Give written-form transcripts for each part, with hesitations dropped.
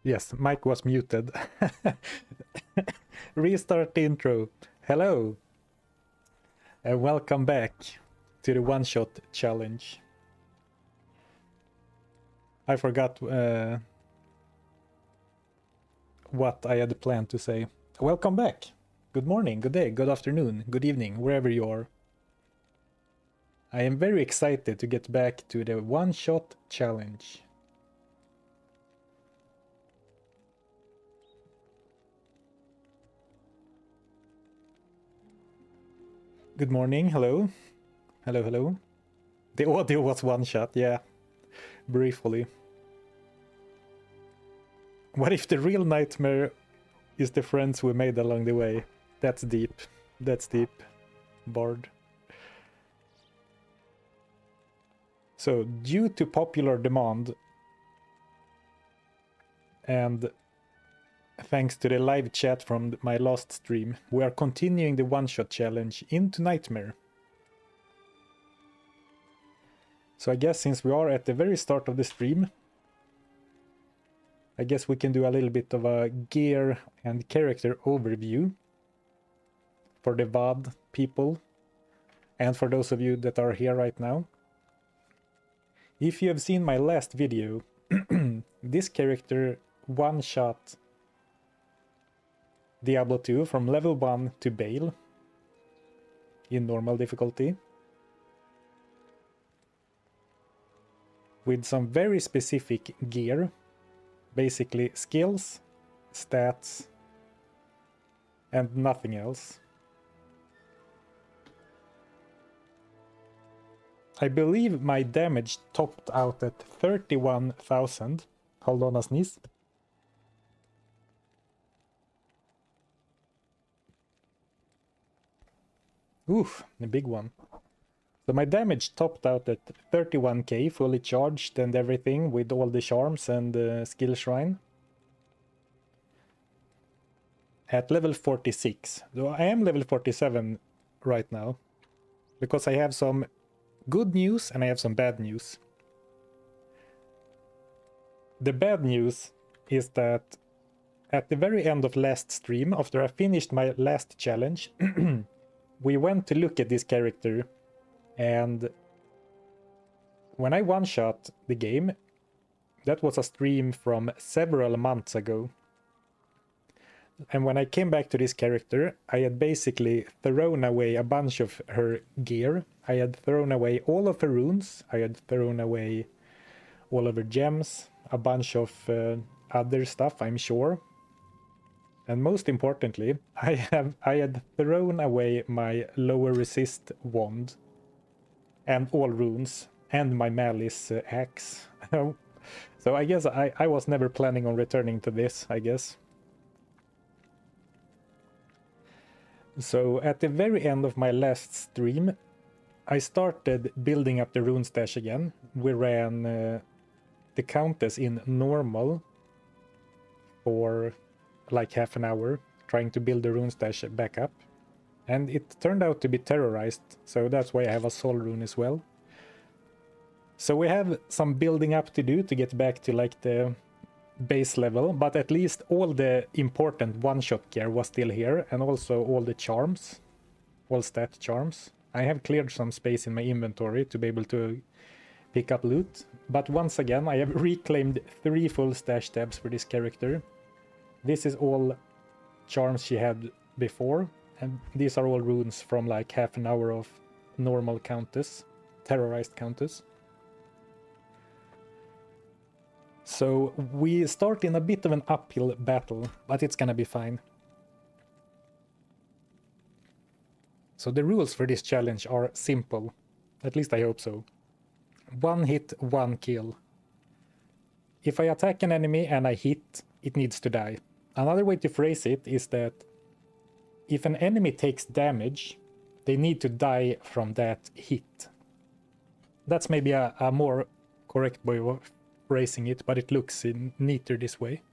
Yes, mic was muted. Restart the intro. Hello, and welcome back to the One Shot challenge. I forgot what I had planned to say. Welcome back. Good morning, good day, good afternoon, good evening, wherever you are. I am very excited to get back to the One Shot challenge. Good morning, hello. Hello, hello. The audio was one shot, yeah. Briefly. What if the real nightmare is the friends we made along the way? That's deep. That's deep. Bard. So, due to popular demand, and thanks to the live chat from my last stream, we are continuing the one-shot challenge into Nightmare. So I guess since we are at the very start of the stream, I guess we can do a little bit of a gear and character overview for the VOD people and for those of you that are here right now. If you have seen my last video, this character one-shot Diablo 2 from level 1 to Bale in normal difficulty with some very specific gear, basically skills, stats, and nothing else. I believe my damage topped out at 31,000. Hold on a sneeze. Oof, a big one. So my damage topped out at 31k, fully charged and everything, with all the charms and skill shrine. At level 46. So I am level 47 right now, because I have some good news and I have some bad news. The bad news is that at the very end of last stream, after I finished my last challenge, we went to look at this character, and when I one-shot the game, that was a stream from several months ago. And when I came back to this character, I had basically thrown away a bunch of her gear. I had thrown away all of her runes. I had thrown away all of her gems, a bunch of other stuff, I'm sure. And most importantly, I had thrown away my lower resist wand and all runes and my malice axe. So I guess I was never planning on returning to this, I guess. So at the very end of my last stream, I started building up the rune stash again. We ran the Countess in normal for like half an hour, trying to build the rune stash back up. And it turned out to be terrorized, so that's why I have a soul rune as well. So we have some building up to do to get back to like the base level, but at least all the important one-shot gear was still here, and also all the charms, all stat charms. I have cleared some space in my inventory to be able to pick up loot, but once again I have reclaimed 3 full stash tabs for this character. This is all charms she had before, and these are all runes from like half an hour of normal Countess, terrorized Countess. So we start in a bit of an uphill battle, but it's gonna be fine. So the rules for this challenge are simple, at least I hope so. 1 hit, 1 kill. If I attack an enemy and I hit, it needs to die. Another way to phrase it is that if an enemy takes damage, they need to die from that hit. That's maybe a more correct way of phrasing it, but it looks neater this way.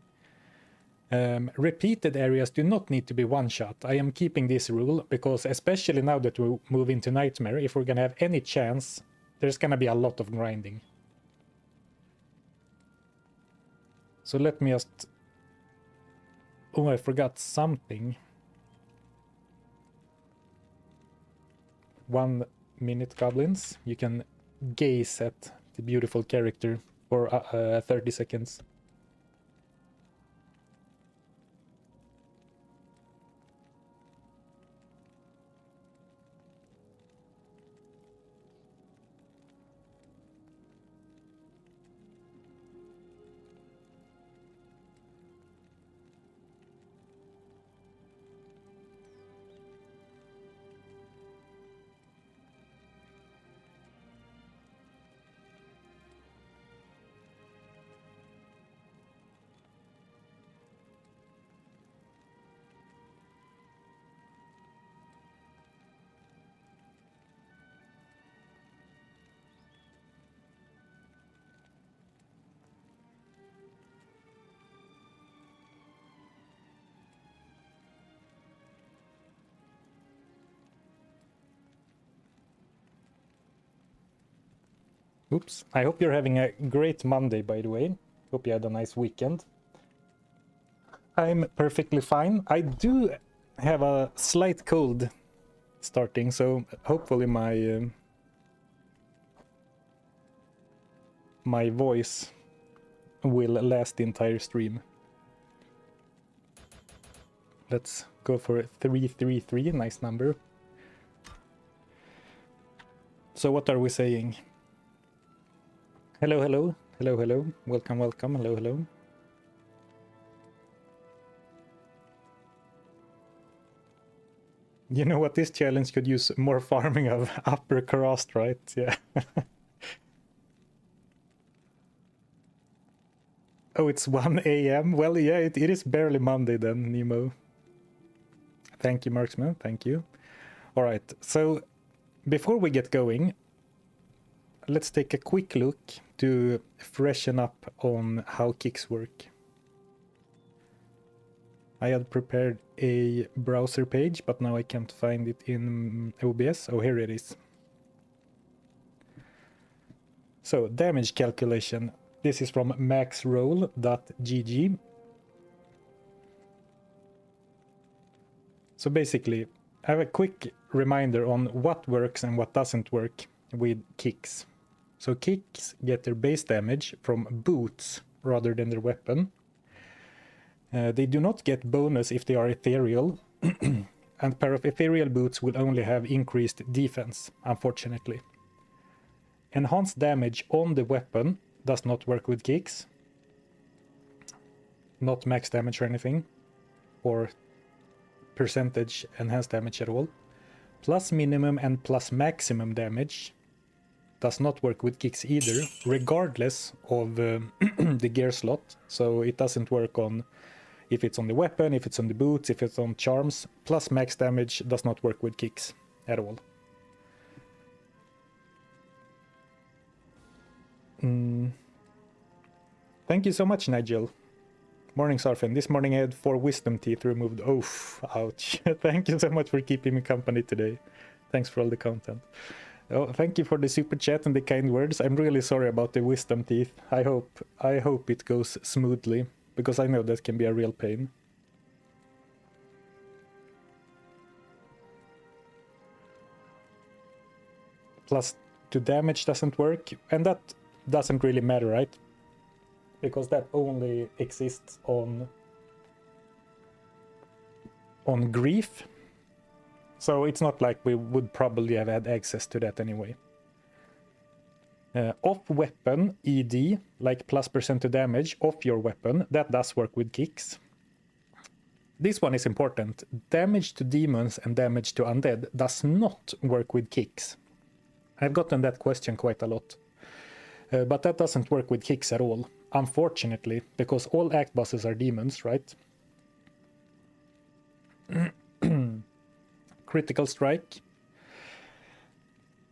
Repeated areas do not need to be one-shot. I am keeping this rule because especially now that we move into Nightmare, if we're gonna have any chance, there's gonna be a lot of grinding. So let me just Oh, I forgot something. 1 minute, goblins. You can gaze at the beautiful character for 30 seconds. Oops. I hope you're having a great Monday, by the way. Hope you had a nice weekend. I'm perfectly fine. I do have a slight cold starting, so hopefully my voice will last the entire stream. Let's go for 333, nice number. So what are we saying? Hello, hello, hello, hello, welcome, welcome, hello, hello. You know what, this challenge could use more farming of upper crust, right? Yeah. Oh, it's 1 a.m. Well, yeah, it is barely Monday then, Nemo. Thank you, Marksman, thank you. All right, so before we get going, let's take a quick look to freshen up on how kicks work. I had prepared a browser page, but now I can't find it in OBS. Oh, here it is. So, damage calculation. This is from maxroll.gg. So basically, I have a quick reminder on what works and what doesn't work with kicks. So kicks get their base damage from boots rather than their weapon. They do not get bonus if they are ethereal, and pair of ethereal boots will only have increased defense, unfortunately. Enhanced damage on the weapon does not work with kicks. Not max damage or anything, or percentage enhanced damage at all. Plus minimum and plus maximum damage does not work with kicks either, regardless of the gear slot. So it doesn't work on if it's on the weapon, if it's on the boots, if it's on charms. Plus max damage does not work with kicks at all. Thank you so much, Nigel. Morning, Zarfen. This morning I had 4 wisdom teeth removed. Oh, ouch. Thank you so much for keeping me company today. Thanks for all the content. Oh, thank you for the super chat and the kind words. I'm really sorry about the wisdom teeth. I hope it goes smoothly, because I know that can be a real pain. Plus 2 damage doesn't work, and that doesn't really matter, right? Because that only exists on grief. So it's not like we would probably have had access to that anyway. Off weapon ED, like plus % to damage off your weapon, that does work with kicks. This one is important. Damage to demons and damage to undead does not work with kicks. I've gotten that question quite a lot. But that doesn't work with kicks at all, unfortunately, because all act bosses are demons, right? Critical strike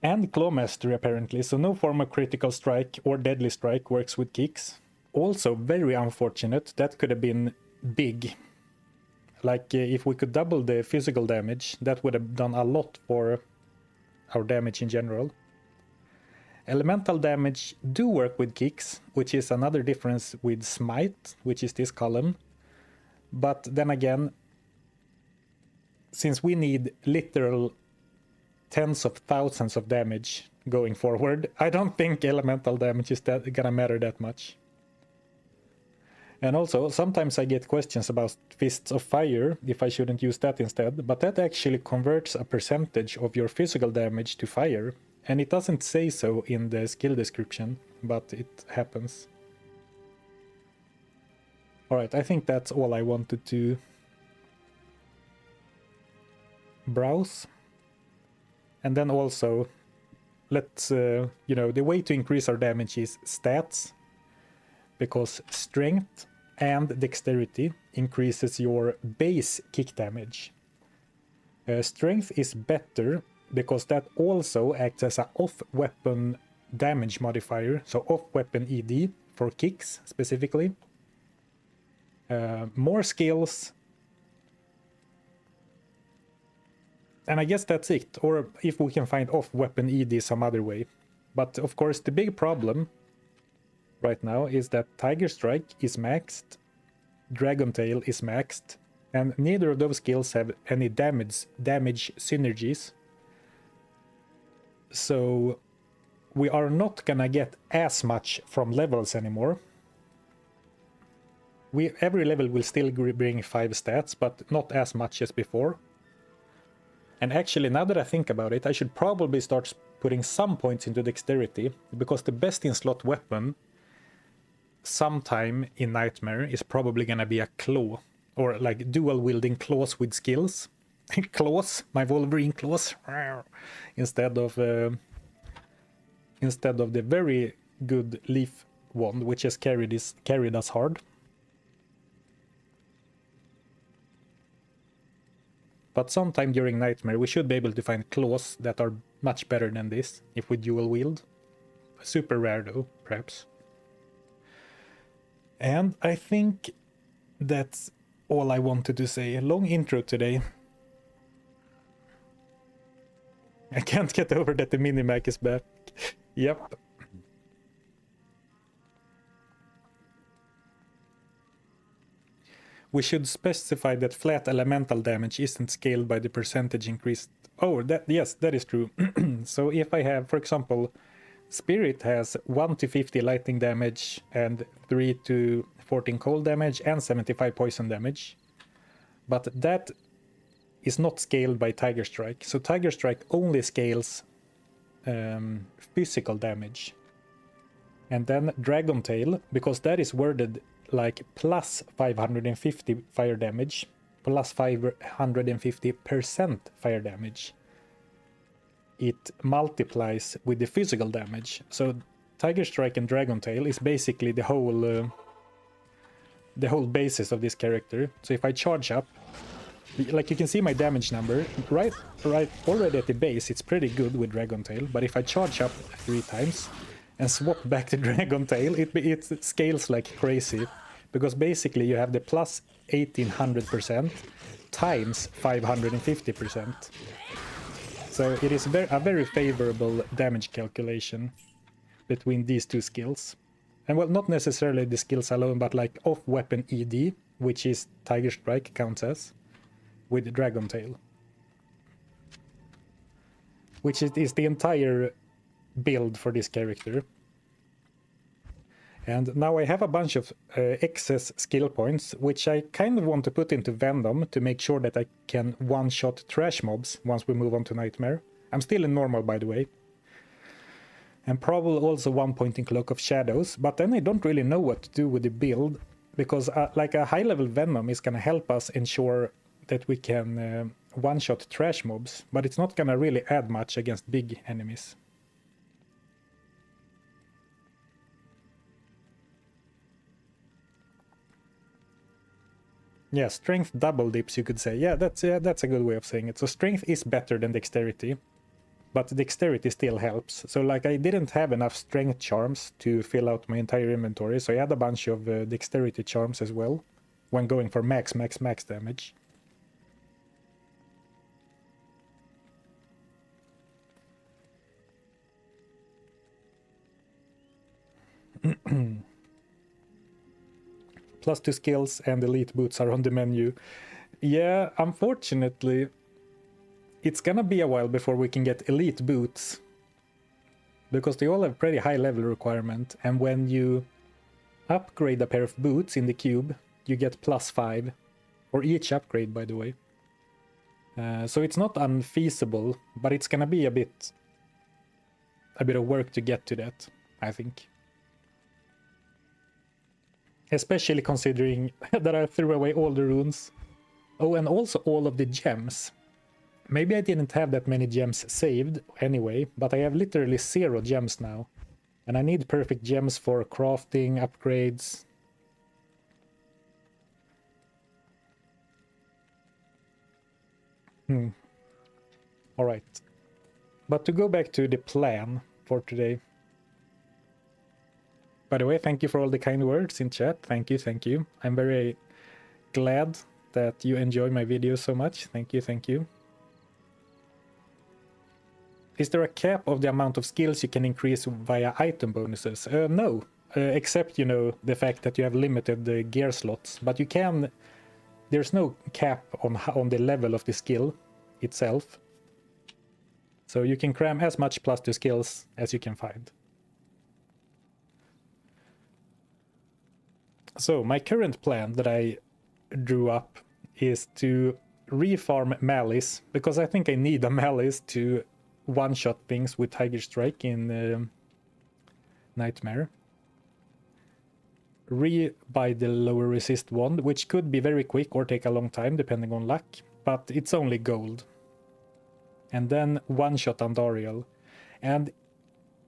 and claw mastery, apparently, so no form of critical strike or deadly strike works with kicks. Also very unfortunate. That could have been big. Like if we could double the physical damage, that would have done a lot for our damage in general. Elemental damage do work with kicks, which is another difference with smite, which is this column. But then again, since we need literal tens of thousands of damage going forward, I don't think elemental damage is gonna matter that much. And also, sometimes I get questions about Fists of Fire, if I shouldn't use that instead, but that actually converts a percentage of your physical damage to fire, and it doesn't say so in the skill description, but it happens. Alright, I think that's all I wanted to browse. And then also, let's, you know, the way to increase our damage is stats, because strength and dexterity increases your base kick damage. Strength is better because that also acts as an off-weapon damage modifier, so off-weapon ED for kicks specifically. More skills, and I guess that's it, or if we can find off-weapon ED some other way. But of course the big problem right now is that Tiger Strike is maxed, Dragon Tail is maxed, and neither of those skills have any damage synergies. So we are not gonna get as much from levels anymore. Every level will still bring 5 stats, but not as much as before. And actually, now that I think about it, I should probably start putting some points into dexterity, because the best in slot weapon sometime in Nightmare is probably gonna be a claw, or like dual wielding claws with skills. Claws, my Wolverine claws, instead of the very good leaf wand, which has carried us hard. But sometime during Nightmare we should be able to find claws that are much better than this if we dual wield. Super rare though, perhaps. And I think that's all I wanted to say. A long intro today. I can't get over that the Minimac is back. Yep. We should specify that flat elemental damage isn't scaled by the percentage increased. Oh, yes, that is true. So if I have, for example, Spirit has 1 to 50 lightning damage and 3 to 14 cold damage and 75 poison damage. But that is not scaled by Tiger Strike. So Tiger Strike only scales physical damage. And then Dragon Tail, because that is worded like plus 550 fire damage, plus 550% fire damage. It multiplies with the physical damage. So Tiger Strike and Dragon Tail is basically the whole basis of this character. So if I charge up, like you can see my damage number, right already at the base, it's pretty good with Dragon Tail, but if I charge up 3 times and swap back to Dragon Tail, it scales like crazy, because basically you have the plus 1800% times 550%. So it is a very favorable damage calculation between these two skills. And well, not necessarily the skills alone, but like off-weapon ED, which is Tiger Strike counts as, with Dragon Tail. Which is the entire build for this character. And now I have a bunch of excess skill points, which I kind of want to put into Venom to make sure that I can one-shot trash mobs once we move on to Nightmare. I'm still in normal, by the way. And probably also 1 point in Cloak of Shadows, but then I don't really know what to do with the build, because like a high-level Venom is gonna help us ensure that we can one-shot trash mobs, but it's not gonna really add much against big enemies. Yeah, strength double dips, you could say. Yeah, that's a good way of saying it. So strength is better than dexterity, but dexterity still helps. So like I didn't have enough strength charms to fill out my entire inventory, so I had a bunch of dexterity charms as well when going for max damage. +2 skills and elite boots are on the menu. Yeah, unfortunately, it's gonna be a while before we can get elite boots, because they all have pretty high level requirement, and when you upgrade a pair of boots in the cube, you get +5 for each upgrade, by the way. So it's not unfeasible, but it's gonna be a bit of work to get to that, I think. Especially considering that I threw away all the runes. Oh, and also all of the gems. Maybe I didn't have that many gems saved anyway, but I have literally 0 gems now. And I need perfect gems for crafting, upgrades. Alright. But to go back to the plan for today. By the way, thank you for all the kind words in chat. Thank you, thank you. I'm very glad that you enjoy my videos so much. Thank you, thank you. Is there a cap of the amount of skills you can increase via item bonuses? No, except, you know, the fact that you have limited gear slots. But you can... There's no cap on the level of the skill itself. So you can cram as much +2 skills as you can find. So my current plan that I drew up is to refarm Malice, because I think I need a Malice to one-shot things with Tiger Strike in Nightmare. Re-buy the lower resist wand, which could be very quick or take a long time depending on luck, but it's only gold. And then one-shot Andariel. And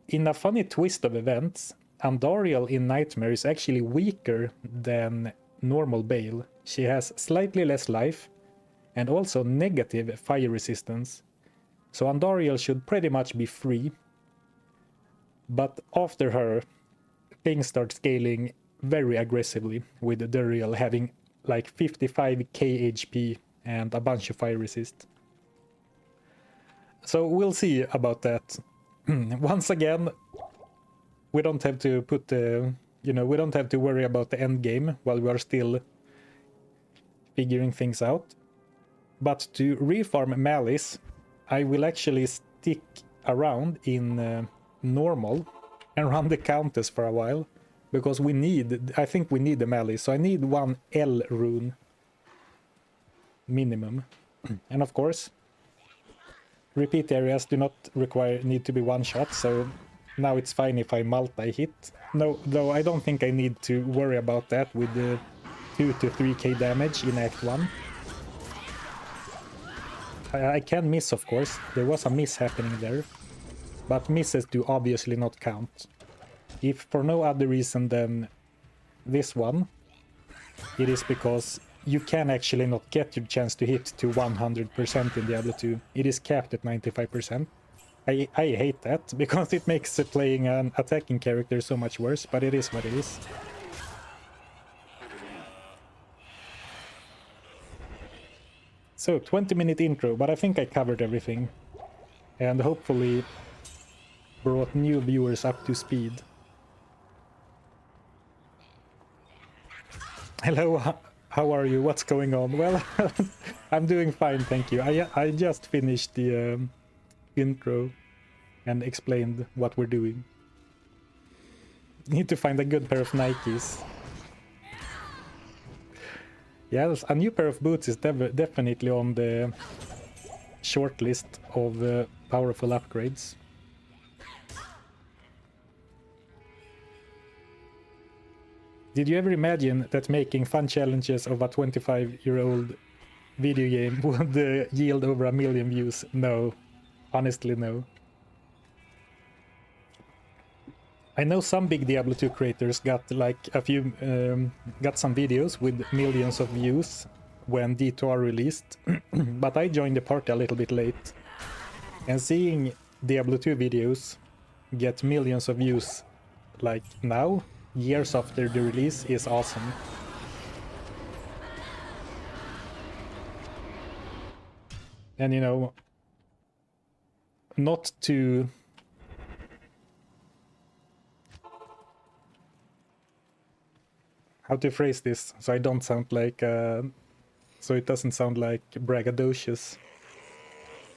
in a funny twist of events, Andariel in Nightmare is actually weaker than normal Bale. She has slightly less life and also negative fire resistance. So Andariel should pretty much be free. But after her, things start scaling very aggressively, with Duriel having like 55k HP and a bunch of fire resist. So we'll see about that. Once again, we don't have to put the, you know, we don't have to worry about the end game while we are still figuring things out. But to refarm Malice, I will actually stick around in normal and run the Countess for a while, because we need, I think we need the Malice, so I need 1 L rune minimum. And of course, repeat areas do not need to be one shot, so now it's fine if I multi-hit. No, though I don't think I need to worry about that with the 2 to 3k damage in Act 1. I can miss, of course. There was a miss happening there. But misses do obviously not count. If for no other reason than this one, it is because you can actually not get your chance to hit to 100% in Diablo 2. It is capped at 95%. I hate that, because it makes playing an attacking character so much worse, but it is what it is. So, 20-minute intro, but I think I covered everything. And hopefully brought new viewers up to speed. Hello, how are you? What's going on? Well, I'm doing fine, thank you. I just finished the intro and explained what we're doing. Need to find a good pair of Nikes. Yes, a new pair of boots is definitely on the short list of powerful upgrades. Did you ever imagine that making fun challenges of a 25-year-old video game would yield over 1 million views? No. Honestly, no. I know some big Diablo 2 creators got like a few, got some videos with millions of views when D2R released, but I joined the party a little bit late. And seeing Diablo 2 videos get millions of views like now, years after the release, is awesome. And you know, not to... how to phrase this so I don't sound like so it doesn't sound like braggadocious.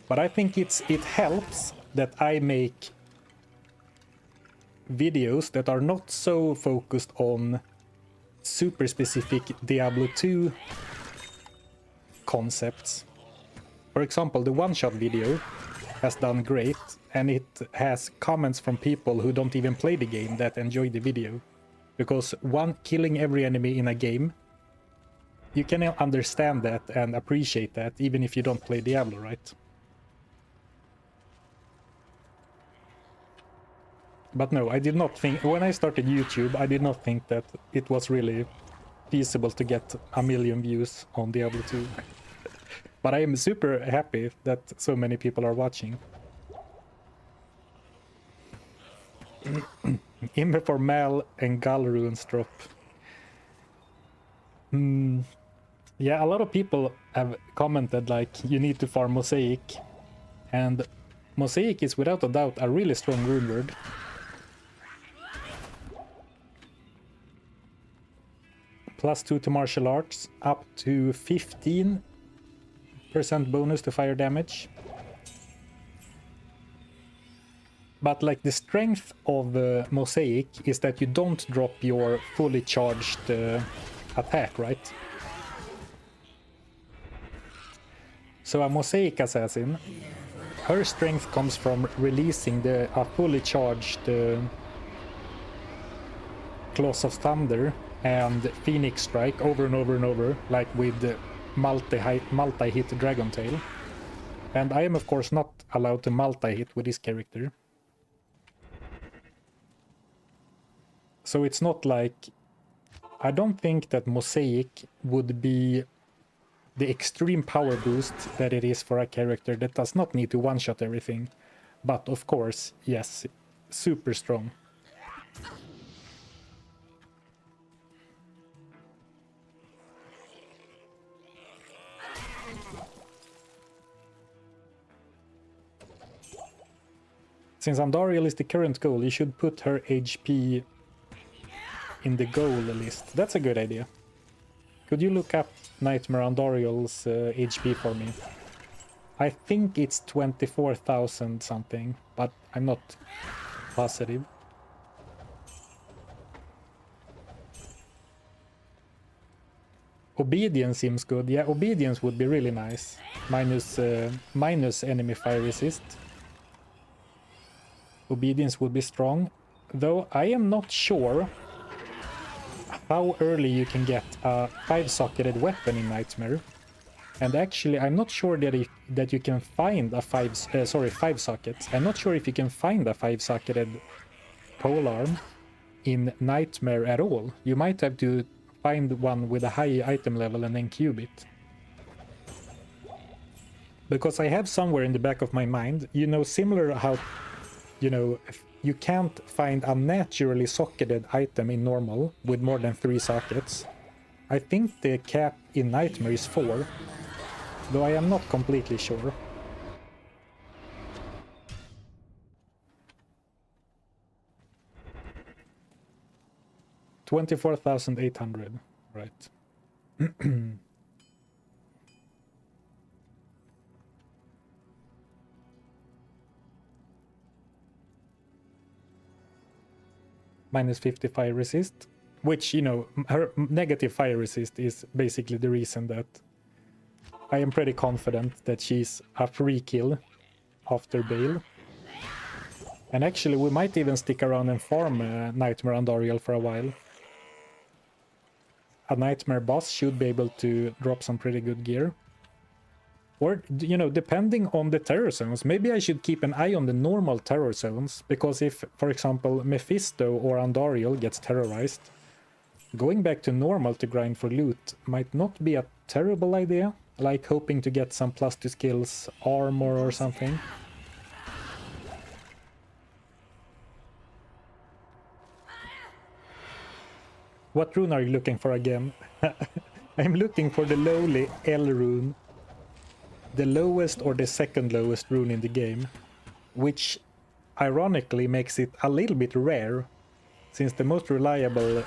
But I think it helps that I make videos that are not so focused on super specific Diablo 2 concepts. For example, the one-shot video has done great, and it has comments from people who don't even play the game that enjoy the video. Because killing every enemy in a game, you can understand that and appreciate that even if you don't play Diablo, right? But no, I did not think, when I started YouTube, I did not think that it was really feasible to get 1 million views on Diablo 2. But I am super happy that so many people are watching. Imbe for Mal and Gull runes drop. Yeah, a lot of people have commented like you need to farm Mosaic. And Mosaic is without a doubt a really strong rune word. +2 to martial arts, up to 15% bonus to fire damage. But like the strength of Mosaic is that you don't drop your fully charged attack, right? So a Mosaic assassin, her strength comes from releasing a fully charged Claws of Thunder and Phoenix Strike over and over and over, like with the multi-hit Dragon Tail. And I am of course not allowed to multi-hit with this character. So it's not like... I don't think that Mosaic would be the extreme power boost that it is for a character that does not need to one-shot everything. But of course, yes, super strong. Since Andariel is the current goal, you should put her HP in the goal list. That's a good idea. Could you look up Nightmare Andariel's HP for me? I think it's 24,000 something, but I'm not positive. Obedience seems good. Yeah, Obedience would be really nice. Minus enemy fire resist. Obedience would be strong, though I am not sure how early you can get a 5-socketed weapon in Nightmare. And actually, I'm not sure that you can find a 5 sockets. I'm not sure if you can find a 5-socketed polearm in Nightmare at all. You might have to find one with a high item level and then cube it. Because I have somewhere in the back of my mind, you know, similar how... You know, you can't find a naturally socketed item in normal with more than 3 sockets. I think the cap in Nightmare is 4, though I am not completely sure. $24,800, right. Minus 50 fire resist, which, you know, her negative fire resist is basically the reason that I am pretty confident that she's a free kill after Bale. And actually we might even stick around and farm Nightmare Andariel for a while. A Nightmare boss should be able to drop some pretty good gear. Or, you know, depending on the terror zones, maybe I should keep an eye on the normal terror zones, because if, for example, Mephisto or Andariel gets terrorized, going back to normal to grind for loot might not be a terrible idea, like hoping to get some +2 skills armor or something. What rune are you looking for again? I'm looking for the lowly L rune. The lowest or the second lowest rune in the game, which ironically makes it a little bit rare, since the most reliable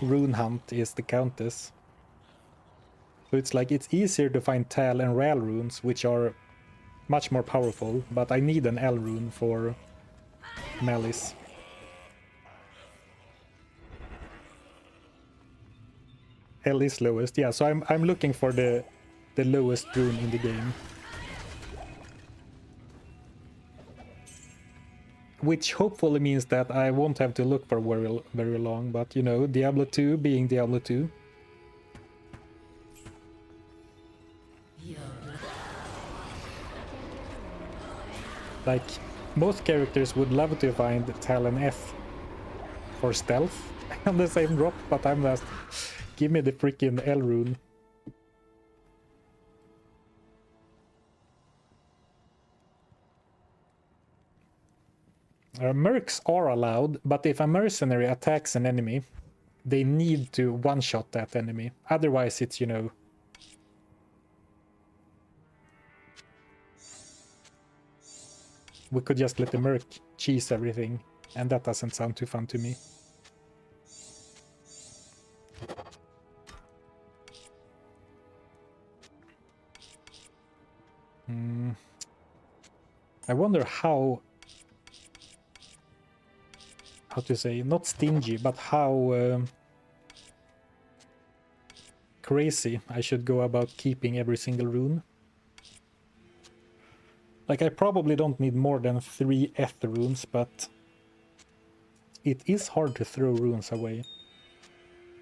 rune hunt is the Countess. So it's like it's easier to find Tal and Ral runes, which are much more powerful, but I need an L rune for Malice. L is lowest, yeah, so I'm looking for the lowest rune in the game. Which hopefully means that I won't have to look for very long, but you know, Diablo 2 being Diablo 2. Like, most characters would love to find Talon F for stealth on the same drop, but I'm just, give me the freaking L rune. Mercs are allowed, but if a mercenary attacks an enemy, they need to one-shot that enemy. Otherwise, it's, you know... We could just let the merc cheese everything, and that doesn't sound too fun to me. I wonder how to say, not stingy, but how crazy I should go about keeping every single rune. Like, I probably don't need more than 3 Eth runes, but it is hard to throw runes away.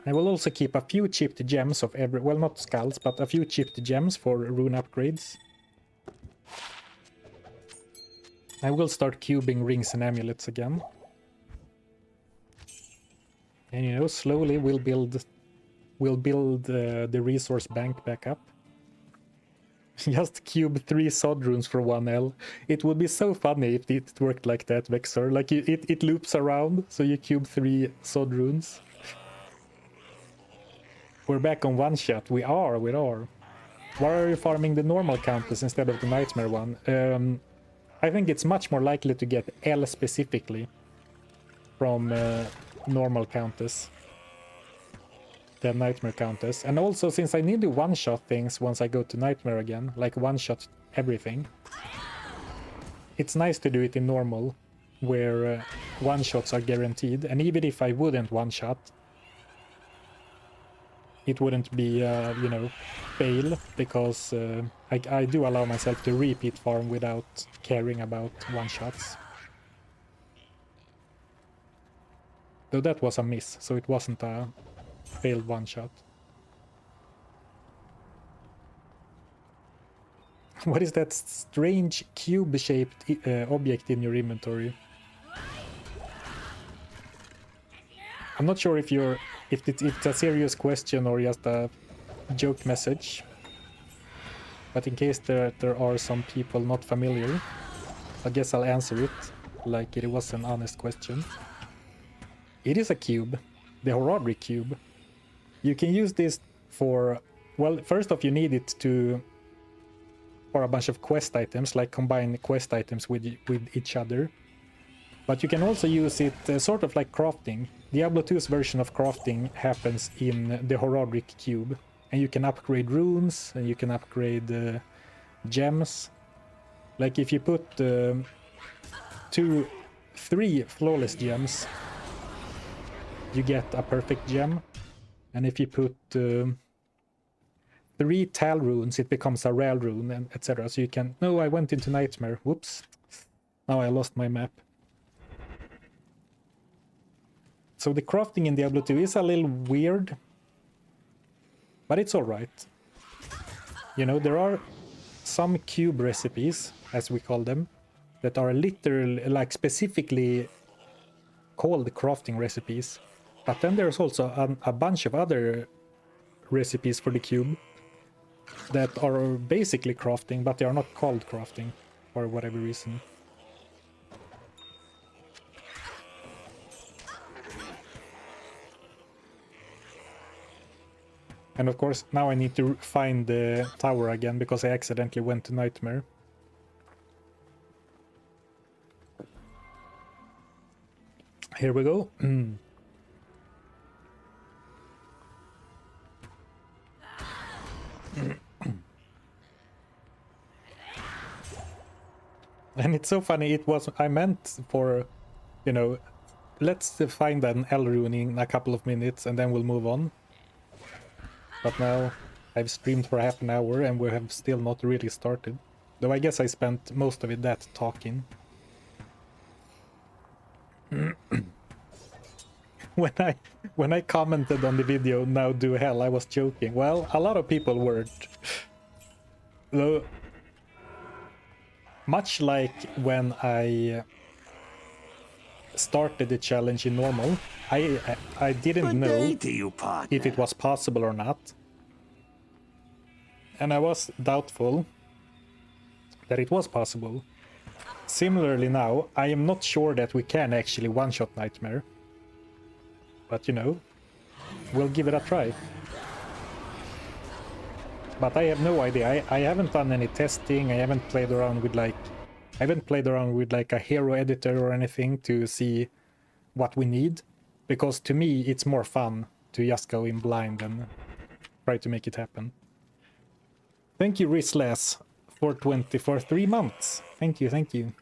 I will also keep a few chipped gems of every, well, not skulls, but a few chipped gems for rune upgrades. I will start cubing rings and amulets again. And you know, slowly we'll build the resource bank back up. Just cube 3 sod runes for 1L. It would be so funny if it worked like that, Vexor. Like it loops around, so you cube 3 sod runes. We're back on one shot. We are. Why are you farming the normal countess instead of the nightmare one? I think it's much more likely to get L specifically from normal countess than nightmare countess. And also, since I need to one-shot things once I go to nightmare again, like one-shot everything, it's nice to do it in normal, where one-shots are guaranteed. And even if I wouldn't one-shot, it wouldn't be, you know, fail, because I do allow myself to repeat farm without caring about one-shots. Though that was a miss, so it wasn't a failed one-shot. What is that strange cube-shaped object in your inventory? I'm not sure if it's a serious question or just a joke message. But in case there are some people not familiar, I guess I'll answer it like it was an honest question. It is a cube, the Horadric cube. You can use this for, well, first off, you need it for a bunch of quest items, like combine quest items with each other. But you can also use it sort of like crafting. Diablo 2's version of crafting happens in the Horadric cube. And you can upgrade runes, and you can upgrade gems. Like if you put 3 flawless gems, you get a perfect gem. And if you put 3 Tal runes, it becomes a Ral rune, and etc. So you can... No, I went into Nightmare. Whoops. Now I lost my map. So the crafting in Diablo 2 is a little weird, but it's alright. You know, there are some cube recipes, as we call them, that are literally, like, specifically called crafting recipes. But then there's also a bunch of other recipes for the cube that are basically crafting, but they are not called crafting for whatever reason. And of course, now I need to find the tower again, because I accidentally went to Nightmare. Here we go. And it's so funny, it was, I meant for, you know, let's find an L rune in a couple of minutes and then we'll move on. But now I've streamed for half an hour and we have still not really started. Though I guess I spent most of it that talking. When I commented on the video, now do hell, I was joking. Well, a lot of people weren't. Though, much like when I started the challenge in normal, I didn't know if it was possible or not. And I was doubtful that it was possible. Similarly now, I am not sure that we can actually one-shot Nightmare. But you know, we'll give it a try. But I have no idea. I haven't done any testing. I haven't played around with like a hero editor or anything to see what we need. Because to me, it's more fun to just go in blind and try to make it happen. Thank you, Risless, for 3 months. Thank you, thank you.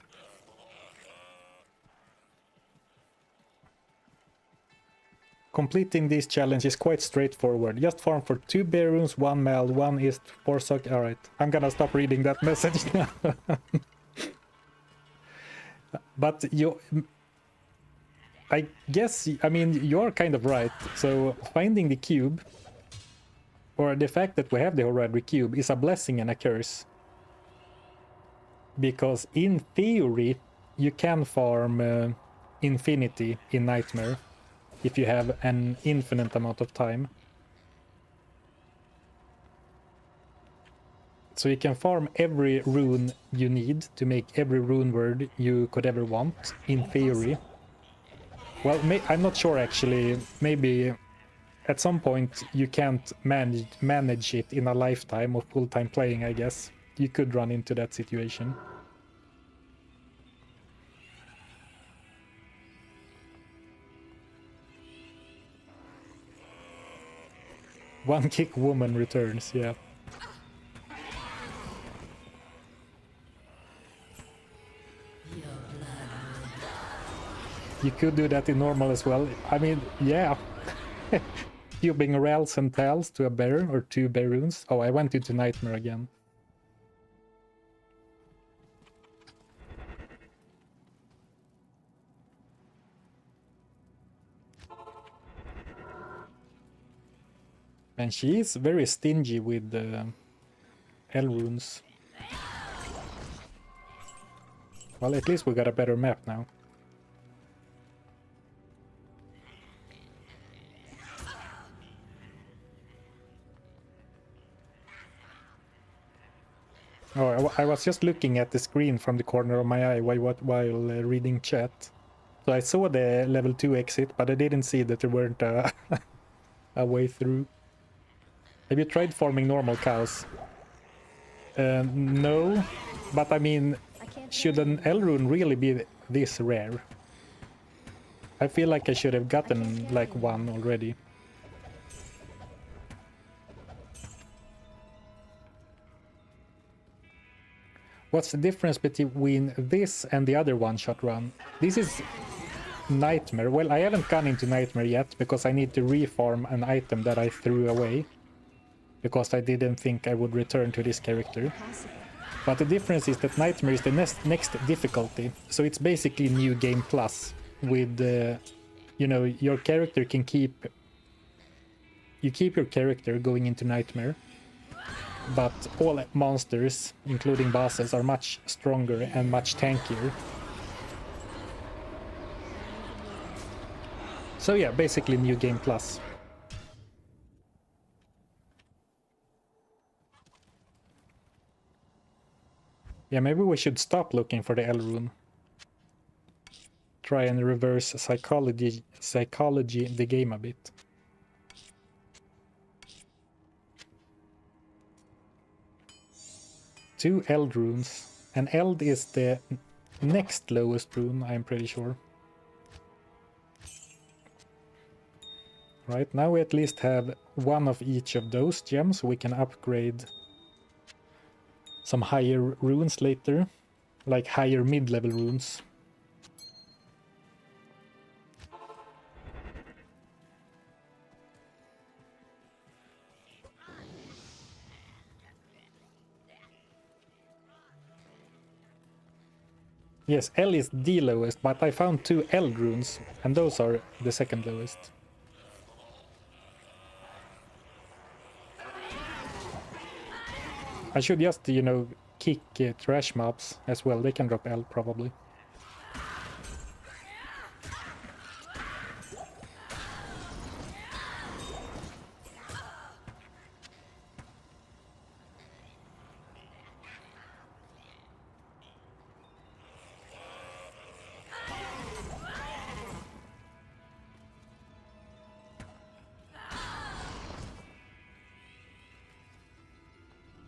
Completing this challenge is quite straightforward. Just farm for 2 bear runes, 1 meld, 1 east, 4 sock. Alright, I'm gonna stop reading that message now. But I guess, I mean, you're kind of right. So finding the cube, or the fact that we have the Horadry cube, is a blessing and a curse. Because in theory, you can farm infinity in Nightmare if you have an infinite amount of time. So you can farm every rune you need to make every rune word you could ever want, in theory. Well, I'm not sure actually. Maybe at some point you can't manage it in a lifetime of full-time playing, I guess. You could run into that situation. One kick woman returns, yeah. You could do that in normal as well. I mean, yeah. Cubing Rels and Tals to a bear or 2 bear runes. Oh, I went into Nightmare again. And she is very stingy with the L runes. Well, at least we got a better map now. Oh, I was just looking at the screen from the corner of my eye while reading chat. So I saw the level 2 exit, but I didn't see that there weren't a way through. Have you tried farming normal cows? No, but I mean, should an L rune really be this rare? I feel like I should have gotten like one already. What's the difference between this and the other one-shot run? This is Nightmare. Well, I haven't gone into Nightmare yet because I need to reform an item that I threw away. Because I didn't think I would return to this character. But the difference is that Nightmare is the next difficulty. So it's basically New Game Plus. With, you know, your character can keep... You keep your character going into Nightmare. But all monsters, including bosses, are much stronger and much tankier. So yeah, basically New Game Plus. Yeah, maybe we should stop looking for the L rune. Try and reverse psychology the game a bit. Two Eld runes. And Eld is the next lowest rune, I'm pretty sure. Right, now we at least have one of each of those gems, so we can upgrade some higher runes later, like higher mid-level runes. Yes, L is the lowest, but I found 2 L runes, and those are the second lowest. I should just, you know, kick trash mobs as well. They can drop L, probably.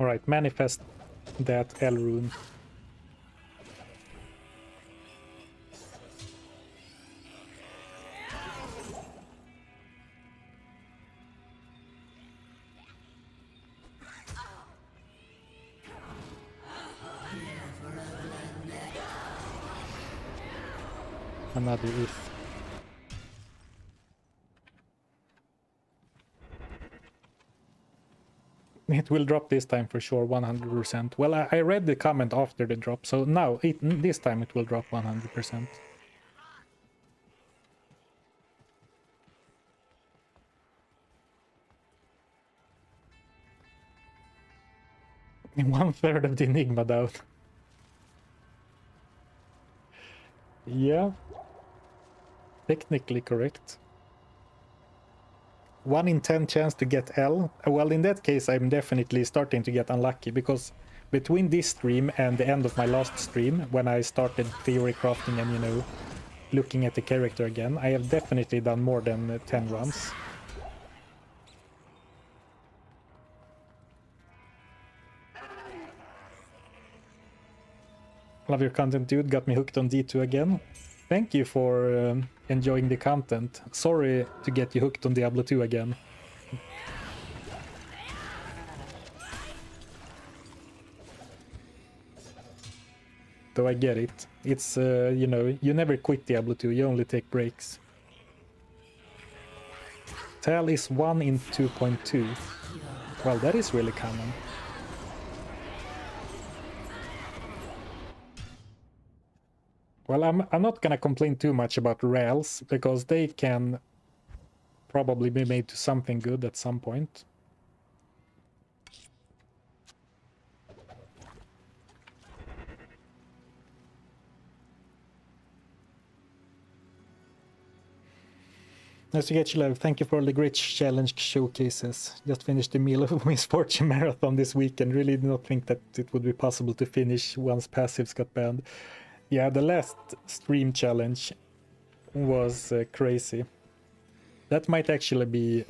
Alright, manifest that L rune. Another if. It will drop this time for sure, 100%. Well, I read the comment after the drop, so now, this time it will drop 100%. One third of the Enigma down. Yeah. Technically correct. 1 in 10 chance to get L. Well, in that case, I'm definitely starting to get unlucky, because between this stream and the end of my last stream, when I started theory crafting and, you know, looking at the character again, I have definitely done more than 10 runs. Love your content, dude. Got me hooked on D2 again. Thank you for enjoying the content. Sorry to get you hooked on Diablo 2 again. Though I get it. It's, you know, you never quit Diablo 2, you only take breaks. Tal is 1 in 2.2. Well, that is really common. Well, I'm not gonna complain too much about rails, because they can probably be made to something good at some point. Nice to get you live. Thank you for all the great challenge showcases. Just finished the Meal of Misfortune marathon this weekend. Really did not think that it would be possible to finish once passives got banned. Yeah, the last stream challenge was crazy. That might actually be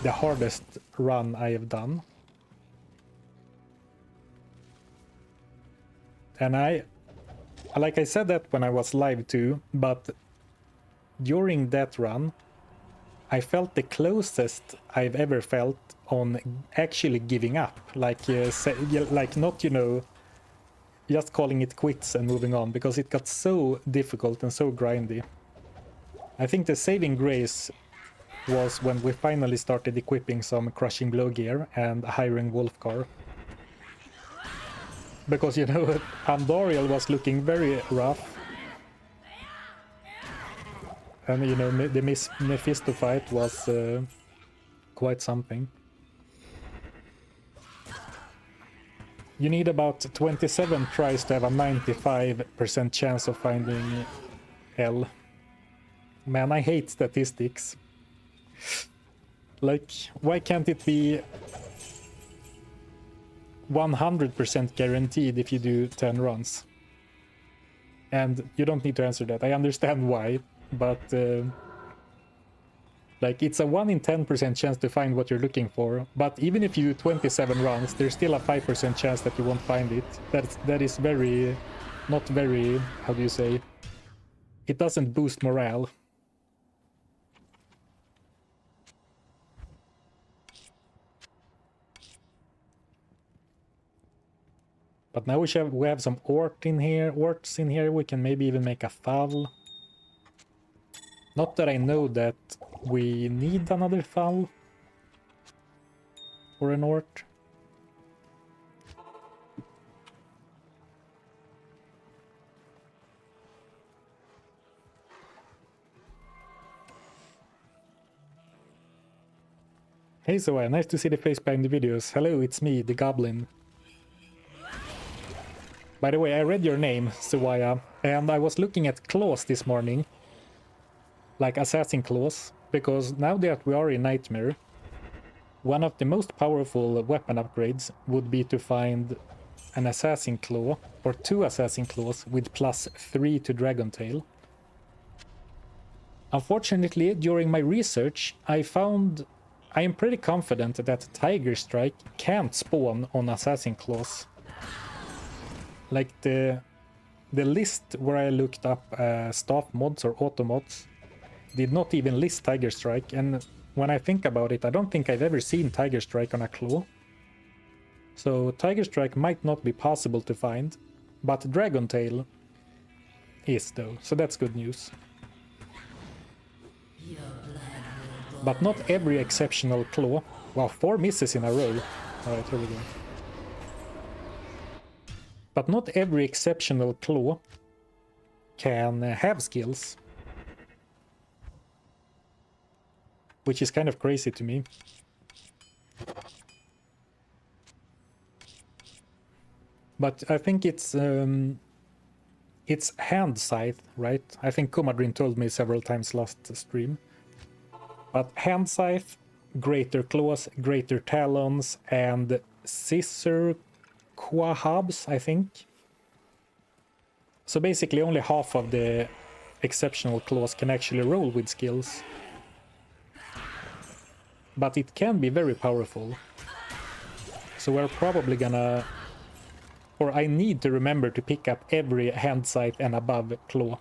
the hardest run I have done. And like I said that when I was live too, but during that run, I felt the closest I've ever felt on actually giving up. Like not, you know, just calling it quits and moving on, because it got so difficult and so grindy. I think the saving grace was when we finally started equipping some crushing blow gear and hiring Wolfcar. Because, you know, Andoriel was looking very rough. And, you know, the Mephisto fight was quite something. You need about 27 tries to have a 95% chance of finding L. Man, I hate statistics. Like, why can't it be 100% guaranteed if you do 10 runs? And you don't need to answer that. I understand why, but like, it's a 1 in 10% chance to find what you're looking for, but even if you do 27 runs, there's still a 5% chance that you won't find it. That is very, not very, how do you say, it doesn't boost morale. But now we have some orts in here. We can maybe even make a thal. Not that I know that we need another thal or an ort. Hey Zoa, nice to see the face behind the videos. Hello, it's me, the Goblin. By the way, I read your name, Zoya, and I was looking at claws this morning. Like assassin claws, because now that we are in Nightmare, one of the most powerful weapon upgrades would be to find an assassin claw, or 2 assassin claws with +3 to Dragon Tail. Unfortunately, during my research, I am pretty confident that Tiger Strike can't spawn on assassin claws. Like the list where I looked up staff mods or auto mods did not even list Tiger Strike, and when I think about it, I don't think I've ever seen Tiger Strike on a claw. So Tiger Strike might not be possible to find, but Dragon Tail is though, so that's good news. But not every exceptional claw. Wow, 4 misses in a row. Alright, here we go. But not every exceptional claw can have skills. Which is kind of crazy to me. But I think it's hand scythe, right? I think Kumadrin told me several times last stream. But hand scythe, greater claws, greater talons, and scissor quahabs, I think. So basically only half of the exceptional claws can actually roll with skills. But it can be very powerful. So we're probably gonna... Or I need to remember to pick up every hand scythe and above claw.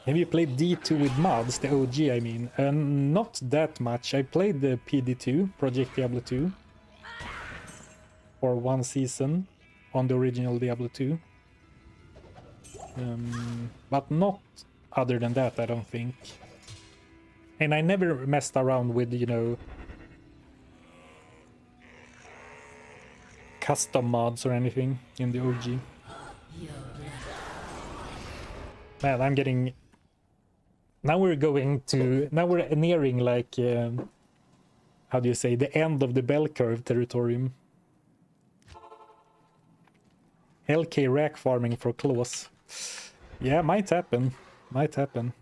Have you played D2 with mods, the OG I mean? Not that much. I played the PD2, Project Diablo 2. For 1 season on the original Diablo 2. But not other than that, I don't think. And I never messed around with, you know, custom mods or anything in the OG. Man, I'm getting... Now we're nearing like, how do you say, the end of the bell curve territorium. LK rack farming for claws. Yeah, might happen. Might happen.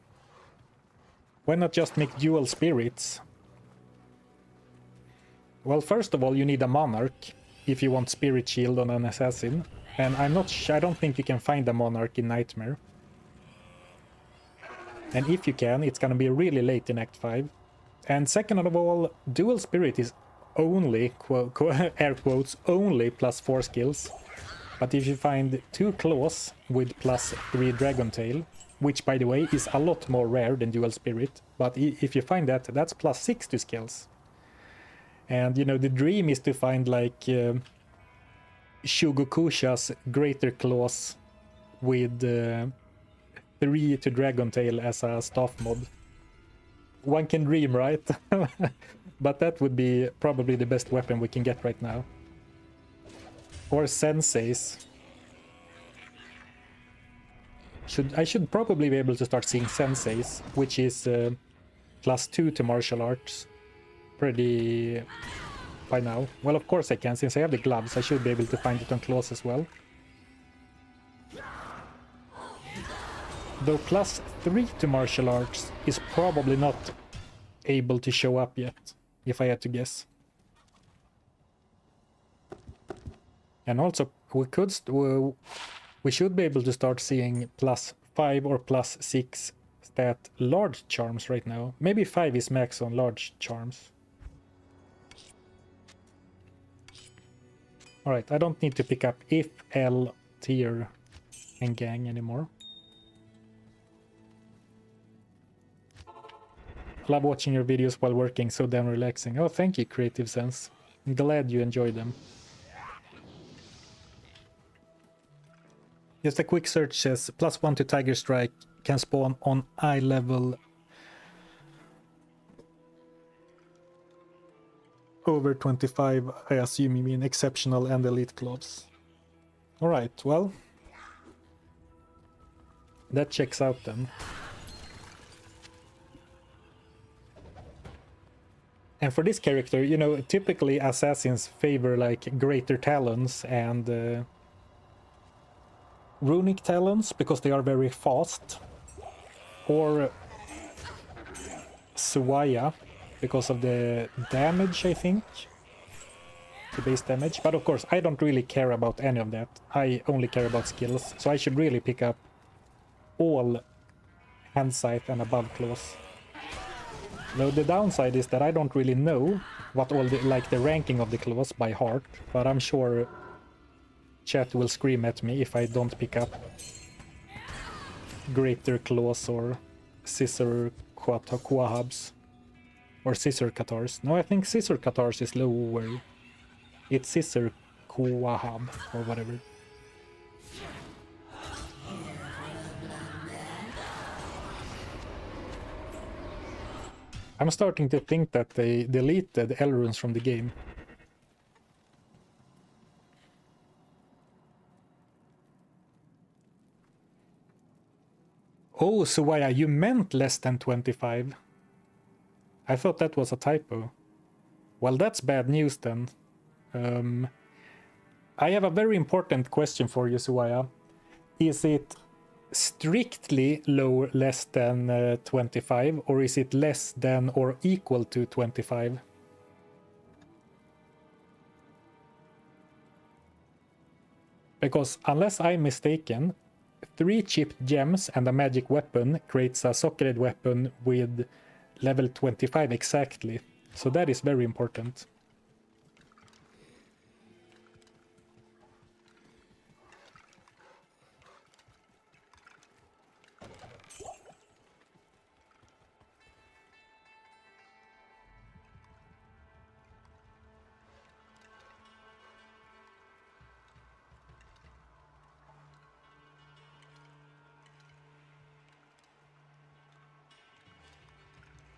Why not just make dual spirits? Well, first of all, you need a monarch if you want spirit shield on an assassin. And I don't think you can find a monarch in Nightmare. And if you can, it's gonna be really late in Act 5. And second of all, dual spirit is only, air quotes, only +4 skills. But if you find 2 claws with +3 Dragon Tail, which by the way is a lot more rare than dual spirit, but if you find that, that's +6 to skills. And you know, the dream is to find like Shugokusha's greater claws with 3 to Dragon Tail as a staff mod. One can dream, right? But that would be probably the best weapon we can get right now. Or senseis. I should probably be able to start seeing senseis, which is +2 to martial arts. Pretty... by now. Well, of course I can, since I have the gloves, I should be able to find it on claws as well. Though +3 to martial arts is probably not able to show up yet, if I had to guess. And also, we should be able to start seeing +5 or +6 stat large charms right now. Maybe 5 is max on large charms. Alright, I don't need to pick up if L tier and gang anymore. Love watching your videos while working, so damn relaxing. Oh, thank you, Creative Sense. I'm glad you enjoy them. Just a quick search says +1 to Tiger Strike can spawn on eye level over 25. I assume you mean exceptional and elite clubs. Alright, well, that checks out then. And for this character, you know, typically assassins favor like greater talons and runic talons because they are very fast, or Suwaya because of the damage, I think, the base damage. But of course, I don't really care about any of that. I only care about skills, so I should really pick up all hand sight and above claws. Though the downside is that I don't really know what all the, like the ranking of the claws by heart, but I'm sure chat will scream at me if I don't pick up greater claws or scissor quahubs or scissor katars. No, I think scissor katars is lower. It's scissor quahub or whatever. I'm starting to think that they deleted L runes from the game. Oh, Suwaya, you meant less than 25. I thought that was a typo. Well, that's bad news then. I have a very important question for you, Suwaya. Is it strictly less than 25, or is it less than or equal to 25? Because unless I'm mistaken, 3 chipped gems and a magic weapon creates a socketed weapon with level 25 exactly. So that is very important.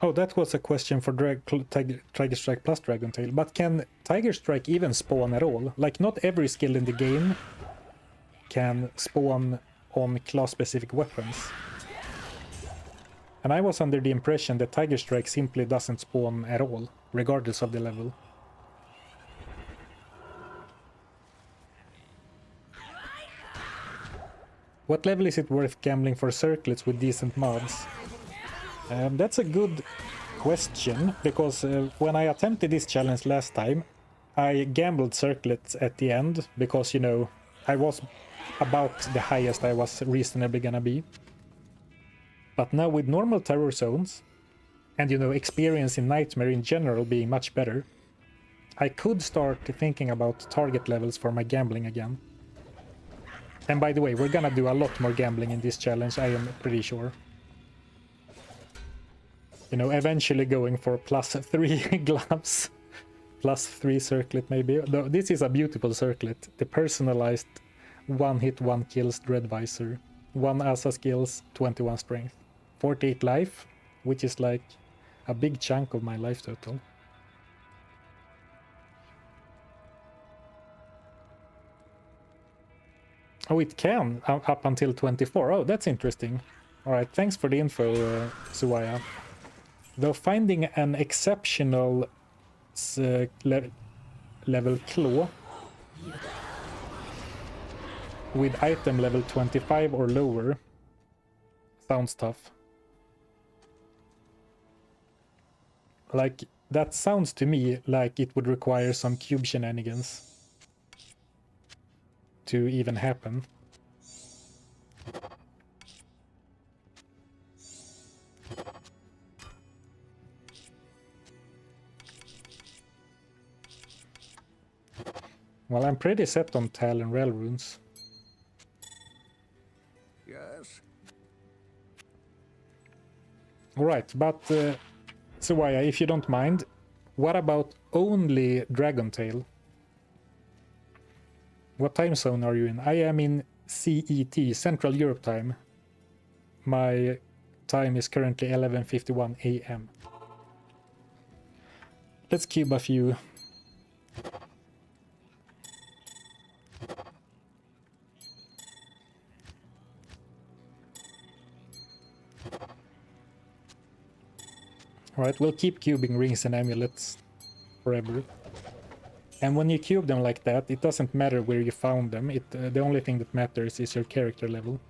Oh, that was a question for Tiger Strike plus Dragon Tail. But can Tiger Strike even spawn at all? Like, not every skill in the game can spawn on class-specific weapons. And I was under the impression that Tiger Strike simply doesn't spawn at all, regardless of the level. What level is it worth gambling for circlets with decent mods? That's a good question, because when I attempted this challenge last time, I gambled circlets at the end, because, you know, I was about the highest I was reasonably gonna be. But now with normal terror zones, and, you know, experience in Nightmare in general being much better, I could start thinking about target levels for my gambling again. And by the way, we're gonna do a lot more gambling in this challenge, I am pretty sure. You know, eventually going for +3 gloves, +3 circlet maybe. Though this is a beautiful circlet. The personalized 1-hit 1 kills Dread Visor. 1 Asa skills, 21 strength. 48 life, which is like a big chunk of my life total. Oh, it can up until 24. Oh, that's interesting. Alright, thanks for the info, Suwaya. Though finding an exceptional level claw with item level 25 or lower sounds tough. Like, that sounds to me like it would require some cube shenanigans to even happen. Well, I'm pretty set on Tal and Rel runes. Yes. Alright, but So Waya, if you don't mind, what about only Dragon Tail? What time zone are you in? I am in CET, Central Europe time. My time is currently 11:51 AM. Let's cube a few. Alright, we'll keep cubing rings and amulets forever. And when you cube them like that, it doesn't matter where you found them. The only thing that matters is your character level.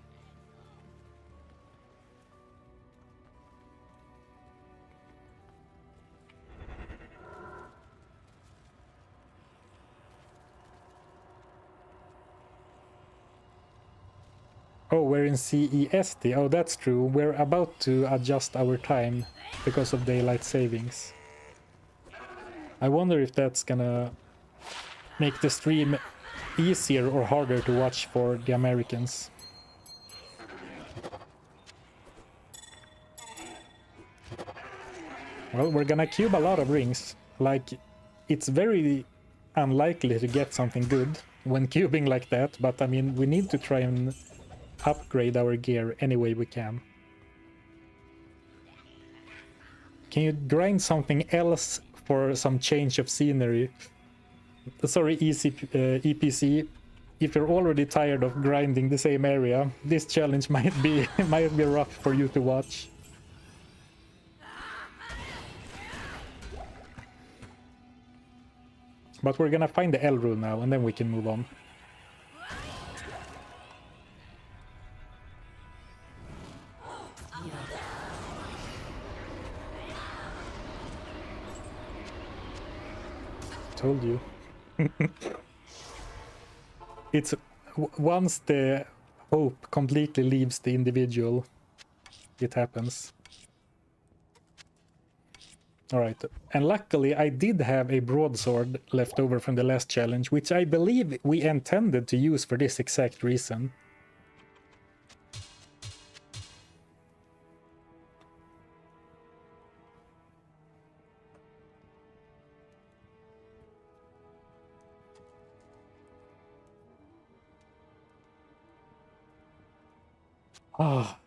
Oh, we're in CEST. Oh, that's true. We're about to adjust our time because of daylight savings. I wonder if that's gonna make the stream easier or harder to watch for the Americans. Well, we're gonna cube a lot of rings. Like, it's very unlikely to get something good when cubing like that, but I mean, we need to try and upgrade our gear any way we can. Can you grind something else for some change of scenery? Sorry, EPC. If you're already tired of grinding the same area, this challenge might be rough for you to watch. But we're gonna find the L rune now, and then we can move on. Told you. It's once the hope completely leaves the individual, it happens. Alright, and luckily I did have a broadsword left over from the last challenge, which I believe we intended to use for this exact reason. Ah.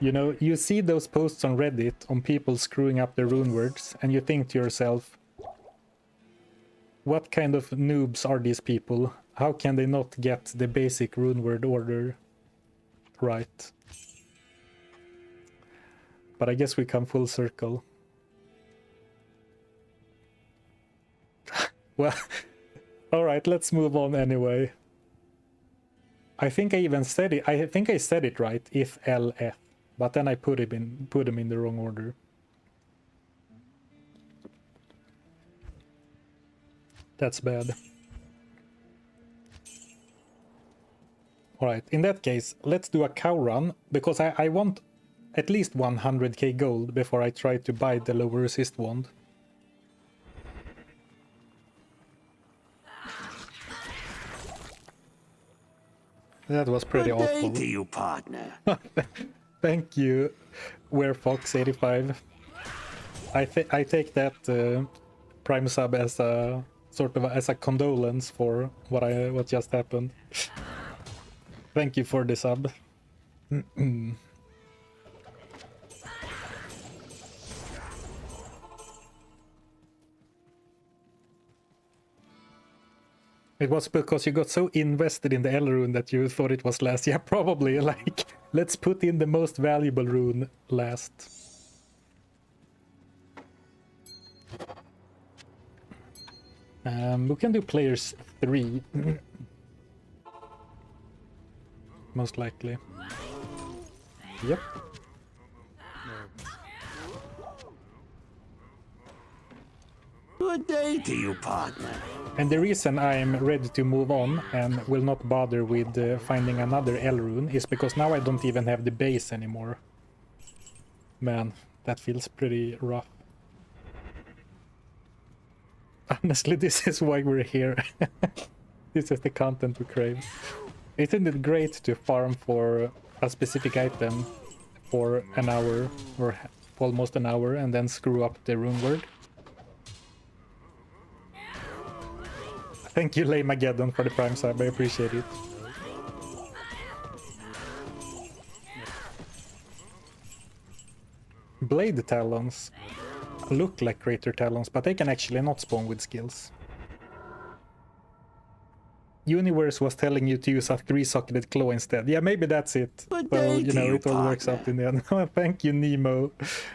You know, you see those posts on Reddit on people screwing up their rune words, and you think to yourself, what kind of noobs are these people? How can they not get the basic rune word order right? But I guess we come full circle. Well, alright, let's move on anyway. I think I even said it. I think I said it right, if LF, but then I put him in the wrong order. That's bad. Alright, in that case, let's do a cow run, because I want at least 100k gold before I try to buy the lower resist wand. That was pretty awful. Good day to you, partner. Thank you, WereFox85. I take that Prime sub as a sort of as a condolence for what just happened. Thank you for the sub. It was because you got so invested in the L rune that you thought it was last. Yeah, probably. Like, let's put in the most valuable rune last. We can do players 3. Most likely. Yep. Good day to you, partner. And the reason I'm ready to move on and will not bother with finding another L rune is because now I don't even have the base anymore. Man, that feels pretty rough. Honestly, this is why we're here. This is the content we crave. Isn't it great to farm for a specific item for an hour or almost an hour and then screw up the rune word? Thank you, Laymageddon, for the Prime sub. I appreciate it. Blade Talons look like Crater Talons, but they can actually not spawn with skills. Universe was telling you to use a 3-socketed claw instead. Yeah, maybe that's it. Well, you know, it all works out in the end. Thank you, Nemo,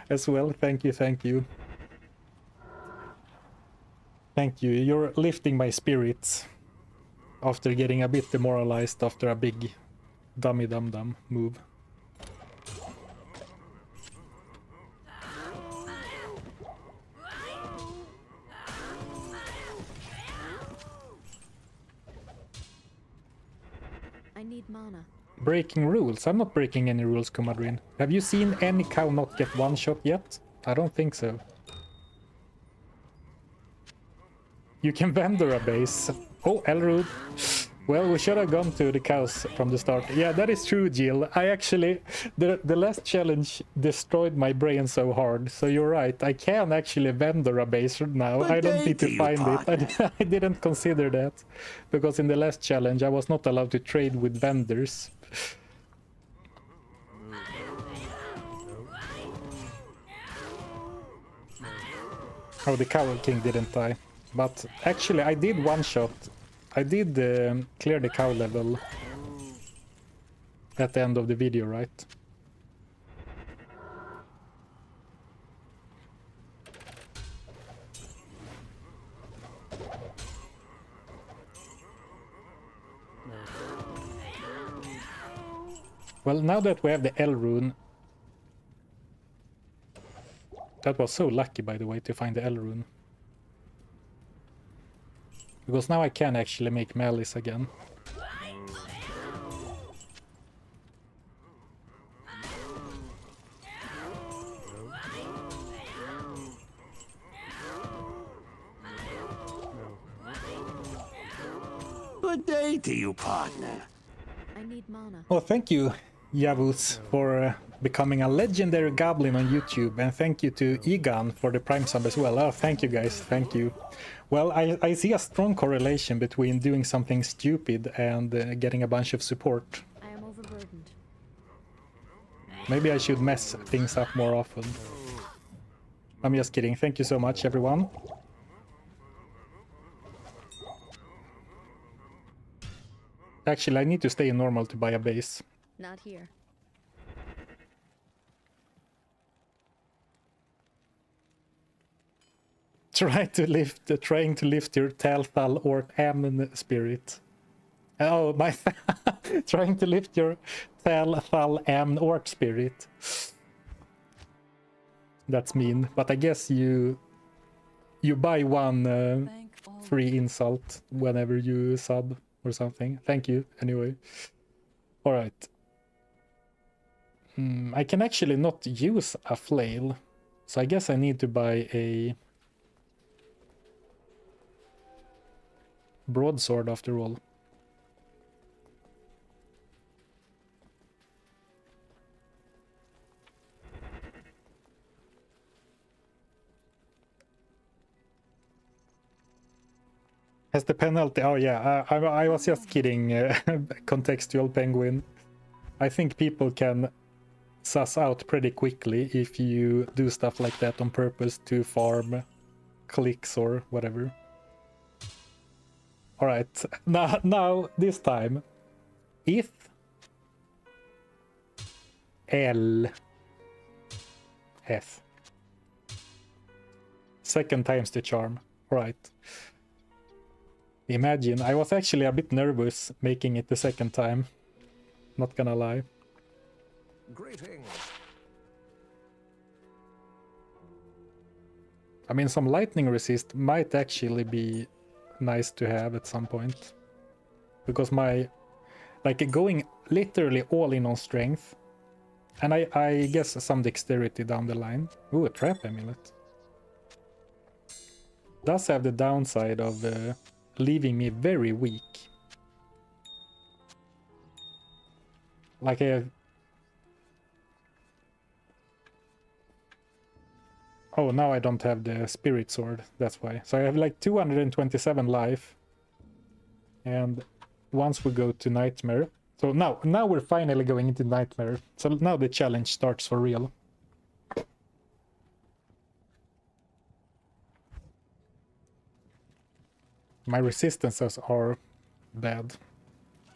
as well. Thank you, thank you. Thank you. You're lifting my spirits after getting a bit demoralized after a big dummy dum-dum move. I need mana. Breaking rules? I'm not breaking any rules, Kumadrin. Have you seen any cow not get one shot yet? I don't think so. You can vendor a base. Oh, Elrud. Well, we should have gone to the cows from the start. Yeah, that is true, Jill. I actually... The last challenge destroyed my brain so hard. So you're right. I can actually vendor a base now. I don't need to find it. I didn't consider that. Because in the last challenge, I was not allowed to trade with vendors. Oh, the Cowl King didn't die. But actually, I did one shot. I did clear the cow level at the end of the video, right? Well, now that we have the L rune... That was so lucky, by the way, to find the L rune. Because now I can actually make malice again. Good day to you, partner. I need mana. Oh, thank you, Yavuz, for becoming a legendary goblin on YouTube, and thank you to Egan for the Prime sub as well. Oh, thank you guys, thank you. Well, I see a strong correlation between doing something stupid and getting a bunch of support. I am overburdened. Maybe I should mess things up more often. I'm just kidding. Thank you so much, everyone. Actually, I need to stay in normal to buy a base. Not here. Trying to lift your Talthal or Ammon spirit. Oh, my... Trying to lift your Talthal Ammon orc spirit. That's mean, but I guess you buy one free insult whenever you sub or something. Thank you, anyway. Alright. I can actually not use a flail, so I guess I need to buy a broadsword after all. Has the penalty... Oh yeah, I was just kidding, contextual penguin. I think people can suss out pretty quickly if you do stuff like that on purpose to farm clicks or whatever. Alright, now this time, if L F. Second time's the charm. Alright. Imagine, I was actually a bit nervous making it the second time. Not gonna lie. Greetings. I mean, some lightning resist might actually be nice to have at some point. Because my... Like, going literally all in on strength. And I guess some dexterity down the line. Ooh, a trap amulet. Does have the downside of leaving me very weak. Like a... Oh, now I don't have the spirit sword, that's why. So I have like 227 life. And once we go to Nightmare... So now we're finally going into Nightmare. So now the challenge starts for real. My resistances are bad.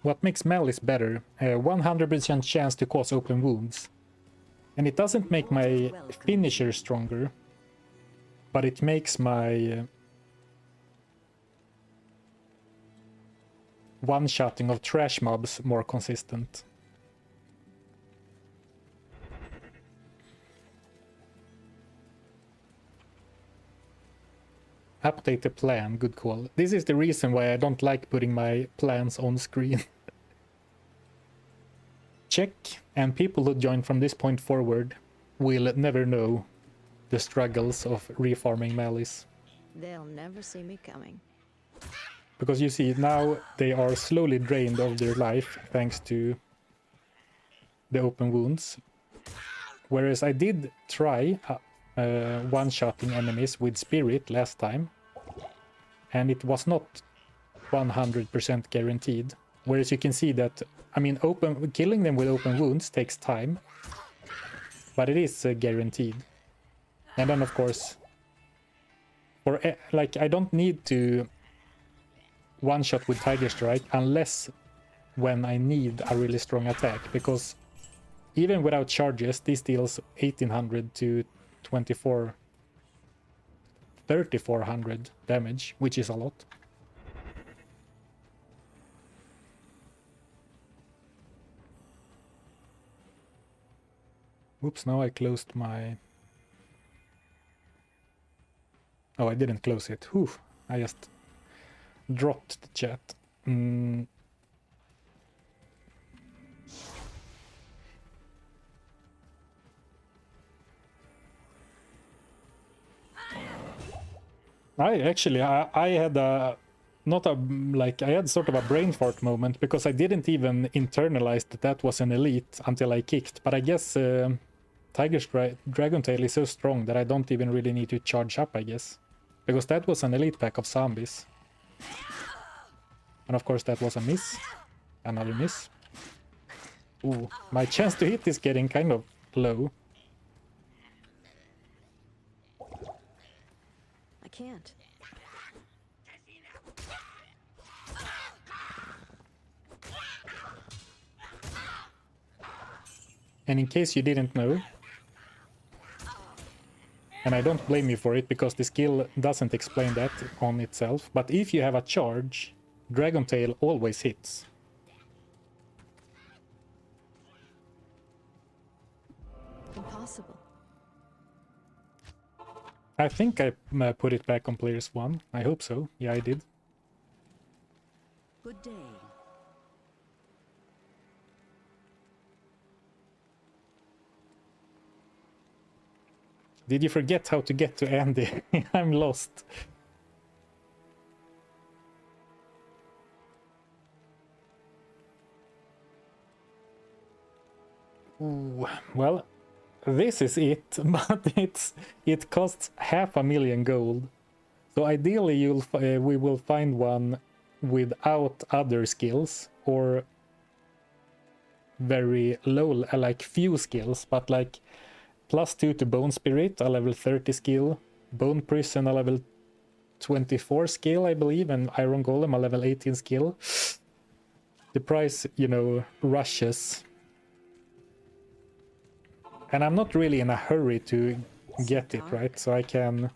What makes Malice better? 100% chance to cause open wounds. And it doesn't make my finisher stronger, but it makes my one-shotting of trash mobs more consistent. Update the plan, good call. This is the reason why I don't like putting my plans on screen. Check, and people who join from this point forward will never know the struggles of reforming Malice. They'll never see me coming. Because you see, now they are slowly drained of their life thanks to the open wounds. Whereas I did try one-shotting enemies with Spirit last time, and it was not 100% guaranteed. Whereas you can see that, I mean, killing them with open wounds takes time, but it is guaranteed. And then, of course, like, I don't need to one-shot with Tiger Strike unless when I need a really strong attack, because even without charges, this deals 1800 to 3400 damage, which is a lot. Oops, now I closed my... Oh, I didn't close it. Whew, I just dropped the chat. I had I had sort of a brain fart moment, because I didn't even internalize that was an elite until I kicked. But I guess Dragontail is so strong that I don't even really need to charge up, I guess. Because that was an elite pack of zombies. And of course that was a miss. Another miss. Ooh, my chance to hit is getting kind of low. I can't. And in case you didn't know, and I don't blame you for it because the skill doesn't explain that on itself, but if you have a charge, Dragontail always hits. Impossible. I think I put it back on players 1. I hope so. Yeah, I did. Good day. Did you forget how to get to Andy? I'm lost. Ooh, well, this is it, but it costs 500,000 gold. So ideally we will find one without other skills, or very low, like few skills, but like +2 to Bone Spirit, a level 30 skill, Bone Prison, a level 24 skill, I believe, and Iron Golem, a level 18 skill. The price, you know, rushes. And I'm not really in a hurry to get it, right? So I can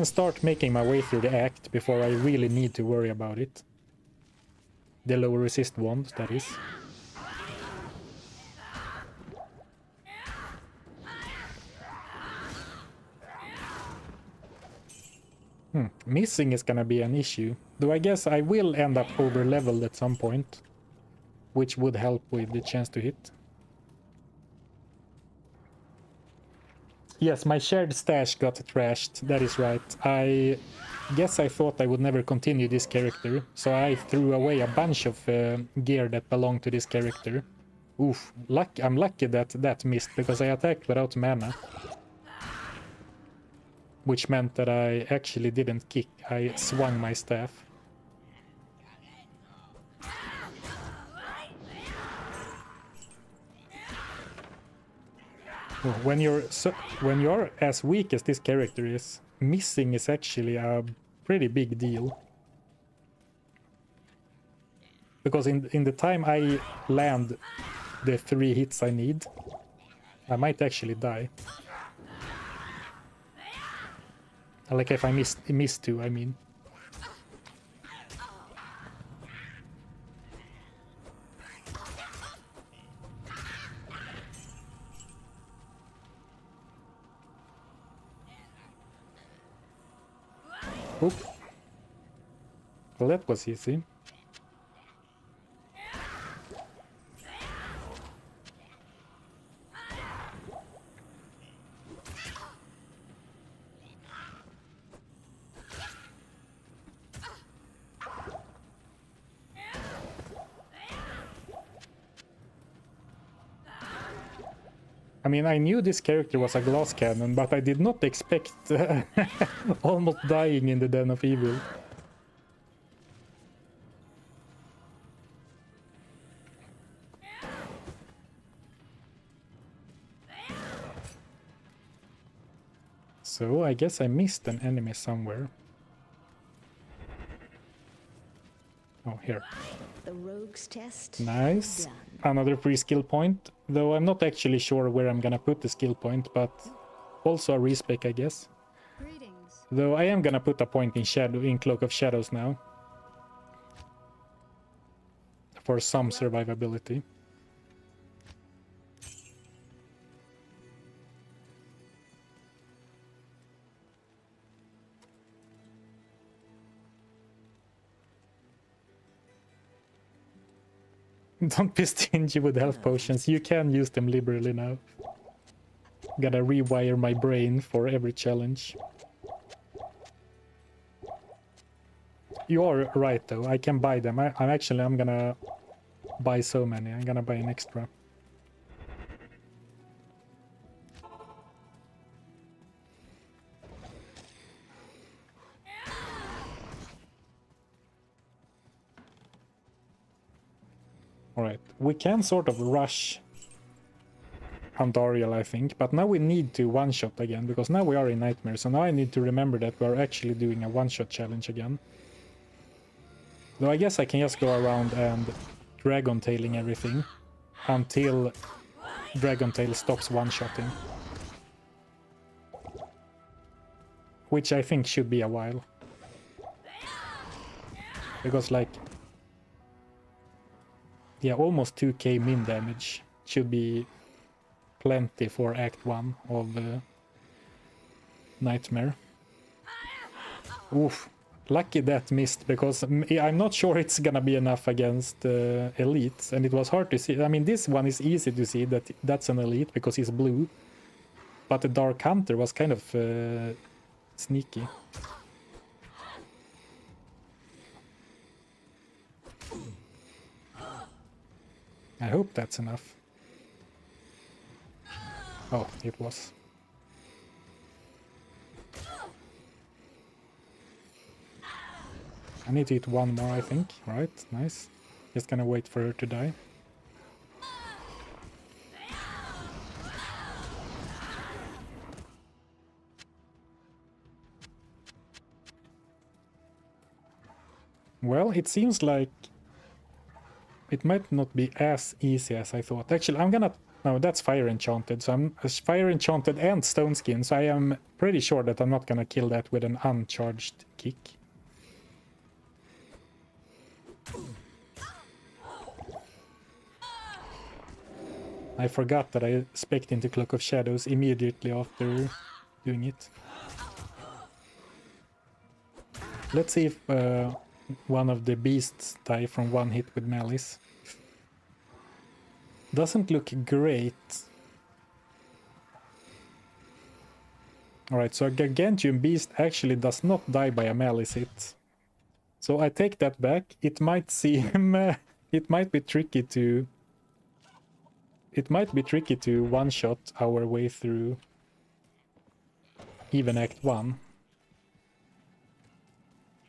start making my way through the act before I really need to worry about it. The lower resist wand, that is. Missing is gonna be an issue. Though I guess I will end up over-leveled at some point, which would help with the chance to hit. Yes, my shared stash got trashed, that is right. I guess I thought I would never continue this character, so I threw away a bunch of gear that belonged to this character. Oof, I'm lucky that that missed, because I attacked without mana. Which meant that I actually didn't kick, I swung my staff. When you're as weak as this character is, missing is actually a pretty big deal. Because in the time I land the 3 hits I need, I might actually die. Like if I miss 2, I mean. Oop. Well, that was easy. I mean, I knew this character was a glass cannon, but I did not expect almost dying in the Den of Evil. So I guess I missed an enemy somewhere. Oh, here. The rogue's test. Nice. Done. Another free skill point, though I'm not actually sure where I'm gonna put the skill point, but also a respec, I guess. Greetings. Though I am gonna put a point in Cloak of Shadows now. For some survivability. Don't be stingy with health potions. You can use them liberally now. Gotta rewire my brain for every challenge. You are right though, I can buy them. I'm gonna buy so many. I'm gonna buy an extra. Alright, we can sort of rush Andariel, I think, but now we need to one-shot again, because now we are in Nightmare, so now I need to remember that we are actually doing a one-shot challenge again. Though I guess I can just go around and Dragon Tailing everything until Dragon Tail stops one-shotting. Which I think should be a while. Because like... yeah, almost 2k min damage should be plenty for Act 1 of Nightmare. Oof, lucky that missed, because I'm not sure it's gonna be enough against elites, and it was hard to see. I mean, this one is easy to see that that's an elite because he's blue, but the Dark Hunter was kind of sneaky. I hope that's enough. Oh, it was. I need to eat one more, I think. Alright, nice. Just gonna wait for her to die. Well, it seems like it might not be as easy as I thought. Actually, I'm gonna... no, that's Fire Enchanted. So I'm Fire Enchanted and Stone Skin. So I am pretty sure that I'm not gonna kill that with an uncharged kick. I forgot that I spec'd into Cloak of Shadows immediately after doing it. Let's see if one of the beasts die from one hit with Malice. Doesn't look great. Alright, so a Gargantuan beast actually does not die by a Malice hit. So I take that back. It might seem... it might be tricky to it might be tricky to one-shot our way through even Act 1.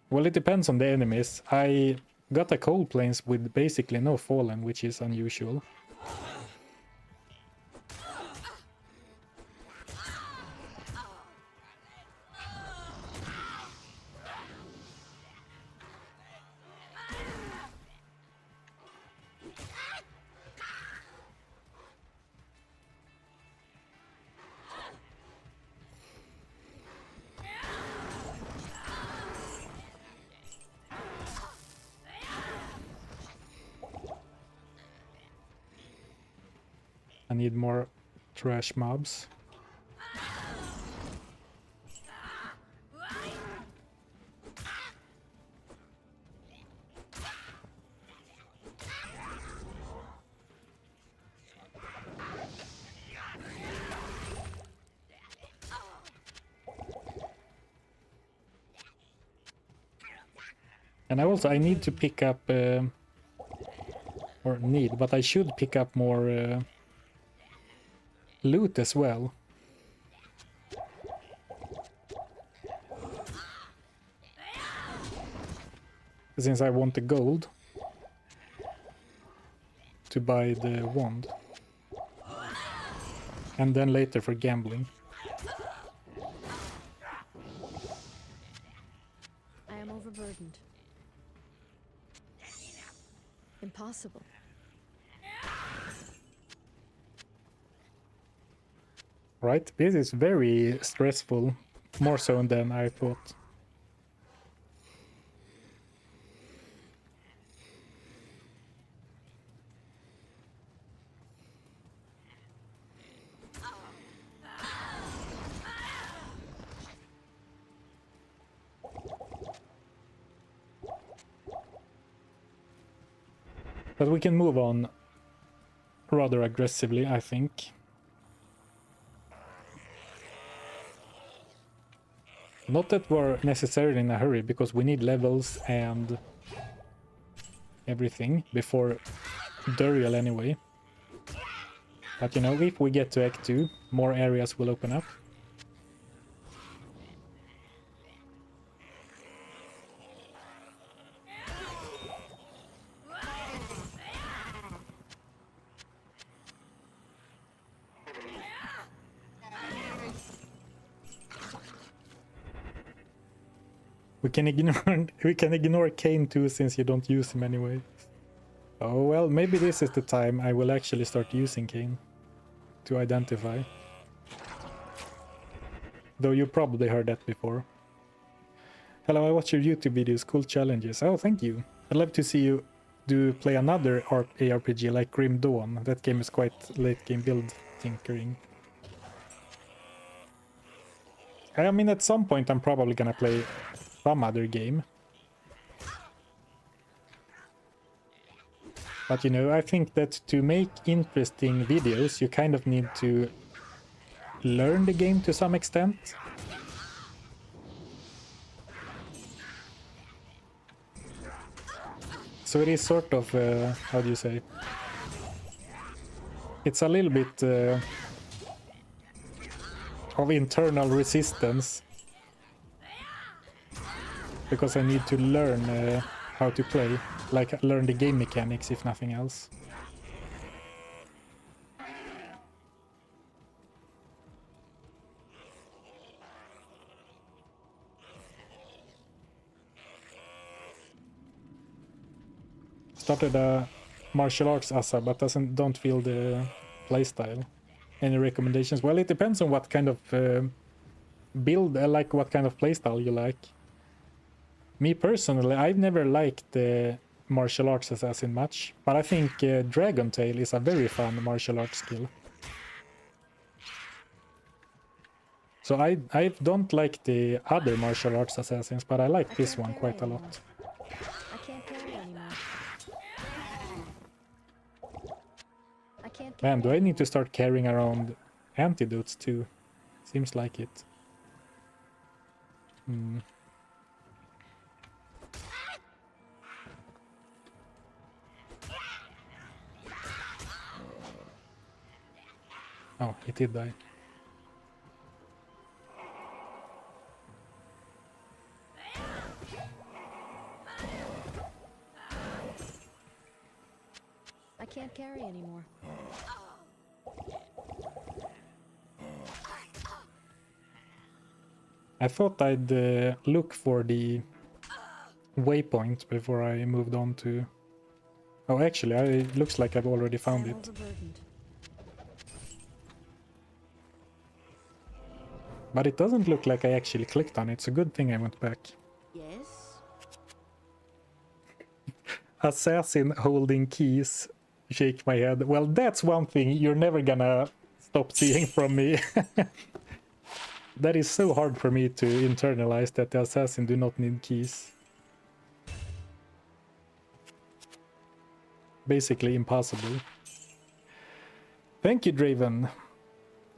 Well, it depends on the enemies. I got a cold plains with basically no fallen, which is unusual. I need more trash mobs. And I need to pick up, or need, but I should pick up more loot as well. Since I want the gold to buy the wand. And then later for gambling. I am overburdened. Impossible. Right? This is very stressful. More so than I thought. But we can move on rather aggressively, I think. Not that we're necessarily in a hurry, because we need levels and everything before Duriel anyway. But you know, if we get to Act 2, more areas will open up. We can ignore Kane too, since you don't use him anyway. Oh well, maybe this is the time I will actually start using Kane to identify. Though you probably heard that before. Hello, I watch your YouTube videos, cool challenges. Oh, thank you. I'd love to see you play another ARPG like Grim Dawn. That game is quite late game build tinkering. I mean, at some point I'm probably gonna play some other game. But you know, I think that to make interesting videos, you kind of need to learn the game to some extent. So it is sort of, how do you say? It's a little bit of internal resistance. Because I need to learn how to play, like learn the game mechanics if nothing else. Started a martial arts asa, but don't feel the playstyle. Any recommendations? Well, it depends on what kind of build, like what kind of playstyle you like. Me personally, I've never liked the martial arts assassin much, but I think Dragon Tail is a very fun martial arts skill. So I don't like the other martial arts assassins, but I like this one quite a lot. I can't carry anymore. I can't carry Man, do I need to start carrying around antidotes too? Seems like it. Oh, he did die. I can't carry anymore. I thought I'd look for the waypoint before I moved on to... Oh, actually, it looks like I've already I found am it. overburdened. But it doesn't look like I actually clicked on it. It's a good thing I went back. Yes? Assassin holding keys. Shake my head. Well, that's one thing you're never gonna stop seeing from me. That is so hard for me to internalize, that the assassin do not need keys. Basically impossible. Thank you, Draven,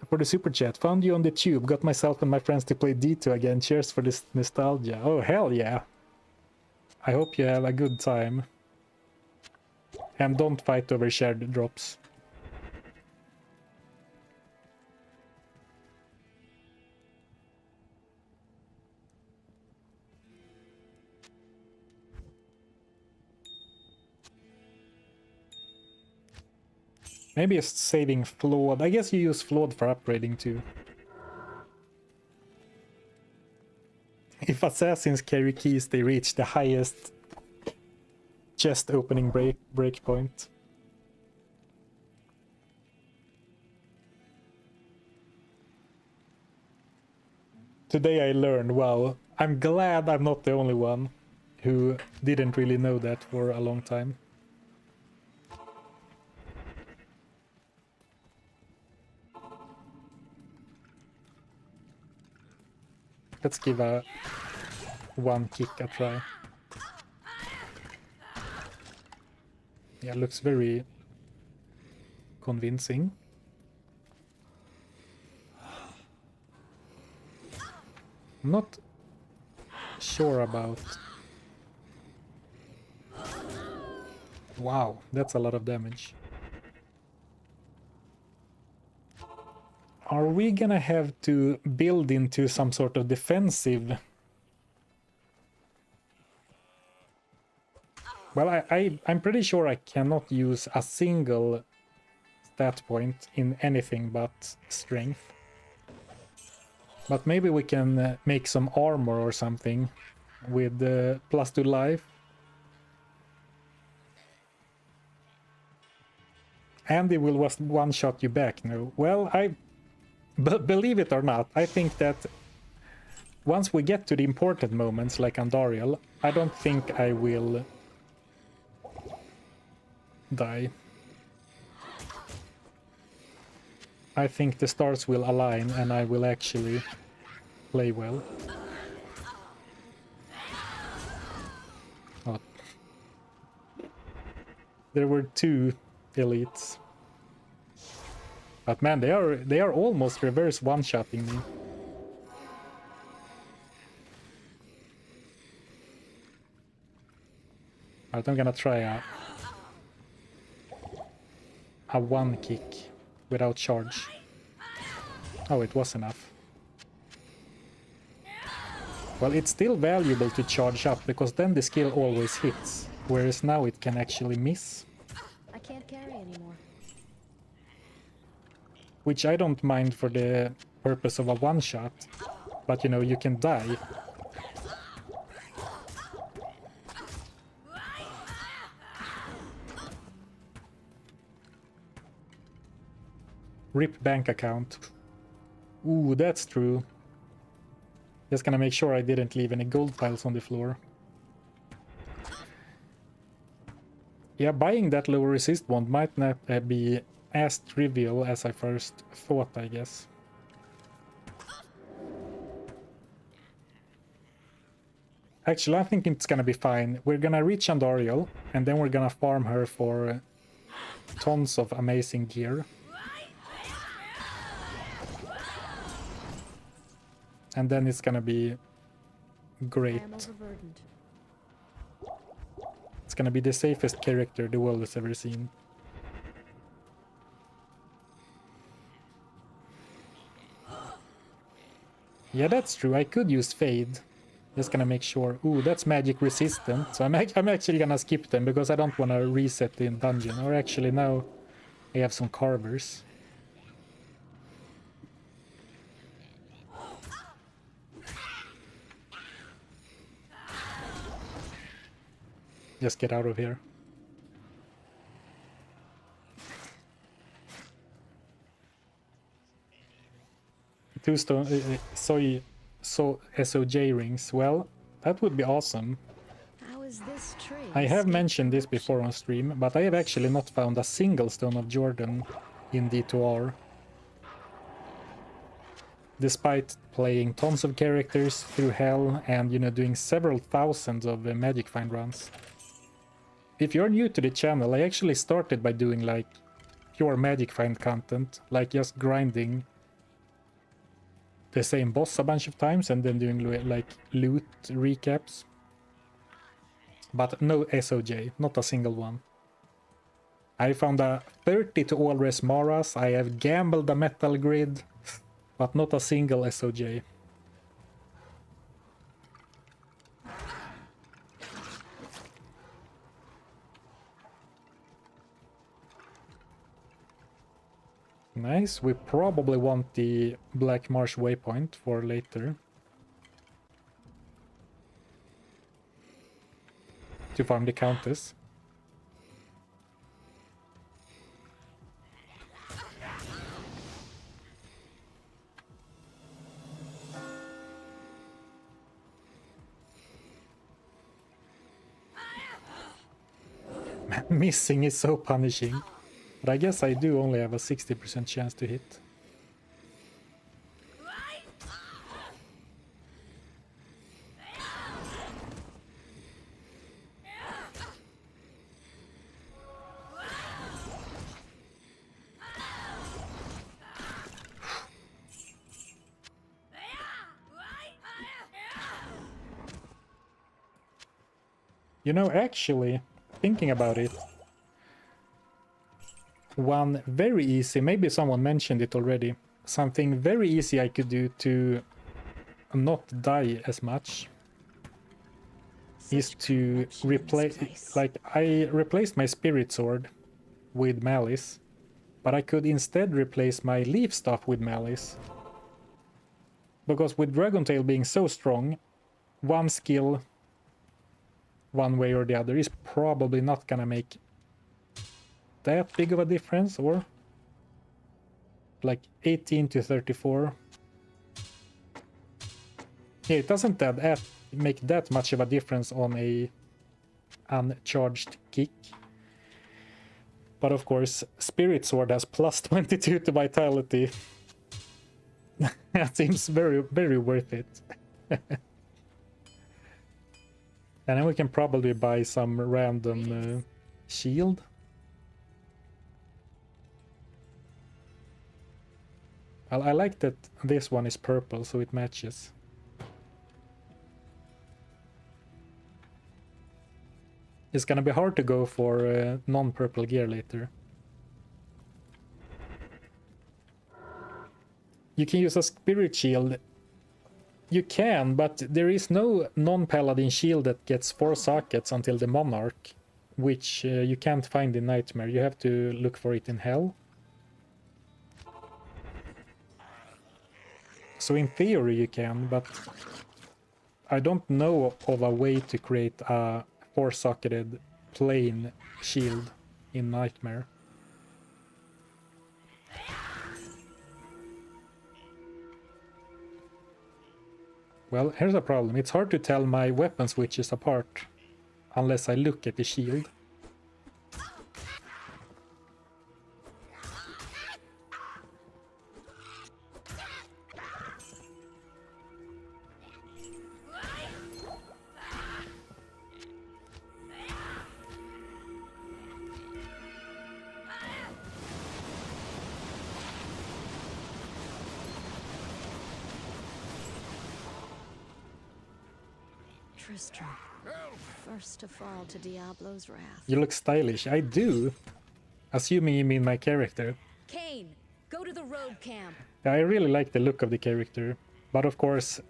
for the super chat. Found you on the tube. Got myself and my friends to play D2 again. Cheers for this nostalgia. Oh, hell yeah. I hope you have a good time. And don't fight over shared drops. Maybe it's saving flawed. I guess you use flawed for upgrading too. If assassins carry keys, they reach the highest chest opening breakpoint. Today I learned, wow, I'm glad I'm not the only one who didn't really know that for a long time. Let's give a one kick a try. Yeah, looks very convincing. I'm not sure about... Wow, that's a lot of damage. Are we gonna have to build into some sort of defensive? Well, I'm pretty sure I cannot use a single stat point in anything but strength. But maybe we can make some armor or something with +2 life. Andy will one-shot you back. No, well, believe it or not, I think that once we get to the important moments like Andariel, I don't think I will die. I think the stars will align and I will actually play well. Oh. There were 2 elites. But man, they are almost reverse one-shotting me. Alright, I'm gonna try a one kick without charge. Oh, it was enough. Well, it's still valuable to charge up, because then the skill always hits, whereas now it can actually miss. I can't carry anymore. Which I don't mind for the purpose of a one-shot, but you know, you can die. RIP bank account. Ooh, that's true. Just gonna make sure I didn't leave any gold piles on the floor. Yeah, buying that low resist wand might not be as trivial as I first thought, I guess. Actually, I think it's gonna be fine. We're gonna reach Andariel, and then we're gonna farm her for tons of amazing gear. And then it's gonna be great. I am overburdened. It's gonna be the safest character the world has ever seen. Yeah, that's true. I could use Fade. Just gonna make sure. Ooh, that's magic resistant. So I'm actually gonna skip them because I don't want to reset the dungeon. Or actually now I have some carvers. Just get out of here. Two stone SOJ rings. Well, that would be awesome. How is this tree? I have escaped mentioned this corruption? before on stream, but I have actually not found a single Stone of Jordan in D2R. Despite playing tons of characters through hell and, you know, doing several thousands of Magic Find runs. If you're new to the channel, I actually started by doing like pure Magic Find content, like just grinding the same boss a bunch of times and then doing like loot recaps. But no SOJ, not a single one. I found a 30 to all res Maras, I have gambled a metal grid, but not a single SOJ. Nice, we probably want the Black Marsh waypoint for later. To farm the Countess. Missing is so punishing. But I guess I do only have a 60% chance to hit. You know, actually, thinking about it, one very easy, maybe someone mentioned it already, something very easy I could do to not die as much is to replace, like, I replaced my Spirit Sword with Malice, but I could instead replace my Leaf Staff with Malice. Because with Dragon Tail being so strong, one skill one way or the other is probably not gonna make that big of a difference, or like 18 to 34. Yeah, it doesn't make that much of a difference on a uncharged kick. But of course, Spirit Sword has plus 22 to vitality. That seems very, very worth it. And then we can probably buy some random shield. I like that this one is purple, so it matches. It's gonna be hard to go for non-purple gear later. You can use a spirit shield. You can, but there is no non-paladin shield that gets 4 sockets until the Monarch, which you can't find in Nightmare. You have to look for it in Hell. So in theory you can, but I don't know of a way to create a 4-socketed plain shield in Nightmare. Well, here's a problem. It's hard to tell my weapon switches apart unless I look at the shield. Tristram, first to fall to Diablo's wrath. You look stylish. I do. Assuming you mean my character. Kane, go to the road camp. I really like the look of the character, But of course,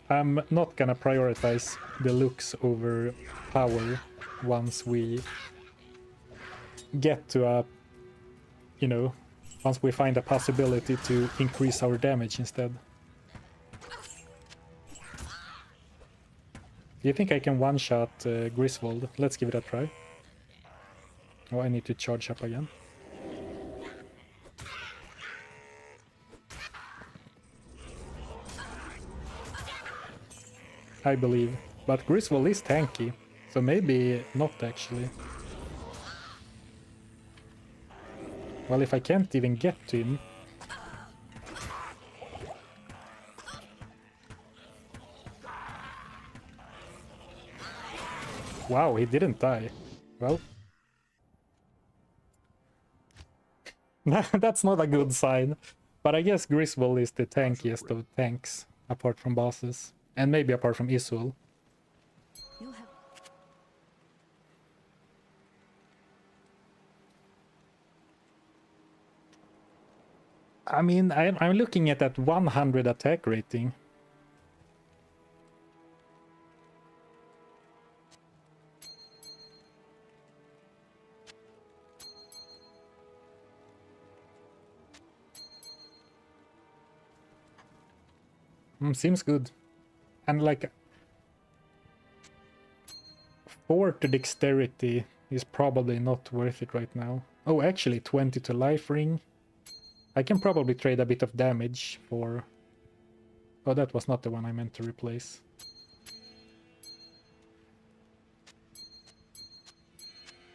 I'm not gonna prioritize the looks over power once we get to a, you know, once we find a possibility to increase our damage instead. Do you think I can one-shot Griswold? Let's give it a try. Oh, I need to charge up again. I believe. But Griswold is tanky, so maybe not actually. Well, if I can't even get to him... Wow, he didn't die. Well... That's not a good sign. But I guess Griswold is the tankiest of tanks, apart from bosses. And maybe apart from Isuel. I mean, I'm looking at that 100 attack rating. Seems good. And like 4 to dexterity is probably not worth it right now. Oh, actually 20 to life ring. I can probably trade a bit of damage for... Oh, that was not the one I meant to replace.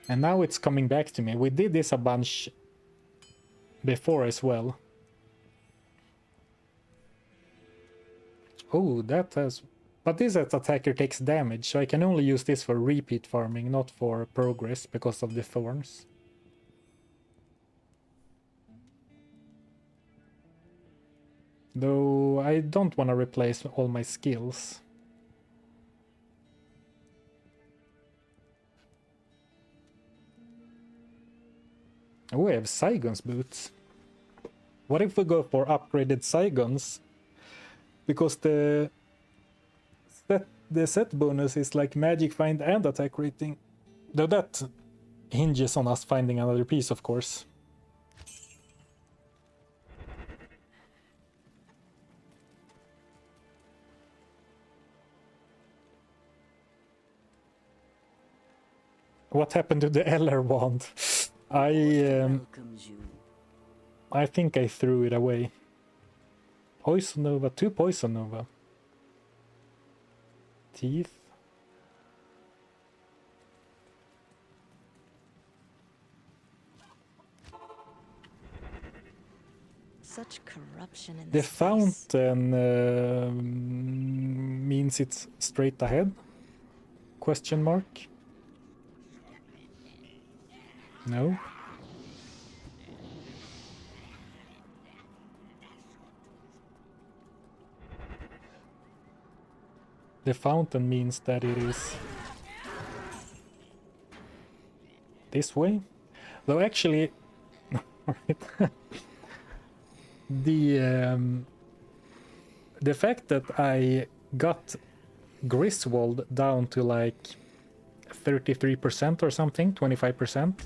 And now it's coming back to me. We did this a bunch before as well. Oh, that has... But this attacker takes damage, so I can only use this for repeat farming, not for progress, because of the thorns. Though I don't want to replace all my skills. Oh, I have Saigon's boots. What if we go for upgraded Saigons? Because the set bonus is like magic find and attack rating. Though that hinges on us finding another piece, of course. What happened to the LR wand? I think I threw it away. Poison Nova, 2 Poison Nova. Teeth. Such corruption in The this place. fountain means it's straight ahead? Question mark? No? The fountain means that it is this way? Though actually the fact that I got Griswold down to like 33% or something, 25%,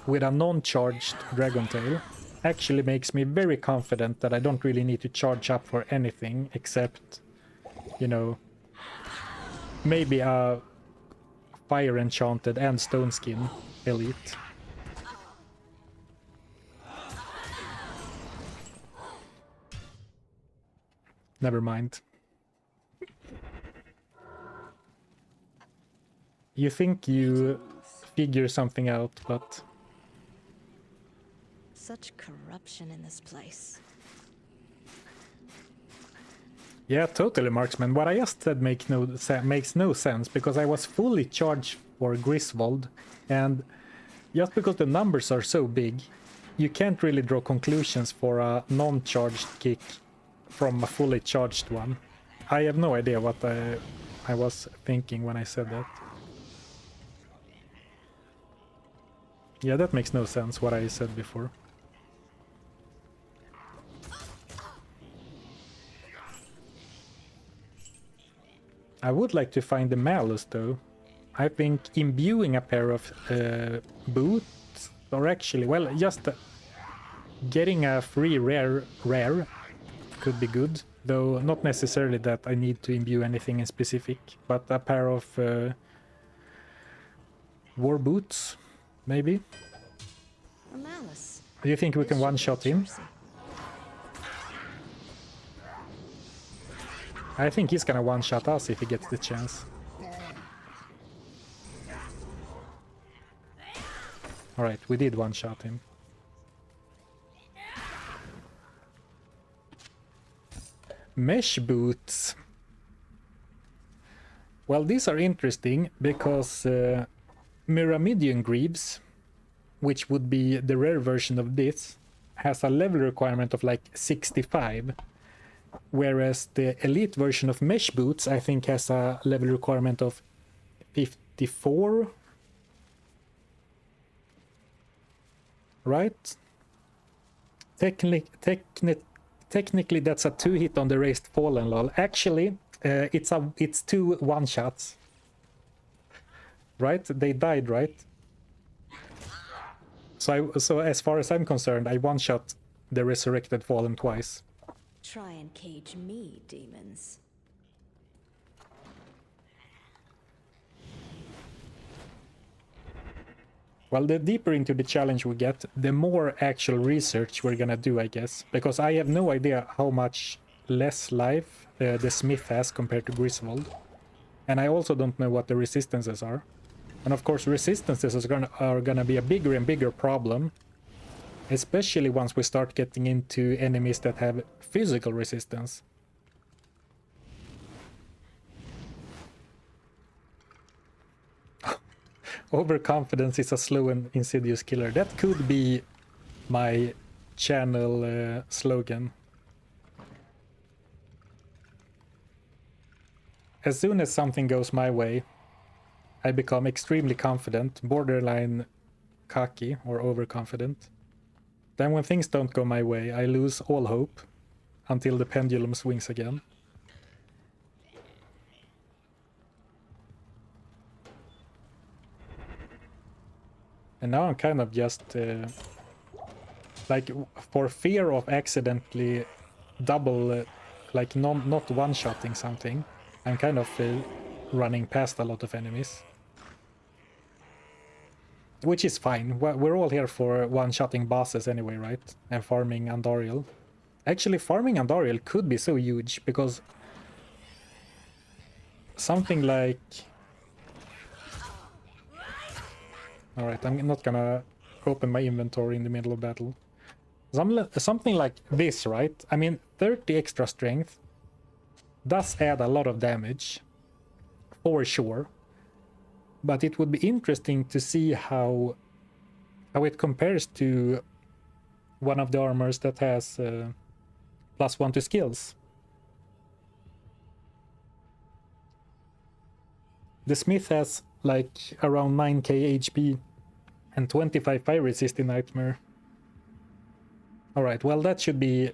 with a non-charged Dragon Tail actually makes me very confident that I don't really need to charge up for anything except, you know, maybe a Fire Enchanted and Stone Skin elite. Never mind. You think you figure something out, but... Such corruption in this place. Yeah, totally, Marksman. What I just said makes no sense, because I was fully charged for Griswold, and just because the numbers are so big, you can't really draw conclusions for a non-charged kick from a fully charged one. I have no idea what I was thinking when I said that. Yeah, that makes no sense, what I said before. I would like to find the malus though. I think imbuing a pair of boots, or actually, well, just getting a free rare could be good, though not necessarily that I need to imbue anything in specific, but a pair of war boots, maybe. A malice. Do you think we can one-shot him? I think he's gonna one-shot us if he gets the chance. Alright, we did one-shot him. Mesh boots. Well, these are interesting because Myramidian Greaves, which would be the rare version of this, has a level requirement of like 65. Whereas the elite version of Mesh boots, I think, has a level requirement of 54. Right? Technically, that's a 2-hit on the raised fallen, lol. Actually, it's 2 one-shots. Right? They died, right? So as far as I'm concerned, I one-shot the Resurrected Fallen twice. Try and cage me, demons. Well, the deeper into the challenge we get, the more actual research we're gonna do, I guess. Because I have no idea how much less life the Smith has compared to Griswold. And I also don't know what the resistances are. And of course, resistances are gonna be a bigger and bigger problem. Especially once we start getting into enemies that have physical resistance. Overconfidence is a slow and insidious killer. That could be my channel slogan. As soon as something goes my way, I become extremely confident, borderline cocky or overconfident. Then when things don't go my way, I lose all hope until the pendulum swings again. And now I'm kind of just like, for fear of accidentally double, like not one-shotting something, I'm kind of running past a lot of enemies. Which is fine. We're all here for one-shotting bosses anyway, right? And farming Andariel. Actually, farming Andariel could be so huge, because something like... Alright, I'm not gonna open my inventory in the middle of battle. Something like this, right? I mean, 30 extra strength does add a lot of damage, for sure. But it would be interesting to see how it compares to one of the armors that has +1 to skills. The Smith has like around 9k HP and 25 fire resist in Nightmare. Alright, well that should be...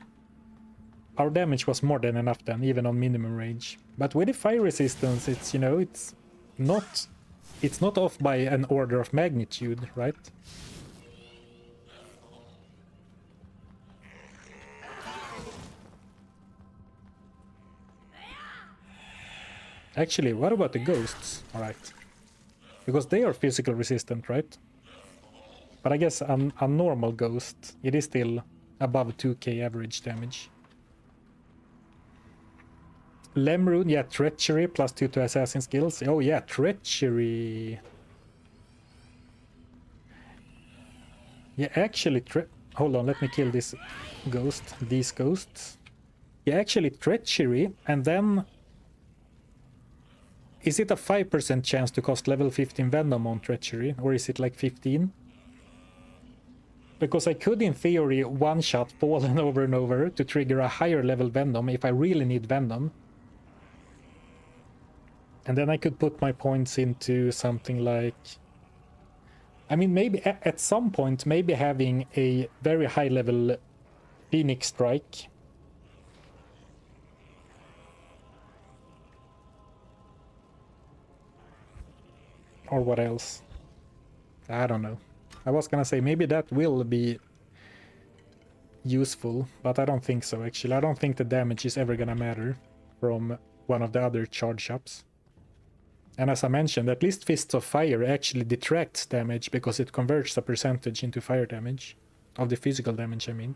Our damage was more than enough then, even on minimum range. But with the fire resistance, it's, you know, it's not off by an order of magnitude, right? Actually, what about the ghosts? Alright. Because they are physical resistant, right? But I guess a normal ghost, it is still above 2k average damage. Lemrune, yeah, Treachery, +2 to assassin skills. Oh yeah, Treachery. Yeah, actually, hold on, let me kill this ghost, these ghosts. Yeah, actually, Treachery, and then... Is it a 5% chance to cost level 15 Venom on Treachery, or is it like 15? Because I could, in theory, one-shot Fallen over and over to trigger a higher level Venom if I really need Venom. And then I could put my points into something like... I mean, maybe at some point, maybe having a very high level Phoenix Strike. Or what else? I don't know. I was gonna say maybe that will be useful, but I don't think so actually. I don't think the damage is ever gonna matter from one of the other charge ups. And as I mentioned, at least Fists of Fire actually detracts damage because it converts a percentage into fire damage. Of the physical damage, I mean.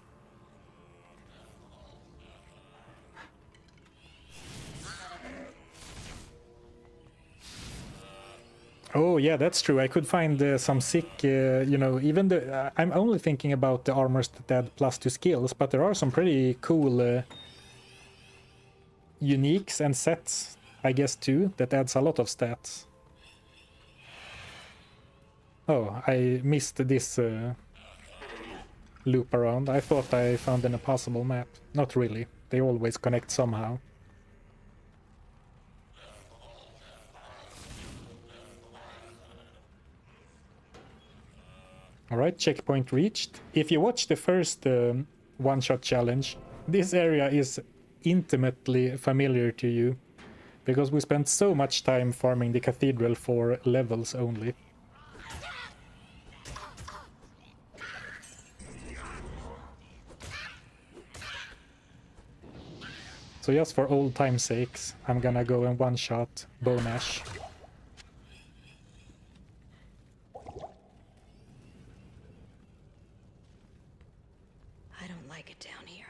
Oh yeah, that's true. I could find some sick, you know, even the... I'm only thinking about the armors that add plus to skills, but there are some pretty cool uniques and sets, I guess, too, that adds a lot of stats. Oh, I missed this loop around. I thought I found an impossible map. Not really. They always connect somehow. Alright, checkpoint reached. If you watch the first one-shot challenge, this area is intimately familiar to you, because we spent so much time farming the cathedral for levels only. So just for old time's sakes, I'm gonna go and one-shot Bone Ash. I don't like it down here.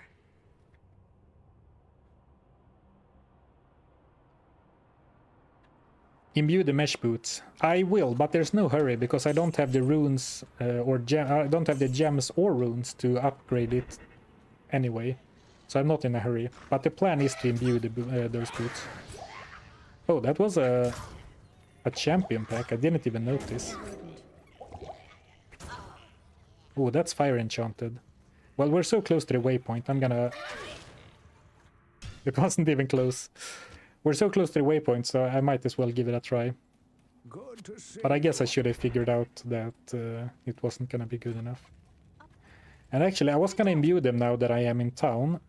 Imbue the mesh boots. I will, but there's no hurry because I don't have the runes I don't have the gems or runes to upgrade it anyway. So I'm not in a hurry. But the plan is to imbue those boots. Oh, that was a champion pack. I didn't even notice. Oh, that's fire enchanted. Well, we're so close to the waypoint. I'm gonna... It wasn't even close. We're so close to the waypoint, so I might as well give it a try. But I guess I should have figured out that it wasn't gonna be good enough. And actually, I was gonna imbue them now that I am in town.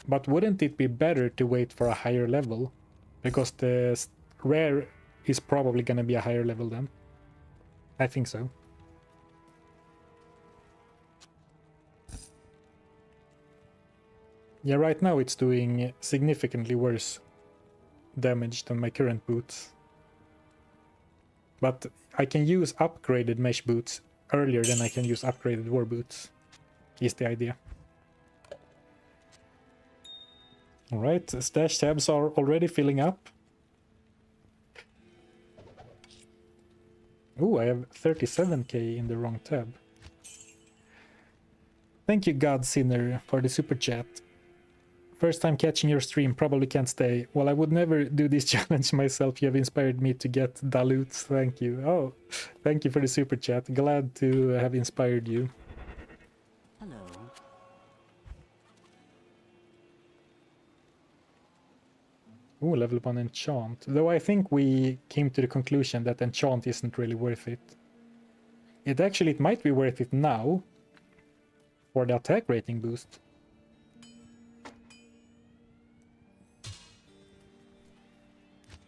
But wouldn't it be better to wait for a higher level? Because the rare is probably gonna be a higher level then. I think so. Yeah, right now it's doing significantly worse damage than my current boots. But I can use upgraded mesh boots earlier than I can use upgraded war boots, is the idea. Alright, stash tabs are already filling up. Oh, I have 37k in the wrong tab. Thank you, God Sinner, for the super chat. First time catching your stream, probably can't stay. Well, I would never do this challenge myself. You have inspired me to get dilutes. Thank you. Oh, thank you for the super chat. Glad to have inspired you. Hello. Oh, level 1 enchant. Though I think we came to the conclusion that enchant isn't really worth it. It might be worth it now for the attack rating boost.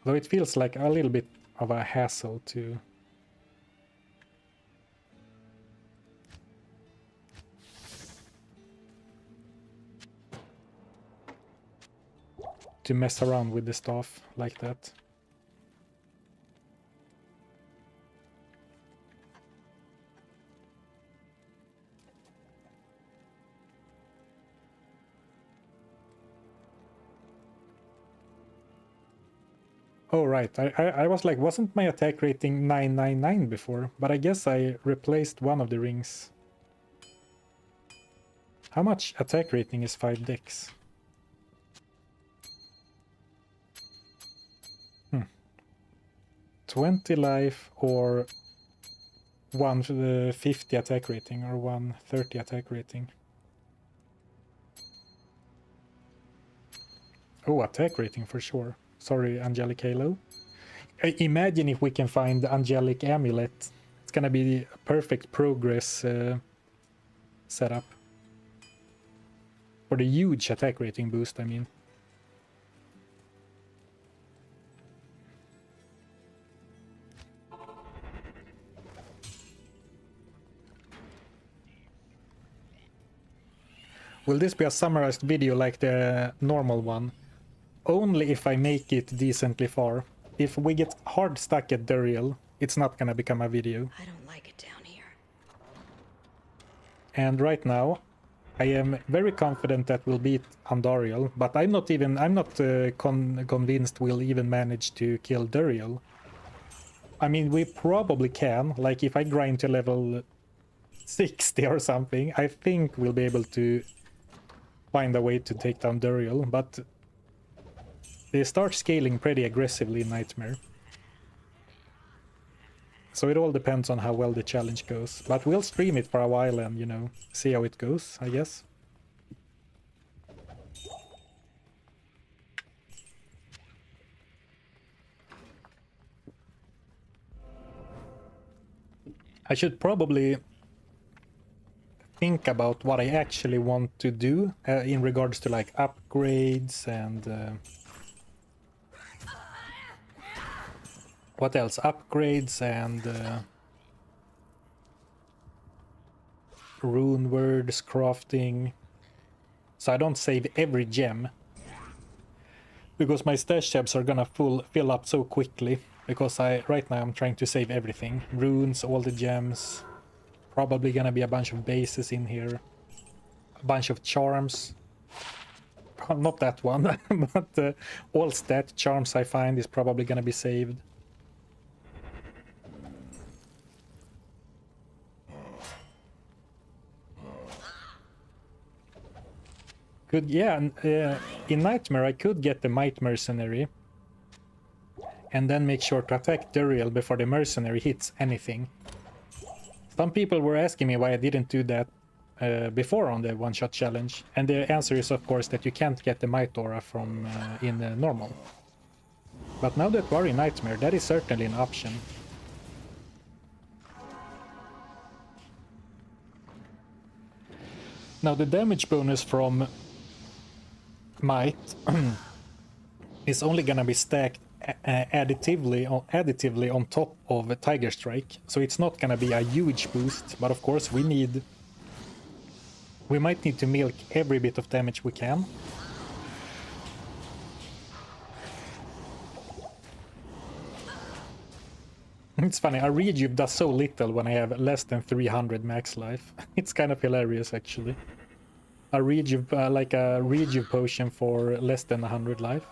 Though it feels like a little bit of a hassle to mess around with the stuff like that. Oh right, I was like, wasn't my attack rating 999 before? But I guess I replaced one of the rings. How much attack rating is 5 dex? 20 life or 150 attack rating or 130 attack rating. Oh, attack rating for sure. Sorry, Angelic Halo. Imagine if we can find the Angelic Amulet. It's gonna be the perfect progress setup. For the huge attack rating boost, I mean. Will this be a summarized video like the normal one? Only if I make it decently far. If we get hard stuck at Duriel, it's not gonna become a video. I don't like it down here. And right now, I am very confident that we'll beat Andariel, but I'm not convinced we'll even manage to kill Duriel. I mean, we probably can. Like, if I grind to level 60 or something, I think we'll be able to find a way to take down Duriel, but they start scaling pretty aggressively in Nightmare. So it all depends on how well the challenge goes. But we'll stream it for a while and, you know, see how it goes, I guess. I should probably think about what I actually want to do in regards to like upgrades and what else? Upgrades and rune words, crafting. So I don't save every gem, because my stash tabs are gonna fill up so quickly. Because right now I'm trying to save everything. Runes, all the gems. Probably gonna be a bunch of bases in here. A bunch of charms. Not that one, but all stat charms I find is probably gonna be saved. Could, yeah, in Nightmare I could get the Might Mercenary and then make sure to attack Duriel before the Mercenary hits anything. Some people were asking me why I didn't do that before on the one-shot challenge, and the answer is of course that you can't get the Might Aura from in normal. But now that we're in Nightmare, that is certainly an option. Now the damage bonus from Might is only gonna be stacked additively on top of a Tiger Strike, so it's not gonna be a huge boost, but of course we might need to milk every bit of damage we can. It's funny, a rejuve does so little when I have less than 300 max life. It's kind of hilarious actually. A rejuve, like a rejuve potion for less than 100 life.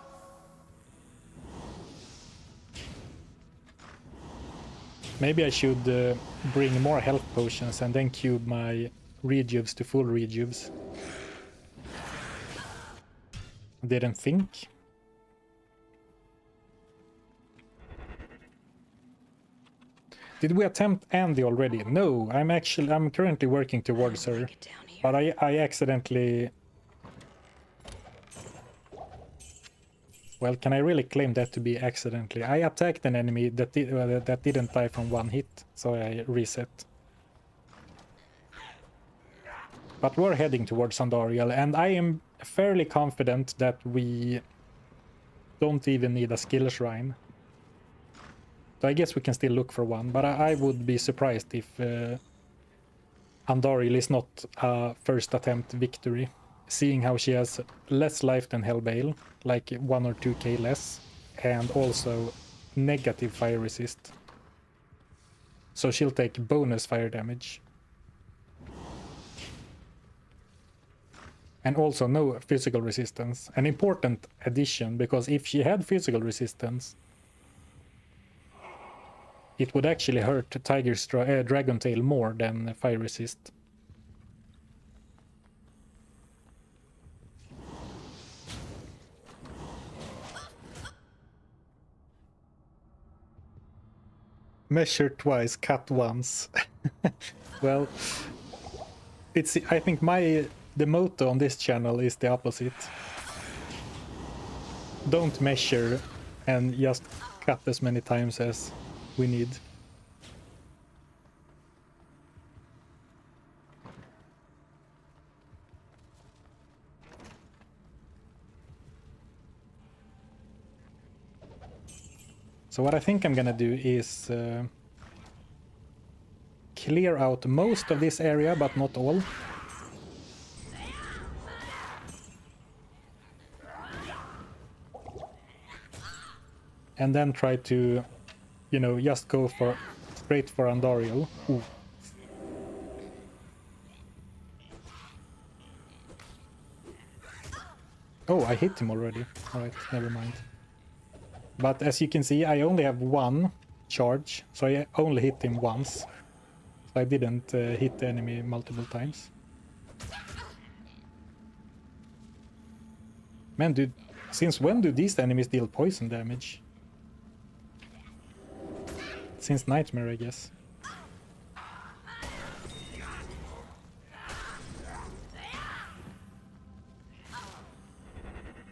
Maybe I should bring more health potions and then cube my rejuves to full rejuves. Didn't think. Did we attempt Andy already? No, I'm currently working towards her. But I accidentally... Well, can I really claim that to be accidentally? I attacked an enemy that didn't die from one hit, so I reset. But we're heading towards Andariel, and I am fairly confident that we don't even need a skill shrine. So I guess we can still look for one, but I would be surprised if Andariel is not a first attempt victory, seeing how she has less life than Hellbale, like 1 or 2k less, and also negative fire resist. So she'll take bonus fire damage. And also no physical resistance. An important addition, because if she had physical resistance, it would actually hurt Dragon Tail more than fire resist. Measure twice, cut once. Well, I think the motto on this channel is the opposite. Don't measure and just cut as many times as we need. So what I think I'm gonna do is clear out most of this area, but not all. and then try to, you know, just go for straight for Andariel. Ooh. Oh, I hit him already. Alright, never mind. But as you can see, I only have one charge, so I only hit him once. So I didn't hit the enemy multiple times. Man, dude, since when do these enemies deal poison damage? Since Nightmare, I guess.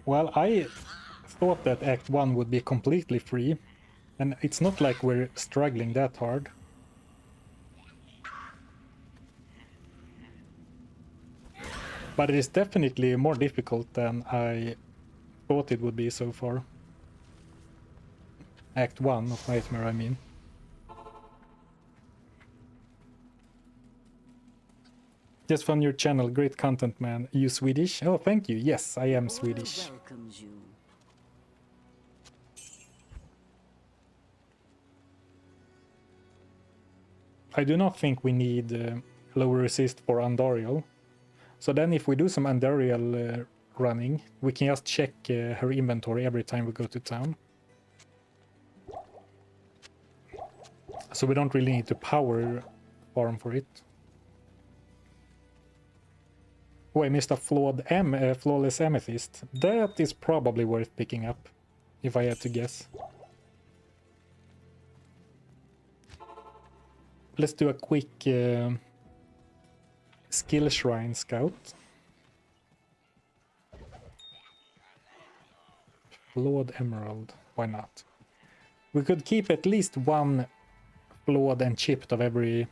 Well, I thought that Act 1 would be completely free, and it's not like we're struggling that hard. But it is definitely more difficult than I thought it would be so far. Act 1 of Nightmare, I mean. Just found your channel, great content, man. You Swedish? Oh, thank you. Yes, I am Swedish. I do not think we need lower resist for Andariel. So then if we do some Andariel running, we can just check her inventory every time we go to town. So we don't really need to power farm for it. Oh, I missed a flawless amethyst. That is probably worth picking up, if I had to guess. Let's do a quick skill shrine scout. Flawed emerald, why not? We could keep at least one flawed and chipped of every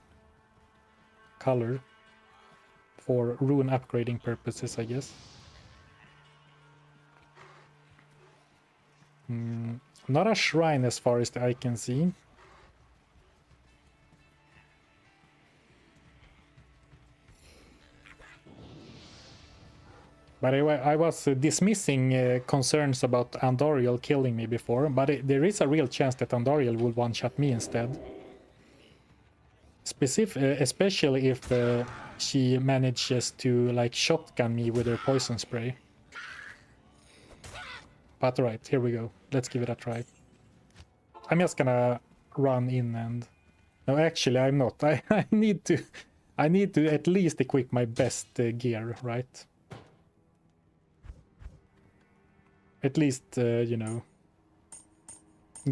color for rune upgrading purposes, I guess. Not a shrine as far as the eye can see. But I was dismissing concerns about Andariel killing me before, but there is a real chance that Andariel will one-shot me instead. Especially if she manages to like shotgun me with her poison spray. But alright, here we go. Let's give it a try. I'm just gonna run in and... No, actually I'm not. I need to at least equip my best gear, right? At least, you know,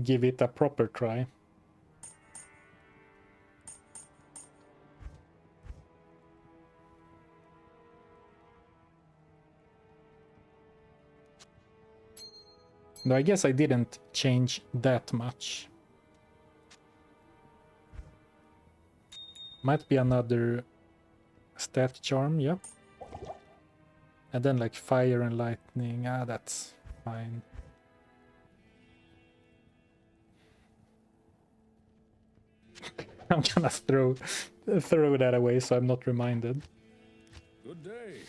give it a proper try. No, I guess I didn't change that much. Might be another stat charm, yeah. And then like fire and lightning, that's fine. I'm gonna throw that away so I'm not reminded. Good day.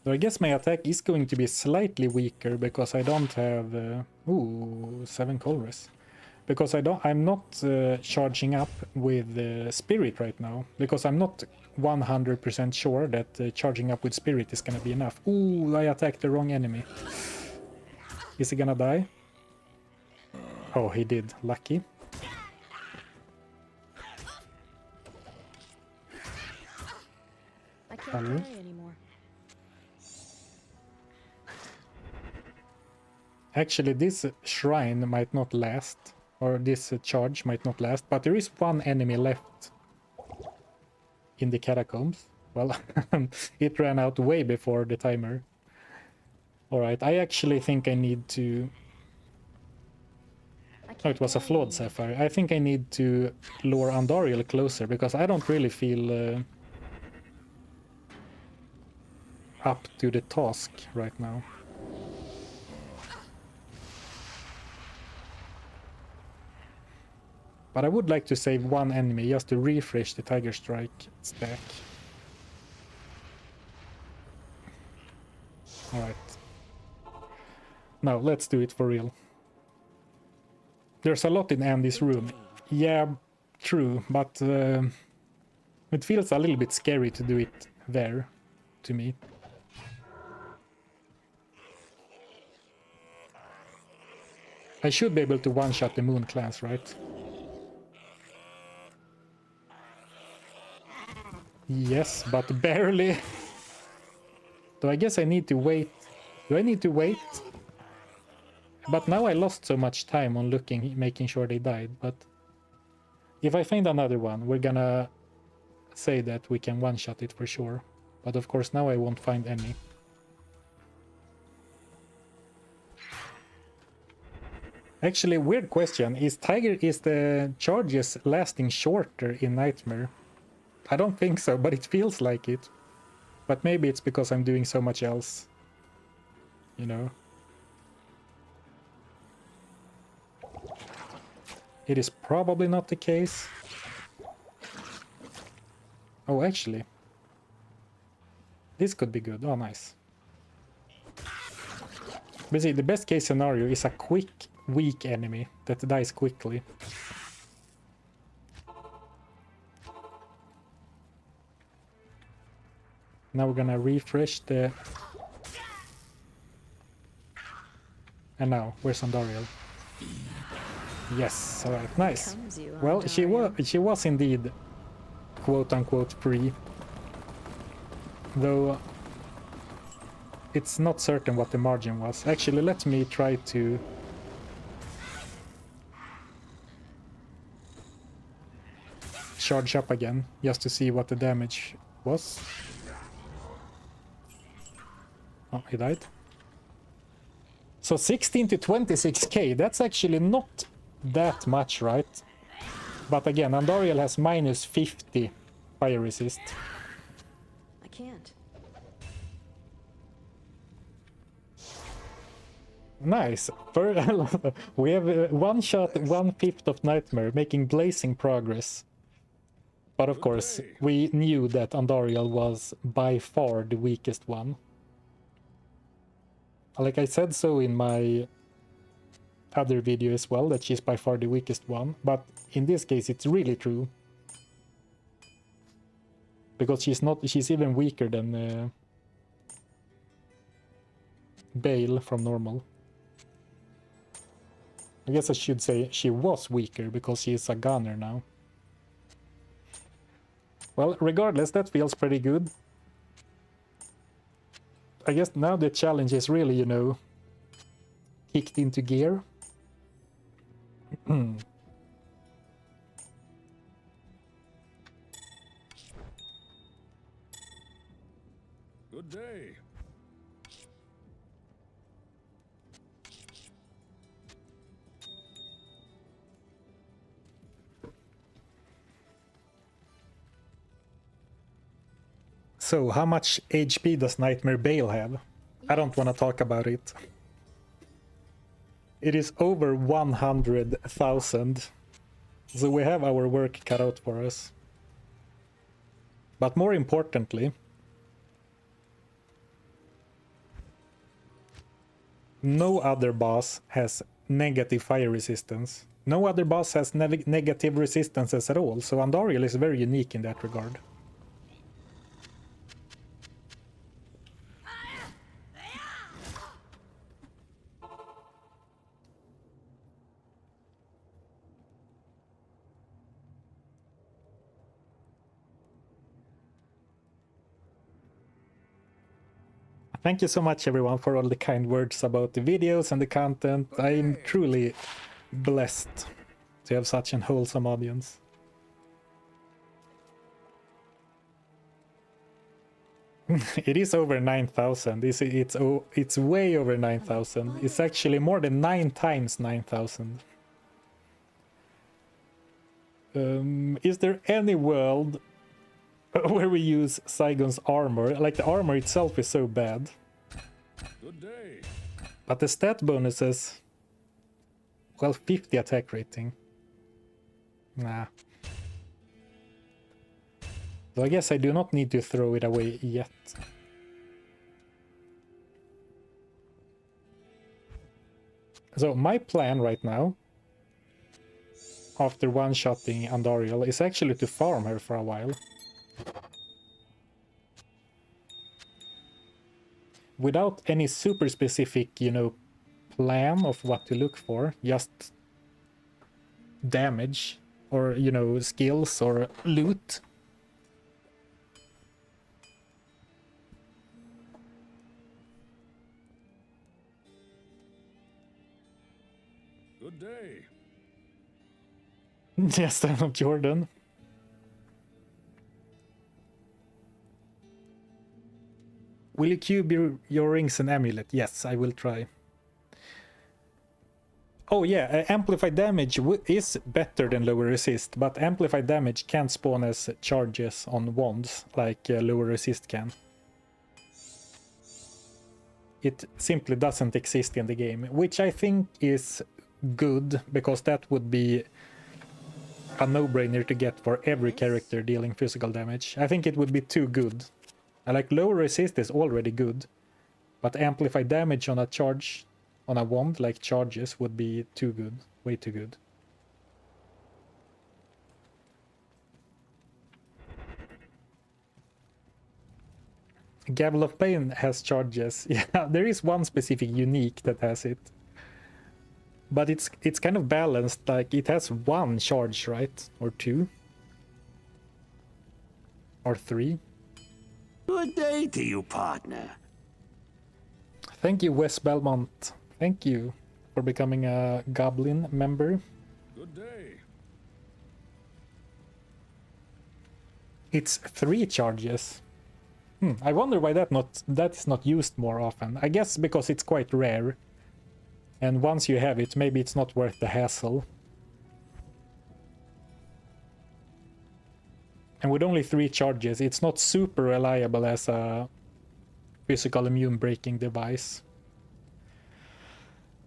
So I guess my attack is going to be slightly weaker because I don't have 7 Colress. Because I'm not charging up with Spirit right now, because I'm not 100% sure that charging up with Spirit is gonna be enough. Ooh, I attacked the wrong enemy. Is he gonna die? Oh, he did. Lucky. I can't play anymore. Actually, this shrine might not last, or this charge might not last, but there is one enemy left in the catacombs. Well, it ran out way before the timer. Alright, I actually think I need to... Oh, it was a flawed sapphire. I think I need to lure Andariel closer, because I don't really feel... up to the task right now. But I would like to save one enemy just to refresh the Tiger Strike stack. Alright. Now, let's do it for real. There's a lot in Andy's room. Yeah, true, but it feels a little bit scary to do it there, to me. I should be able to one-shot the Moon class, right? Yes, but barely. So I guess I need to wait. Do I need to wait? But now I lost so much time on looking, making sure they died. But if I find another one, we're gonna say that we can one-shot it for sure. But of course now I won't find any. Actually, weird question. Is the charges lasting shorter in Nightmare? I don't think so, but it feels like it. But maybe it's because I'm doing so much else. You know? It is probably not the case. Oh, actually. This could be good. Oh, nice. But see, the best case scenario is a quick, weak enemy that dies quickly. Now we're gonna refresh the... And now, where's Andariel? Yes, alright, nice. Well, she was indeed quote-unquote free. Though it's not certain what the margin was. Actually, let me try to... charge up again, just to see what the damage was. Oh, he died. So 16 to 26k, that's actually not that much, right? But again, Andariel has minus 50 fire resist. I can't. Nice. We have one shot, 1/5 of Nightmare, making blazing progress. But of course, we knew that Andariel was by far the weakest one. Like I said so in my other video as well, that she's by far the weakest one. But in this case, it's really true. Because she's even weaker than Bale from normal. I guess I should say she was weaker because she is a gunner now. Well, regardless, that feels pretty good. I guess now the challenge is really, you know, kicked into gear. Good day. So, how much HP does Nightmare Bale have? I don't want to talk about it. It is over 100,000. So we have our work cut out for us. But more importantly, no other boss has negative fire resistance. No other boss has negative resistances at all, so Andariel is very unique in that regard. Thank you so much everyone for all the kind words about the videos and the content. I'm truly blessed to have such an wholesome audience. It is over 9,000. It's way over 9,000. It's actually more than 9 times 9,000. Is there any world where we use Saigon's armor. Like, the armor itself is so bad. Good day. But the stat bonuses... Well, 50 attack rating. Nah. So I guess I do not need to throw it away yet. So my plan right now, after one-shotting Andariel, is actually to farm her for a while. Without any super specific, you know, plan of what to look for, just damage or, you know, skills or loot. Good day. Yes, I'm not Jordan. Will you cube your rings and amulet? Yes, I will try. Oh yeah, amplified damage is better than lower resist, but amplified damage can't spawn as charges on wands like lower resist can. It simply doesn't exist in the game, which I think is good, because that would be a no-brainer to get for every character dealing physical damage. I think it would be too good. Like, lower resist is already good, but amplified damage on a charge, on a wand like charges, would be too good, way too good. Gavel of Pain has charges. Yeah, there is one specific unique that has it. But it's kind of balanced, like it has one charge, right? Or two? Or three? Good day to you, partner. Thank you, Wes Belmont. Thank you for becoming a Goblin member. Good day. It's 3 charges. I wonder why that is not used more often. I guess because it's quite rare. And once you have it, maybe it's not worth the hassle. And with only 3 charges, it's not super reliable as a physical immune breaking device,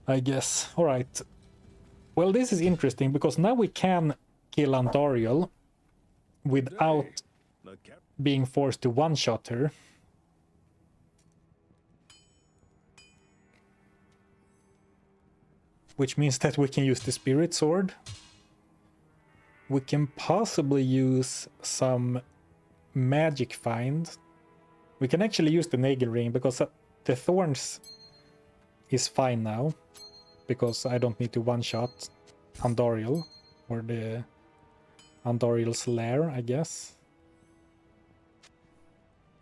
I guess. Alright. Well, this is interesting, because now we can kill Andariel without being forced to one-shot her. Which means that we can use the Spirit Sword. We can possibly use some magic find. We can actually use the Nagel Ring, because the Thorns is fine now. Because I don't need to one-shot Andariel, or the Andariel's lair, I guess.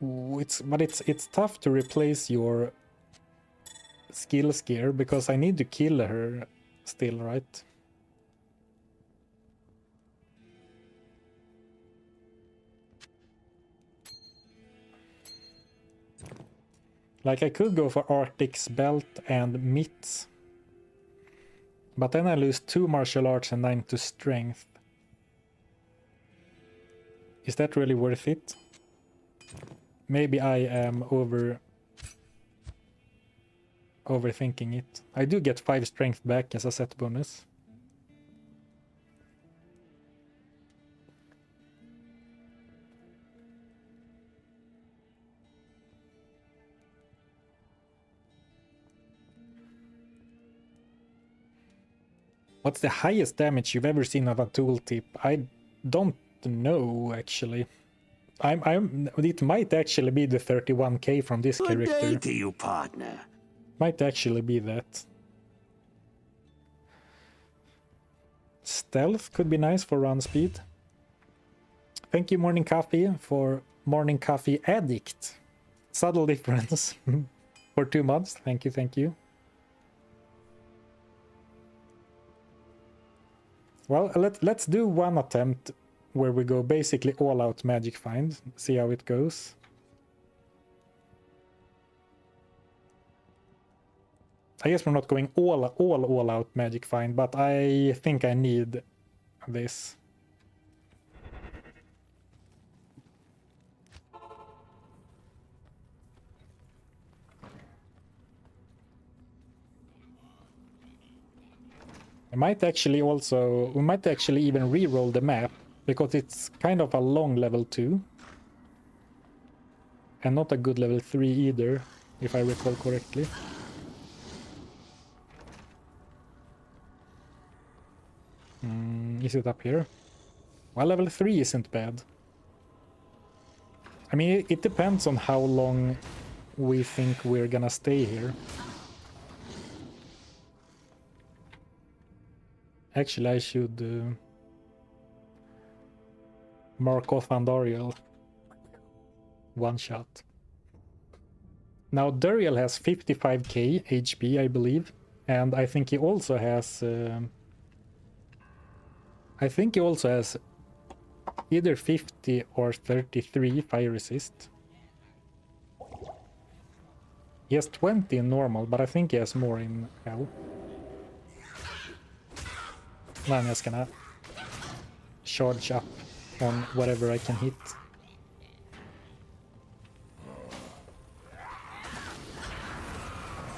Ooh, it's tough to replace your skill gear, because I need to kill her still, right? Like, I could go for Arctic's belt and mitts, but then I lose 2 martial arts and 9 to strength. Is that really worth it? Maybe I am overthinking it. I do get 5 strength back as a set bonus. What's the highest damage you've ever seen of a tooltip? I don't know, actually. It might actually be the 31k from this Good character. day to you, partner. Might actually be that. Stealth could be nice for run speed. Thank you, Morning Coffee, for Morning Coffee Addict. Subtle difference. For 2 months. Thank you, thank you. Well, let's do one attempt where we go basically all out magic find. See how it goes. I guess we're not going all out magic find, but I think I need this. We might actually even re-roll the map, because it's kind of a long level 2. And not a good level 3 either, if I recall correctly. Is it up here? Well, level 3 isn't bad. I mean, it depends on how long we think we're gonna stay here. Actually, I should mark off Andariel. One shot. Now, Duriel has 55k HP, I believe. And I think he also has... either 50 or 33 fire resist. He has 20 in normal, but I think he has more in hell. Now I'm just gonna charge up on whatever I can hit.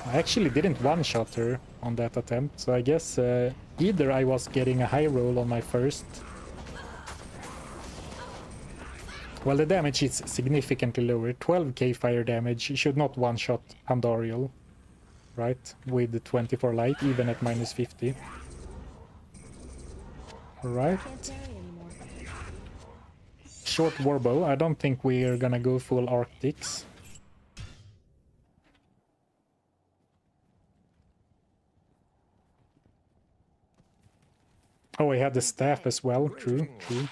I actually didn't one-shot her on that attempt, so I guess either I was getting a high roll on my first. Well, the damage is significantly lower. 12k fire damage. You should not one-shot Andariel, right? With the 24 light, even at minus 50. Alright. Short warbow. I don't think we're gonna go full Arctics. Oh, he had the staff as well. True, true.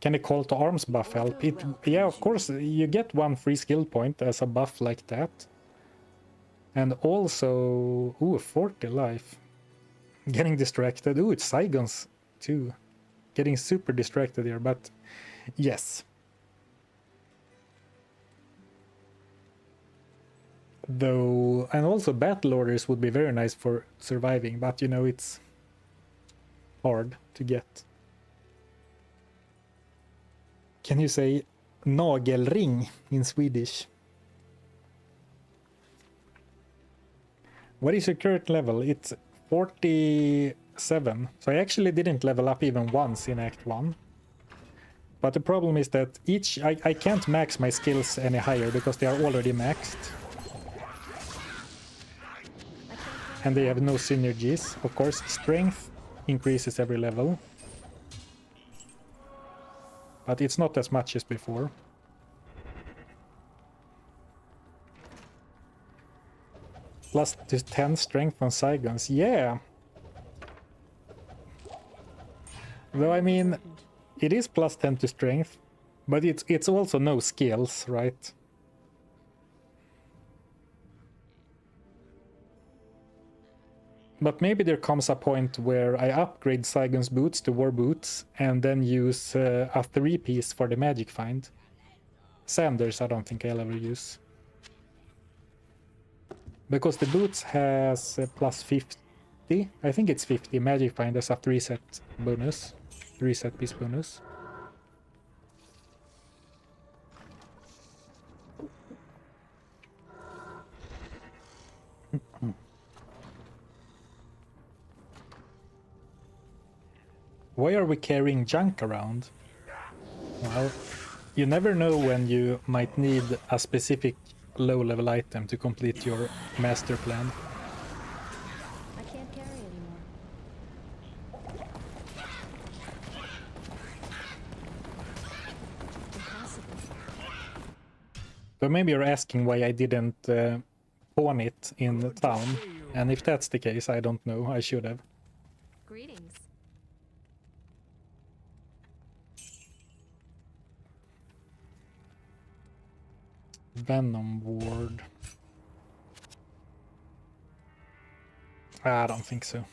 Can the call to arms buff help? Yeah, of course, you get one free skill point as a buff like that. And also... Ooh, 40 life. Getting distracted. Ooh, it's Saigons too. Getting super distracted here, but yes. Though, and also battle orders would be very nice for surviving, but you know, it's hard to get. Can you say nagelring in Swedish? What is your current level? It's 47. So I actually didn't level up even once in Act 1. But the problem is that I can't max my skills any higher because they are already maxed. And they have no synergies. Of course, strength increases every level. But it's not as much as before. Plus 10 strength on Saigons. Yeah! Though, I mean, it is plus 10 to strength. But it's also no skills, right? But maybe there comes a point where I upgrade Saigon's boots to war boots and then use a 3-piece for the magic find. Sanders I don't think I'll ever use. Because the boots has plus 50, I think it's 50, magic find as a 3-set bonus. 3-set piece bonus. Why are we carrying junk around? Well, you never know when you might need a specific low-level item to complete your master plan. I can't carry anymore. Impossible. But maybe you're asking why I didn't pawn it in the town, and if that's the case, I don't know, I should have. Greetings. Venom ward. I don't think so.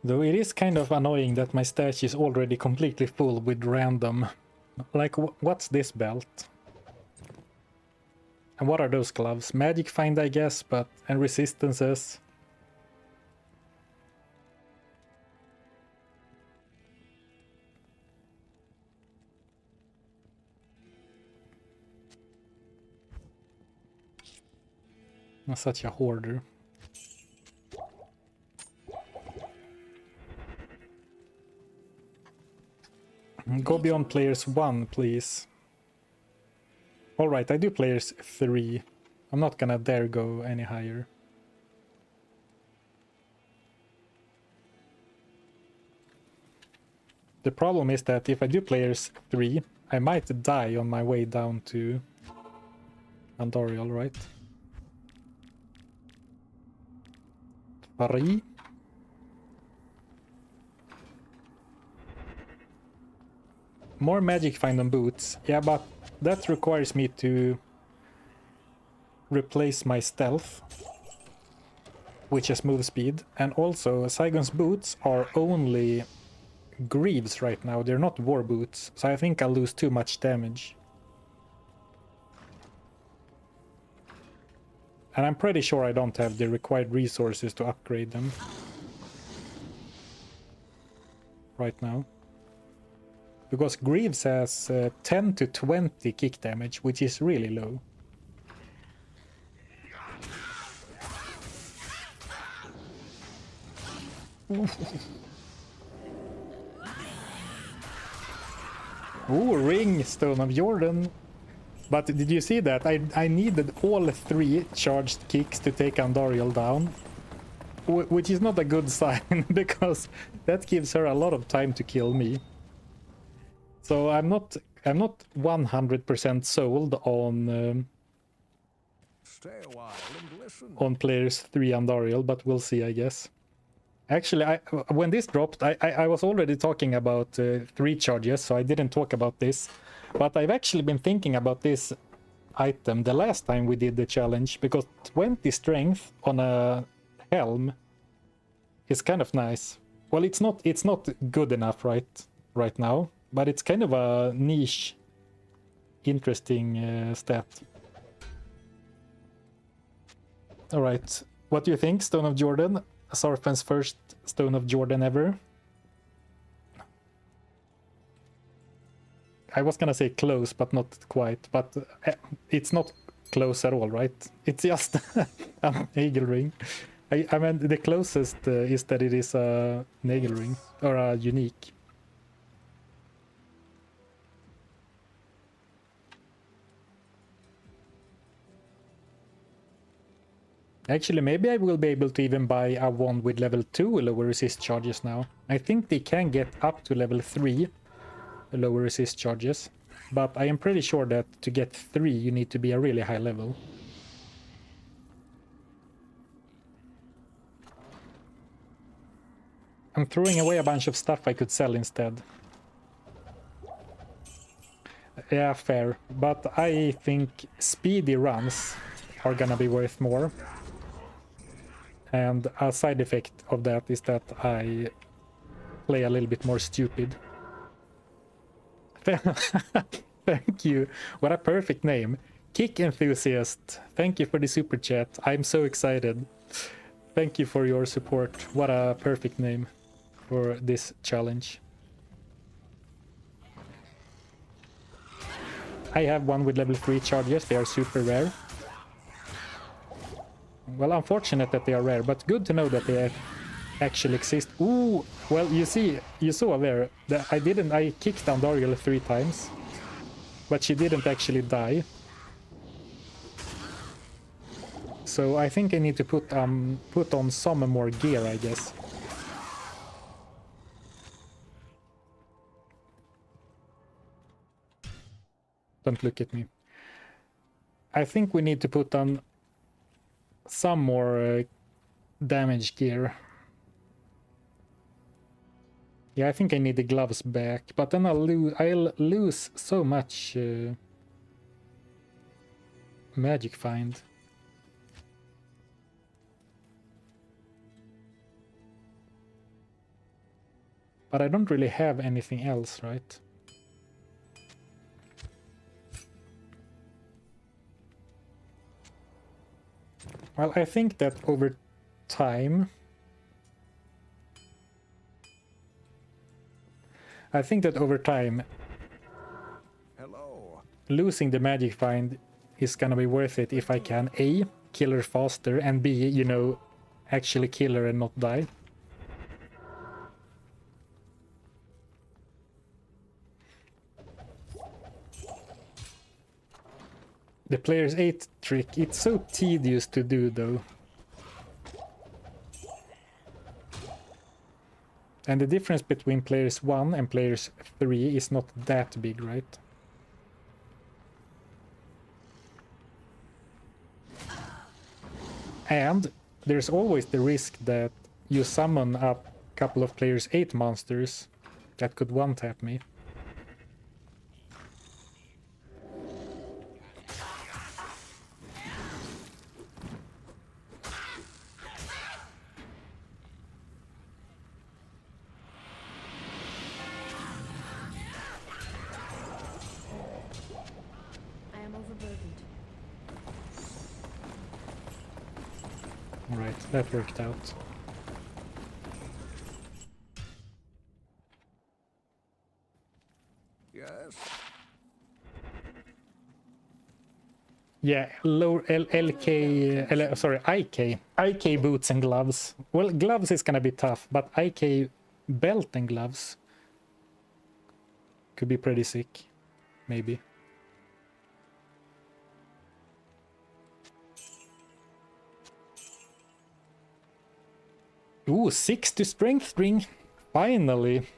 Though it is kind of annoying that my stash is already completely full with random... Like, what's this belt? And what are those gloves? Magic find, I guess, but... And resistances. I'm such a hoarder. Go beyond players 1, please. Alright, I do players 3. I'm not gonna dare go any higher. The problem is that if I do players 3, I might die on my way down to Andorial, right? 3. More magic find on boots. Yeah, but that requires me to replace my stealth, which has move speed. And also, Saigon's boots are only greaves right now. They're not war boots. So I think I'll lose too much damage. And I'm pretty sure I don't have the required resources to upgrade them right now. Because Greaves has 10 to 20 kick damage, which is really low. Ooh, ring, Stone of Jordan. But did you see that? I needed all 3 charged kicks to take Andoriel down. Which is not a good sign, because that gives her a lot of time to kill me. So I'm not 100% sold on players 3 Andoriel, but we'll see, I guess. Actually, when this dropped, I was already talking about 3 charges, so I didn't talk about this. But I've actually been thinking about this item the last time we did the challenge, because 20 strength on a helm is kind of nice. Well, it's not good enough right now, but it's kind of a niche, interesting stat. All right, what do you think, Stone of Jordan? Zarfen's first Stone of Jordan ever. I was gonna say close, but not quite. But it's not close at all, right? It's just a Nagel ring. I mean, the closest is that it is a Nagel ring, or a unique. Actually, maybe I will be able to even buy a one with level 2 lower resist charges now. I think they can get up to level 3 lower resist charges, but I am pretty sure that to get 3 you need to be a really high level. I'm throwing away a bunch of stuff I could sell instead. Yeah, fair, but I think speedy runs are gonna be worth more. And a side effect of that is that I play a little bit more stupid. Thank you. What a perfect name. Kick Enthusiast. Thank you for the super chat. I'm so excited. Thank you for your support. What a perfect name for this challenge. I have one with level 3 charges. They are super rare. Well, unfortunate that they are rare, but good to know that they actually exist. Ooh, well, you saw there that I kicked down Andoriel 3 times, but she didn't actually die. So I think I need to put on some more gear, I guess. Don't look at me. I think we need to put on some more damage gear. Yeah, I think I need the gloves back, but then I'll lose so much magic find. But I don't really have anything else, right? Well, I think that over time... losing the magic find is gonna be worth it if I can A, kill her faster, and B, you know, actually kill her and not die. The player's 8 trick, it's so tedious to do though. And the difference between players 1 and players 3 is not that big, right? And there's always the risk that you summon up a couple of players 8 monsters that could one-tap me. Right, that worked out. Yes. Yeah, low LK, sorry, IK boots and gloves. Well, gloves is gonna be tough, but IK belt and gloves could be pretty sick, maybe. Ooh, 6 to strength ring. Finally.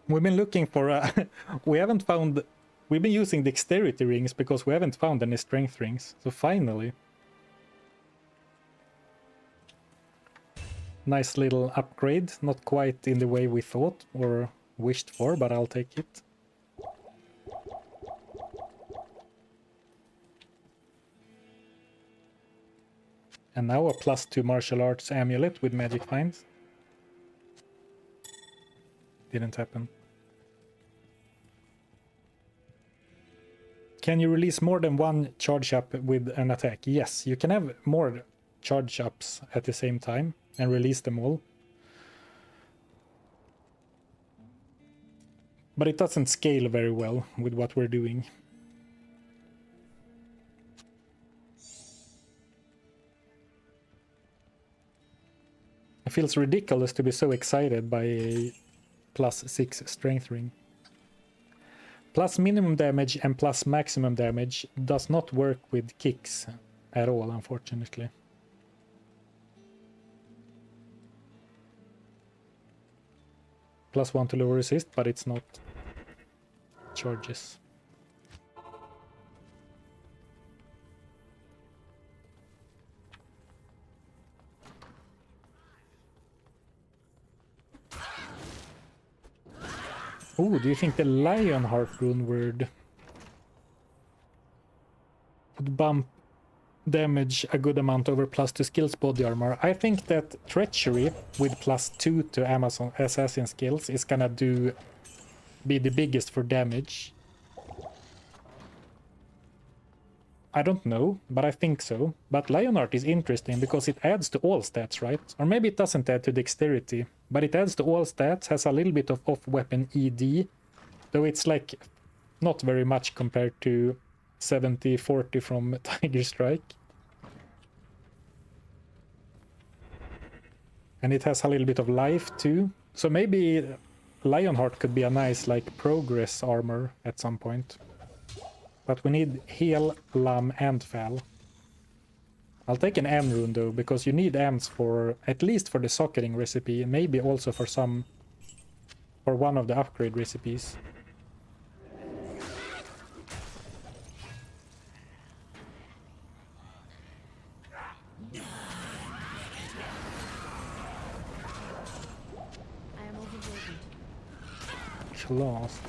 We've been looking for we haven't found, we've been using dexterity rings because we haven't found any strength rings. So finally. Nice little upgrade, not quite in the way we thought or wished for, but I'll take it. And now a +2 martial arts amulet with magic finds. Didn't happen. Can you release more than one charge up with an attack? Yes, you can have more charge ups at the same time and release them all. But it doesn't scale very well with what we're doing. It feels ridiculous to be so excited by a +6 strength ring. Plus minimum damage and plus maximum damage does not work with kicks at all, unfortunately. +1 to lower resist, but it's not charges. Oh, do you think the Lionheart rune word would bump damage a good amount over +2 skills body armor? I think that Treachery with +2 to Amazon assassin skills is gonna be the biggest for damage. I don't know, but I think so. But Lionheart is interesting because it adds to all stats, right? Or maybe it doesn't add to dexterity, but it adds to all stats, has a little bit of off-weapon ED, though it's like not very much compared to 70-40 from Tiger Strike. And it has a little bit of life too. So maybe Lionheart could be a nice like progress armor at some point. But we need Heal, Lam, and Fall. I'll take an M rune though, because you need M's for, at least for the socketing recipe, and maybe also for one of the upgrade recipes. Claws.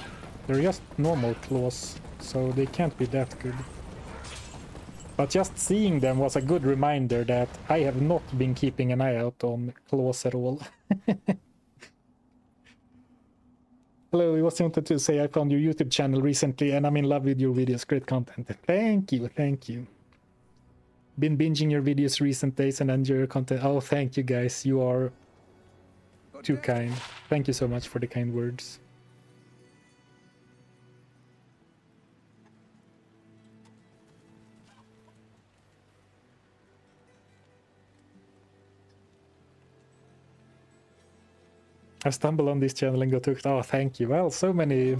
They're just normal claws, so they can't be that good. But just seeing them was a good reminder that I have not been keeping an eye out on claws at all. Hello, I was wanted to say I found your YouTube channel recently and I'm in love with your videos, great content. Thank you, thank you. Been binging your videos recent days and enjoy your content. Oh, thank you guys, you are too kind. Thank you so much for the kind words. I stumbled on this channel and got hooked. Oh, thank you. Well, so many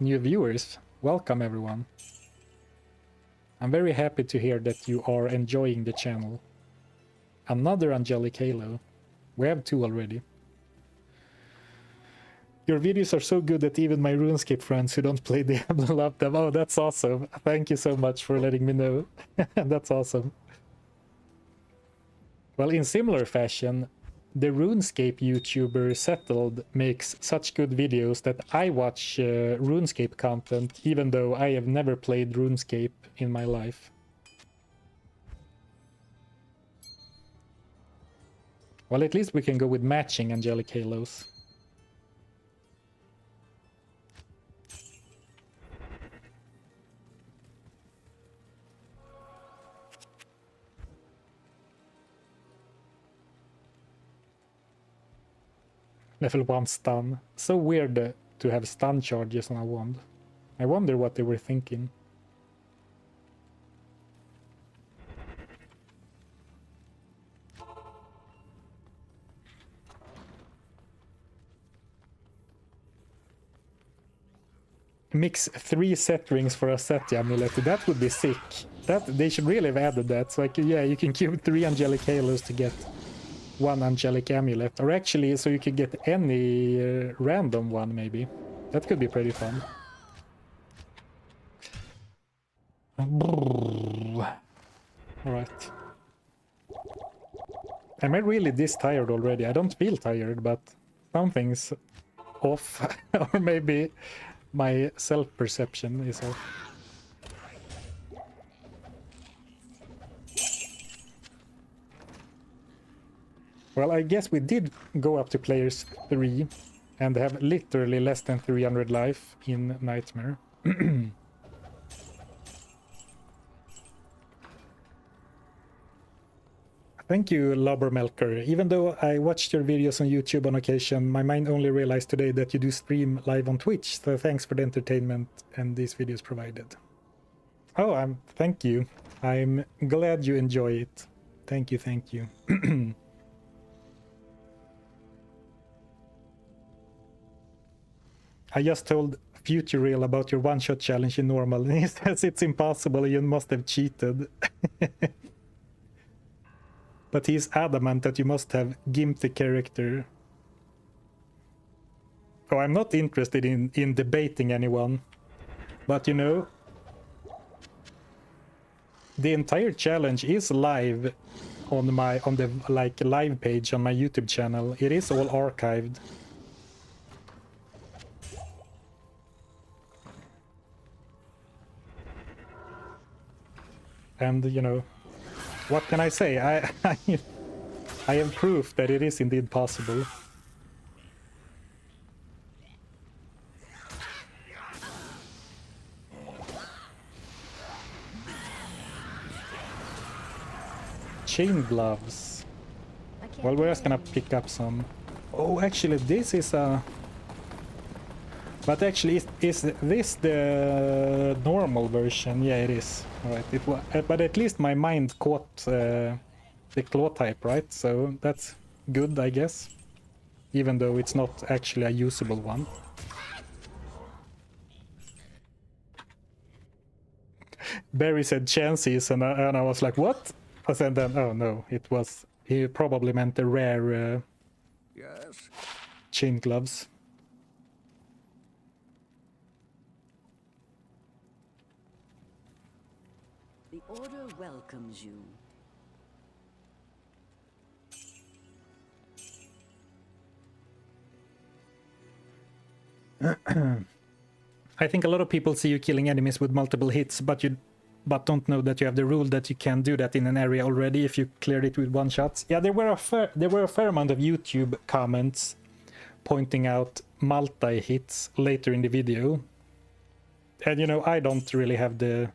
new viewers. Welcome, everyone. I'm very happy to hear that you are enjoying the channel. Another Angelic Halo. We have 2 already. Your videos are so good that even my RuneScape friends who don't play Diablo love them. Oh, that's awesome. Thank you so much for letting me know. That's awesome. Well, in similar fashion, the RuneScape YouTuber Settled makes such good videos that I watch RuneScape content even though I have never played RuneScape in my life. Well, at least we can go with matching Angelic Halos. Level 1 stun. So weird to have stun charges on a wand. I wonder what they were thinking. Mix 3 set rings for a set amulet. That would be sick. That they should really have added that. So yeah, you can cube 3 Angelic Halos to get 1 Angelic Amulet. Or actually, so you could get any random one, maybe. That could be pretty fun. Alright. Am I really this tired already? I don't feel tired, but something's off. Or maybe my self-perception is off. Well, I guess we did go up to players 3 and have literally less than 300 life in Nightmare. Thank you, Lobbermelker. Even though I watched your videos on YouTube on occasion, my mind only realized today that you do stream live on Twitch. So thanks for the entertainment and these videos provided. Oh, thank you. I'm glad you enjoy it. Thank you, thank you. I just told Futureal about your one-shot challenge in normal, and he says it's impossible, you must have cheated. But he's adamant that you must have gimped the character. Oh, I'm not interested in debating anyone. But you know, the entire challenge is live on the live page on my YouTube channel. It is all archived. And you know, what can I say? I have proof that it is indeed possible. Chain gloves. Well, we're just gonna pick up some. Oh, actually, this is a. But actually, is this the normal version? Yeah, it is. Right. It was, but at least my mind caught the claw type, right? So that's good, I guess. Even though it's not actually a usable one. Barry said chances, and I was like, what? And then, oh no, it was. He probably meant the rare Yes. chain gloves. The Order welcomes you. I think a lot of people see you killing enemies with multiple hits, but don't know that you have the rule that you can do that in an area already if you cleared it with one shot. Yeah, there were a fair amount of YouTube comments pointing out multi-hits later in the video. And you know, I don't really have the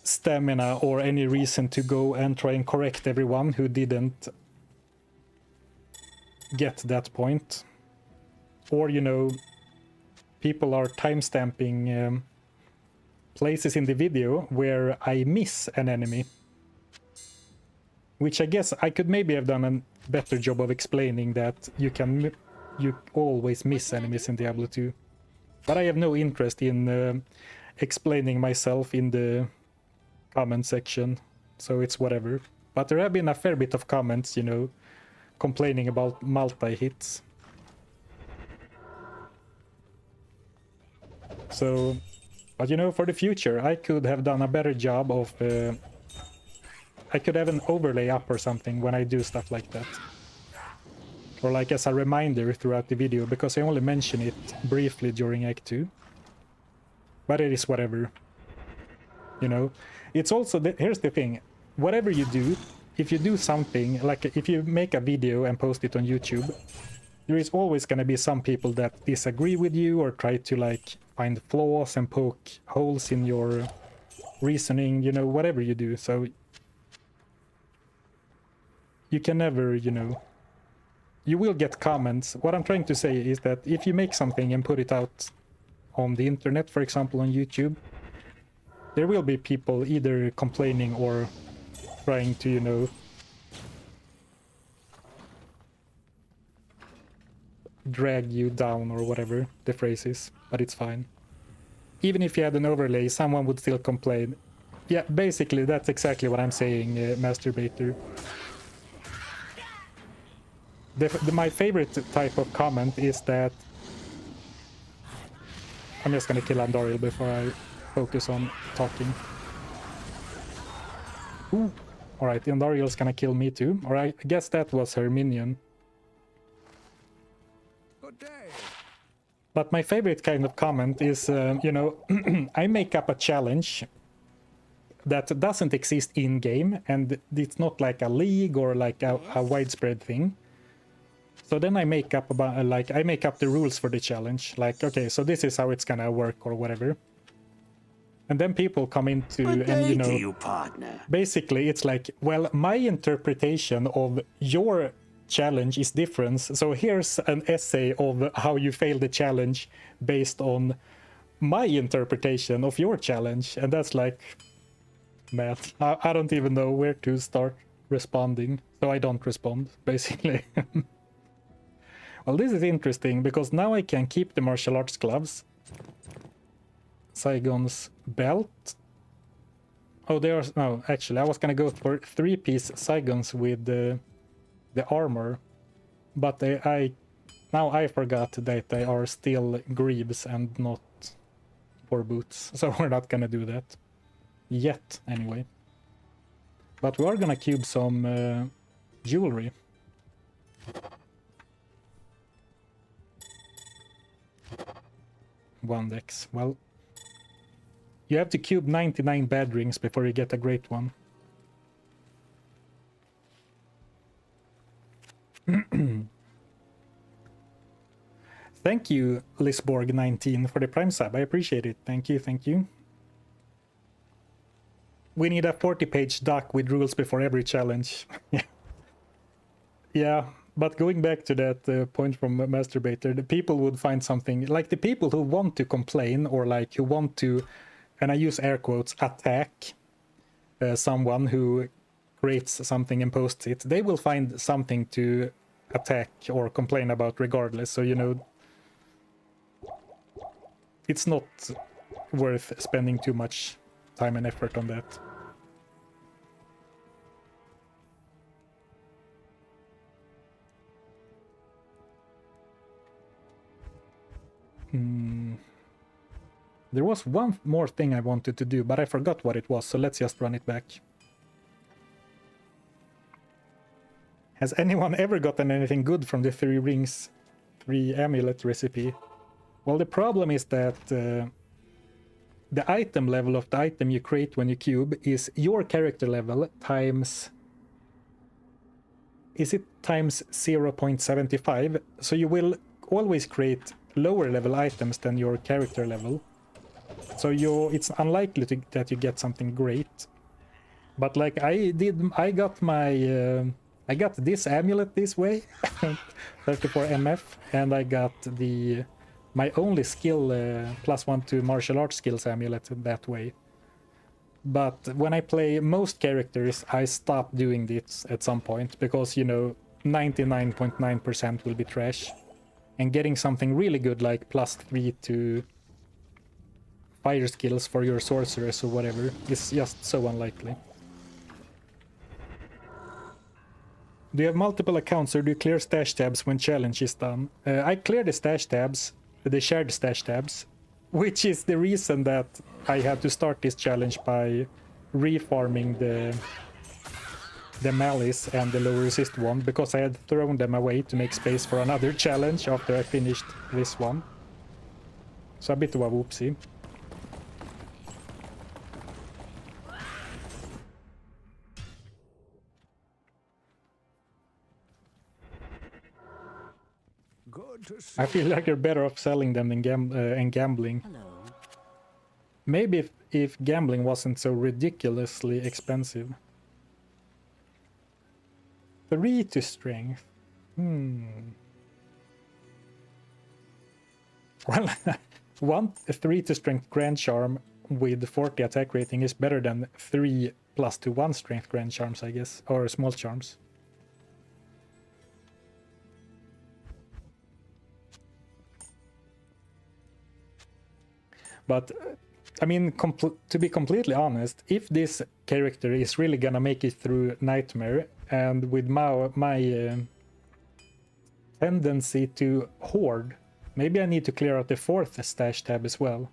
stamina or any reason to go and try and correct everyone who didn't get that point. Or, you know, people are timestamping places in the video where I miss an enemy. Which I guess I could maybe have done a better job of explaining that you can you always miss enemies in Diablo 2. But I have no interest in explaining myself in the comment section, so it's whatever. But there have been a fair bit of comments, you know, complaining about multi-hits. So, but you know, for the future, I could have done a better job of... I could have an overlay up or something when I do stuff like that. Or like as a reminder throughout the video, because I only mention it briefly during Act 2. But it is whatever. You know, it's also... here's the thing. Whatever you do, if you do something, like if you make a video and post it on YouTube, there is always going to be some people that disagree with you or try to like find flaws and poke holes in your reasoning, you know, whatever you do. So you can never, you know, you will get comments. What I'm trying to say is that if you make something and put it out on the internet, for example on YouTube, there will be people either complaining or trying to, you know, drag you down or whatever the phrase is, but it's fine. Even if you had an overlay, someone would still complain. Yeah, basically that's exactly what I'm saying, Masturbator. My favorite type of comment is that... I'm just gonna kill Andariel before I focus on talking. Ooh. Alright, Andariel's gonna kill me too. Alright, I guess that was her minion. But my favorite kind of comment is, you know, I make up a challenge that doesn't exist in-game, and it's not like a league or like a widespread thing. So then I make up about I make up the rules for the challenge. Like, okay, so this is how it's gonna work or whatever. And then people come into and, you know, basically it's like, well, my interpretation of your challenge is different. So here's an essay of how you failed the challenge based on my interpretation of your challenge. And that's like, Matt, I don't even know where to start responding. So I don't respond, basically. Well, this is interesting because now I can keep the martial arts gloves. Saigon's belt. Oh, there are... No, actually, I was gonna go for 3-piece Saigons with the armor. But now I forgot that they are still greaves and not for boots. So we're not gonna do that. Yet, anyway. But we are gonna cube some jewelry. One dex. Well, you have to cube 99 bad rings before you get a great one. Thank you, Lisborg19, for the Prime sub. I appreciate it. Thank you, thank you. We need a 40-page doc with rules before every challenge. Yeah, but going back to that point from Masturbator, the people would find something... Like the people who want to complain or like who want to, and I use air quotes, attack someone who creates something and posts it, they will find something to attack or complain about regardless. So, you know, it's not worth spending too much time and effort on that. There was one more thing I wanted to do, but I forgot what it was, so let's just run it back. Has anyone ever gotten anything good from the 3 rings, 3 amulet recipe? Well, the problem is that the item level of the item you create when you cube is your character level times... Is it times 0.75? So you will always create lower level items than your character level. So it's unlikely that you get something great. But like I got this amulet this way, 34 MF, and I got my only skill +1 to martial arts skills amulet that way. But when I play most characters, I stop doing this at some point because, you know, 99.9% will be trash. And getting something really good like +3 to fire skills for your sorceress or whatever is just so unlikely. Do you have multiple accounts or do you clear stash tabs when challenge is done? I clear the stash tabs, the shared stash tabs, which is the reason that I had to start this challenge by refarming the malice and the low resist one, because I had thrown them away to make space for another challenge after I finished this one. So a bit of a whoopsie. Good to see I feel like you're better off selling them than gambling. Hello. Maybe if gambling wasn't so ridiculously expensive. 3 to strength. Well, 3 to strength Grand Charm with 40 attack rating is better than 3 plus to 1 strength Grand Charms, I guess, or small charms. But I mean, to be completely honest, if this character is really gonna make it through Nightmare, and with my tendency to hoard, maybe I need to clear out the 4th stash tab as well.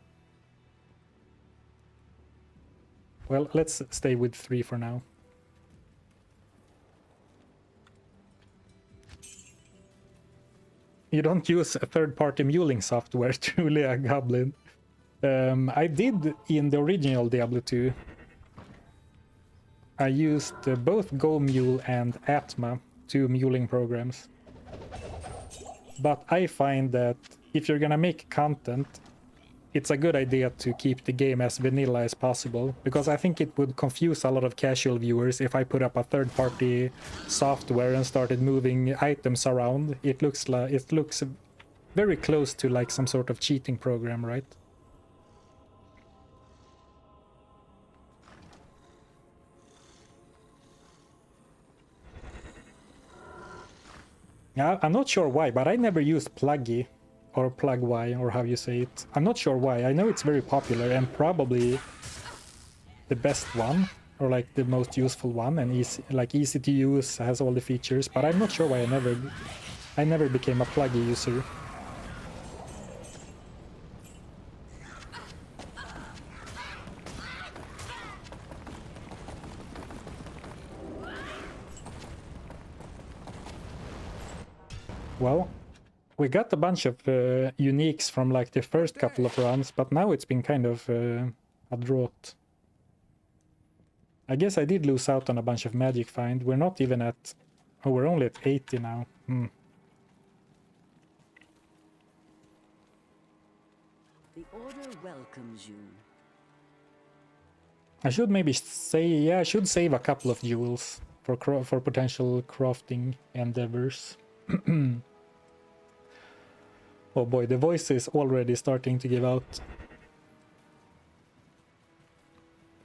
Well, let's stay with 3 for now. You don't use a third-party muling software, truly a goblin. I did in the original Diablo 2. I used both GoMule and Atma, 2 muling programs. But I find that if you're gonna make content, it's a good idea to keep the game as vanilla as possible, because I think it would confuse a lot of casual viewers if I put up a third-party software and started moving items around. It looks very close to like some sort of cheating program, right? Yeah, I'm not sure why, but I never used Pluggy or Pluggy, or how you say it. I'm not sure why. I know it's very popular and probably the best one, or like the most useful one, and easy to use, has all the features. But I'm not sure why I never became a Pluggy user. Well, we got a bunch of uniques from like the first couple of runs, but now it's been kind of a drought. I guess I did lose out on a bunch of magic find. We're not even at... Oh, we're only at 80 now. The order welcomes you. I should maybe say... Yeah, I should save a couple of jewels for potential crafting endeavors. Oh boy, the voice is already starting to give out.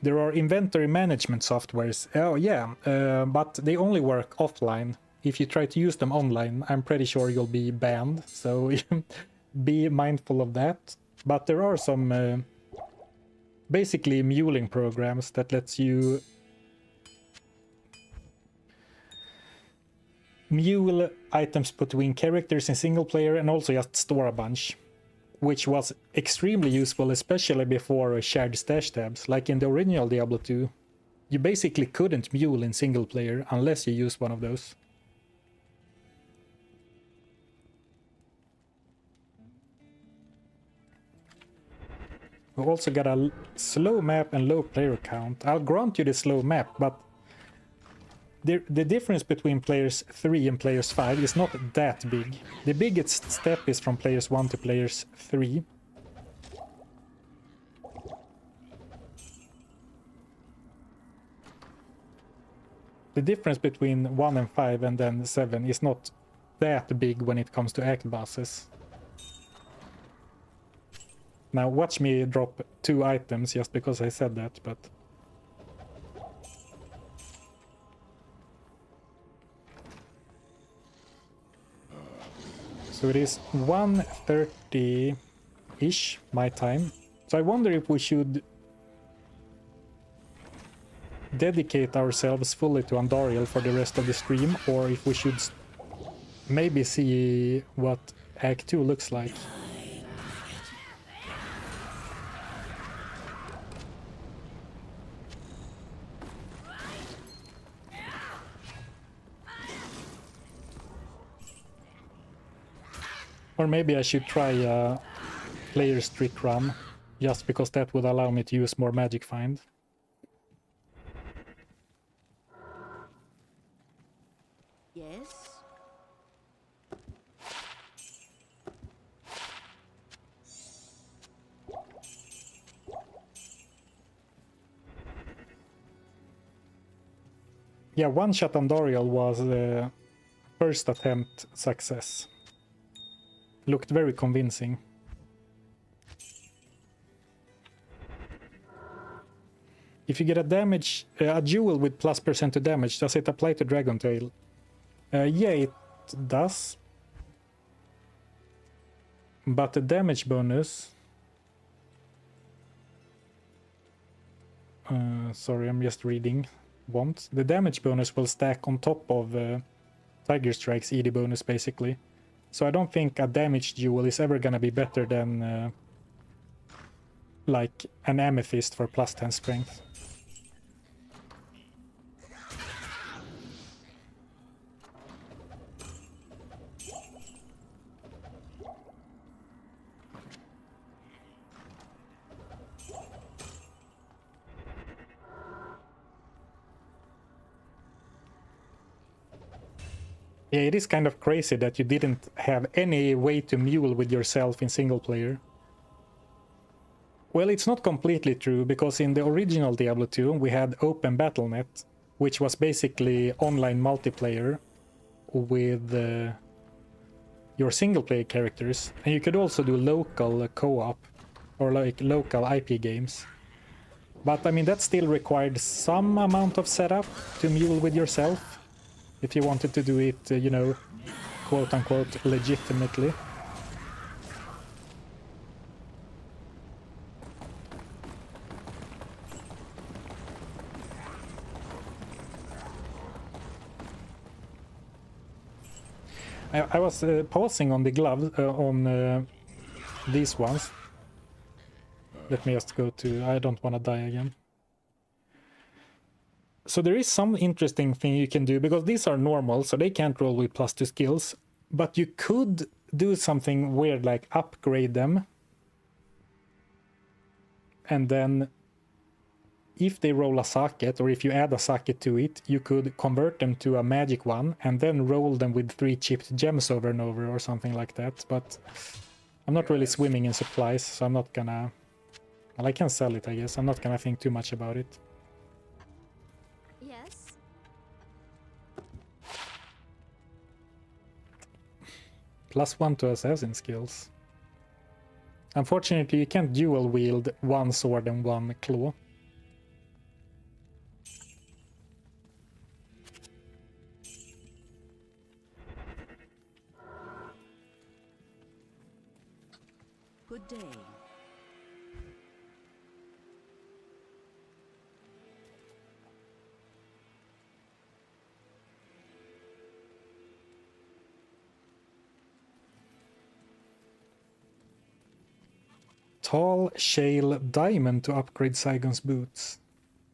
There are inventory management softwares. Oh yeah, but they only work offline. If you try to use them online, I'm pretty sure you'll be banned, so be mindful of that. But there are some basically muling programs that lets you mule items between characters in single player and also just store a bunch, which was extremely useful, especially before shared stash tabs. Like in the original Diablo 2, you basically couldn't mule in single player unless you used one of those. We also got a slow map and low player count. I'll grant you the slow map, but the difference between players 3 and players 5 is not that big. The biggest step is from players 1 to players 3. The difference between 1 and 5 and then 7 is not that big when it comes to act bosses. Now watch me drop 2 items just because I said that, but... So it is 1:30-ish my time. So I wonder if we should dedicate ourselves fully to Andariel for the rest of the stream, or if we should maybe see what Act 2 looks like. Or maybe I should try a player streak run, just because that would allow me to use more magic find. Yes? Yeah, One Shot Andariel was the first attempt success. Looked very convincing. If you get a jewel with +% to damage, does it apply to Dragon Tail? Yeah, it does. But the damage bonus... sorry, I'm just reading. Won't. The damage bonus will stack on top of Tiger Strike's ED bonus, basically. So I don't think a damage jewel is ever gonna be better than like an amethyst for +10 strength. Yeah, it is kind of crazy that you didn't have any way to mule with yourself in single player. Well, it's not completely true, because in the original Diablo 2 we had Open Battle.net, which was basically online multiplayer with your single player characters, and you could also do local co-op or like local IP games. But I mean, that still required some amount of setup to mule with yourself if you wanted to do it, you know, quote-unquote legitimately. I was pausing on the gloves, on these ones. Let me just go to... I don't want to die again. So there is some interesting thing you can do, because these are normal, so they can't roll with +2 skills. But you could do something weird, like upgrade them. And then if they roll a socket, or if you add a socket to it, you could convert them to a magic one and then roll them with 3 chipped gems over and over or something like that. But I'm not really swimming in supplies, so I'm not gonna... Well, I can sell it, I guess. I'm not gonna think too much about it. Yes? +1 to assassin skills. Unfortunately, you can't dual wield 1 sword and 1 claw. Good day. Tall shale diamond to upgrade Saigon's boots.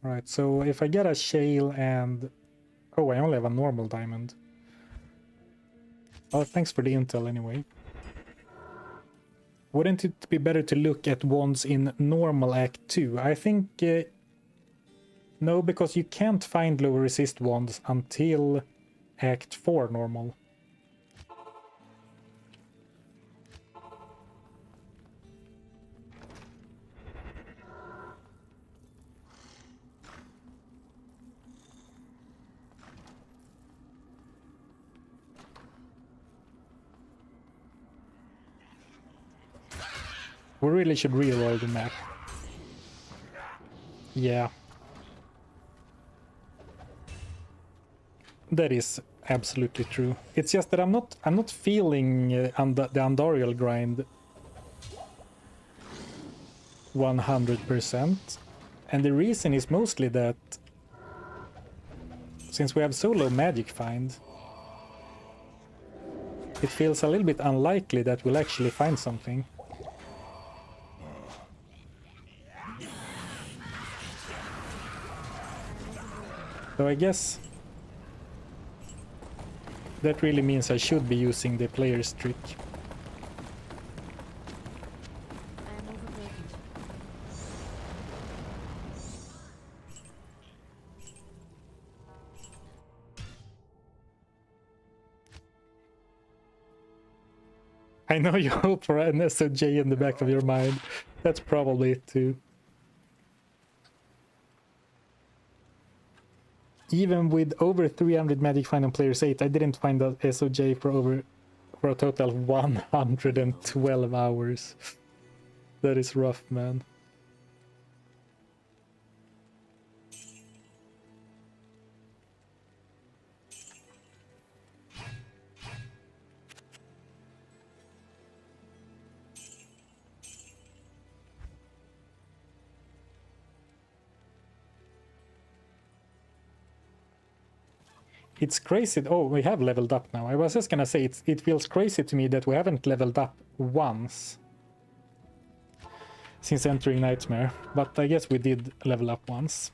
Right, so if I get a shale and... Oh, I only have a normal diamond. Oh, thanks for the intel anyway. Wouldn't it be better to look at wands in normal Act 2? I think... no, because you can't find low resist wands until Act 4 normal. We really should reroll the map. Yeah. That is absolutely true. It's just that I'm not feeling the Andariel grind 100%, and the reason is mostly that since we have so low magic find, it feels a little bit unlikely that we'll actually find something. So I guess that really means I should be using the player's trick. I am overburdened. I know you hope for an SOJ in the back of your mind. That's probably it too. Even with over 300 magic find on players 8, I didn't find that SOJ for a total of 112 hours. That is rough, man. It's crazy. Oh, we have leveled up now. I was just gonna say, it feels crazy to me that we haven't leveled up once since entering Nightmare, but I guess we did level up once.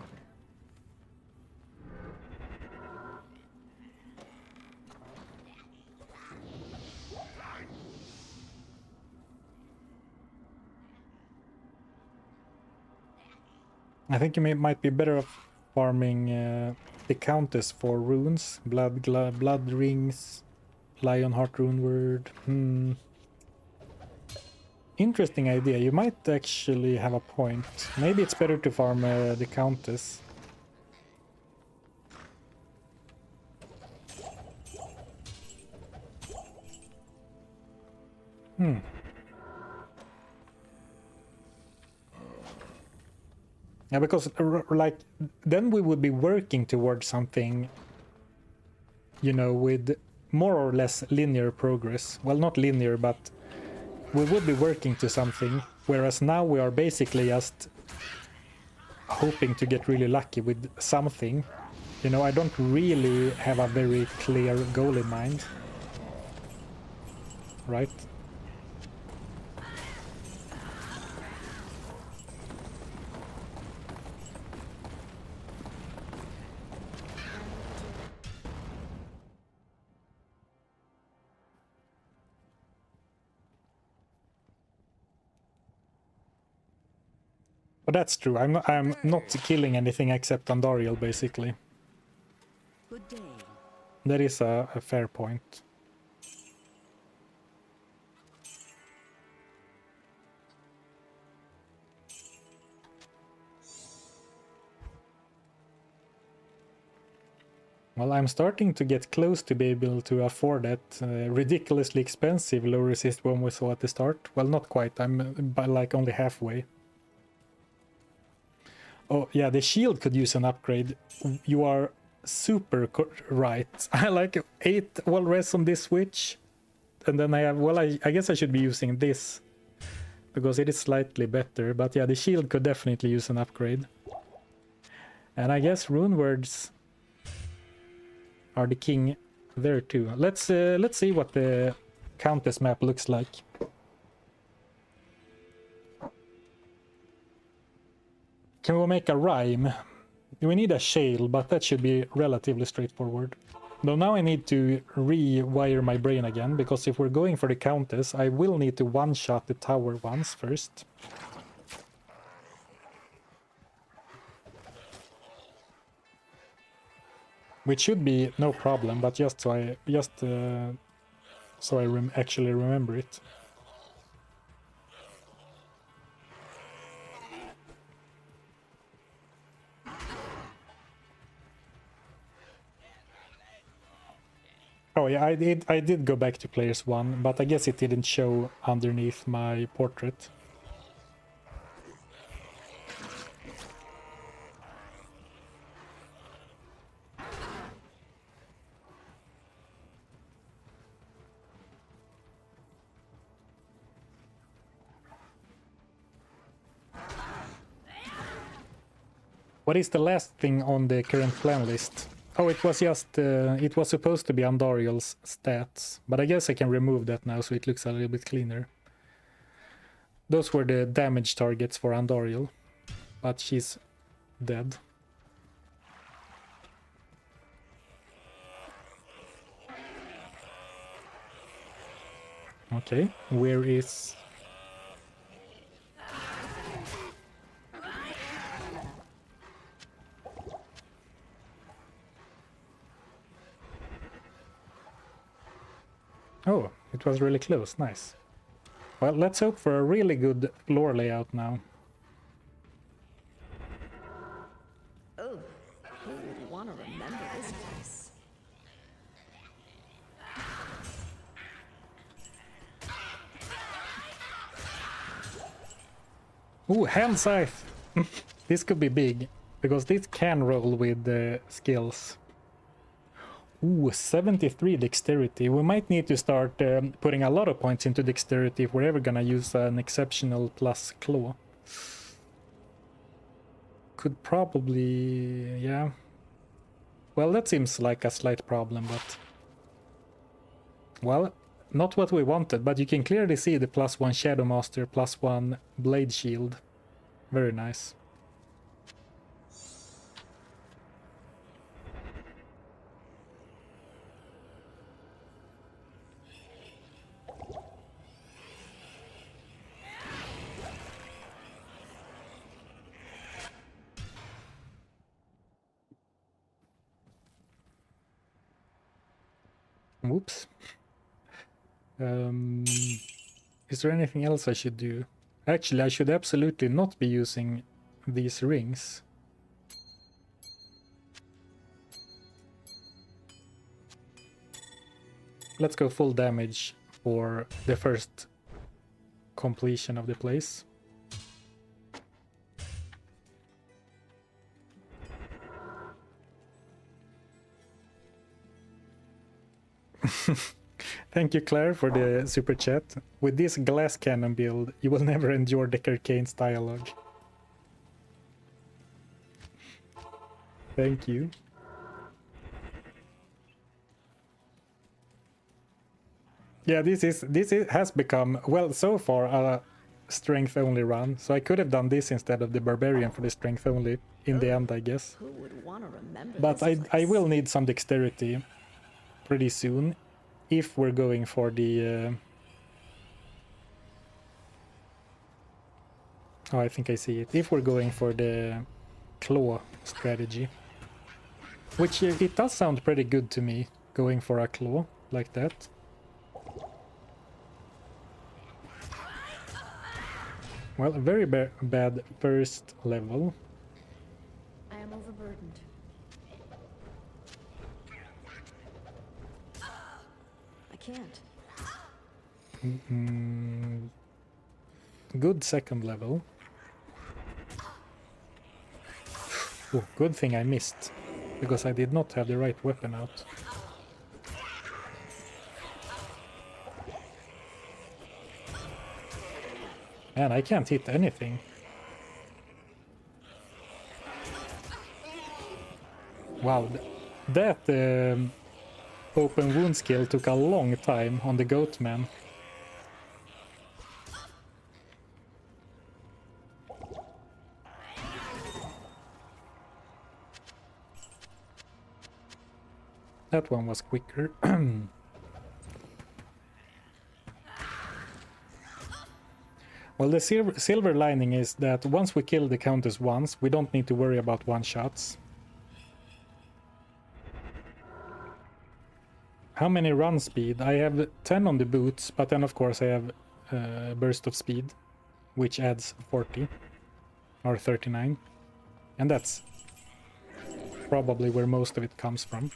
I think you might be better off farming the countess for runes, blood rings, Lionheart rune word. Interesting idea. You might actually have a point. Maybe it's better to farm the countess. Yeah, because like then we would be working towards something, you know, with more or less linear progress. Well, not linear, but we would be working to something, whereas now we are basically just hoping to get really lucky with something. You know, I don't really have a very clear goal in mind. Right? But that's true. I'm not killing anything except Andariel, basically. Good day. That is a fair point. Well, I'm starting to get close to be able to afford that ridiculously expensive low resist one we saw at the start. Well, not quite. I'm by like only halfway. Oh, yeah, the shield could use an upgrade. You are super right. I like 8 wall res on this switch. And then I have, well, I guess I should be using this because it is slightly better. But yeah, the shield could definitely use an upgrade. And I guess rune words are the king there too. Let's see what the Countess map looks like. Can we make a rhyme? We need a shale, but that should be relatively straightforward. Though now I need to rewire my brain again, because if we're going for the Countess, I will need to one-shot the tower once first. Which should be no problem, but just so I actually remember it. Oh yeah, I did go back to players 1, but I guess it didn't show underneath my portrait. What is the last thing on the current plan list? Oh, it was just, it was supposed to be Andariel's stats, but I guess I can remove that now so it looks a little bit cleaner. Those were the damage targets for Andariel, but she's dead. Okay, where is... Oh, it was really close, nice. Well, let's hope for a really good floor layout now. Oh, who would want to remember this place? Ooh, hand scythe! This could be big, because this can roll with the skills. Ooh, 73 dexterity. We might need to start putting a lot of points into dexterity if we're ever gonna use an exceptional plus claw. Could probably... yeah. Well, that seems like a slight problem, but... well, not what we wanted, but you can clearly see the +1 Shadow Master, +1 Blade Shield. Very nice. Whoops. Is there anything else I should do? Actually, I should absolutely not be using these rings. Let's go full damage for the first completion of the place. Thank you, Claire, for the super chat. With this glass cannon build, you will never endure the Carcane's dialogue. Thank you. Yeah, has become, well, so far a strength only run. So I could have done this instead of the barbarian for the strength only in the end, I guess. Who would want to remember But this I place? will need some dexterity pretty soon if we're going for the oh, I think I see it. If we're going for the claw strategy, which it does sound pretty good to me, going for a claw like that. Well, a very bad first level. I am overburdened. I can't. Good second level. Oh, good thing I missed, because I did not have the right weapon out. Man, I can't hit anything. Wow, that open wound skill took a long time on the goat man. That one was quicker. Well, the silver lining is that once we kill the countess once, we don't need to worry about one-shots. How many run speed? I have 10 on the boots, but then of course I have burst of speed, which adds 40 or 39. And that's probably where most of it comes from.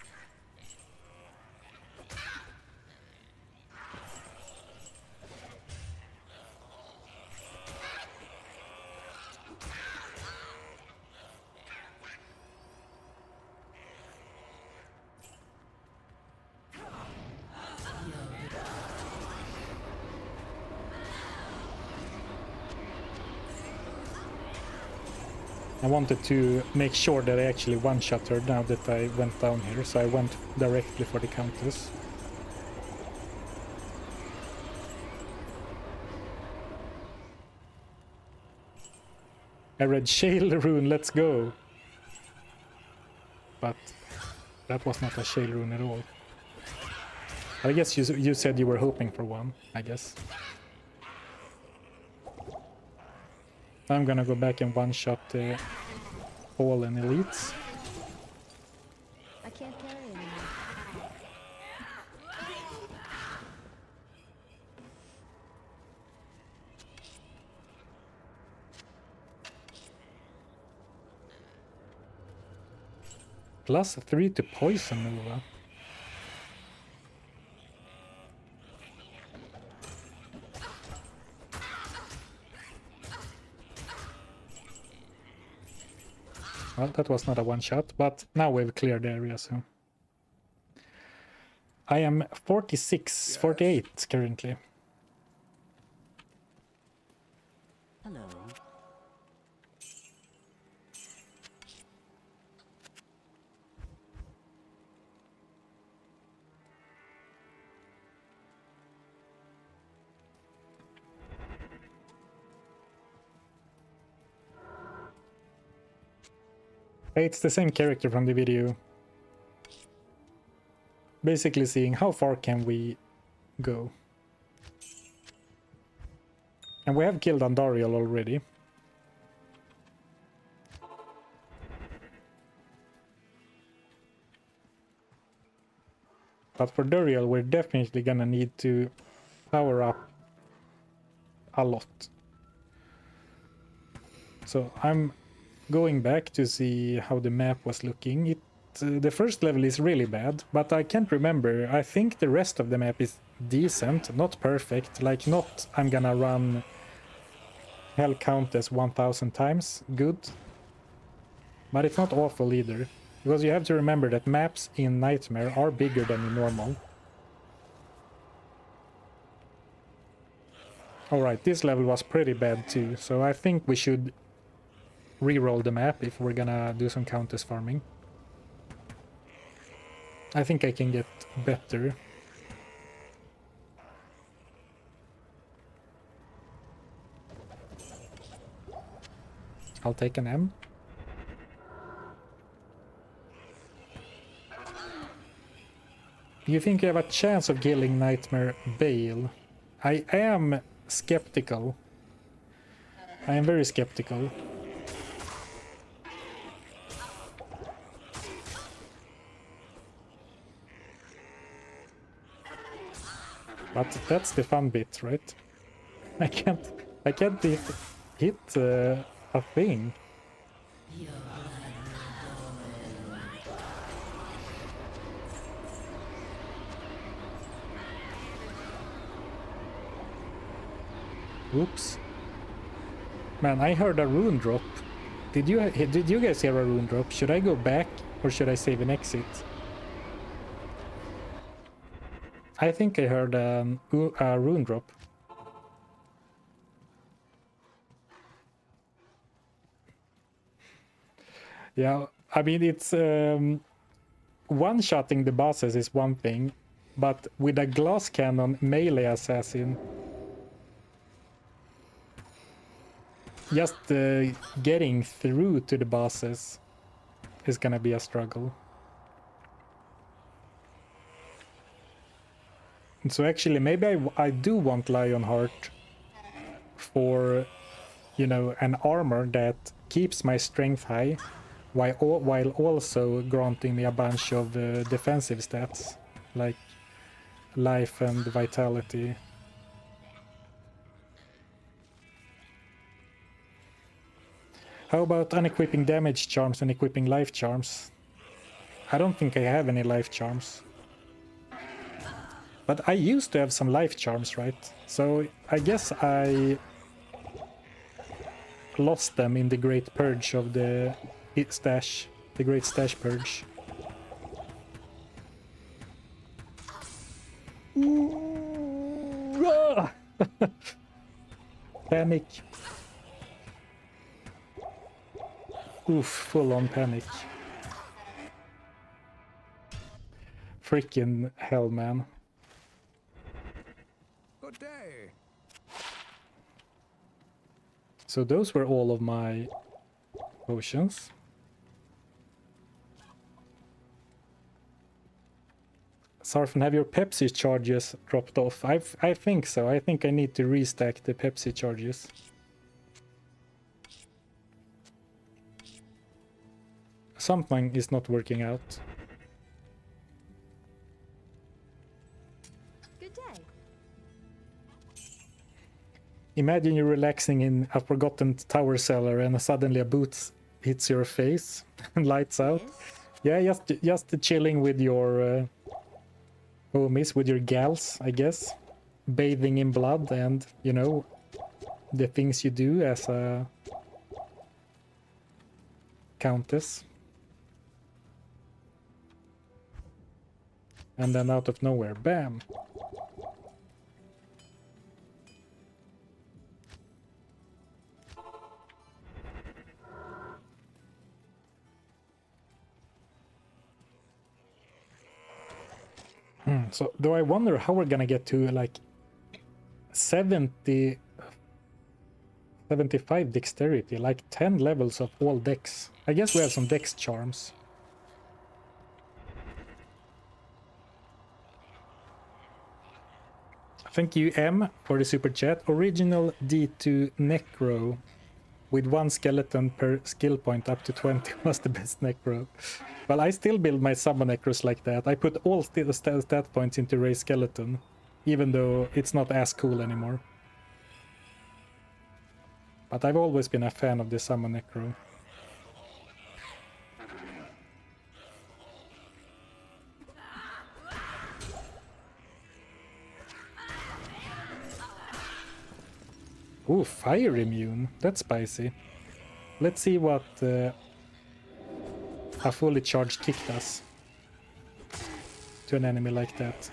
I wanted to make sure that I actually one-shot her now that I went down here, so I went directly for the Countess. I read Shale Rune, let's go! But that was not a Shale Rune at all. I guess you said you were hoping for one, I guess. I'm gonna go back and one-shot the Fallen Elites. I can't carry anymore. +3 to Poison Nova. Well, that was not a one-shot, but now we've cleared the area, so... I am 46, 48 currently. Hello. It's the same character from the video. Basically seeing how far can we go. And we have killed Andariel already. But for Duriel we're definitely gonna need to power up a lot. So I'm going back to see how the map was looking. The first level is really bad, but I can't remember. I think the rest of the map is decent, not perfect. Like, not I'm gonna run Hell Countess 1000 times good. But it's not awful either. Because you have to remember that maps in Nightmare are bigger than in normal. Alright, this level was pretty bad too, so I think we should re-roll the map if we're gonna do some Countess farming. I think I can get better. I'll take an M. Do you think you have a chance of killing Nightmare Bale? I am skeptical. I am very skeptical. But that's the fun bit, right? I can't hit a thing. Oops. Man, I heard a rune drop. Did you guys hear a rune drop? Should I go back or should I save an exit? I think I heard a rune drop. Yeah, I mean, it's one-shotting the bosses is one thing, but with a glass cannon melee assassin, just getting through to the bosses is gonna be a struggle. So actually, maybe I do want Lionheart for, you know, an armor that keeps my strength high, while also granting me a bunch of defensive stats, like life and vitality. How about unequipping damage charms and equipping life charms? I don't think I have any life charms. But I used to have some life charms, right? So I guess I lost them in the Great Purge of the stash, the Great Stash Purge. Panic. Oof, full on panic. Freaking hell, man. Good day. So those were all of my potions. Zarfen, have your Pepsi charges dropped off? I think so. I think I need to restack the Pepsi charges. Something is not working out. Good day. Imagine you're relaxing in a forgotten tower cellar and suddenly a boot hits your face and lights out. Yes? Yeah, just chilling with your homies, with your gals, I guess. Bathing in blood and, you know, the things you do as a countess. And then out of nowhere, bam! So, do I wonder how we're gonna get to like 75 dexterity, like 10 levels of all dex? I guess we have some dex charms. Thank you, M, for the super chat. Original D2 Necro with 1 skeleton per skill point up to 20 was the best Necro. Well, I still build my summon Necros like that. I put all stat points into Raise Skeleton, even though it's not as cool anymore. But I've always been a fan of the summon Necro. Ooh, fire immune. That's spicy. Let's see what a fully charged kick does to an enemy like that.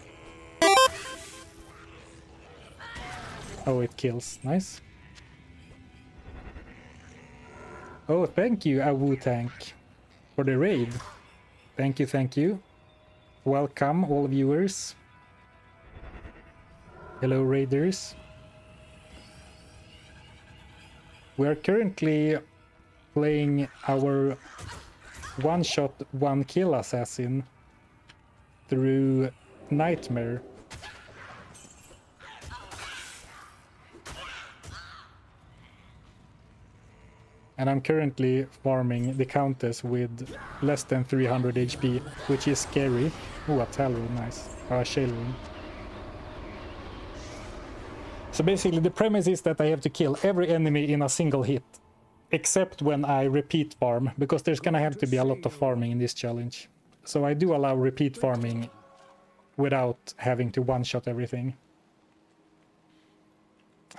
Oh, it kills. Nice. Oh, thank you, Awu Tank, for the raid. Thank you, thank you. Welcome, all viewers. Hello, raiders. We are currently playing our one-shot, one-kill assassin through Nightmare. And I'm currently farming the Countess with less than 300 HP, which is scary. Oh, a Talrun, nice. Or a Shailrun. So basically the premise is that I have to kill every enemy in a single hit, except when I repeat farm, because there's gonna have to be a lot of farming in this challenge. So I do allow repeat farming without having to one-shot everything.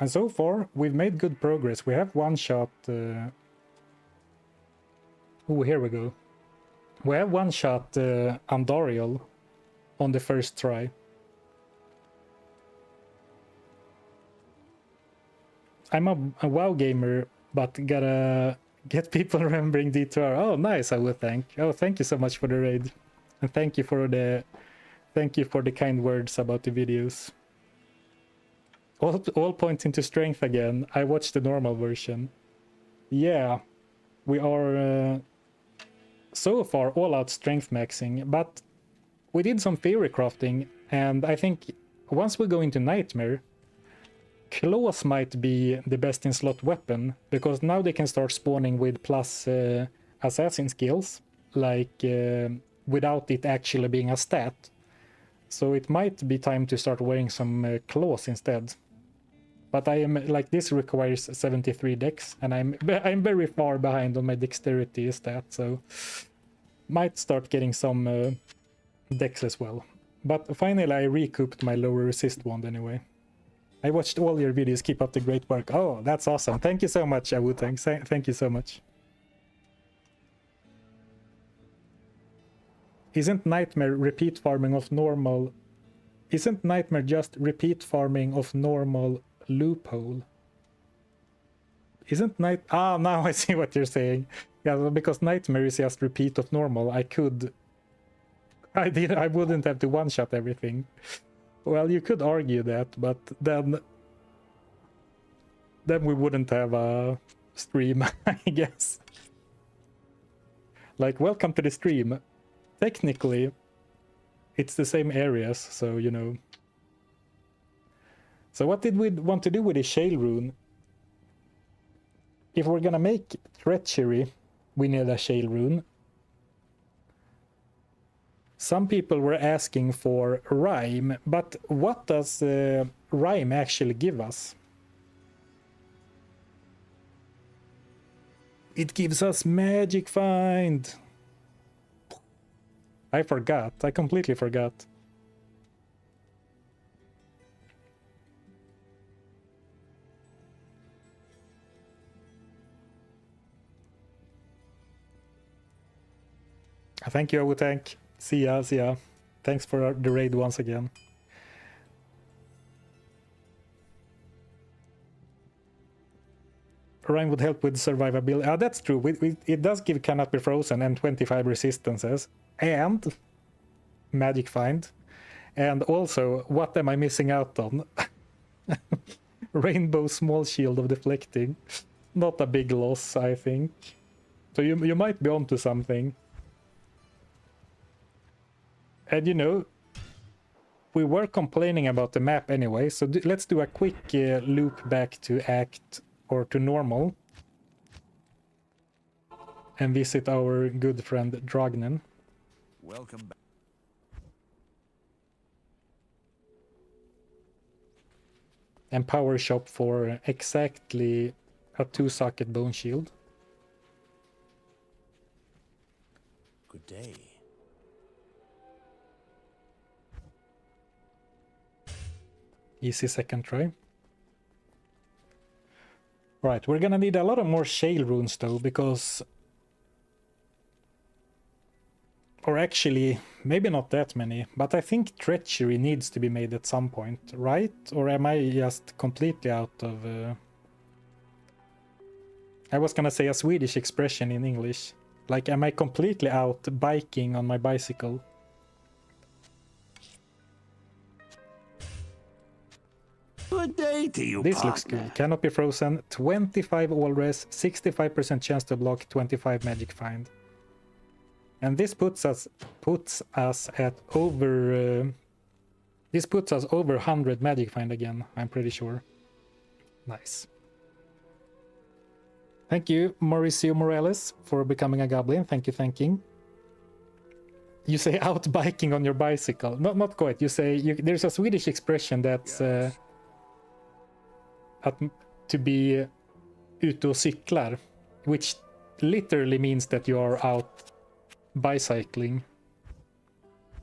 And so far, we've made good progress. We have one-shot... Oh, here we go. We have one-shot Andariel on the first try. I'm a WoW gamer, but gotta get people remembering D2R. Oh, nice, I would think. Oh, thank you so much for the raid. And thank you for the kind words about the videos. All points into strength again. I watched the normal version. Yeah, we are so far all out strength maxing, but we did some theory crafting, and I think once we go into Nightmare, Claws might be the best in slot weapon, because now they can start spawning with plus assassin skills, like without it actually being a stat. So it might be time to start wearing some claws instead. But I am like, this requires 73 dex, and I'm very far behind on my dexterity stat, so might start getting some dex as well. But finally I recouped my lower resist wand anyway. I watched all your videos. Keep up the great work. Oh, that's awesome. Thank you so much, Awu. Thank you so much. Isn't Nightmare repeat farming of normal? Isn't Nightmare just repeat farming of normal loophole? Isn't Night... Ah, now I see what you're saying. Yeah, well, because Nightmare is just repeat of normal, I wouldn't have to one-shot everything. Well, you could argue that, but then we wouldn't have a stream, I guess. Like, welcome to the stream. Technically, it's the same areas, so, you know. So what did we want to do with the Shale Rune? If we're gonna make Treachery, we need a Shale Rune. Some people were asking for Rhyme, but what does Rhyme actually give us? It gives us Magic Find. I forgot. I completely forgot. Thank you, Awutank. See ya, see ya. Thanks for the raid once again. Rhyme would help with survivability. Ah, that's true. It does give cannot be frozen and 25 resistances. And Magic Find. And also, what am I missing out on? Rainbow Small Shield of Deflecting. Not a big loss, I think. So you might be onto something. And you know, we were complaining about the map anyway, so let's do a quick loop back to Act or to Normal. And visit our good friend Dragnen. Welcome back. And power shop for exactly a 2-socket bone shield. Good day. Easy second try. Right, we're gonna need a lot of more Shale Runes though, because... Or actually, maybe not that many, but I think Treachery needs to be made at some point, right? Or am I just completely out of... I was gonna say a Swedish expression in English. Like, am I completely out biking on my bicycle? Good day to you, This looks partner. cool. Cannot be frozen, 25 all res, 65% chance to block, 25 magic find. And this puts us at over... this puts us over 100 magic find again, I'm pretty sure. Nice. Thank you, Mauricio Morales, for becoming a goblin. Thank you, thanking. You say out biking on your bicycle. Not quite. You say... there's a Swedish expression that's... to be ute och cyklar, which literally means that you are out bicycling.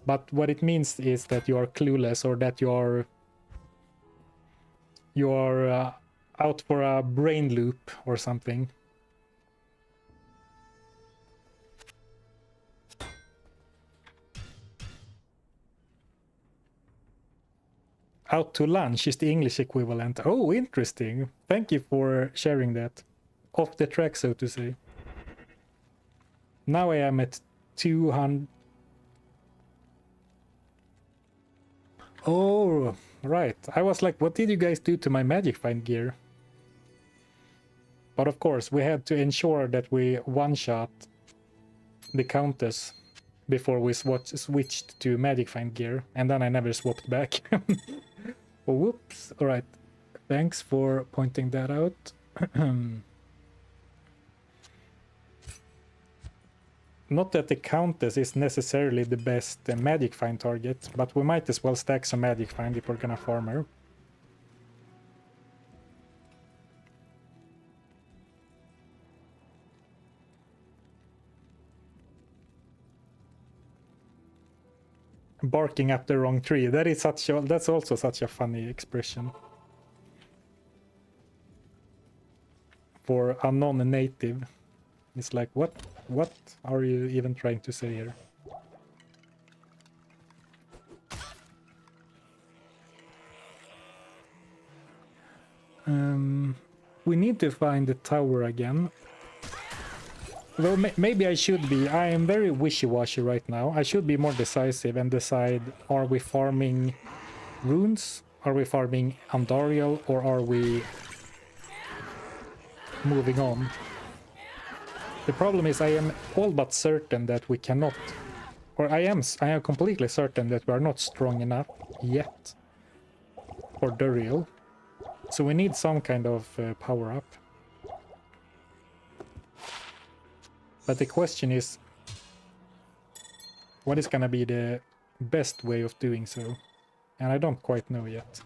But what it means is that you are clueless, or that you are out for a brain loop or something. Out to lunch is the English equivalent. Oh, interesting. Thank you for sharing that. Off the track, so to say. Now I am at 200. Oh, right. I was like, what did you guys do to my Magic Find gear? But of course, we had to ensure that we one-shot the Countess before we switched to Magic Find gear. And then I never swapped back. Oh, whoops. Alright. Thanks for pointing that out. Not that the Countess is necessarily the best Magic Find target, but we might as well stack some Magic Find if we're gonna farm her. Barking up the wrong tree. That's also such a funny expression. For a non-native. It's like, what are you even trying to say here? We need to find the tower again. Well, maybe I should be. I am very wishy-washy right now. I should be more decisive and decide, are we farming runes? Are we farming Andariel? Or are we moving on? The problem is I am all but certain that we cannot, or I am completely certain that we are not strong enough yet for Duriel. So we need some kind of power-up. But the question is, what is gonna be the best way of doing so? And I don't quite know yet.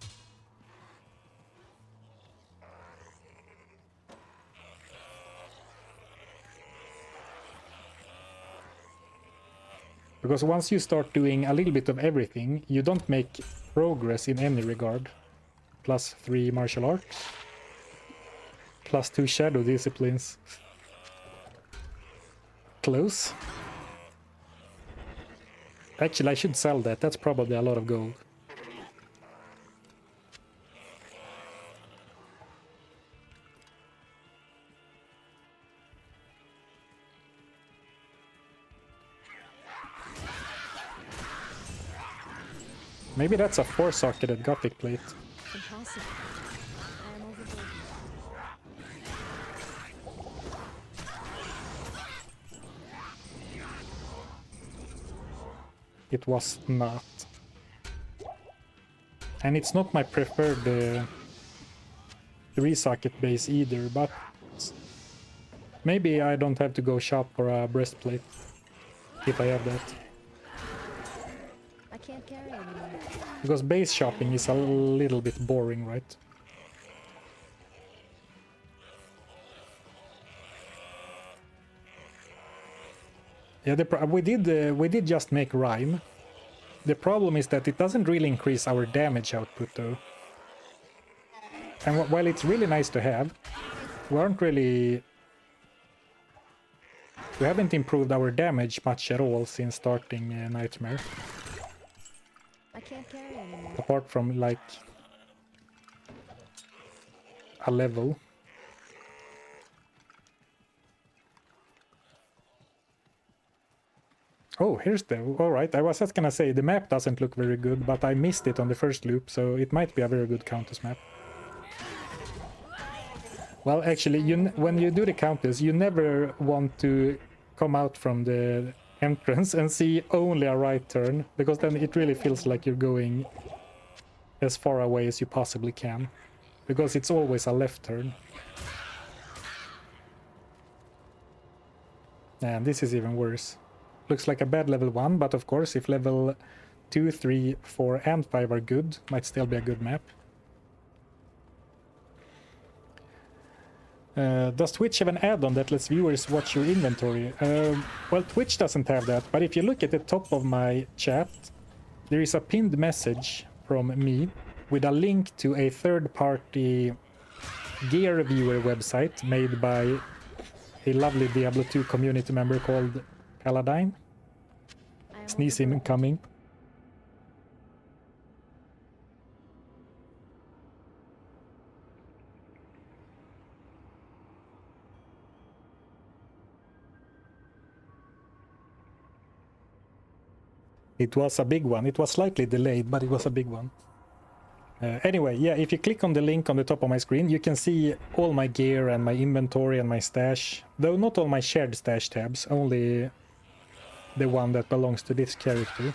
Because once you start doing a little bit of everything, you don't make progress in any regard. +3 martial arts. +2 shadow disciplines. Close. Actually, I should sell that. That's probably a lot of gold. Maybe that's a 4-socketed Gothic plate. Impossible. I am overburdened. It was not. And it's not my preferred 3-socket base either, but maybe I don't have to go shop for a breastplate if I have that. I can't carry anymore. Because base shopping is a little bit boring, right? Yeah, we did just make rhyme. The problem is that it doesn't really increase our damage output though. And while it's really nice to have, we haven't improved our damage much at all since starting Nightmare. I can't carry anymore. Apart from like a level. Oh, here's the... Alright, I was just gonna say, the map doesn't look very good, but I missed it on the first loop, so it might be a very good Countess map. Well, actually, when you do the Countess, you never want to come out from the entrance and see only a right turn, because then it really feels like you're going as far away as you possibly can, because it's always a left turn. And this is even worse. Looks like a bad level 1, but of course if level 2, 3, 4 and 5 are good, might still be a good map. Does Twitch have an add-on that lets viewers watch your inventory? Well, Twitch doesn't have that, but if you look at the top of my chat, there is a pinned message from me with a link to a third-party gear reviewer website made by a lovely Diablo 2 community member called Paladine. Sneeze incoming. It was a big one. It was slightly delayed, but it was a big one. Anyway, yeah, if you click on the link on the top of my screen, you can see all my gear and my inventory and my stash. Though not all my shared stash tabs, only the one that belongs to this character.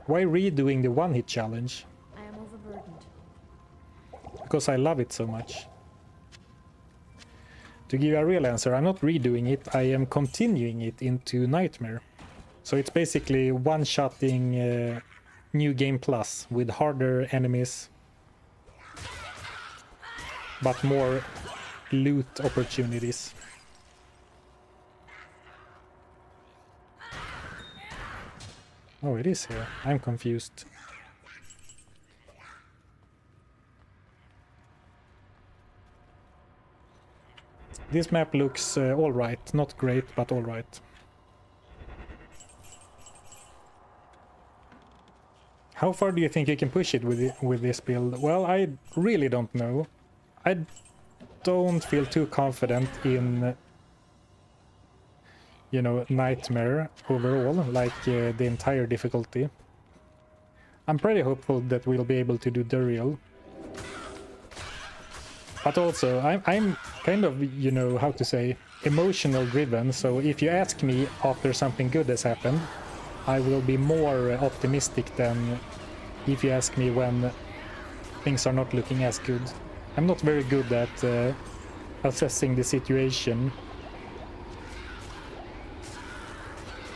Why redoing the one-hit challenge? I am overburdened. Because I love it so much. To give you a real answer, I'm not redoing it, I am continuing it into Nightmare. So it's basically one-shotting New Game Plus with harder enemies, but more loot opportunities. Oh, it is here. I'm confused. This map looks alright. Not great, but alright. How far do you think you can push it with this build? Well, I really don't know. I don't feel too confident in, you know, Nightmare overall, like the entire difficulty. I'm pretty hopeful that we'll be able to do Duriel. But also, I'm kind of, you know, how to say, emotional driven, so if you ask me after something good has happened, I will be more optimistic than if you ask me when things are not looking as good. I'm not very good at assessing the situation.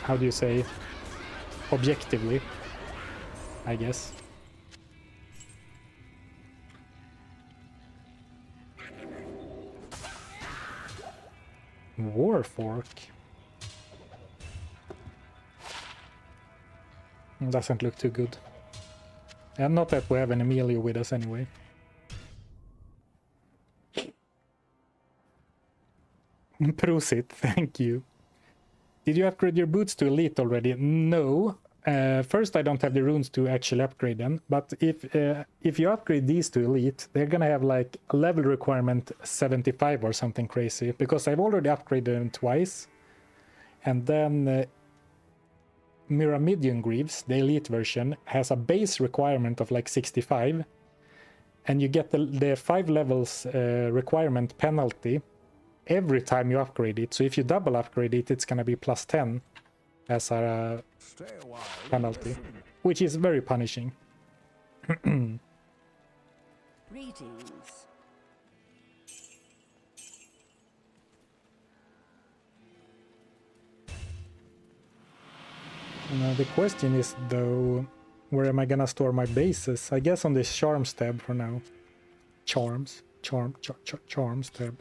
How do you say? Objectively, I guess. Warfork? Doesn't look too good. And not that we have an Emilio with us anyway. Prosit, thank you. Did you upgrade your boots to elite already? No. First, I don't have the runes to actually upgrade them. But if you upgrade these to elite, they're gonna have like a level requirement 75 or something crazy. Because I've already upgraded them twice. And then Myrmidon Greaves, the elite version, has a base requirement of like 65. And you get the 5 levels requirement penalty every time you upgrade it. So if you double upgrade it, it's gonna be plus 10 as a penalty, which is very punishing. Greetings. Now the question is though, where am I gonna store my bases? I guess on this charms tab for now. Charms tab.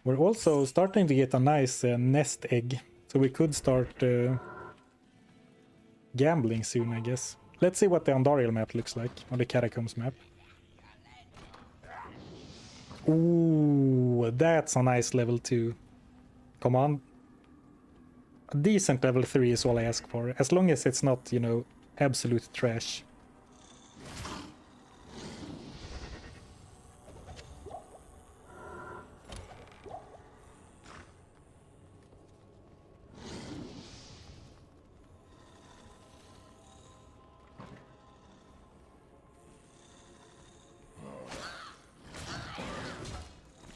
We're also starting to get a nice nest egg, so we could start gambling soon, I guess. Let's see what the Andariel map looks like, or the Catacombs map. Ooh, that's a nice level 2. Come on. A decent level 3 is all I ask for, as long as it's not, you know, absolute trash.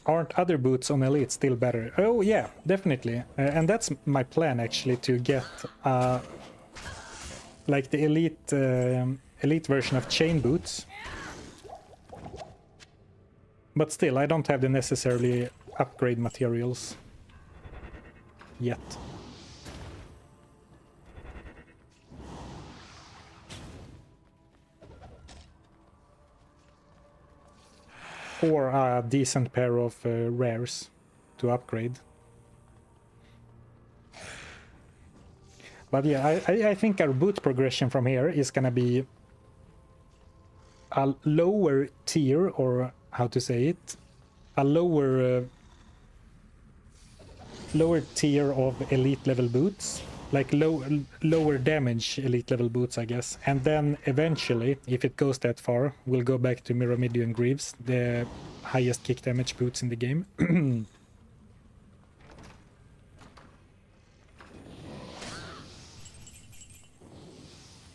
Aren't other boots on elite still better? Oh yeah, definitely. And that's my plan actually, to get like the elite version of chain boots. But still, I don't have the necessarily upgrade materials yet. Or a decent pair of rares to upgrade. But yeah, I think our boot progression from here is gonna be a lower tier, or how to say it, a lower tier of elite level boots, like lower damage elite level boots, I guess. And then eventually, if it goes that far, we'll go back to Myrmidon Greaves, the highest kick damage boots in the game.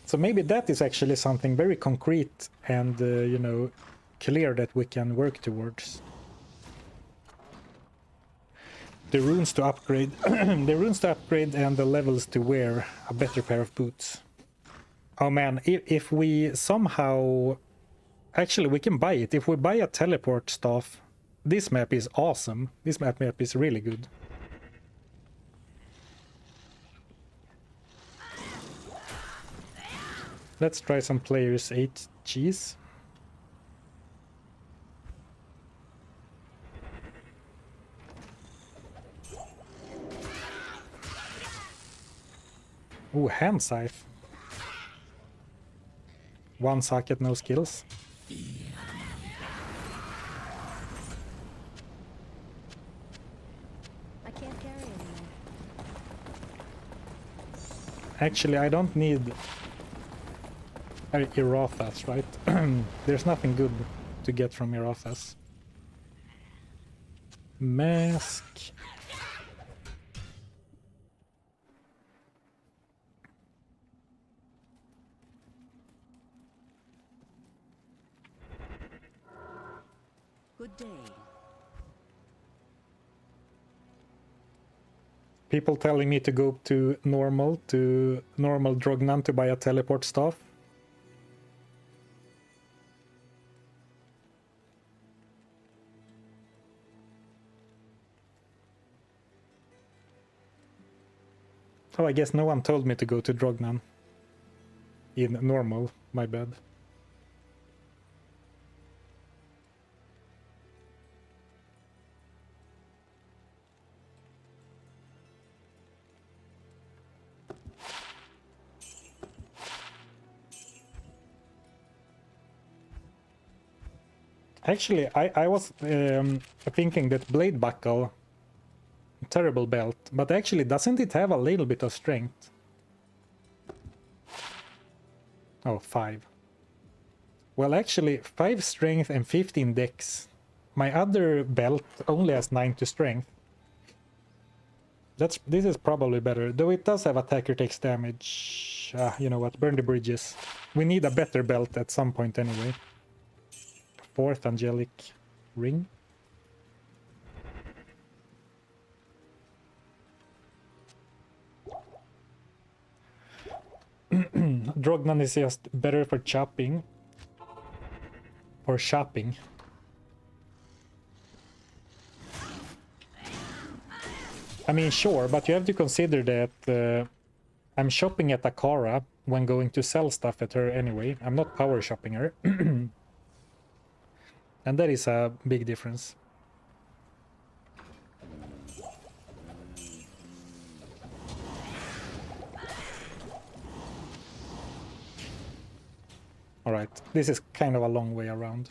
So maybe that is actually something very concrete and, you know, clear that we can work towards. The runes to upgrade, the runes to upgrade and the levels to wear a better pair of boots. Oh man, if we somehow... Actually, we can buy it. If we buy a teleport staff, this map is awesome. This map is really good. Let's try some players 8 cheese. Ooh, hand scythe. One socket, no skills. I can't carry anymore. Actually, I don't need Irathas, right? There's nothing good to get from Irathas. Mask. Good day. People telling me to go to normal Drognan to buy a teleport staff. Oh, I guess no one told me to go to Drognan. In normal, my bad. Actually, I was thinking that Blade Buckle, terrible belt, but actually doesn't it have a little bit of strength? Oh, 5. Well, actually, 5 strength and 15 dex. My other belt only has 9 to strength. This is probably better, though it does have attacker takes damage. You know what, burn the bridges. We need a better belt at some point anyway. 4th angelic ring. Drognan is just better for chopping. Or shopping. I mean, sure, but you have to consider that I'm shopping at Akara when going to sell stuff at her anyway. I'm not power shopping her. And that is a big difference. Alright, this is kind of a long way around.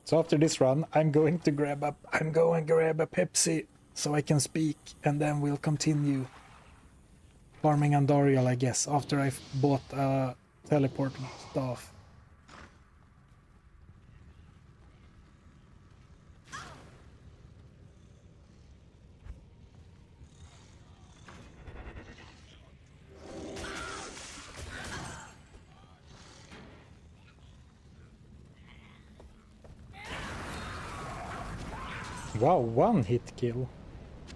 So after this run, I'm going to grab a Pepsi so I can speak, and then we'll continue farming Andariel, I guess, after I've bought a teleport staff. Wow, 1 hit kill.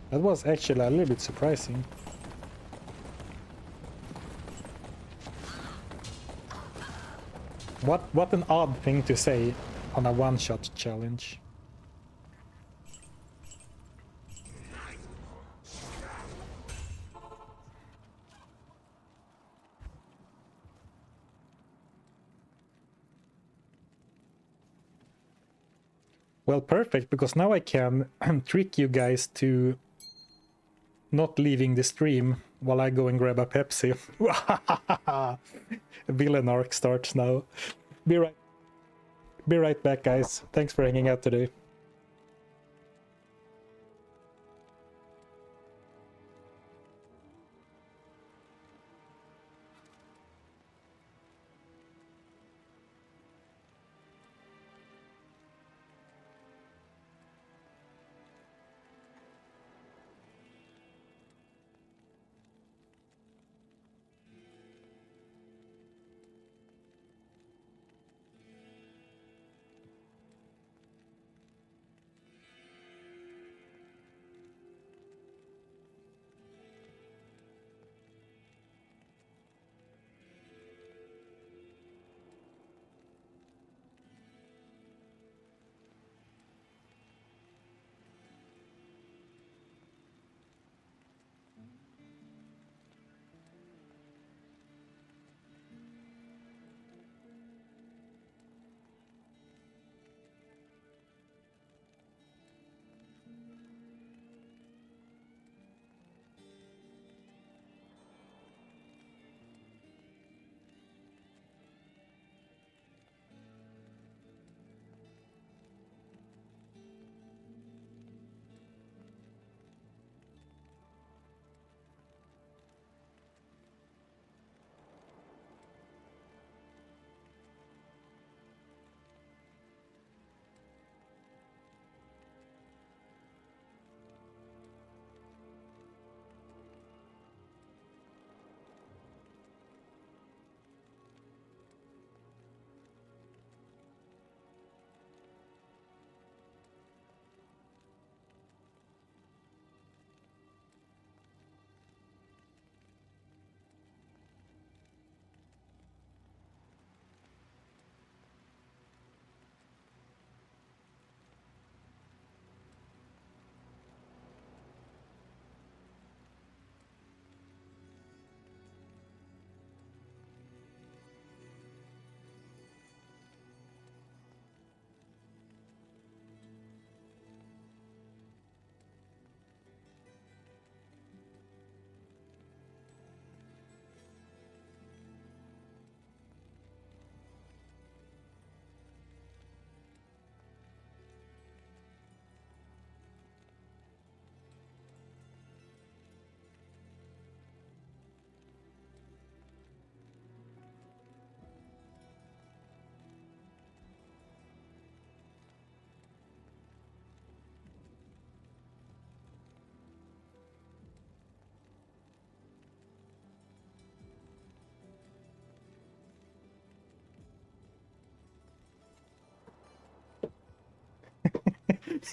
That was actually a little bit surprising. What an odd thing to say on a one-shot challenge. Well, perfect, because now I can trick you guys to not leaving the stream while I go and grab a Pepsi. Villain arc starts now. Be right back, guys. Thanks for hanging out today.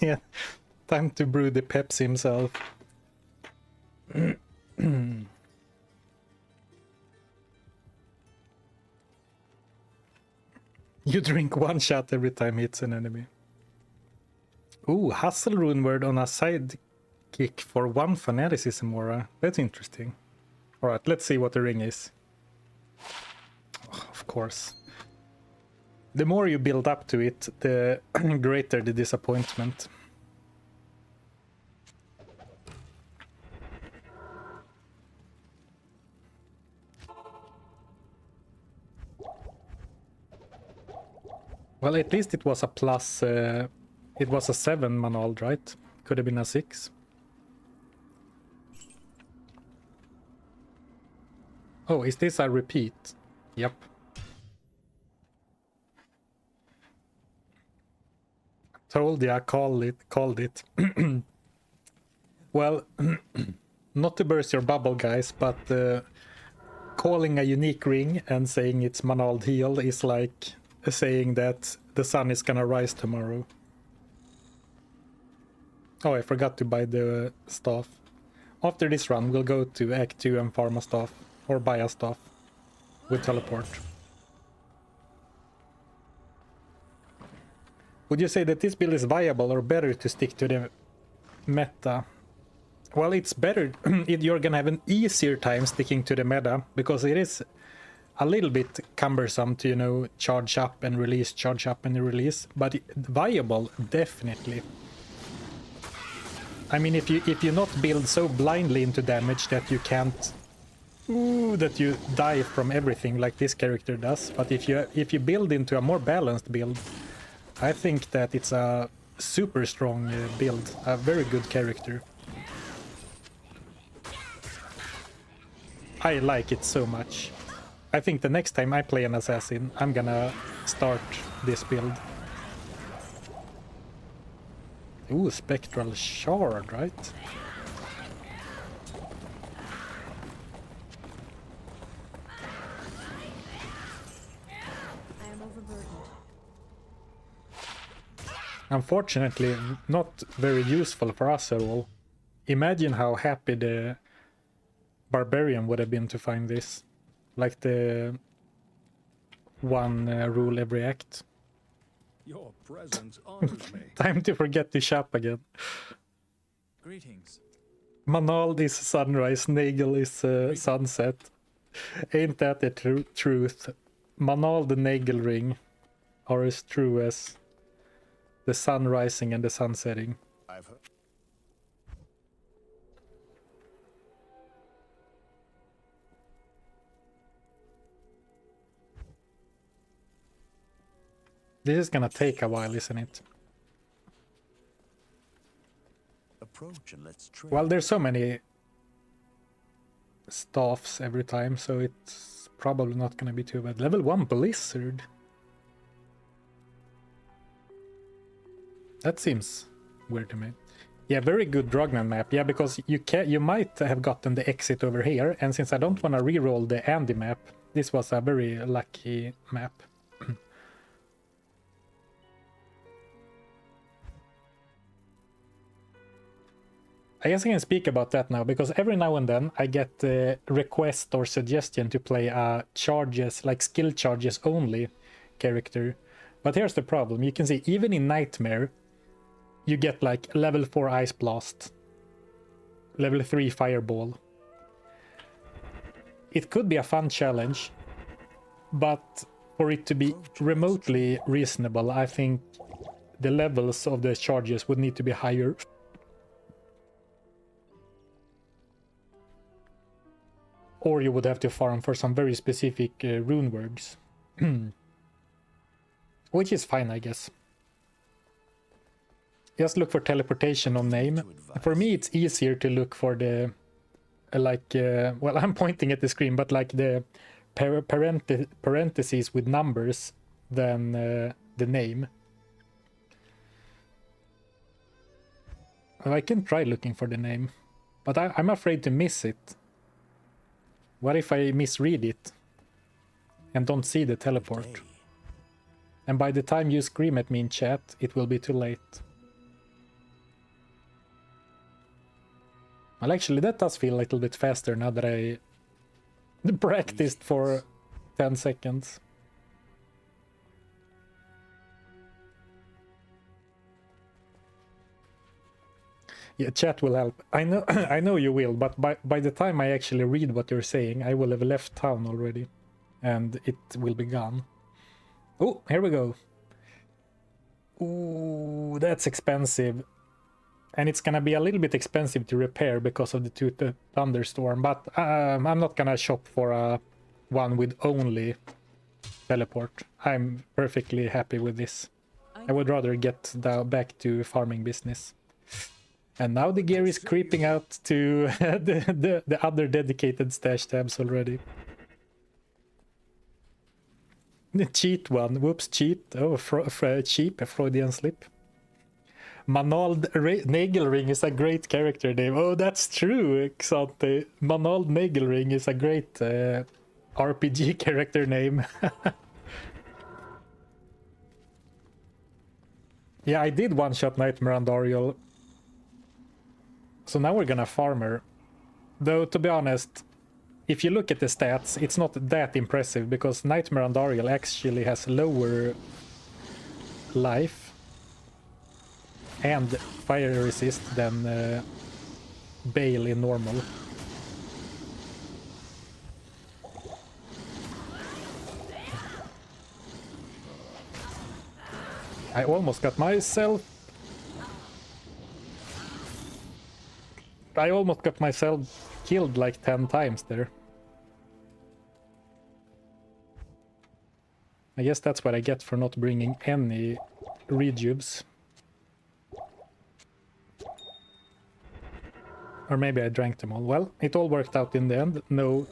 Yeah, time to brew the Pepsi himself. You drink one shot every time hits an enemy. Ooh, hustle rune word on a sidekick for one fanaticism aura. That's interesting. Alright, let's see what the ring is. Oh, of course. The more you build up to it, the greater the disappointment. Well, at least it was a plus, it was a 7 Manald, right? Could have been a 6. Oh, is this a repeat? Yep. Told ya, called it. Well, not to burst your bubble, guys, but calling a unique ring and saying it's Manald healed is like saying that the sun is gonna rise tomorrow. Oh, I forgot to buy the staff. After this run, we'll go to Act 2 and farm a staff, or buy a staff with teleport. Would you say that this build is viable or better to stick to the meta? Well, it's better. You're gonna have an easier time sticking to the meta, because it is a little bit cumbersome to, you know, charge up and release, but viable, definitely. I mean, if you not build so blindly into damage that you can't, that you die from everything like this character does, but if you build into a more balanced build, I think that it's a super strong build, a very good character. I like it so much. I think the next time I play an assassin, I'm gonna start this build. Ooh, spectral shard, right? I am overburdened. Unfortunately, not very useful for us at all. Imagine how happy the barbarian would have been to find this. Like the one rule every act. Your presence honors me. Time to forget to shop again. Greetings. Manald is sunrise, Nagel is sunset. Ain't that the truth? Manald the Nagel ring are as true as the sun rising and the sun setting. I've heard. This is gonna take a while, isn't it? Approach and let's trade. Well, there's so many staffs every time, so it's probably not gonna be too bad. Level 1 Blizzard. That seems weird to me. Yeah, very good Drogman map. Yeah, because you might have gotten the exit over here, and since I don't want to reroll the Andy map, this was a very lucky map. I guess I can speak about that now, because every now and then I get a request or suggestion to play a charges, like skill charges only character. But here's the problem. You can see even in Nightmare, you get like level 4 Ice Blast, level 3 Fireball. It could be a fun challenge, but for it to be remotely reasonable, I think the levels of the charges would need to be higher. Or you would have to farm for some very specific rune words. Which is fine, I guess. Just look for teleportation on name. For me, it's easier to look for the... well, I'm pointing at the screen, but like the parentheses with numbers than the name. Well, I can try looking for the name, but I'm afraid to miss it. What if I misread it and don't see the teleport? And by the time you scream at me in chat, it will be too late. Well, actually, that does feel a little bit faster now that I practiced for 10 seconds. Yeah, chat will help. I know, I know you will, but by the time I actually read what you're saying, I will have left town already, and it will be gone. Oh, here we go. Ooh, that's expensive. And it's gonna be a little bit expensive to repair because of the thunderstorm, but I'm not gonna shop for a one with only teleport. I'm perfectly happy with this. I would rather get back to farming business. And now the gear is creeping out to the other dedicated stash tabs already. The cheat one. Whoops, cheat. Oh, cheap, a Freudian slip. Manald Nagelring is a great character name. Oh, that's true, Xante. Manald Nagelring is a great RPG character name. Yeah, I did one-shot Nightmare and Ariel. So now we're gonna farm her. Though, to be honest, if you look at the stats, it's not that impressive because Nightmare and Ariel actually has lower life and fire resist than Bale in normal. I almost got myself killed like 10 times there. I guess that's what I get for not bringing any rejubes. Or maybe I drank them all. Well, it all worked out in the end. No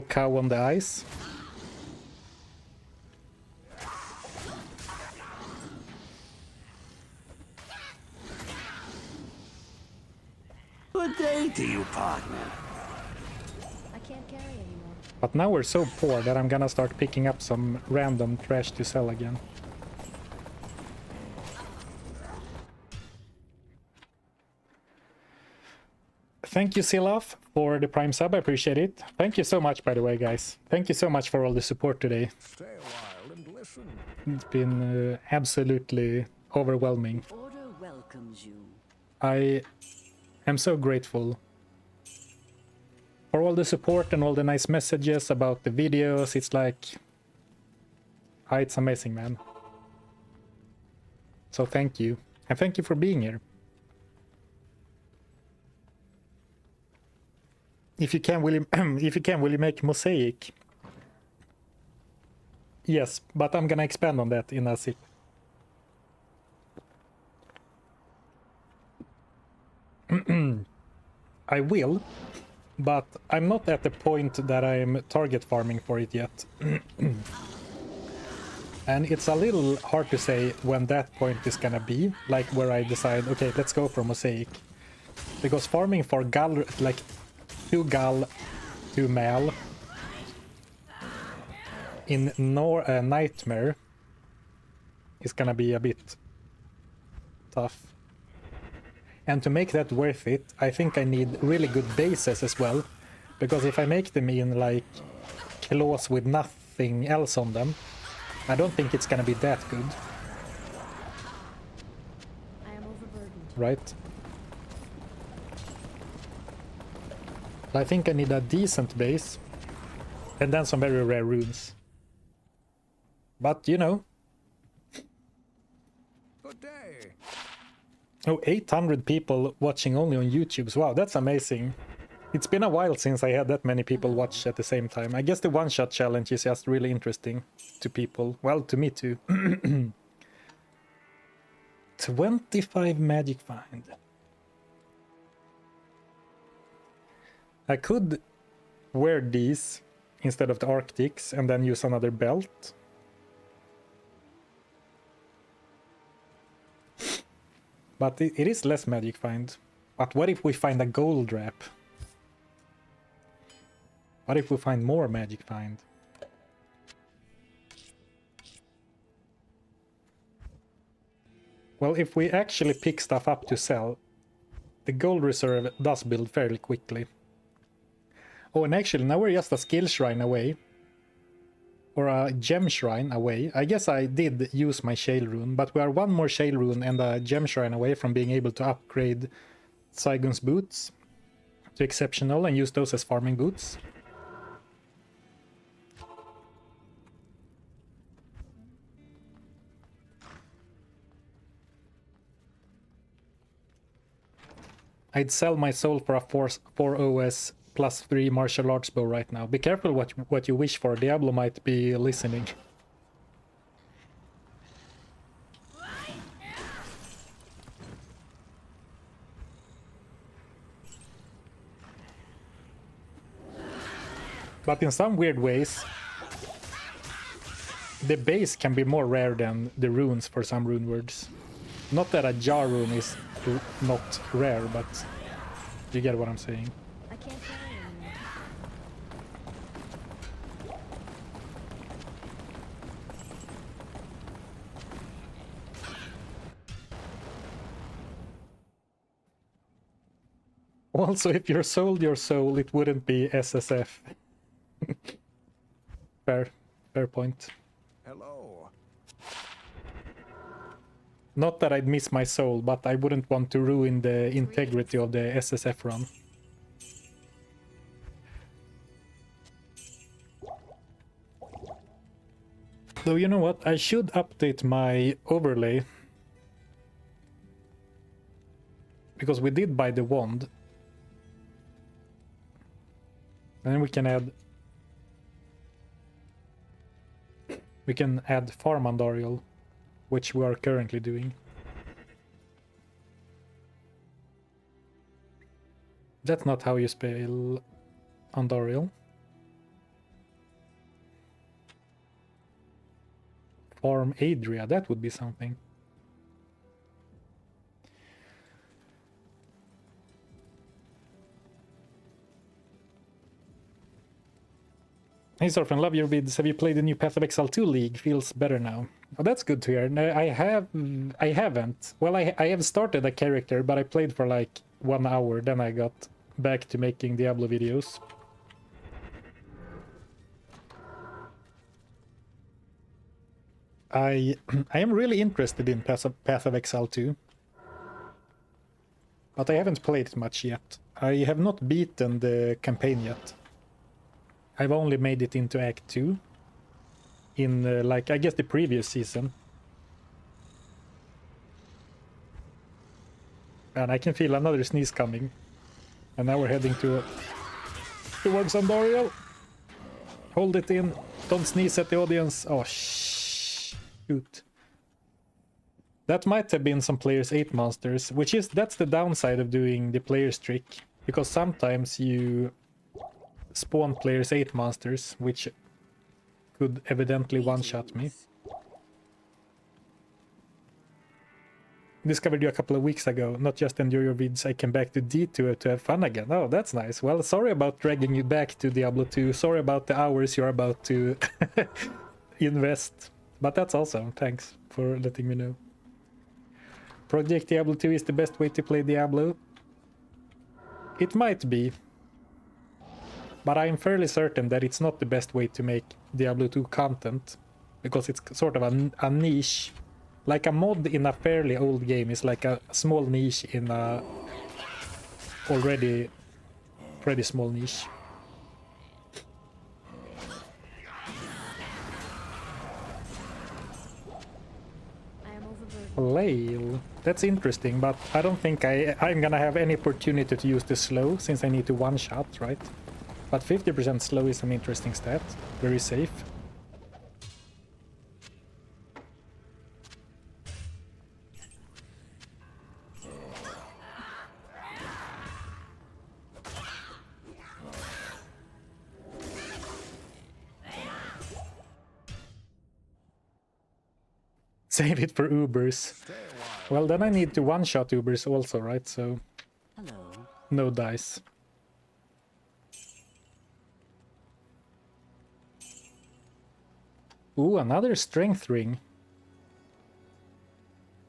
cow on the ice. Good day to you, partner. I can't carry anymore. But now we're so poor that I'm gonna start picking up some random trash to sell again. Thank you, Silaf, for the Prime sub. I appreciate it. Thank you so much, by the way, guys. Thank you so much for all the support today. Stay a while and listen. It's been absolutely overwhelming. Order welcomes you. I am so grateful for all the support and all the nice messages about the videos. It's like... it's amazing, man. So thank you. And thank you for being here. If you can, will you make mosaic? Yes, but I'm gonna expand on that in a sec. I will, but I'm not at the point that I'm target farming for it yet. And it's a little hard to say when that point is gonna be, like where I decide, okay, let's go for mosaic. Because farming for Gal, like 2 Gal, 2 Mal in Nightmare is gonna be a bit tough. And to make that worth it, I think I need really good bases as well. Because if I make them in like claws with nothing else on them, I don't think it's gonna be that good. I am overburdened. Right? I think I need a decent base. And then some very rare runes. But, you know. Good day. Oh, 800 people watching only on YouTube. Wow, that's amazing. It's been a while since I had that many people watch at the same time. I guess the one-shot challenge is just really interesting to people. Well, to me too. 25 magic find. I could wear these instead of the Arctics and then use another belt. But it is less magic find. But what if we find a gold wrap? What if we find more magic find? Well, if we actually pick stuff up to sell, the gold reserve does build fairly quickly. Oh, and actually now we're just a skill shrine away. Or a gem shrine away. I guess I did use my shale rune, but we are one more shale rune and a gem shrine away from being able to upgrade Saigon's boots to exceptional and use those as farming boots. I'd sell my soul for a 4 OS +3 martial arts bow right now. Be careful what you wish for. Diablo might be listening. But in some weird ways, the base can be more rare than the runes for some rune words. Not that a jar rune is not rare, but you get what I'm saying. I can't carry anymore. Also, if you sold your soul, it wouldn't be SSF. Fair point. Hello. Not that I'd miss my soul, but I wouldn't want to ruin the integrity of the SSF run. Though you know what, I should update my overlay. Because we did buy the wand. Then we can add farm Andariel, which we are currently doing. That's not how you spell Andariel. Farm Adria, that would be something. Hey Zarfen, love your vids. Have you played the new Path of Exile 2 League? Feels better now. Oh, that's good to hear. No, I haven't. Well, I have started a character, but I played for like 1 hour, then I got back to making Diablo videos. I am really interested in Path of Exile 2. But I haven't played it much yet. I have not beaten the campaign yet. I've only made it into Act 2 in, like, I guess the previous season. And I can feel another sneeze coming. And now we're heading towards Andariel. Hold it in. Don't sneeze at the audience. Oh, shoot. That might have been some players 8 monsters, that's the downside of doing the player's trick. Because sometimes you spawn players 8 monsters, which could evidently one-shot me. Discovered you a couple of weeks ago, not just endure your vids, I came back to D2R to have fun again. Oh, that's nice. Well, sorry about dragging you back to Diablo 2. Sorry about the hours you're about to invest. But that's awesome. Thanks for letting me know. Project Diablo 2 is the best way to play Diablo. It might be. But I'm fairly certain that it's not the best way to make Diablo 2 content. Because it's sort of a niche. Like a mod in a fairly old game is like a small niche in a already pretty small niche. Flail. That's interesting, but I don't think I'm gonna have any opportunity to use the slow since I need to one-shot, right? But 50% slow is an interesting stat. Very safe. Save it for Ubers. Well, then I need to one-shot Ubers also, right? So, Hello. no dice. Ooh, another strength ring.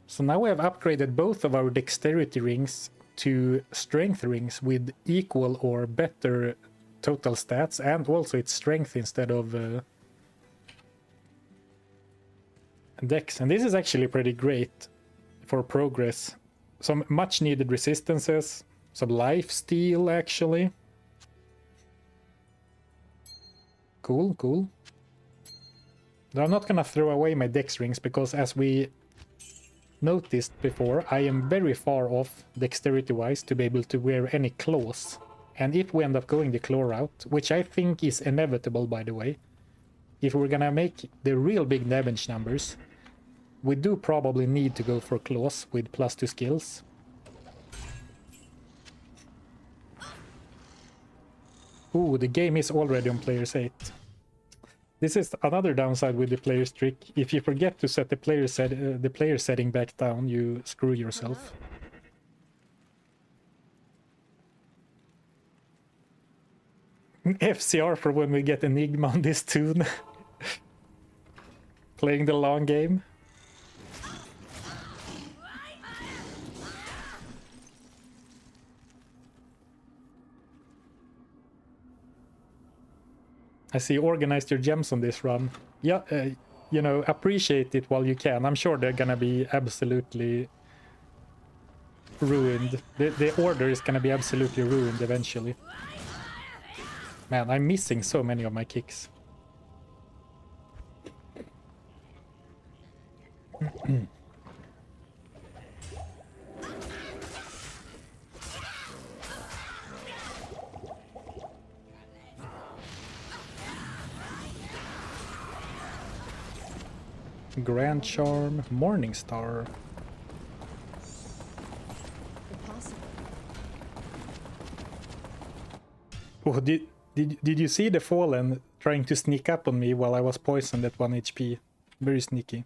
So now we have upgraded both of our dexterity rings 2 strength rings with equal or better total stats, and also its strength instead of dex. And this is actually pretty great for progress. Some much needed resistances, some life steal actually. Cool, cool. I'm not gonna throw away my dex rings because, as we noticed before, I am very far off dexterity wise to be able to wear any claws. And if we end up going the claw route, which I think is inevitable by the way, if we're gonna make the real big damage numbers, we do probably need to go for claws with +2 skills. Ooh, the game is already on players 8. This is another downside with the player's trick. If you forget to set the player setting back down, you screw yourself. FCR for when we get Enigma on this tune. Playing the long game. I see you organized your gems on this run. Yeah, you know, appreciate it while you can. I'm sure they're gonna be absolutely ruined. The order is gonna be absolutely ruined eventually. Man, I'm missing so many of my kicks. Grand Charm, Morning Star. Oh, did you see the Fallen trying to sneak up on me while I was poisoned at 1 HP? Very sneaky.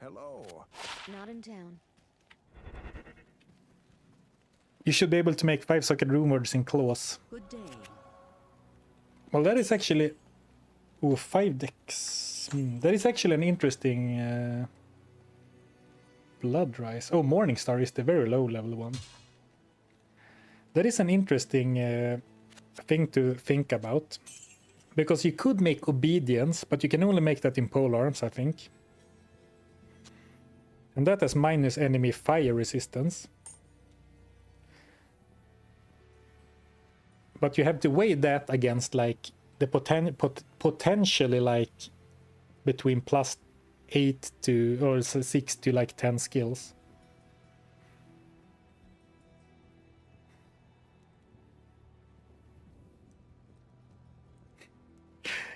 Hello. Not in town. You should be able to make 5-socket rune words in claws. Good day. Well, that is actually... Oh, 5 decks. That is actually an interesting Blood Rise. Oh, Morning Star is the very low level one. That is an interesting thing to think about. Because you could make Obedience, but you can only make that in pole arms, I think. And that has minus enemy fire resistance. But you have to weigh that against like the potentially like between +8 to or 6 to like 10 skills.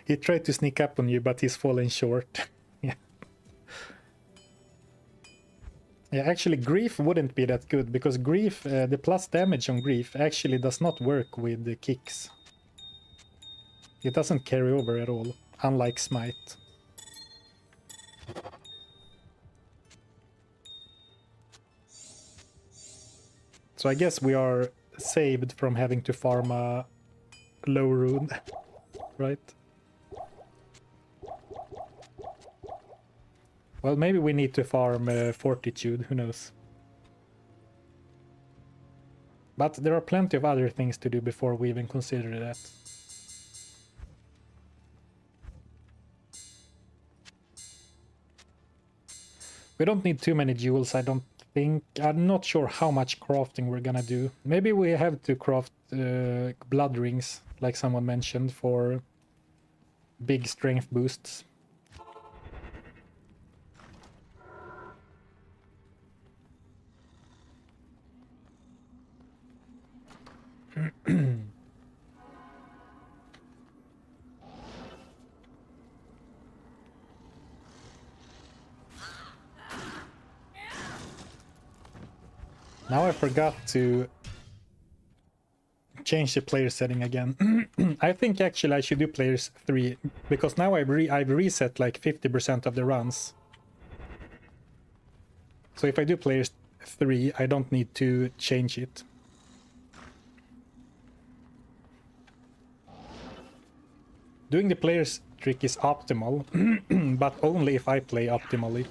He tried to sneak up on you, but he's fallen short. Yeah. Yeah, actually Grief wouldn't be that good, because Grief, the plus damage on Grief actually does not work with the kicks. It doesn't carry over at all, unlike Smite. So I guess we are saved from having to farm a low rune, right? Well, maybe we need to farm Fortitude, who knows. But there are plenty of other things to do before we even consider that. We don't need too many jewels, I don't think. I'm not sure how much crafting we're gonna do. Maybe we have to craft blood rings, like someone mentioned, for big strength boosts. Now I forgot to change the player setting again. I think actually I should do players 3, because now I've reset like 50% of the runs. So if I do players 3, I don't need to change it. Doing the player's trick is optimal, but only if I play optimally.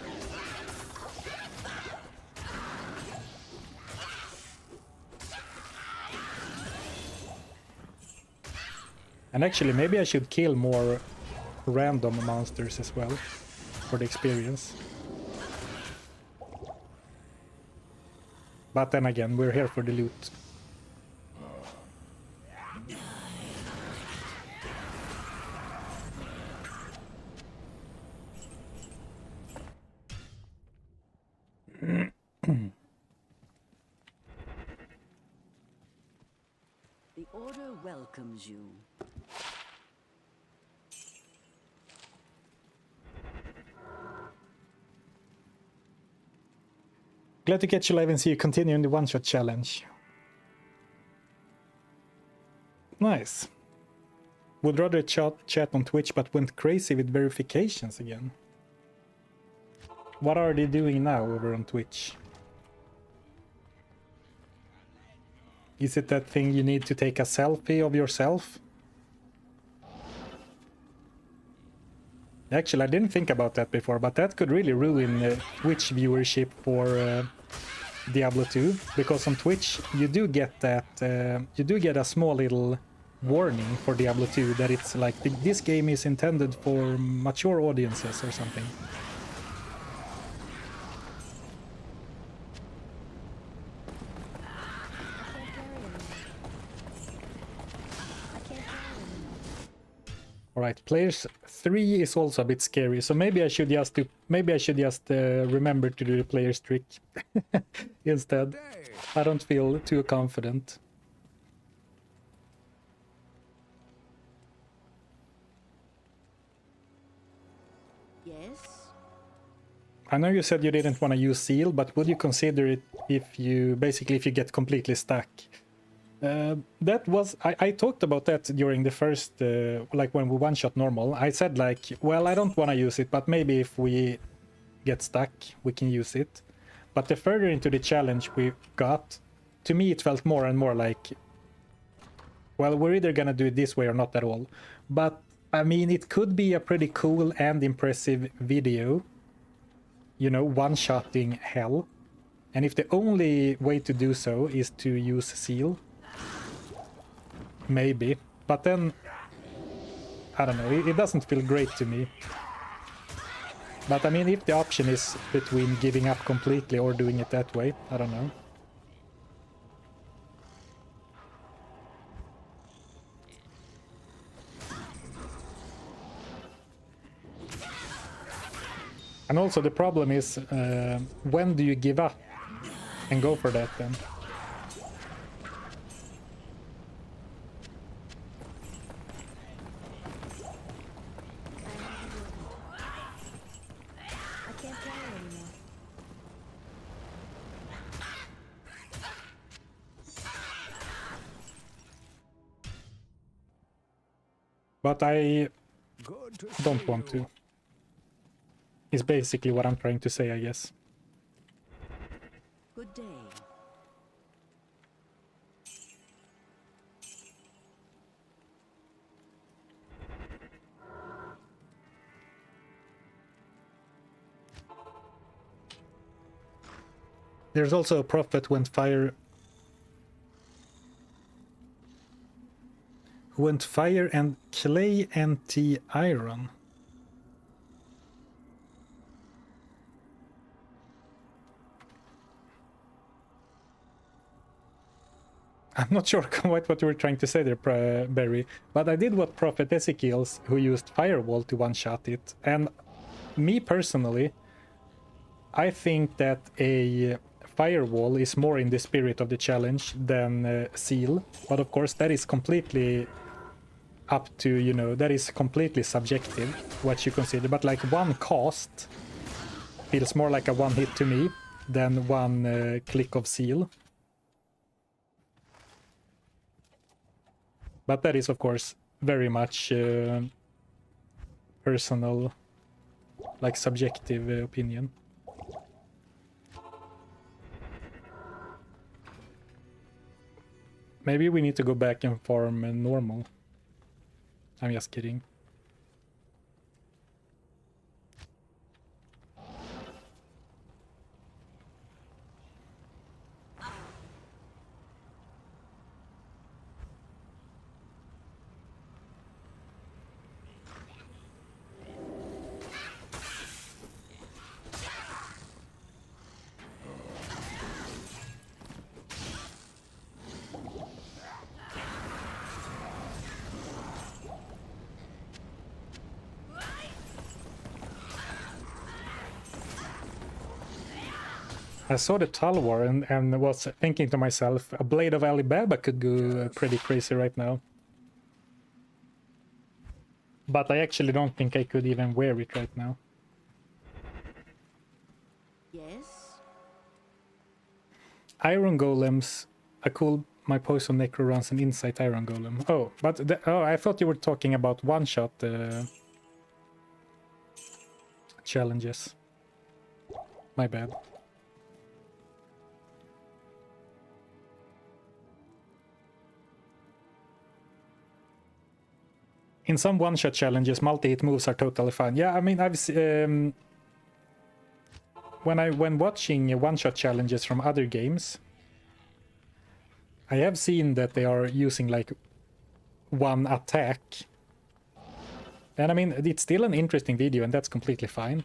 And actually, maybe I should kill more random monsters as well for the experience. But then again, we're here for the loot. The Order welcomes you. Glad to catch you live and see you continue in the one-shot challenge. Nice. Would rather chat on Twitch, but went crazy with verifications again. What are they doing now over on Twitch? Is it that thing you need to take a selfie of yourself? Actually, I didn't think about that before, but that could really ruin Twitch viewership for Diablo 2, because on Twitch you do get that you do get a small little warning for Diablo 2 that it's like this game is intended for mature audiences or something. Alright, players 3 is also a bit scary, so maybe I should just remember to do the player's trick instead. I don't feel too confident. Yes? I know you said you didn't want to use seal, but would you consider it if you get completely stuck? That was I talked about that during the first like when we one-shot normal. I said like, well, I don't want to use it, but maybe if we get stuck we can use it. But the further into the challenge we got, to me it felt more and more like, well, we're either gonna do it this way or not at all. But I mean, it could be a pretty cool and impressive video, you know, one-shotting hell. And if the only way to do so is to use seal, maybe, but then I don't know, it doesn't feel great to me. But I mean, if the option is between giving up completely or doing it that way, I don't know. And also the problem is, when do you give up and go for that then? But I don't want to. Is basically what I'm trying to say, I guess. Good day. There's also a prophet who went fire and clay anti-iron. I'm not sure quite what you were trying to say there, Barry, but I did what Prophet Ezekiel's, who used Firewall to one-shot it, and me personally, I think that a Firewall is more in the spirit of the challenge than Seal, but of course that is completely up to, you know, that is completely subjective, what you consider, but like one cast feels more like a one hit to me than one click of Seal. But that is, of course, very much personal, like subjective opinion. Maybe we need to go back and farm normal. I'm just kidding. I saw the Talwar and was thinking to myself, a Blade of Alibaba could go pretty crazy right now. But I actually don't think I could even wear it right now. Yes? Iron Golems, my Poison Necro runs an Insight Iron Golem. Oh, but I thought you were talking about one-shot challenges. My bad. In some one-shot challenges, multi-hit moves are totally fine. Yeah, I mean, when watching one-shot challenges from other games, I have seen that they are using like one attack. And I mean, it's still an interesting video and that's completely fine.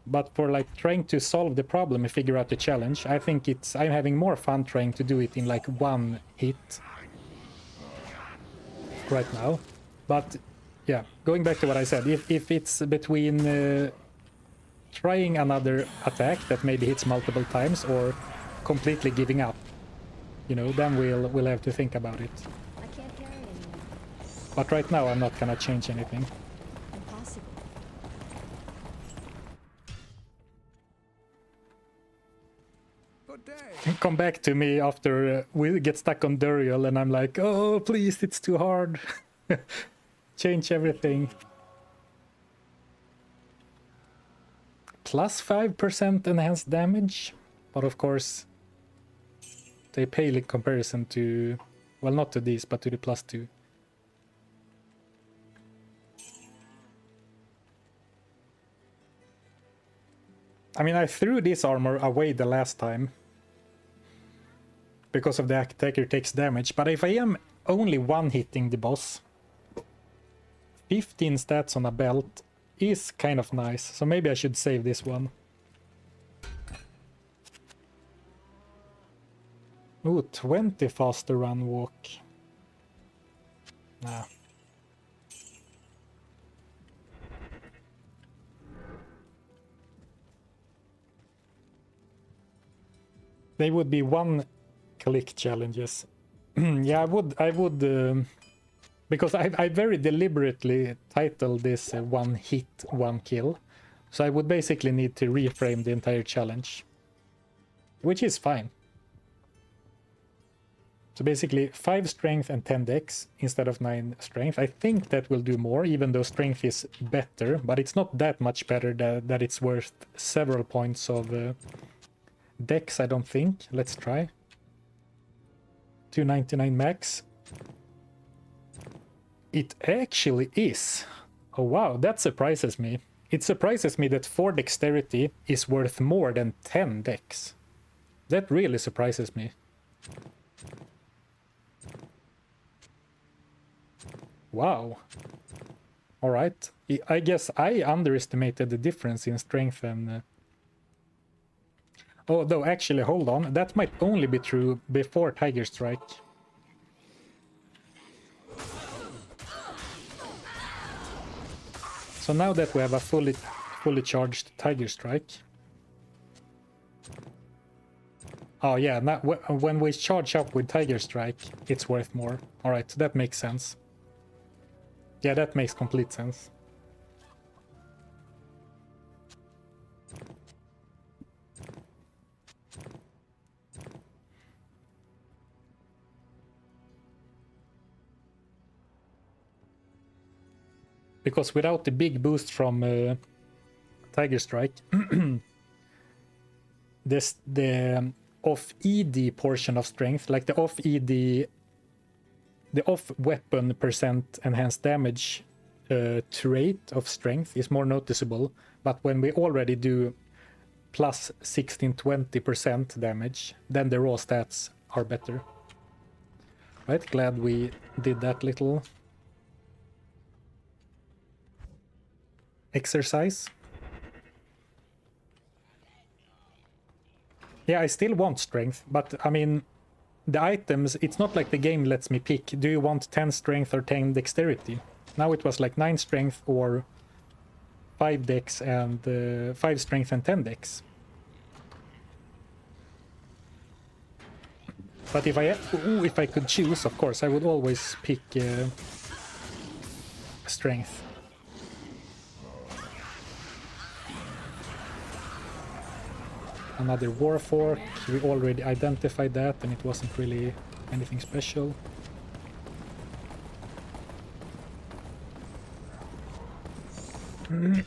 But for like trying to solve the problem and figure out the challenge, I think I'm having more fun trying to do it in like one hit right now. But yeah, going back to what I said, if it's between trying another attack that maybe hits multiple times or completely giving up, you know, then we'll have to think about it. I can't carry anymore. But right now I'm not gonna change anything. Impossible. Good day. Come back to me after we get stuck on Duriel and I'm like, oh please, it's too hard. Change everything. Plus 5% enhanced damage, but of course they pale in comparison to, well, not to these, but to the +2. I mean, I threw this armor away the last time because of the attacker takes damage, but if I am only one-hitting the boss, 15 stats on a belt is kind of nice, so maybe I should save this one. Ooh, 20 faster run walk. Nah. They would be one-click challenges. Yeah, I would, because I very deliberately titled this one hit, one kill. So I would basically need to reframe the entire challenge, which is fine. So basically 5 strength and 10 dex instead of 9 strength. I think that will do more, even though strength is better, but it's not that much better that it's worth several points of dex, I don't think. Let's try. 299 max. It actually is. Oh wow, that surprises me. It surprises me that 4 dexterity is worth more than 10 dex. That really surprises me. Wow. Alright. I guess I underestimated the difference in strength and... Oh, though, actually, hold on. That might only be true before Tiger Strike. So now that we have a fully charged Tiger Strike... Oh yeah, now, when we charge up with Tiger Strike, it's worth more. Alright, that makes sense. Yeah, that makes complete sense. Because without the big boost from Tiger Strike, the off-ED portion of strength, like the off-ED, the off-weapon percent enhanced damage trait of strength is more noticeable, but when we already do plus 16-20% damage, then the raw stats are better. Right, glad we did that little exercise. Yeah, I still want strength, but I mean, the items, it's not like the game lets me pick, do you want 10 strength or 10 dexterity? Now it was like 9 strength or 5 dex and 5 strength and 10 dex. But if I could choose, of course, I would always pick strength. Another Warfork, we already identified that and it wasn't really anything special. Do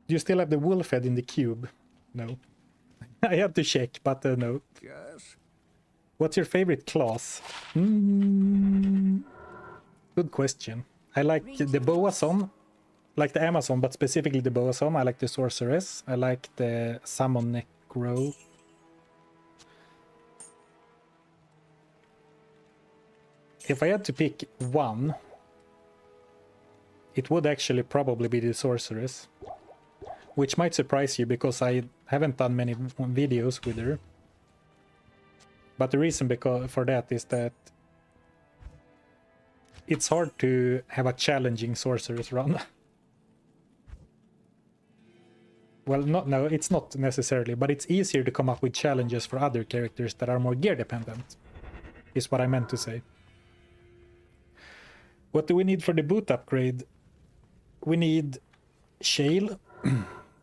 you still have the wolf head in the cube? No. I have to check, but no. Yes. What's your favorite class? Good question. I like the Boazon, like the Amazon, but specifically the Boazon. I like the Sorceress. I like the Summon Necro. If I had to pick one, it would actually probably be the Sorceress. Which might surprise you because I haven't done many videos with her. But the reason for that is that it's hard to have a challenging Sorceress run. Well, no, it's not necessarily, but it's easier to come up with challenges for other characters that are more gear dependent, is what I meant to say. What do we need for the boot upgrade? We need Shale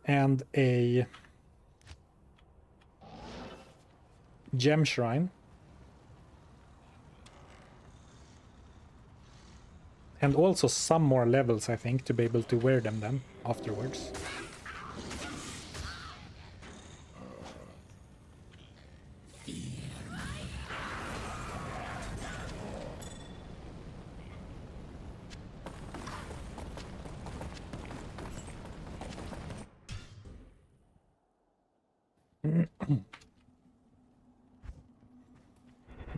and a Gem Shrine. And also some more levels, I think, to be able to wear them then afterwards.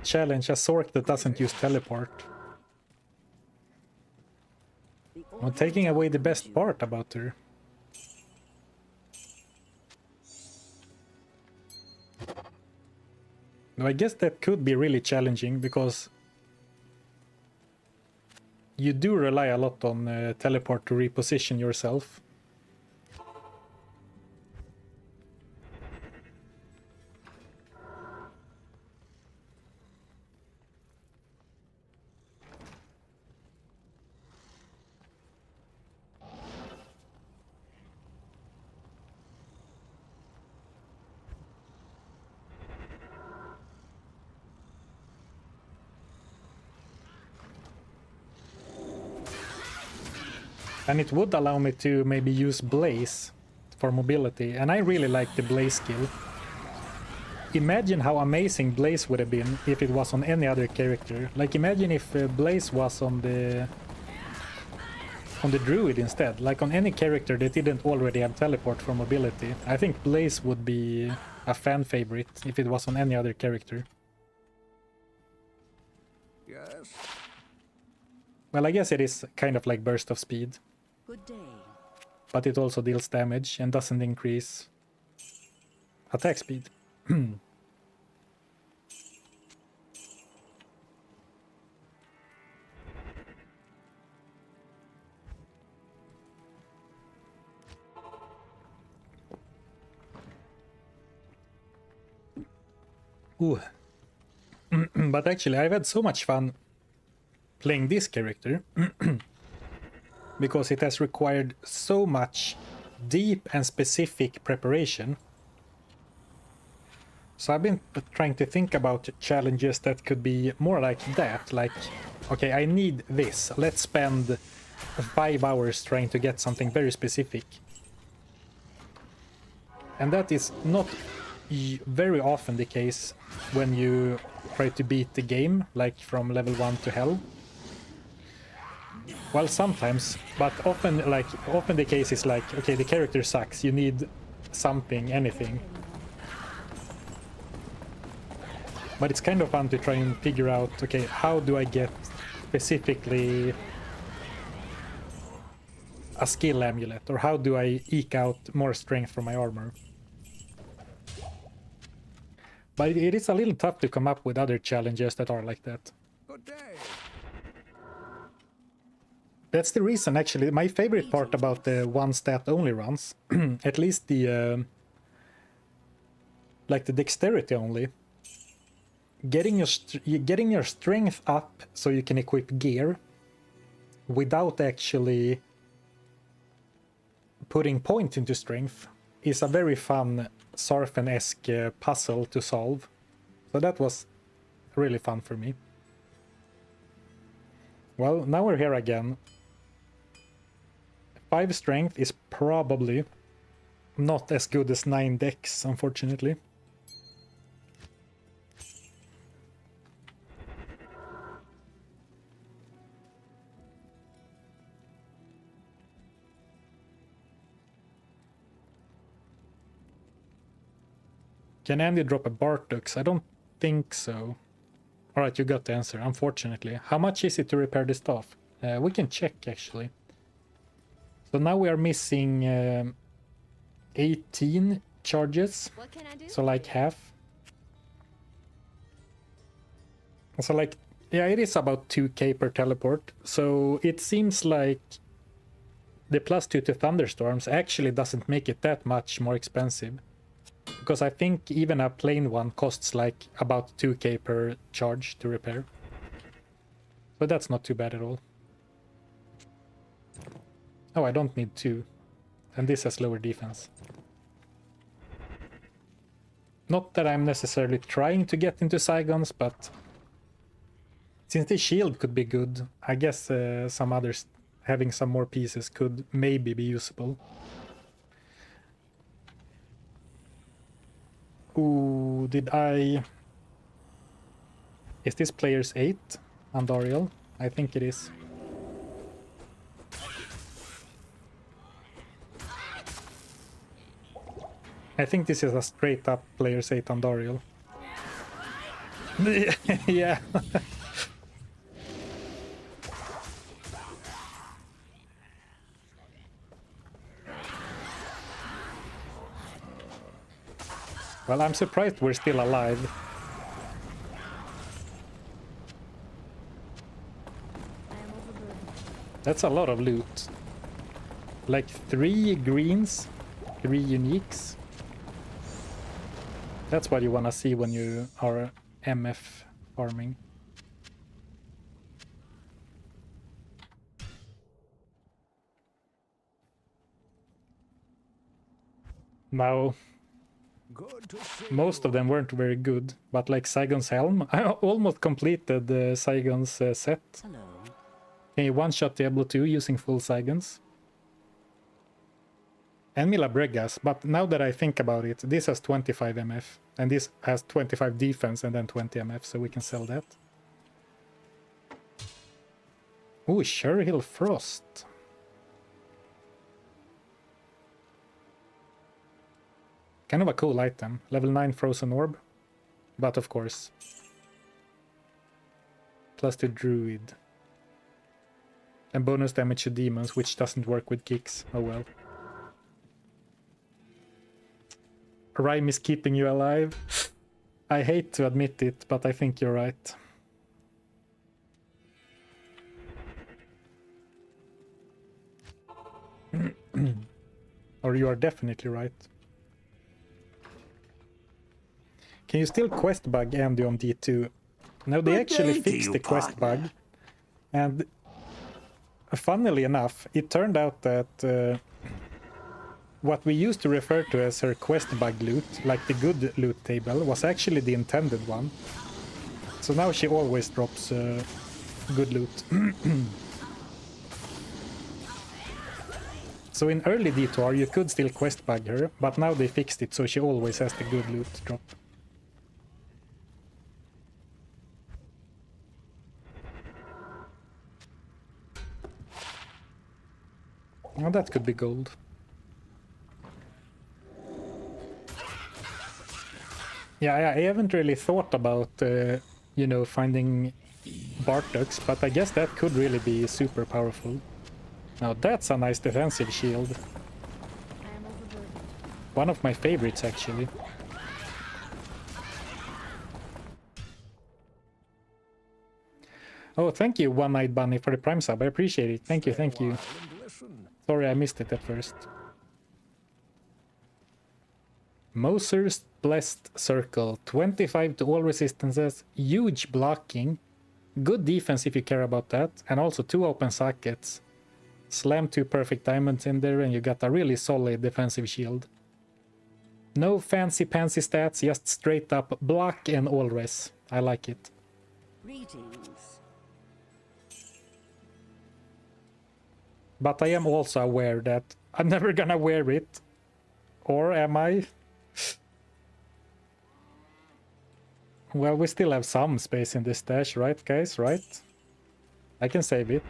Challenge a Sork that doesn't use teleport. I'm taking away the best part about her. Now, I guess that could be really challenging because you do rely a lot on teleport to reposition yourself. And it would allow me to maybe use Blaze for mobility, and I really like the Blaze skill. Imagine how amazing Blaze would have been if it was on any other character. Like, imagine if Blaze was on the Druid instead, like on any character that didn't already have teleport for mobility. I think Blaze would be a fan favorite if it was on any other character. Yes. Well, I guess it is kind of like Burst of Speed. Good day. But it also deals damage and doesn't increase attack speed. Ooh. But actually, I've had so much fun playing this character because it has required so much deep and specific preparation. So I've been trying to think about challenges that could be more like that, like, okay, I need this, let's spend 5 hours trying to get something very specific. And that is not very often the case when you try to beat the game, like from level 1 to hell. Well, sometimes, but often the case is like, okay, the character sucks, you need something, anything. But it's kind of fun to try and figure out, okay, how do I get specifically a skill amulet, or how do I eke out more strength from my armor? But it is a little tough to come up with other challenges that are like that. Good day. That's the reason, actually, my favorite part about the one stat only runs, at least the like the dexterity only. Getting your strength up so you can equip gear without actually putting point into strength is a very fun Zarfen-esque puzzle to solve. So that was really fun for me. Well, now we're here again. 5 strength is probably not as good as 9 dex, unfortunately. Can Andy drop a Bartux? I don't think so. Alright, you got the answer, unfortunately. How much is it to repair the staff? We can check, actually. So now we are missing 18 charges. What can I do? So like half. So like, yeah, it is about 2k per teleport. So it seems like the +2 to thunderstorms actually doesn't make it that much more expensive. Because I think even a plain one costs like about 2k per charge to repair. So that's not too bad at all. Oh, I don't need 2. And this has lower defense. Not that I'm necessarily trying to get into Saigons, but since the shield could be good, I guess some others having some more pieces could maybe be usable. Ooh, did I... Is this player's 8? Andariel? I think it is. I think this is a straight up player's 8 Andariel. Yeah. Well, I'm surprised we're still alive. That's a lot of loot. Like 3 greens, 3 uniques. That's what you wanna see when you are MF farming. Now, most of them weren't very good, but like Saigon's Helm, I almost completed the Saigon's set. Hello. Can you one-shot Diablo 2 using full Saigons? And Milabregas, but now that I think about it, this has 25 MF, and this has 25 defense and then 20 MF, so we can sell that. Ooh, Sherhill Frost. Kind of a cool item. Level 9 Frozen Orb. But of course. Plus the Druid. And bonus damage to demons, which doesn't work with kicks. Oh well. Rhyme is keeping you alive. I hate to admit it, but I think you're right. Or you are definitely right. Can you still quest bug Andy on D2? No, they actually fixed the quest bug. And funnily enough, it turned out that what we used to refer to as her quest bug loot, like the good loot table, was actually the intended one. So now she always drops good loot. So in early D2R you could still quest bug her, but now they fixed it so she always has the good loot drop. Well, that could be gold. Yeah, I haven't really thought about, you know, finding Bartux, but I guess that could really be super powerful. Now that's a nice defensive shield. One of my favorites, actually. Oh, thank you, One-Eyed Bunny, for the Prime sub. I appreciate it. Thank you, thank you. Sorry I missed it at first. Moser's Blessed Circle. 25 to all resistances. Huge blocking. Good defense if you care about that. And also 2 open sockets. Slam 2 perfect diamonds in there and you got a really solid defensive shield. No fancy pansy stats, just straight up block and all res. I like it. Greetings. But I am also aware that I'm never gonna wear it. Or am I? Well, we still have some space in this stash, right, guys? Right? I can save it.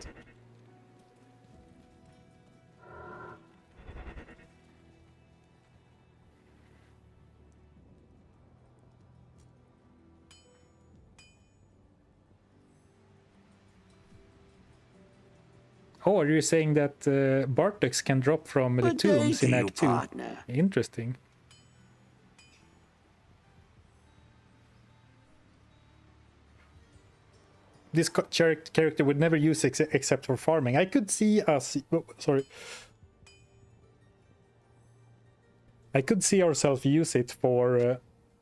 Oh, are you saying that Bartex can drop from the Good day tombs to in you, Act 2? partner. Interesting. This character would never use except for farming. I could see us... Oh, sorry. I could see ourselves use it for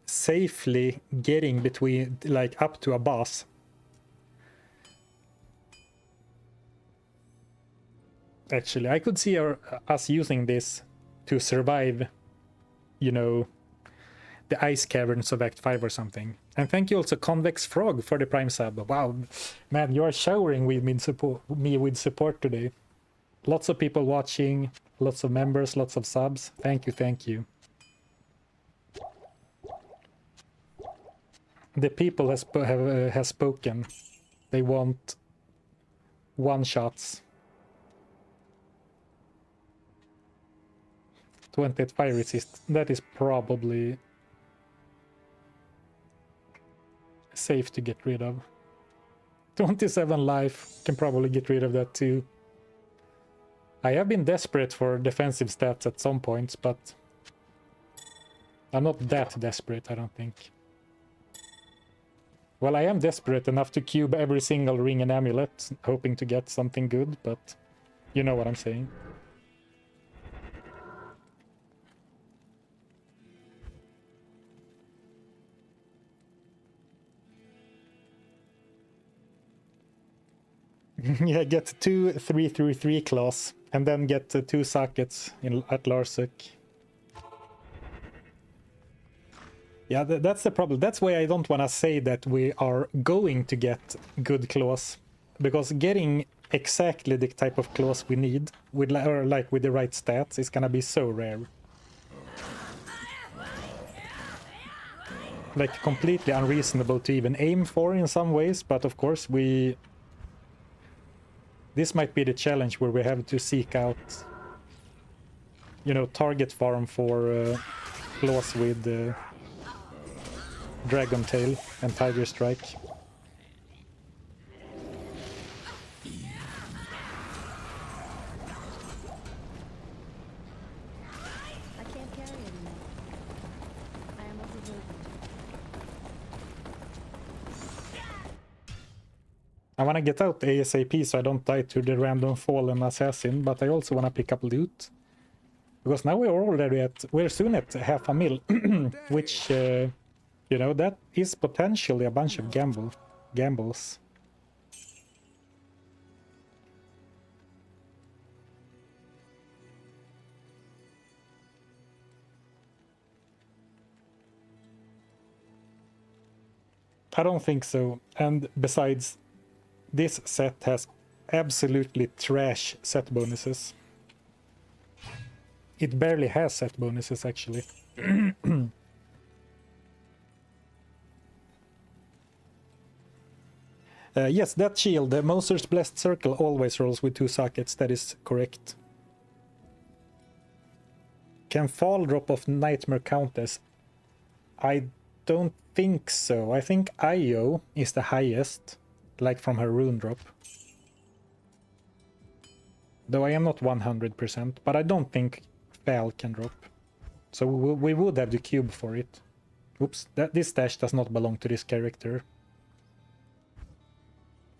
safely getting between, like, up to a boss. Actually, I could see us using this to survive, you know, the ice caverns of Act 5 or something. And thank you also Convex Frog for the Prime sub. Wow, man, you are showering with me with support today. Lots of people watching, lots of members, lots of subs. Thank you, thank you. The people has spoken. They want one-shots. 28 fire resist. That is probably safe to get rid of. 27 life, can probably get rid of that too. I have been desperate for defensive stats at some points, but I'm not that desperate, I don't think. Well, I am desperate enough to cube every single ring and amulet, hoping to get something good, but you know what I'm saying. Yeah, get 2 3/3 claws and then get 2 sockets at Larsuk. Yeah, that's the problem. That's why I don't want to say that we are going to get good claws, because getting exactly the type of claws we need with with the right stats is gonna be so rare. Like completely unreasonable to even aim for in some ways, but of course this might be the challenge where we have to seek out, you know, target farm for claws with Dragon Tail and Tiger Strike. I can't carry anymore. I am overburdened. I want to get out ASAP so I don't die to the random fallen assassin, but I also want to pick up loot. Because now we're soon at 500,000, which, you know, that is potentially a bunch of gambles. I don't think so. And besides, this set has absolutely trash set bonuses. It barely has set bonuses, actually. Yes, that shield, the Moser's Blessed Circle, always rolls with 2 sockets. That is correct. Can fall drop of Nightmare Countess? I don't think so. I think Io is the highest, like from her rune drop. Though I am not 100%, but I don't think Val can drop. So we would have the cube for it. Oops, this stash does not belong to this character.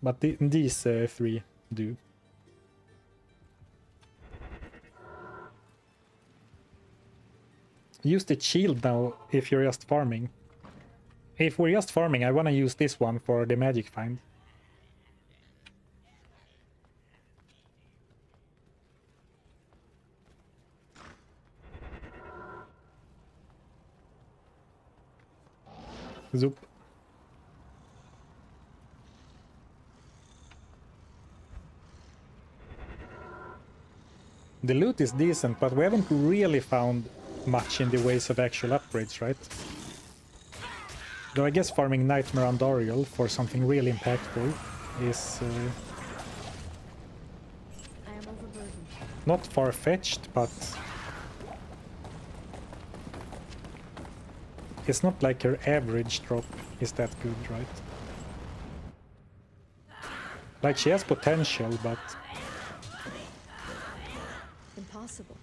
But these 3 do. use the shield now if you're just farming. If we're just farming, I want to use this one for the magic find. Zoop. The loot is decent, but we haven't really found much in the ways of actual upgrades, right? Though I guess farming Nightmare Andariel for something really impactful is I am overburdened. not far-fetched, but it's not like her average drop is that good, right? Like, she has potential, but Impossible.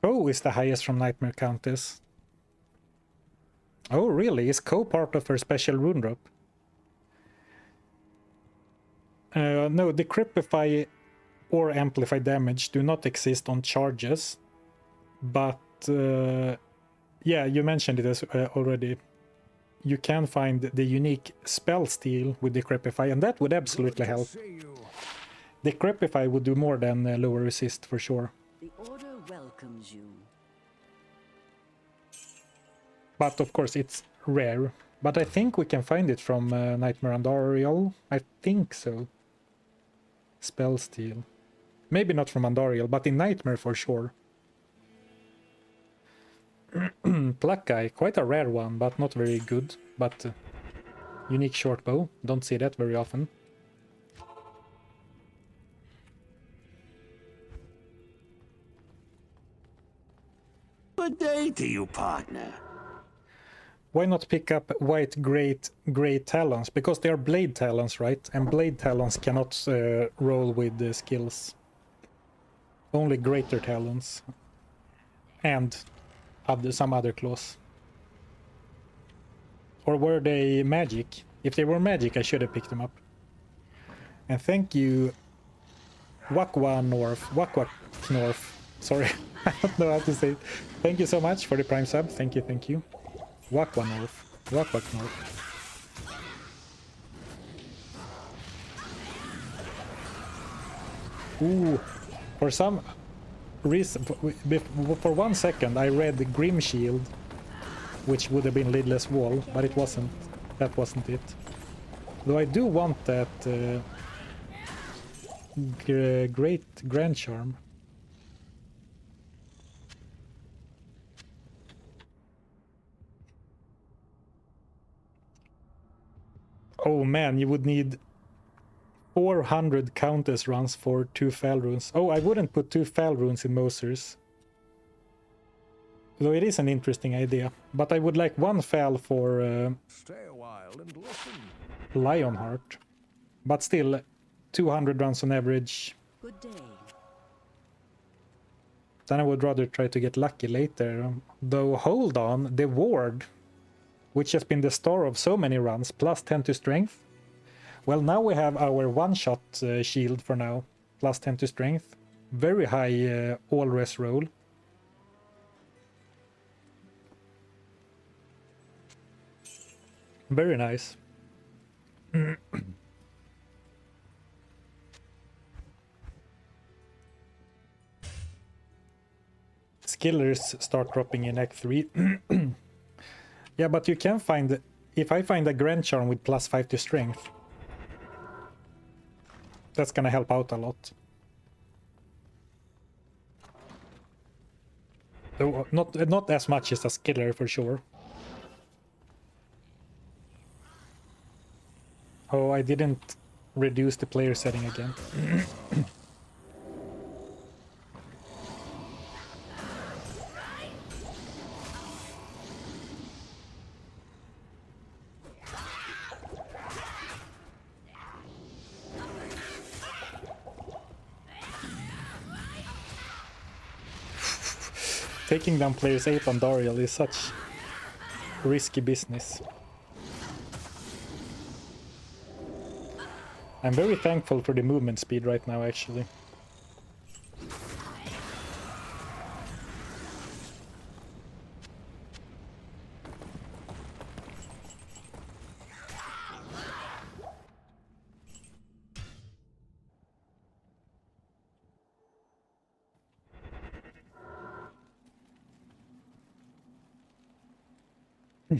Co is the highest from Nightmare Countess. Oh, really? Is Co part of her special rune drop? No, the Decrypify or Amplify damage do not exist on charges. But, yeah, you mentioned it as, already. You can find the unique spell steal with Decrypify, and that would absolutely help. See you. Decrypify would do more than lower resist, for sure. The Order welcomes you. But of course it's rare. But I think we can find it from Nightmare Andariel. I think so. Spell steal. Maybe not from Andariel, but in Nightmare for sure. Pluck Guy, quite a rare one, but not very good. But unique short bow, don't see that very often. Good day to you, partner. Why not pick up white grey talons? Because they are blade talons, right? And blade talons cannot roll with the skills. Only greater talons. And some other claws. Or were they magic? If they were magic, I should have picked them up. And thank you, Wakwa Knorf. Sorry, I don't know how to say it. Thank you so much for the Prime sub. Thank you, thank you. Wakwa Knorf. Ooh, for some reason, for 1 second I read the Grim Shield, which would have been Lidless Wall, but it wasn't. That wasn't it. Though I do want that Great Grand Charm. Oh man, you would need 400 Countess runs for 2 Fel runes. Oh, I wouldn't put 2 Fel runes in Mosers. Though it is an interesting idea. But I would like 1 Fel for Stay a while and listen. Lionheart. But still, 200 runs on average. Good day. Then I would rather try to get lucky later. Though, hold on, the Ward, which has been the star of so many runs, plus 10 to strength. Well, now we have our one-shot shield for now, plus 10 to strength. Very high all-res roll. Very nice. Skillers start dropping in Act 3. Yeah, but you can find... If I find a Grand Charm with plus 5 to strength, that's gonna help out a lot. Though not as much as a Skiller for sure. Oh, I didn't reduce the player setting again. Taking down players 8 on Dariel is such risky business. I'm very thankful for the movement speed right now, actually.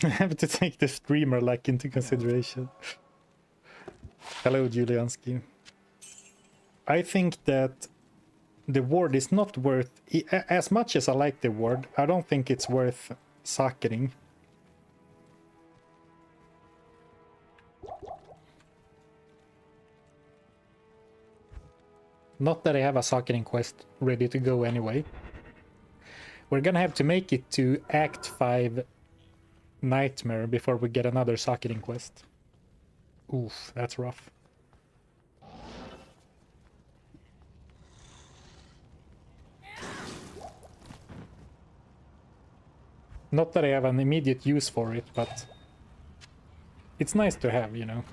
I have to take the streamer like into consideration. Hello, Juliansky. I think that the ward is not worth, as much as I like the ward, I don't think it's worth sockering. Not that I have a sockering quest ready to go anyway. We're gonna have to make it to Act 5 Nightmare before we get another sockering quest. Oof, that's rough. Not that I have an immediate use for it, but it's nice to have, you know.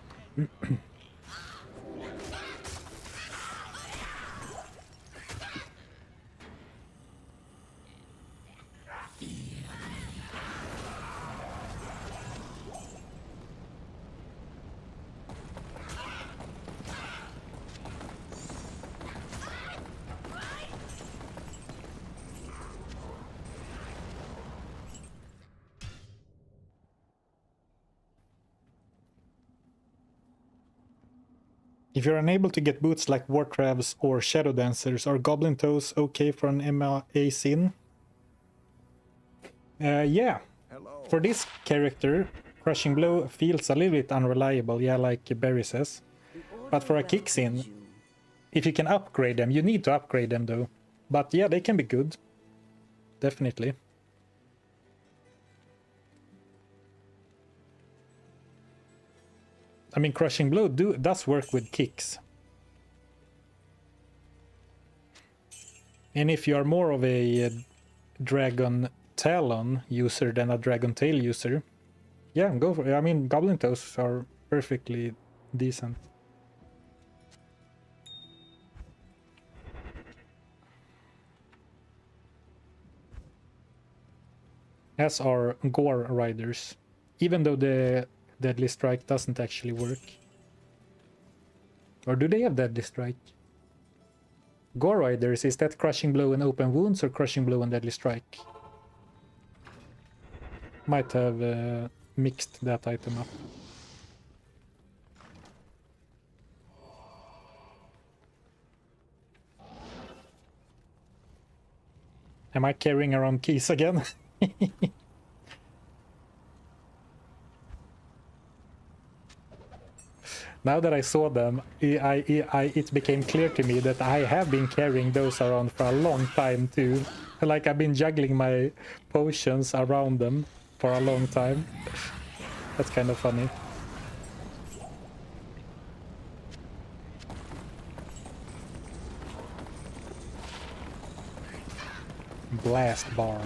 If you're unable to get boots like War Crabs or Shadow Dancers, are Goblin Toes okay for an MA sin? Yeah. Hello. For this character, Crushing Blow feels a little bit unreliable, yeah, like Barry says. But for a kick sin, if you can upgrade them, you need to upgrade them though. But yeah, they can be good. Definitely. I mean, Crushing Blow does work with kicks. And if you are more of a Dragon Talon user than a Dragon Tail user, yeah, go for it. I mean, Goblin Toes are perfectly decent. As are Gore Riders, even though the Deadly Strike doesn't actually work. Or do they have Deadly Strike? Gore Riders, is that Crushing Blow and Open Wounds or Crushing Blow and Deadly Strike? Might have mixed that item up. Am I carrying around keys again? Now that I saw them, it became clear to me that I have been carrying those around for a long time too. Like I've been juggling my potions around them for a long time. That's kind of funny. Blast Bark.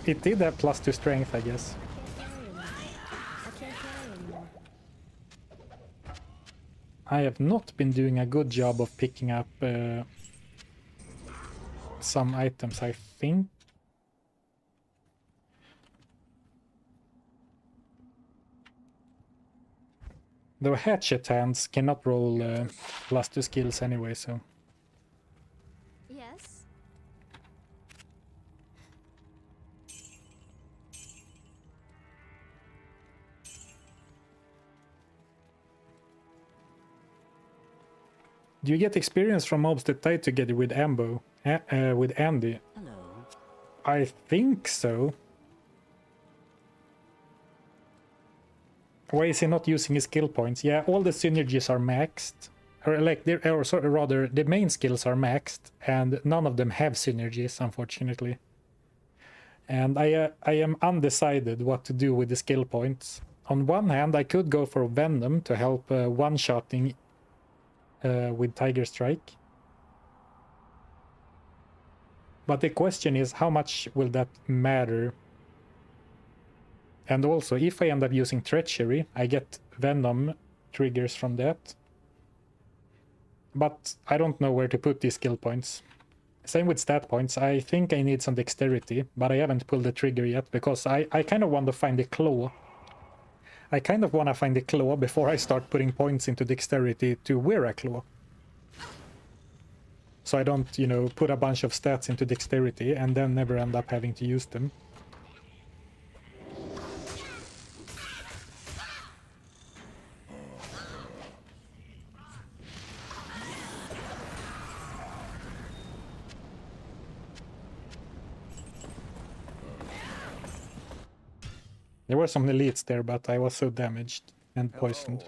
It did have +2 strength, I guess. I have not been doing a good job of picking up some items, I think. Though hatchet hands cannot roll +2 skills anyway, so... Yes? Do you get experience from mobs that tie together with Ambo? With Andy? Hello. I think so. Why is he not using his skill points? Yeah, all the synergies are maxed. Or like, or sorry, rather, the main skills are maxed, and none of them have synergies, unfortunately. And I am undecided what to do with the skill points. On one hand, I could go for Venom to help one-shotting with Tiger Strike. But the question is, how much will that matter? And also, if I end up using Treachery, I get Venom triggers from that. But I don't know where to put these skill points. Same with stat points. I think I need some Dexterity, but I haven't pulled the trigger yet because I kind of want to find the claw. I kind of want to find the claw before I start putting points into Dexterity to wear a claw. So I don't, you know, put a bunch of stats into Dexterity and then never end up having to use them. There were some elites there, but I was so damaged and poisoned.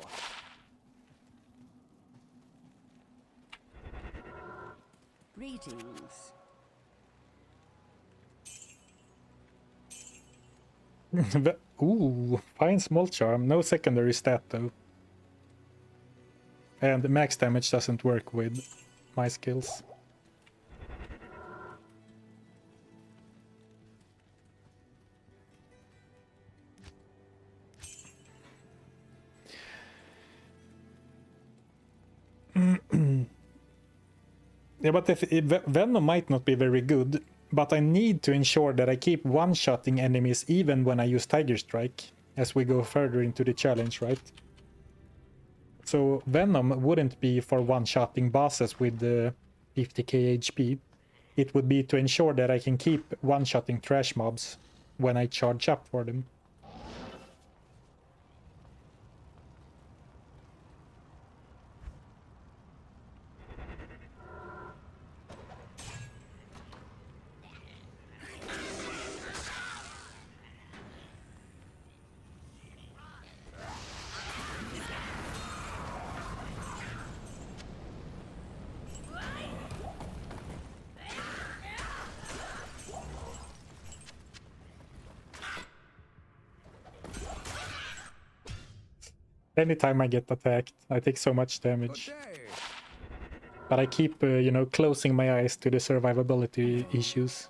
Greetings. Ooh, fine small charm. No secondary stat though. And max damage doesn't work with my skills. Yeah, but Venom might not be very good, but I need to ensure that I keep one-shotting enemies even when I use Tiger Strike, as we go further into the challenge, right? So Venom wouldn't be for one-shotting bosses with 50k HP. It would be to ensure that I can keep one-shotting trash mobs when I charge up for them. Anytime I get attacked, I take so much damage. But I keep, you know, closing my eyes to the survivability issues.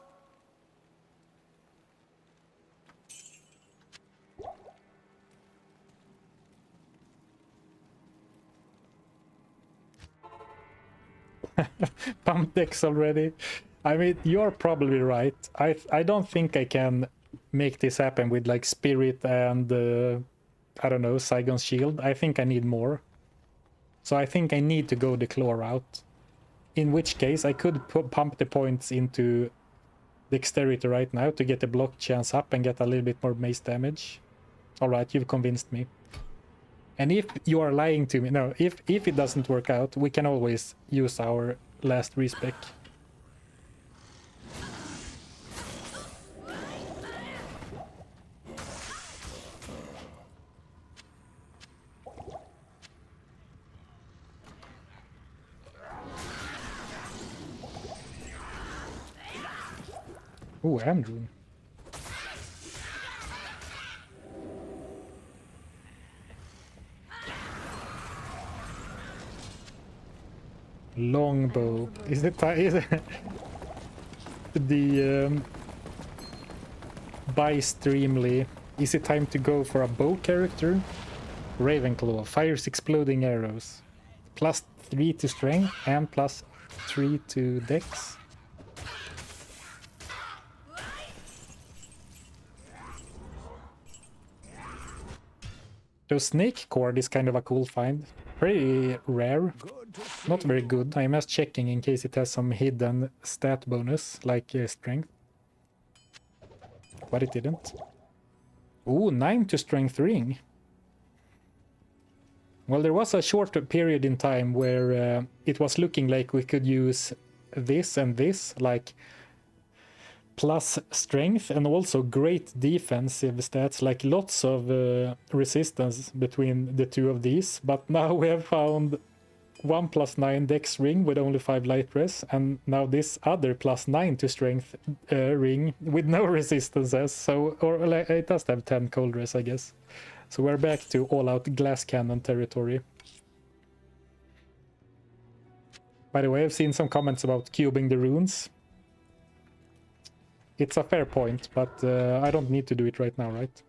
Pump decks already. I mean, you're probably right. I don't think I can make this happen with like Spirit and I don't know, Saigon's Shield. I think I need more. So I think I need to go the claw route. In which case I could pump the points into Dexterity right now to get the block chance up and get a little bit more mace damage. Alright, you've convinced me. And if you are lying to me, no, if it doesn't work out, we can always use our last respec. Ooh, Andrew. Longbow. Is it the by Streamly? Is it time to go for a bow character? Ravenclaw fires exploding arrows. +3 to strength and +3 to dex. So snake cord is kind of a cool find. Pretty rare. Not very good. I'm just checking in case it has some hidden stat bonus, like strength. But it didn't. Ooh, 9 to strength ring. Well, there was a short period in time where it was looking like we could use this and this, like plus strength and also great defensive stats, like lots of resistance between the two of these. But now we have found 1 +9 dex ring with only 5 light res, and now this other +9 to strength ring with no resistances. So, or like, it does have 10 cold res, I guess. So we're back to all-out glass cannon territory. By the way, I've seen some comments about cubing the runes. It's a fair point, but I don't need to do it right now, right?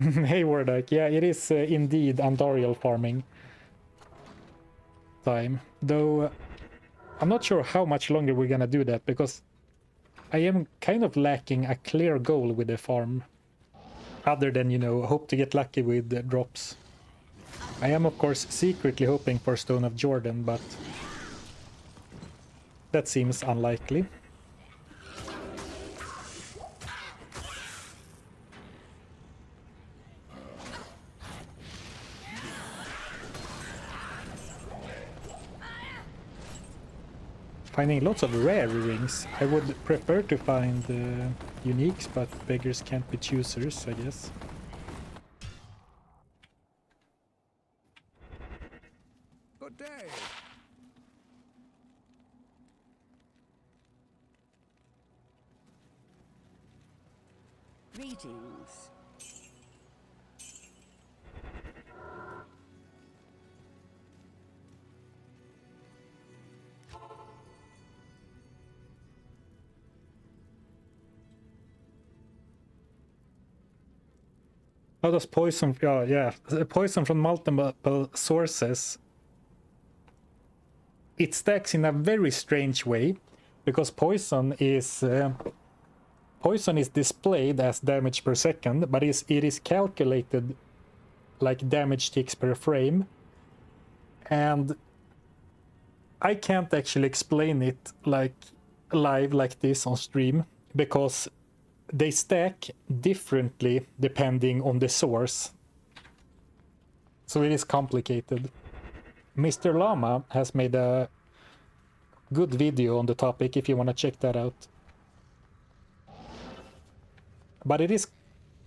Hey Wardak, yeah, it is indeed Andorial farming time. Though I'm not sure how much longer we're gonna do that, because I am kind of lacking a clear goal with the farm. Other than, you know, hope to get lucky with the drops. I am of course secretly hoping for Stone of Jordan, but that seems unlikely. Finding lots of rare rings. I would prefer to find uniques, but beggars can't be choosers, I guess. Good day. Greetings. How does poison... Oh, yeah. Poison from multiple sources. It stacks in a very strange way, because poison is displayed as damage per second, but it is calculated like damage ticks per frame. And I can't actually explain it like live like this on stream, because they stack differently depending on the source. So it is complicated. Mr. Llama has made a good video on the topic if you want to check that out. But it is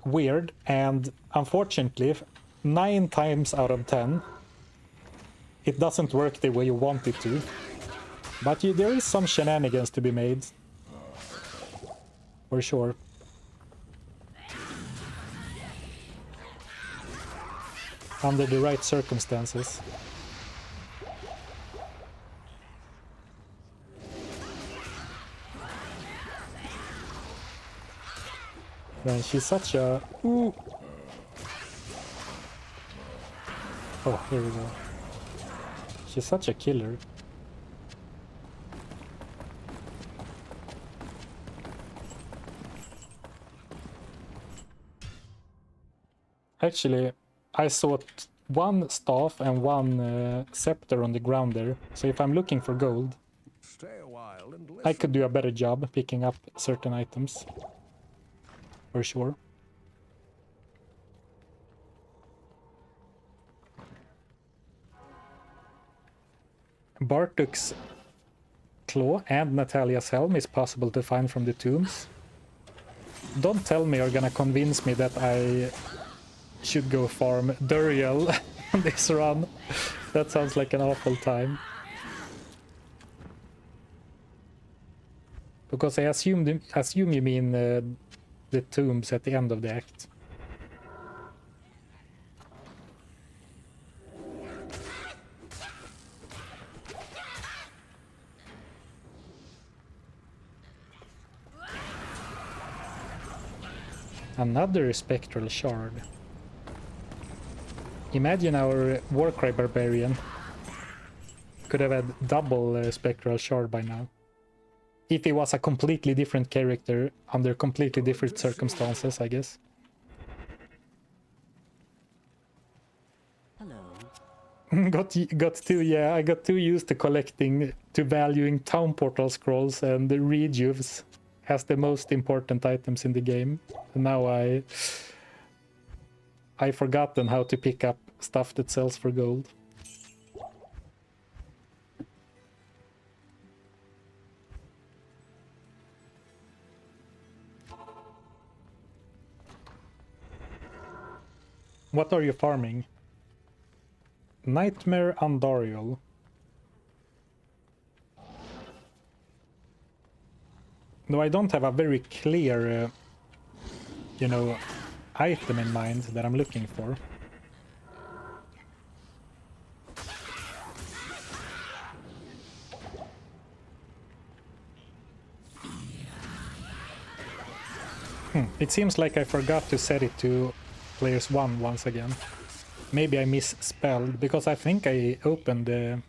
weird, and unfortunately 9 times out of 10 it doesn't work the way you want it to. But there is some shenanigans to be made. For sure. Under the right circumstances. Man, she's such a... Ooh. Oh, here we go. She's such a killer. Actually, I saw one staff and one scepter on the ground there. So if I'm looking for gold, Stay a while and listen. I could do a better job picking up certain items. For sure. Bartuk's claw and Natalia's helm is possible to find from the tombs. Don't tell me you're gonna convince me that I should go farm Duriel on this run. That sounds like an awful time. Because I assume you mean the tombs at the end of the act. Another spectral shard. Imagine our Warcry barbarian could have had double spectral shard by now. If he was a completely different character under completely different circumstances, I guess. Hello. got I got too used to valuing town portal scrolls and the rejuves as the most important items in the game. And now I've forgotten how to pick up stuff that sells for gold. What are you farming? Nightmare Andorial. No, I don't have a very clear, you know, item in mind that I'm looking for. It seems like I forgot to set it to players 1 once again. Maybe I misspelled, because I think I opened the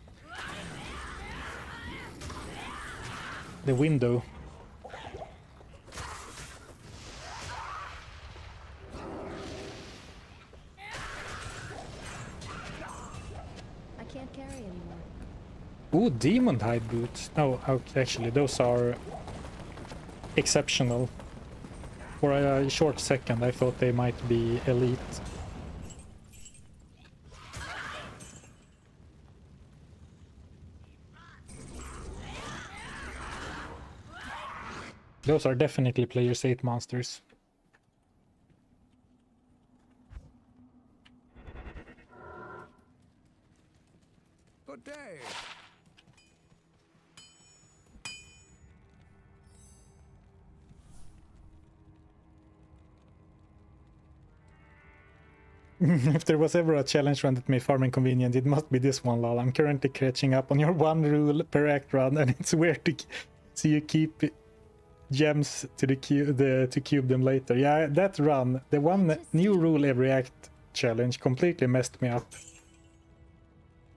window. I can't carry anymore. Ooh, demon hide boots. No, actually, those are exceptional. For a short second, I thought they might be elite. Those are definitely players 8 monsters. Good day. If there was ever a challenge run that made farming convenient, it must be this one, lol. I'm currently catching up on your 1 rule per act run, and it's weird to see you keep gems to to cube them later. Yeah, that run, the one new rule every act challenge, completely messed me up.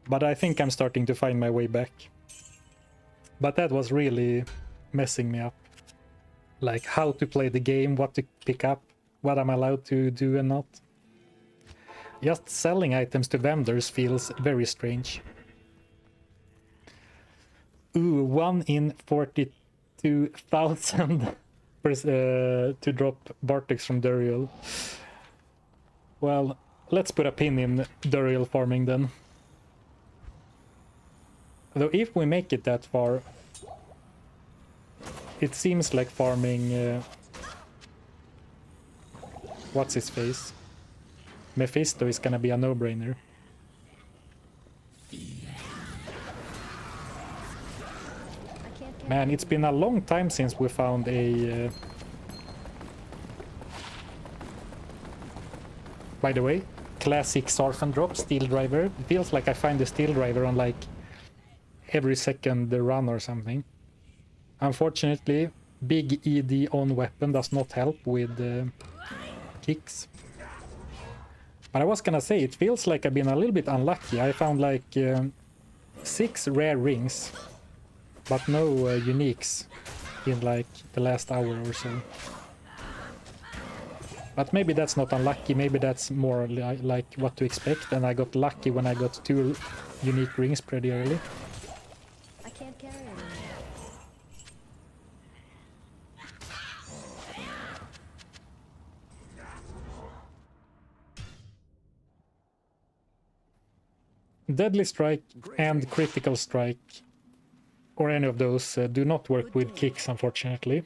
But I think I'm starting to find my way back. But that was really messing me up. Like how to play the game, what to pick up, what I'm allowed to do and not. Just selling items to vendors feels very strange. Ooh, 1 in 42,000 to drop Bartex from Duriel. Well, let's put a pin in Duriel farming then. Though if we make it that far, it seems like farming... what's his face? Mephisto is gonna be a no-brainer. Man, it's been a long time since we found a... By the way, classic Zarfen drop, Steel Driver. It feels like I find the Steel Driver on like every second run or something. Unfortunately, big ED on weapon does not help with kicks. But I was gonna say, it feels like I've been a little bit unlucky. I found like 6 rare rings, but no uniques in like the last hour or so. But maybe that's not unlucky, maybe that's more like what to expect, and I got lucky when I got 2 unique rings pretty early. I can't carry anymore. Deadly Strike and Critical Strike, or any of those, do not work with kicks, unfortunately.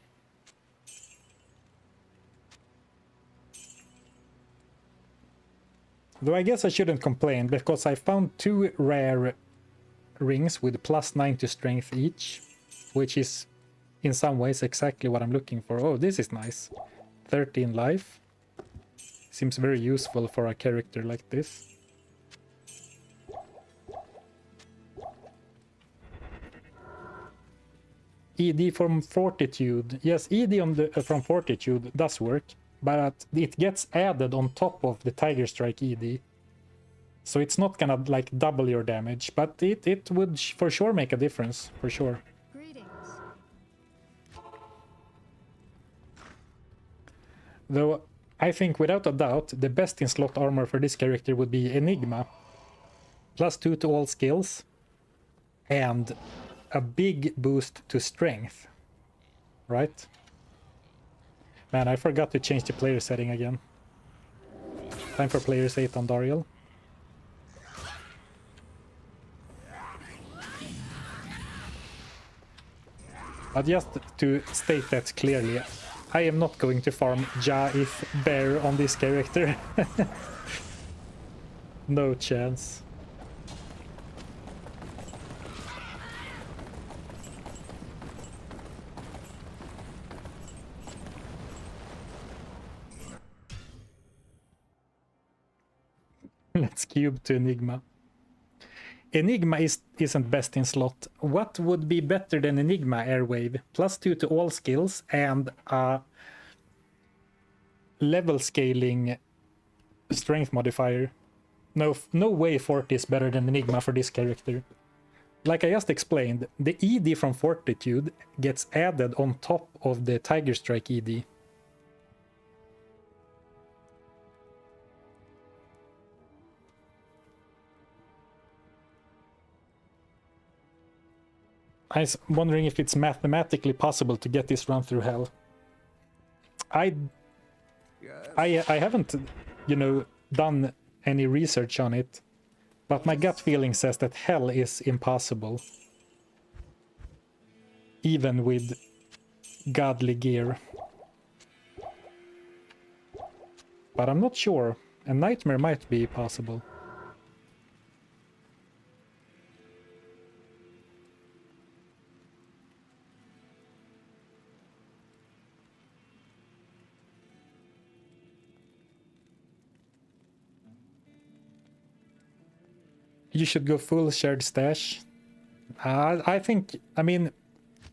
Though I guess I shouldn't complain, because I found 2 rare rings with +9 to strength each, which is in some ways exactly what I'm looking for. Oh, this is nice. 13 life. Seems very useful for a character like this. ED from Fortitude. Yes, ED on from Fortitude does work, but it gets added on top of the Tiger Strike ED. So it's not gonna like double your damage, but it would for sure make a difference, for sure. Greetings. Though I think without a doubt the best in slot armor for this character would be Enigma. +2 to all skills and a big boost to strength, right? Man, I forgot to change the player setting again. Time for players 8 on Dariel. But just to state that clearly, I am not going to farm Jaith Bear on this character. No chance. Let's cube to Enigma. Enigma isn't best in slot. What would be better than Enigma Airwave? +2 to all skills and level scaling strength modifier. No way 40 is better than Enigma for this character. Like I just explained, the ED from Fortitude gets added on top of the Tiger Strike ED. I was wondering if it's mathematically possible to get this run through hell. I haven't, you know, done any research on it, but my gut feeling says that hell is impossible, even with godly gear. But I'm not sure. A nightmare might be possible. You should go full shared stash. I think, I mean,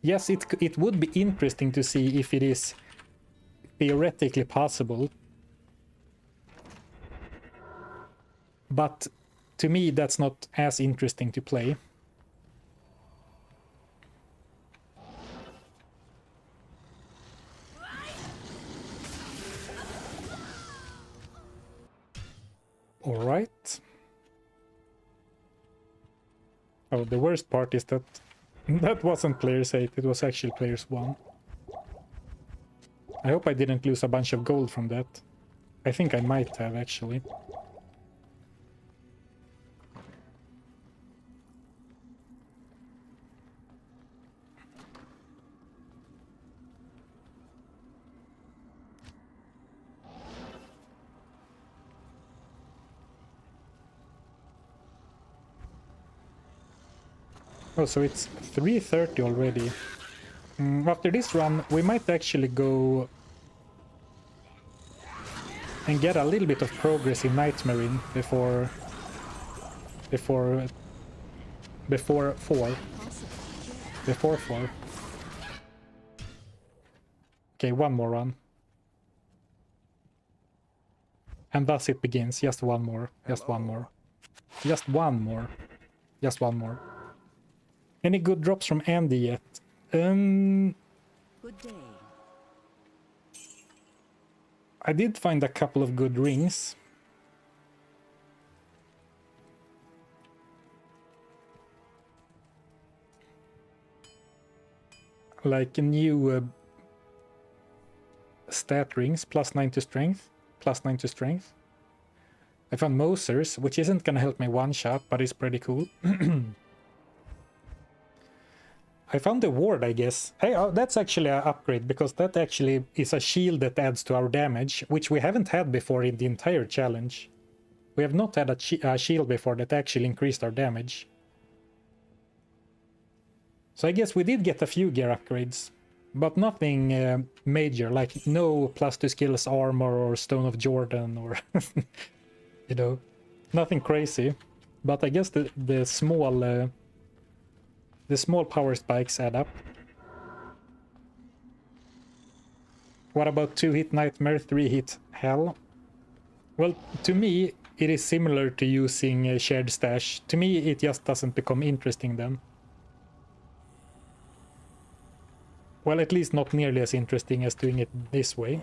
yes, it would be interesting to see if it is theoretically possible. But to me, that's not as interesting to play. All right. Oh, the worst part is that that wasn't players 8, it was actually players 1. I hope I didn't lose a bunch of gold from that. I think I might have, actually. Oh, so it's 3:30 already. After this run, we might actually go and get a little bit of progress in Nightmare in before 4. Before 4. Okay, one more run. And thus it begins. Just one more. Just one more. Just one more. Just one more. Any good drops from Andy yet? Good day. I did find a couple of good rings. Like new stat rings, +9 to strength, +9 to strength. I found Mosers, which isn't gonna help me one-shot, but it's pretty cool. I found the ward, I guess. Hey, oh, that's actually an upgrade, because that actually is a shield that adds to our damage, which we haven't had before in the entire challenge. We have not had a shield before that actually increased our damage. So I guess we did get a few gear upgrades, but nothing major, like no +2 skills armor or Stone of Jordan or, you know, nothing crazy. But I guess the small power spikes add up. What about 2-hit Nightmare, 3-hit Hell? Well, to me, it is similar to using shared stash. To me, it just doesn't become interesting then. Well, at least not nearly as interesting as doing it this way.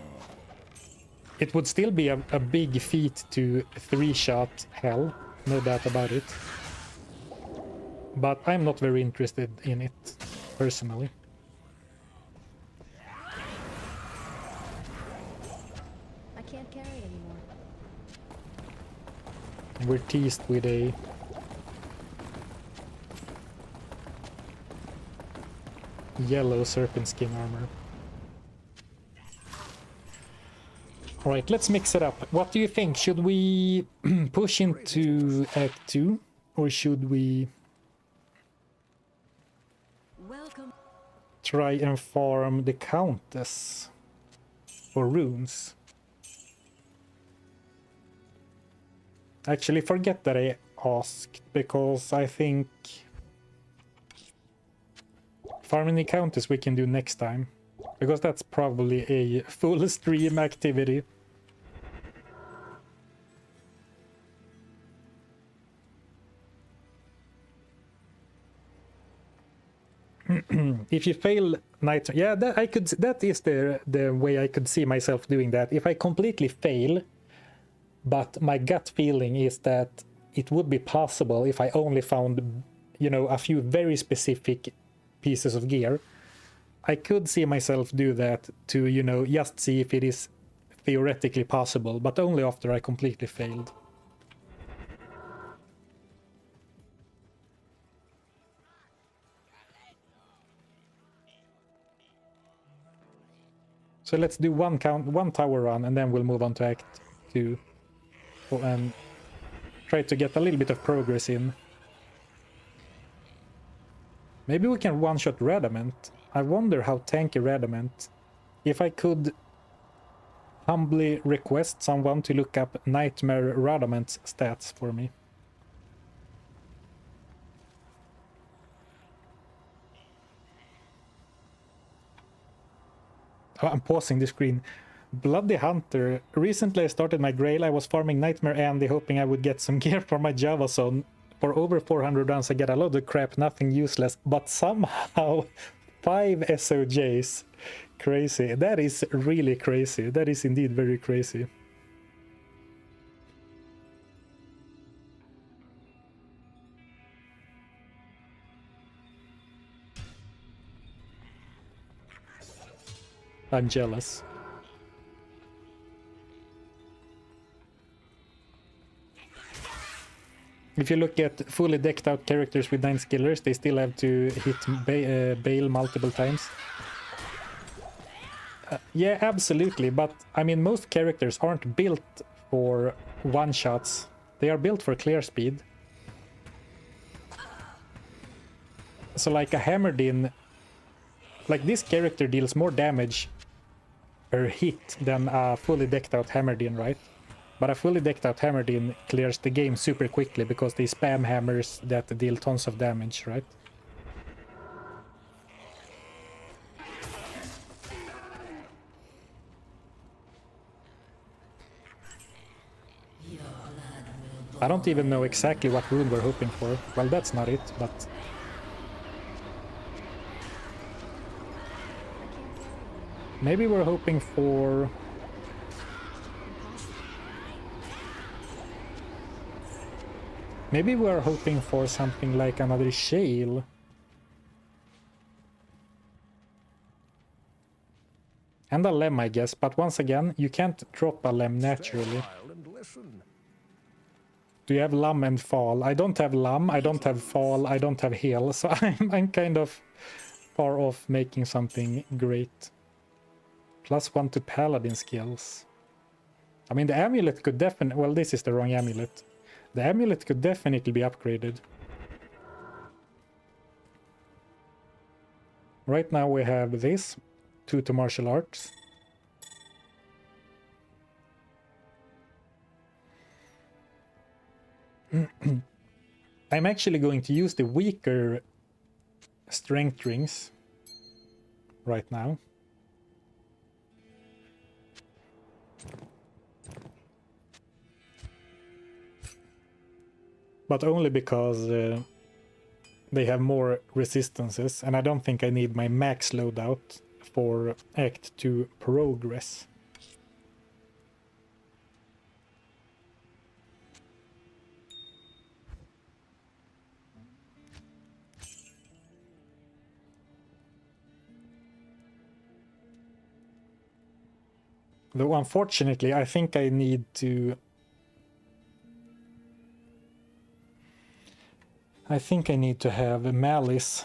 It would still be a big feat to 3-shot Hell, no doubt about it. But I'm not very interested in it, personally. I can't carry anymore. We're teased with a yellow serpent skin armor. Alright, let's mix it up. What do you think? Should we push into Act 2? Or should we try and farm the Countess for runes? Actually, forget that I asked, because I think farming the Countess we can do next time, because that's probably a full stream activity. if you fail night, yeah, that is the way I could see myself doing that. If I completely fail, but my gut feeling is that it would be possible if I only found, you know, a few very specific pieces of gear. I could see myself do that to, you know, just see if it is theoretically possible, but only after I completely failed. So let's do one tower run, and then we'll move on to Act 2. And try to get a little bit of progress in. Maybe we can one-shot Redament. I wonder how tanky Redament. If I could humbly request someone to look up Nightmare Radament's stats for me. Oh, I'm pausing the screen. Bloody Hunter. Recently I started my Grail. I was farming Nightmare Andy, hoping I would get some gear for my Java zone. For over 400 runs I get a lot of crap, nothing useless, but somehow 5 SOJs. Crazy. That is really crazy. That is indeed very crazy. I'm jealous. If you look at fully decked out characters with 9 skillers, they still have to hit Bale multiple times. Yeah, absolutely, but I mean, most characters aren't built for one-shots. They are built for clear speed. So like a hammered in... Like this character deals more damage per hit than a fully decked out hammered in, right? But a fully decked out hammered in clears the game super quickly because they spam hammers that deal tons of damage, right? I don't even know exactly what rune we're hoping for. Well, that's not it, but... Maybe we're hoping for... Maybe we're hoping for something like another shale. And a lem, I guess, but once again, you can't drop a lem naturally. Do you have lum and fall? I don't have lum, I don't have fall, I don't have heal, so I'm kind of far off making something great. +1 to paladin skills. I mean, the amulet could definitely... Well, this is the wrong amulet. The amulet could definitely be upgraded. Right now we have this, 2 to martial arts. I'm actually going to use the weaker strength rings right now. But only because they have more resistances, and I don't think I need my max loadout for Act 2 progress. Though unfortunately, I think I need to... I think I need to have a malice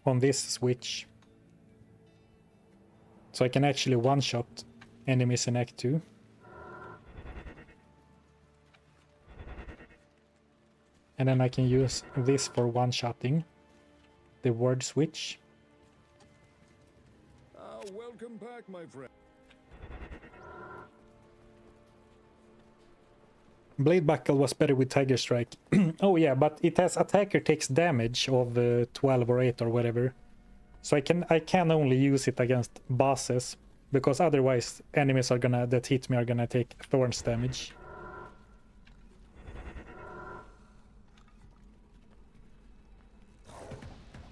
on this switch. So I can actually one-shot enemies in Act 2. And then I can use this for one-shotting the word switch. Welcome back, my friend. Blade Buckle was better with Tiger Strike. Oh yeah, but it has attacker takes damage of 12 or 8 or whatever. So I can only use it against bosses, because otherwise enemies are gonna that hit me are gonna take thorns damage.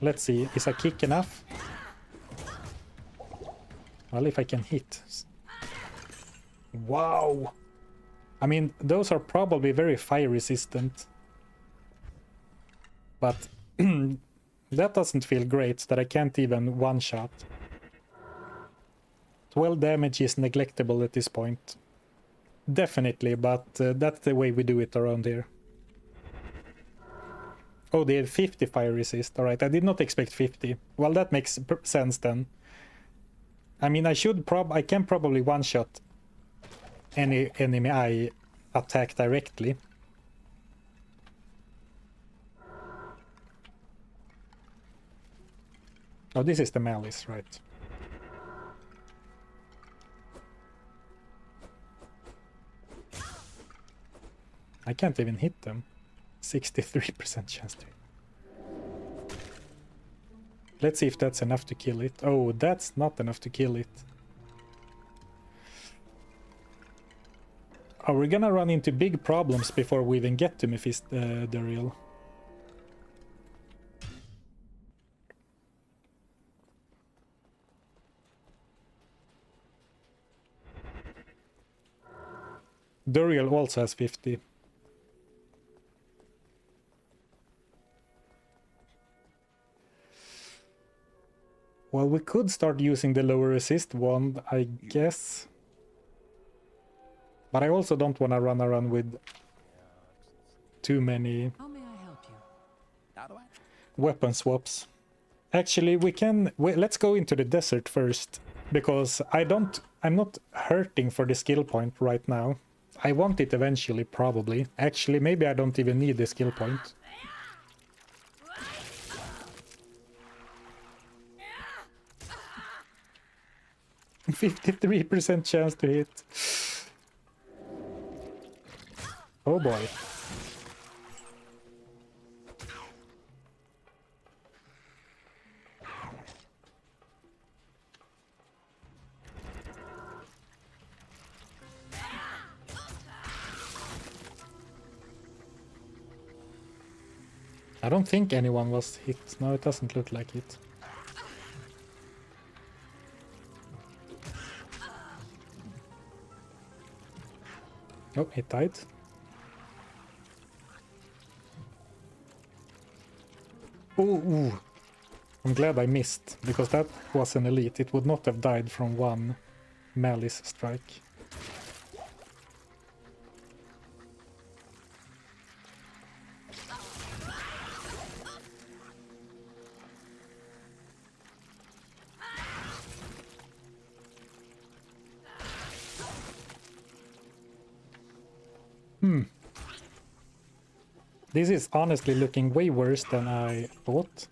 Let's see, is a kick enough? Well, if I can hit. Wow! I mean, those are probably very fire resistant. But that doesn't feel great that I can't even one-shot. 12 damage is neglectable at this point. Definitely, but that's the way we do it around here. Oh, they had 50 fire resist. Alright, I did not expect 50. Well, that makes sense then. I mean, I can probably one-shot any enemy I attack directly. Oh, this is the malice, right? I can't even hit them. 63% chance to. Let's see if that's enough to kill it. Oh, that's not enough to kill it. Are we gonna run into big problems before we even get to Duriel? Duriel also has 50. Well, we could start using the lower resist wand, I guess. But I also don't want to run around with too many weapon swaps. Actually, let's go into the desert first, because I'm not hurting for the skill point right now. I want it eventually, probably. Actually, maybe I don't even need the skill point. 53% chance to hit. Oh boy. I don't think anyone was hit. No, it doesn't look like it. Oh, it died. Ooh. I'm glad I missed, because that was an elite. It would not have died from one malice strike. This is honestly looking way worse than I thought.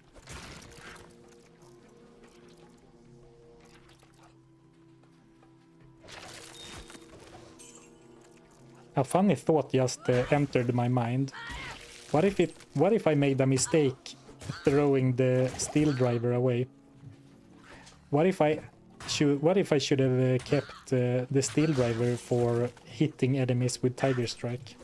A funny thought just entered my mind. What if I made a mistake throwing the steel driver away? What if I should have kept the steel driver for hitting enemies with Tiger Strike?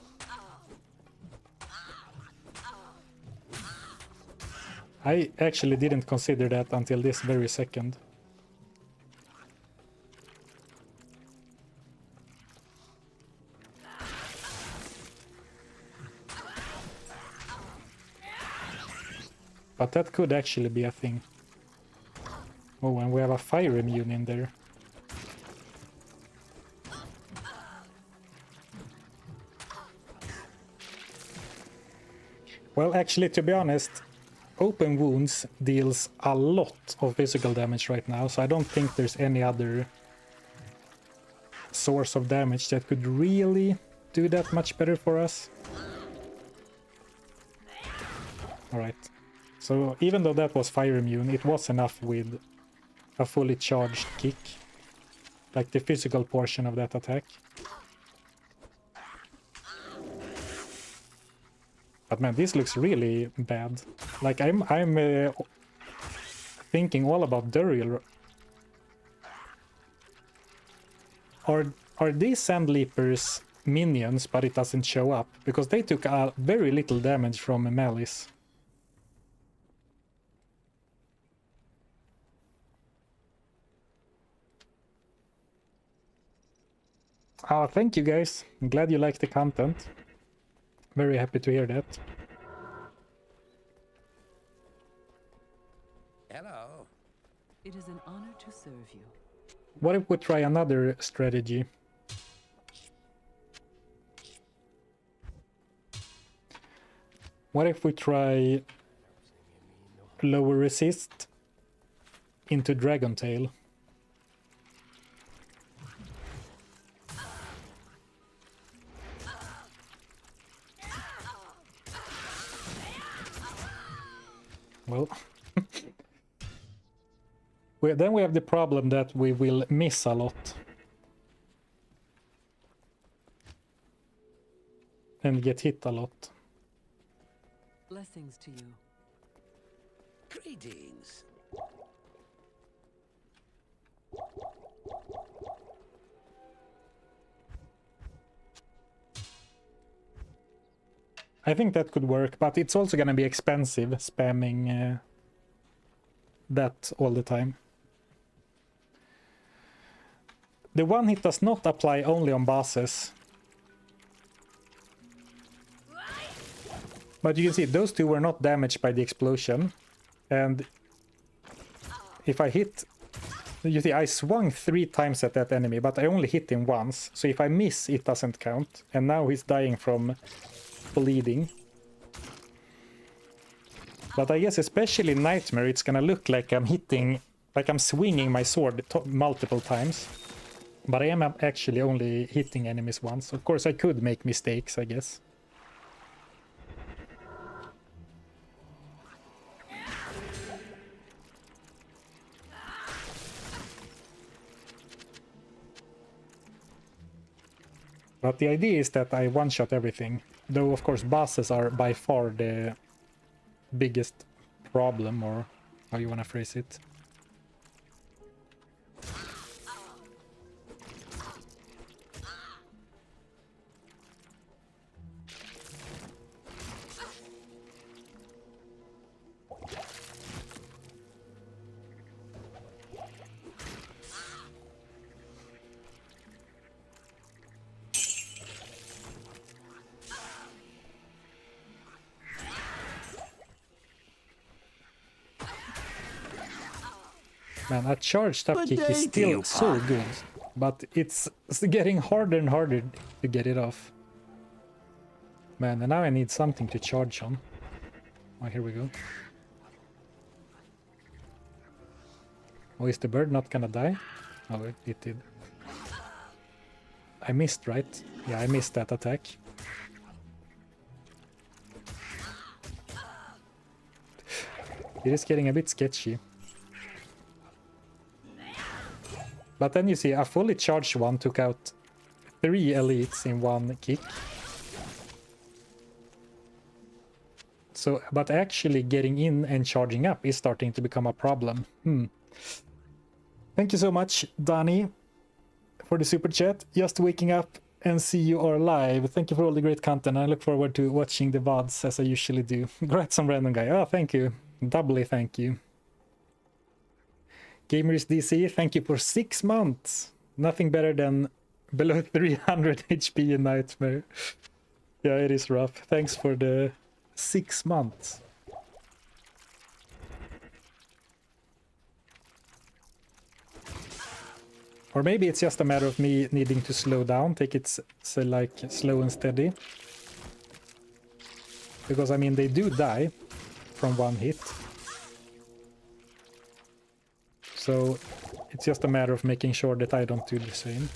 I actually didn't consider that until this very second. But that could actually be a thing. Oh, and we have a fire immune in there. Well, actually, to be honest, open wounds deals a lot of physical damage right now, so I don't think there's any other source of damage that could really do that much better for us. Alright. So even though that was fire immune, it was enough with a fully charged kick. Like the physical portion of that attack. But man, this looks really bad. Like I'm thinking all about Duriel. Are these Sand Leapers minions, but it doesn't show up? Because they took very little damage from a Malice. Oh, thank you guys. I'm glad you like the content. Very happy to hear that. Hello. It is an honor to serve you. What if we try another strategy? What if we try lower resist into Dragon Tail? Well, then we have the problem that we will miss a lot. And get hit a lot. Blessings to you. Greetings. I think that could work, but it's also gonna be expensive spamming that all the time. The one hit does not apply only on bosses. But you can see those two were not damaged by the explosion. And if I hit... You see, I swung 3 times at that enemy, but I only hit him once. So if I miss, it doesn't count. And now he's dying from bleeding. But I guess especially in Nightmare, it's gonna look like I'm hitting... Like I'm swinging my sword multiple times. But I am actually only hitting enemies once. Of course, I could make mistakes, I guess. But the idea is that I one-shot everything. Though, of course, bosses are by far the biggest problem, or how you want to phrase it. Man, a charged up kick is still so good, but it's getting harder and harder to get it off. Man, and now I need something to charge on. Oh, here we go. Oh, is the bird not gonna die? Oh, it did. I missed, right? Yeah, I missed that attack. It is getting a bit sketchy. But then you see, a fully charged one took out 3 elites in one kick. So, but actually getting in and charging up is starting to become a problem. Thank you so much, Danny, for the super chat. Just waking up and see you are live. Thank you for all the great content. I look forward to watching the VODs as I usually do. Congrats, some random guy. Oh, thank you. Doubly thank you. Gamers DC, thank you for 6 months. Nothing better than below 300 HP in Nightmare. Yeah, it is rough. Thanks for the 6 months. Or maybe it's just a matter of me needing to slow down, take it so like slow and steady. Because I mean, they do die from one hit. So it's just a matter of making sure that I don't do the same.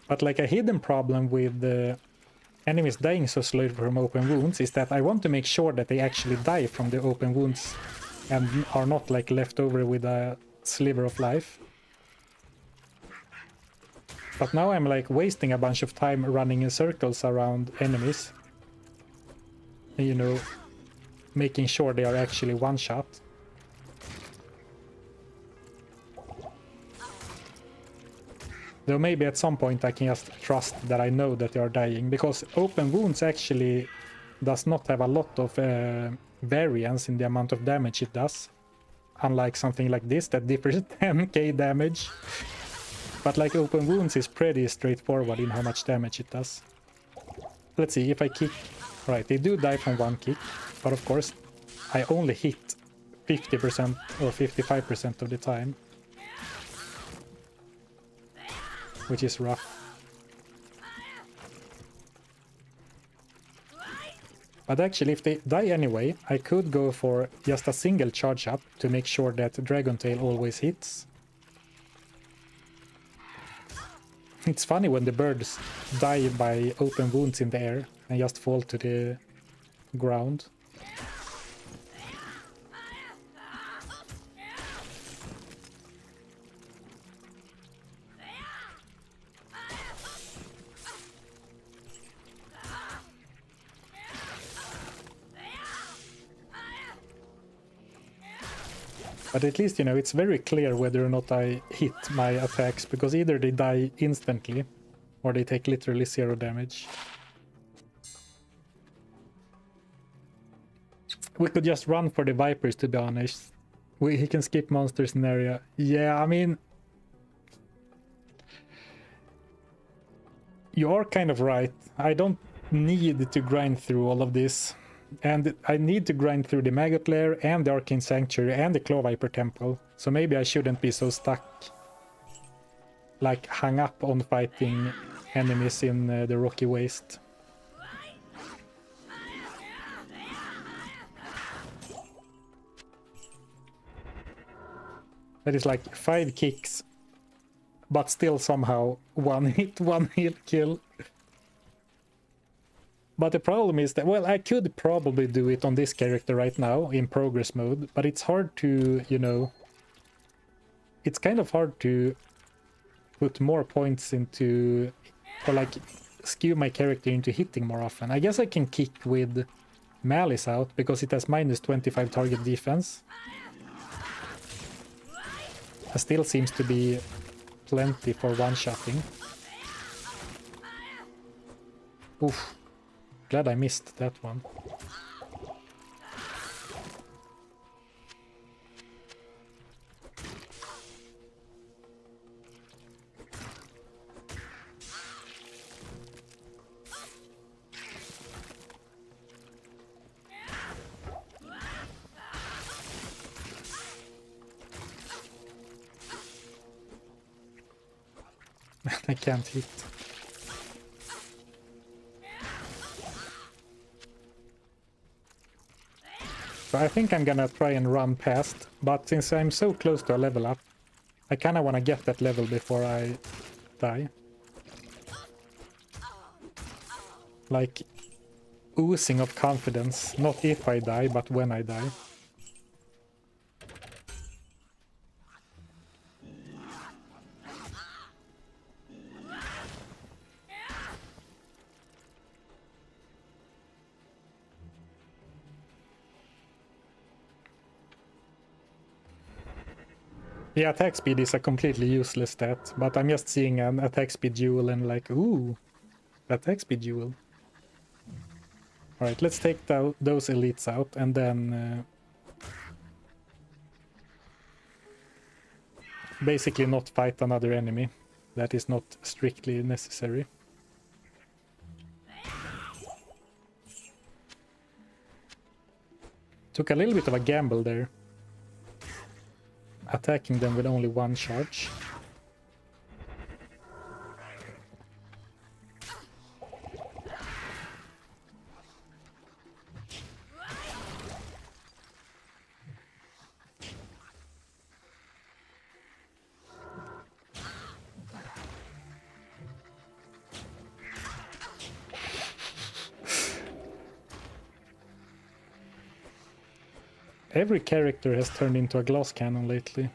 But like a hidden problem with the enemies dying so slowly from open wounds is that I want to make sure that they actually die from the open wounds and are not like left over with a sliver of life. But now I'm like wasting a bunch of time running in circles around enemies. And, you know, making sure they are actually one shot. Though maybe at some point I can just trust that I know that they are dying, because open wounds actually does not have a lot of variance in the amount of damage it does. unlike something like this that differs 10k damage. But like open wounds is pretty straightforward in how much damage it does. Let's see if I kick. Right, they do die from one kick, but of course I only hit 50% or 55% of the time, which is rough. But actually, if they die anyway, I could go for just a single charge up to make sure that Dragon Tail always hits. It's funny when the birds die by open wounds in the air and just fall to the ground. But at least, you know, it's very clear whether or not I hit my attacks, because either they die instantly or they take literally 0 damage. We could just run for the Vipers, to be honest. He can skip monsters in area. Yeah, I mean... You are kind of right. I don't need to grind through all of this. And I need to grind through the Maggot Lair and the Arcane Sanctuary and the Claw Viper Temple. So maybe I shouldn't be so stuck, like hung up on fighting enemies in the Rocky Waste. That is like 5 kicks, but still somehow one hit, one heal kill. But the problem is that, well, I could probably do it on this character right now in progress mode, but it's hard to, you know, it's kind of hard to put more points into, or like skew my character into hitting more often. I guess I can kick with Malice out because it has minus 25 target defense. It still seems to be plenty for one-shotting. Oof. Glad I missed that one. I can't hit. So I think I'm gonna try and run past, but since I'm so close to a level up, I kinda wanna get that level before I die. Like, oozing of confidence, not if I die, but when I die. Yeah, attack speed is a completely useless stat, but I'm just seeing an attack speed jewel and like, ooh, attack speed jewel. Alright, let's take those elites out and then basically not fight another enemy. That is not strictly necessary. Took a little bit of a gamble there, attacking them with only one charge. Every character has turned into a glass cannon lately.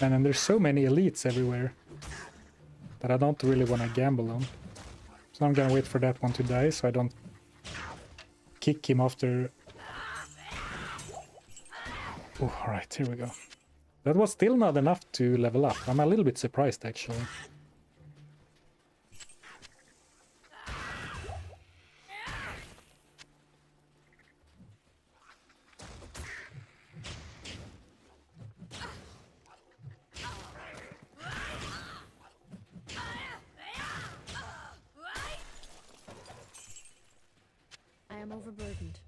And then there's so many elites everywhere that I don't really want to gamble on. So I'm gonna wait for that one to die so I don't kick him after. Oh, alright, here we go. That was still not enough to level up. I'm a little bit surprised actually. I am overburdened.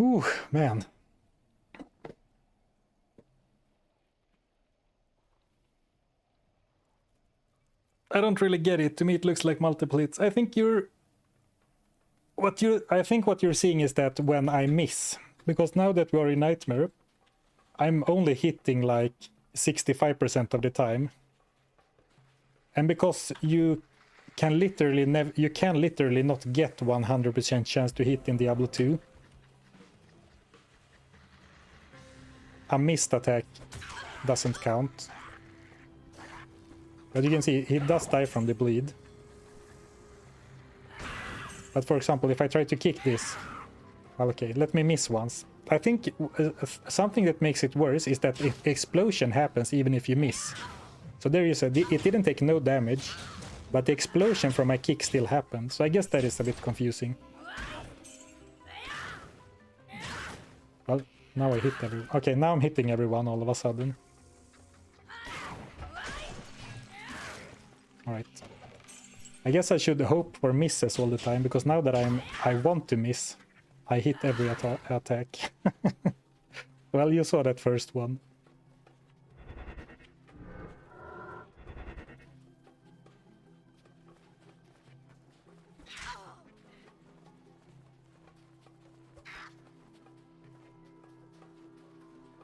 Ooh, man. I don't really get it. To me it looks like multiple hits. I think what you're seeing is that when I miss, because now that we are in Nightmare, I'm only hitting like 65% of the time. And because you can literally not get 100% chance to hit in Diablo 2. A missed attack doesn't count. But you can see he does die from the bleed. But for example, if I try to kick this, okay, let me miss once. I think something that makes it worse is that if explosion happens even if you miss. So there you said it didn't take no damage, but the explosion from my kick still happened. So I guess that is a bit confusing. Well, now I hit everyone. Okay, now I'm hitting everyone all of a sudden. Alright. I guess I should hope for misses all the time, because now that I want to miss, I hit every attack. Well, you saw that first one.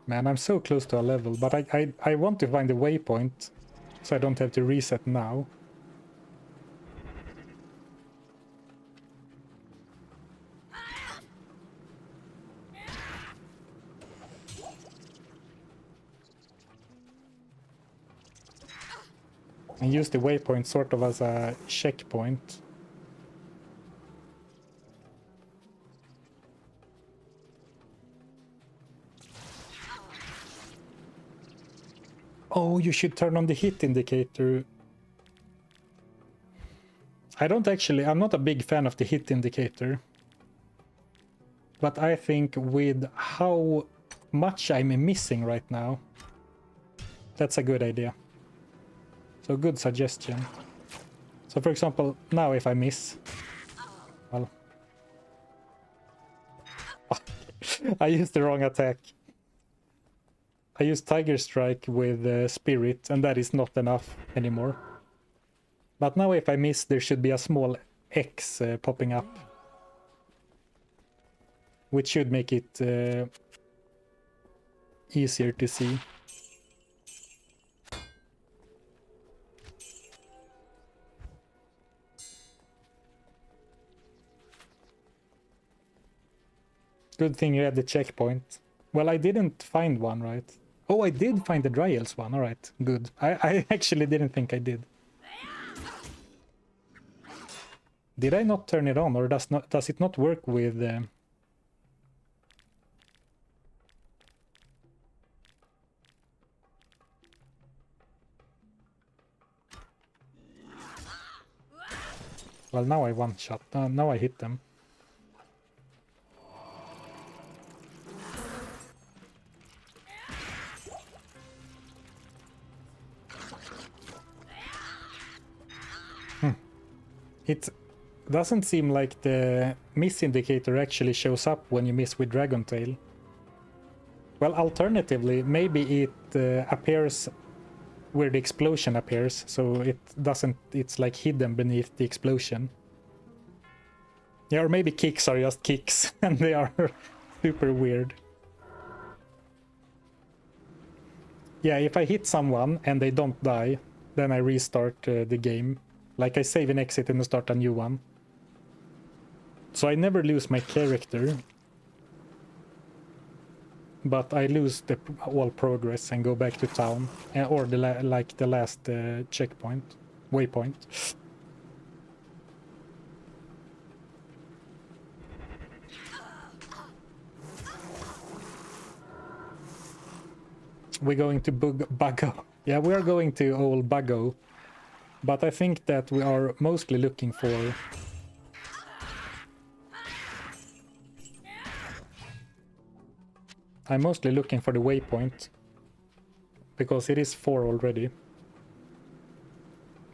Man, I'm so close to a level, but I want to find a waypoint, so I don't have to reset now. And use the waypoint sort of as a checkpoint. Oh, you should turn on the hit indicator. I'm not a big fan of the hit indicator. But I think with how much I'm missing right now, that's a good idea. So good suggestion. So for example, now if I miss, well, I used the wrong attack. I used Tiger Strike with Spirit, and that is not enough anymore. But now if I miss, there should be a small X popping up, which should make it easier to see. Good thing you had the checkpoint. Well, I didn't find one, right? Oh, I did find the Dry Elves one. Alright, good. I actually didn't think I did. Did I not turn it on, or does it not work with... Well, now I one shot. Now I hit them. It doesn't seem like the miss indicator actually shows up when you miss with Dragon Tail. Well, alternatively, maybe it appears where the explosion appears, so it's like hidden beneath the explosion. Yeah, or maybe kicks are just kicks, and they are super weird. Yeah, if I hit someone and they don't die, then I restart the game. Like I save and exit and start a new one. So I never lose my character. but I lose all progress and go back to town, or the last checkpoint, waypoint. We're going to Buggo. Yeah, we are going to old Buggo, but I think that we are mostly looking for... I'm mostly looking for the waypoint, because it is 4 already.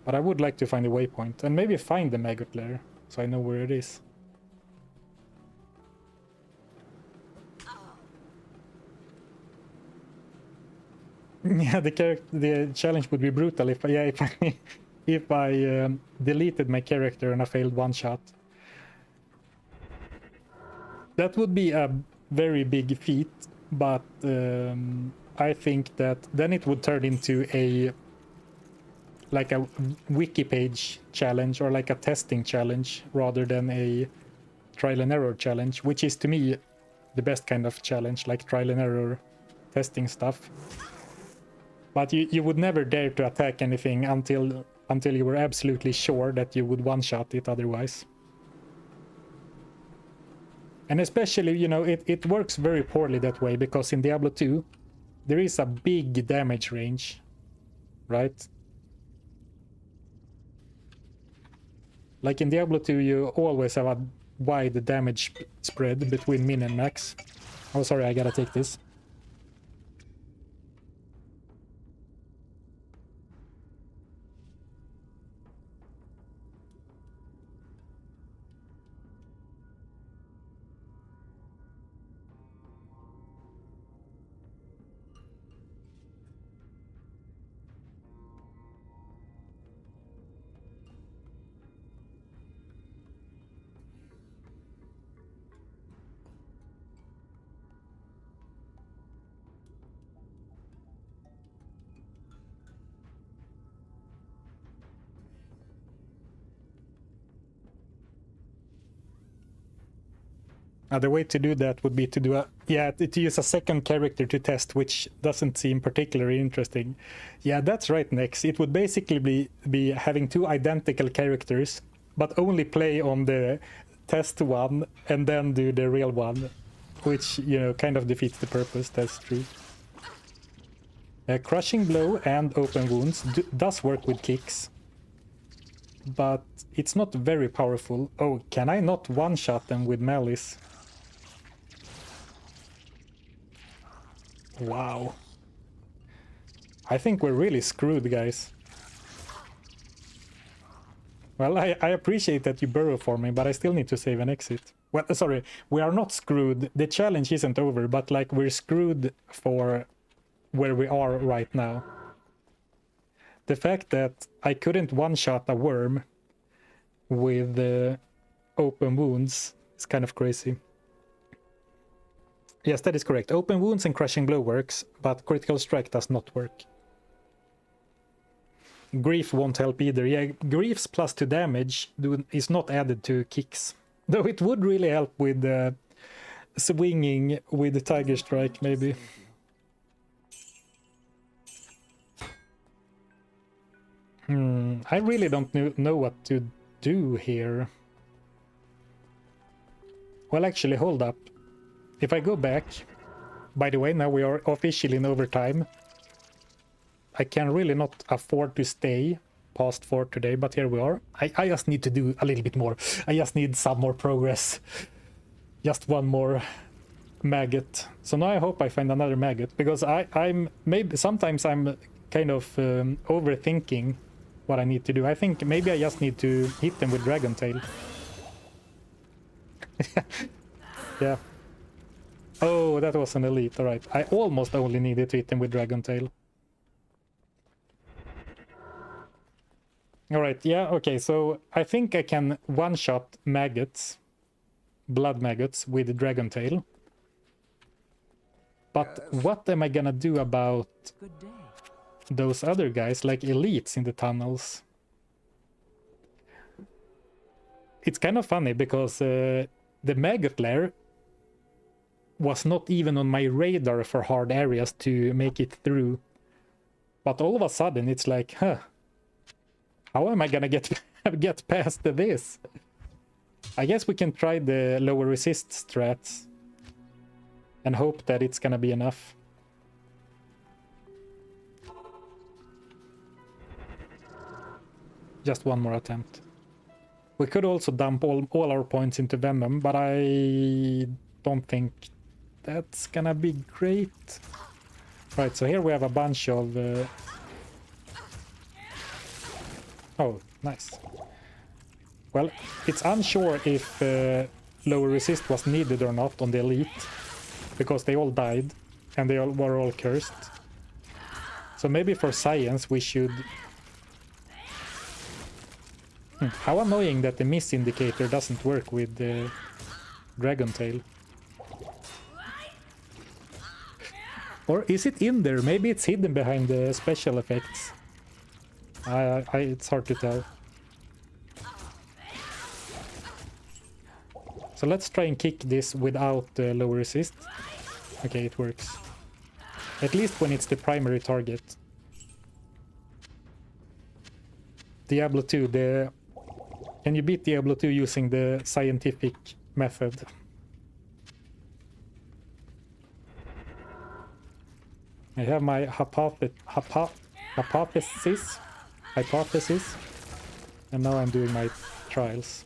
But I would like to find the waypoint, and maybe find the maggot lair, so I know where it is. Yeah, the challenge would be brutal if I deleted my character and I failed one shot. That would be a very big feat, but I think that then it would turn into a wiki page challenge or like a testing challenge rather than a trial and error challenge, which is to me the best kind of challenge, like trial and error testing stuff. But you would never dare to attack anything until you were absolutely sure that you would one-shot it otherwise. And especially, you know, it works very poorly that way, because in Diablo 2 there is a big damage range, right? Like in Diablo 2 you always have a wide damage spread between min and max. Oh, sorry, I gotta take this. The way to do that would be to do to use a second character to test, which doesn't seem particularly interesting. Yeah, that's right, Nex. It would basically be having 2 identical characters, but only play on the test one and then do the real one, which, you know, kind of defeats the purpose. That's true. Crushing Blow and Open Wounds does work with kicks, but it's not very powerful. Oh, can I not one-shot them with Malice? Wow. I think we're really screwed, guys. Well, I appreciate that you burrow for me, but I still need to save an exit. Well, sorry, we are not screwed. The challenge isn't over, but like we're screwed for where we are right now. The fact that I couldn't one-shot a worm with open wounds is kind of crazy. Yes, that is correct. Open wounds and crushing blow works, but critical strike does not work. Grief won't help either. Yeah, grief's +2 damage is not added to kicks. Though it would really help with swinging with the Tiger Strike, maybe. I really don't know what to do here. Well, actually, hold up. If I go back... By the way, now we are officially in overtime. I can really not afford to stay past 4 today, but here we are. I just need to do a little bit more. I just need some more progress. Just one more maggot. So now I hope I find another maggot, because sometimes I'm kind of overthinking what I need to do. I think maybe I just need to hit them with Dragon Tail. Yeah. Oh, that was an elite. All right. I almost only needed to hit them with Dragon Tail. All right. Yeah. Okay. So I think I can one-shot maggots, blood maggots, with Dragon Tail. But what am I gonna do about those other guys, like elites in the tunnels? It's kind of funny because the maggot lair was not even on my radar for hard areas to make it through. But all of a sudden it's like, huh, how am I gonna get past this? I guess we can try the lower resist strats and hope that it's gonna be enough. Just one more attempt. We could also dump all our points into Venom, but I don't think that's gonna be great. Right, so here we have a bunch of... Oh, nice. Well, it's unsure if lower resist was needed or not on the elite, because they all died, and they all were all cursed. So maybe for science we should... How annoying that the miss indicator doesn't work with the Dragon Tail. Or is it in there? Maybe it's hidden behind the special effects. It's hard to tell. So let's try and kick this without the lower resist. Okay, it works. At least when it's the primary target. Diablo 2, can you beat Diablo 2 using the scientific method? I have my hypothesis, and now I'm doing my trials.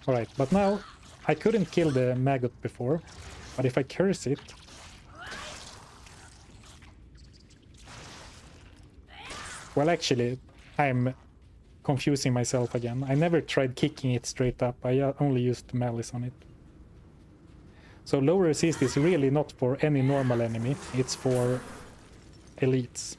Alright, but now I couldn't kill the maggot before, but if I curse it... Well, actually, I'm confusing myself again. I never tried kicking it straight up, I only used malice on it. So low resist is really not for any normal enemy, it's for elites.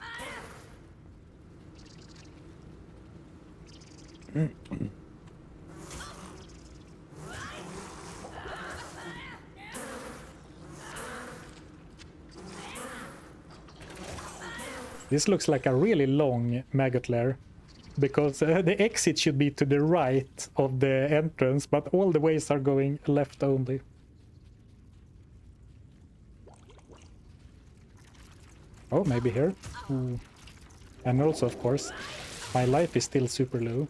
This looks like a really long maggot lair, because the exit should be to the right of the entrance, but all the ways are going left only. Oh, maybe here. Ooh. And also, of course, my life is still super low.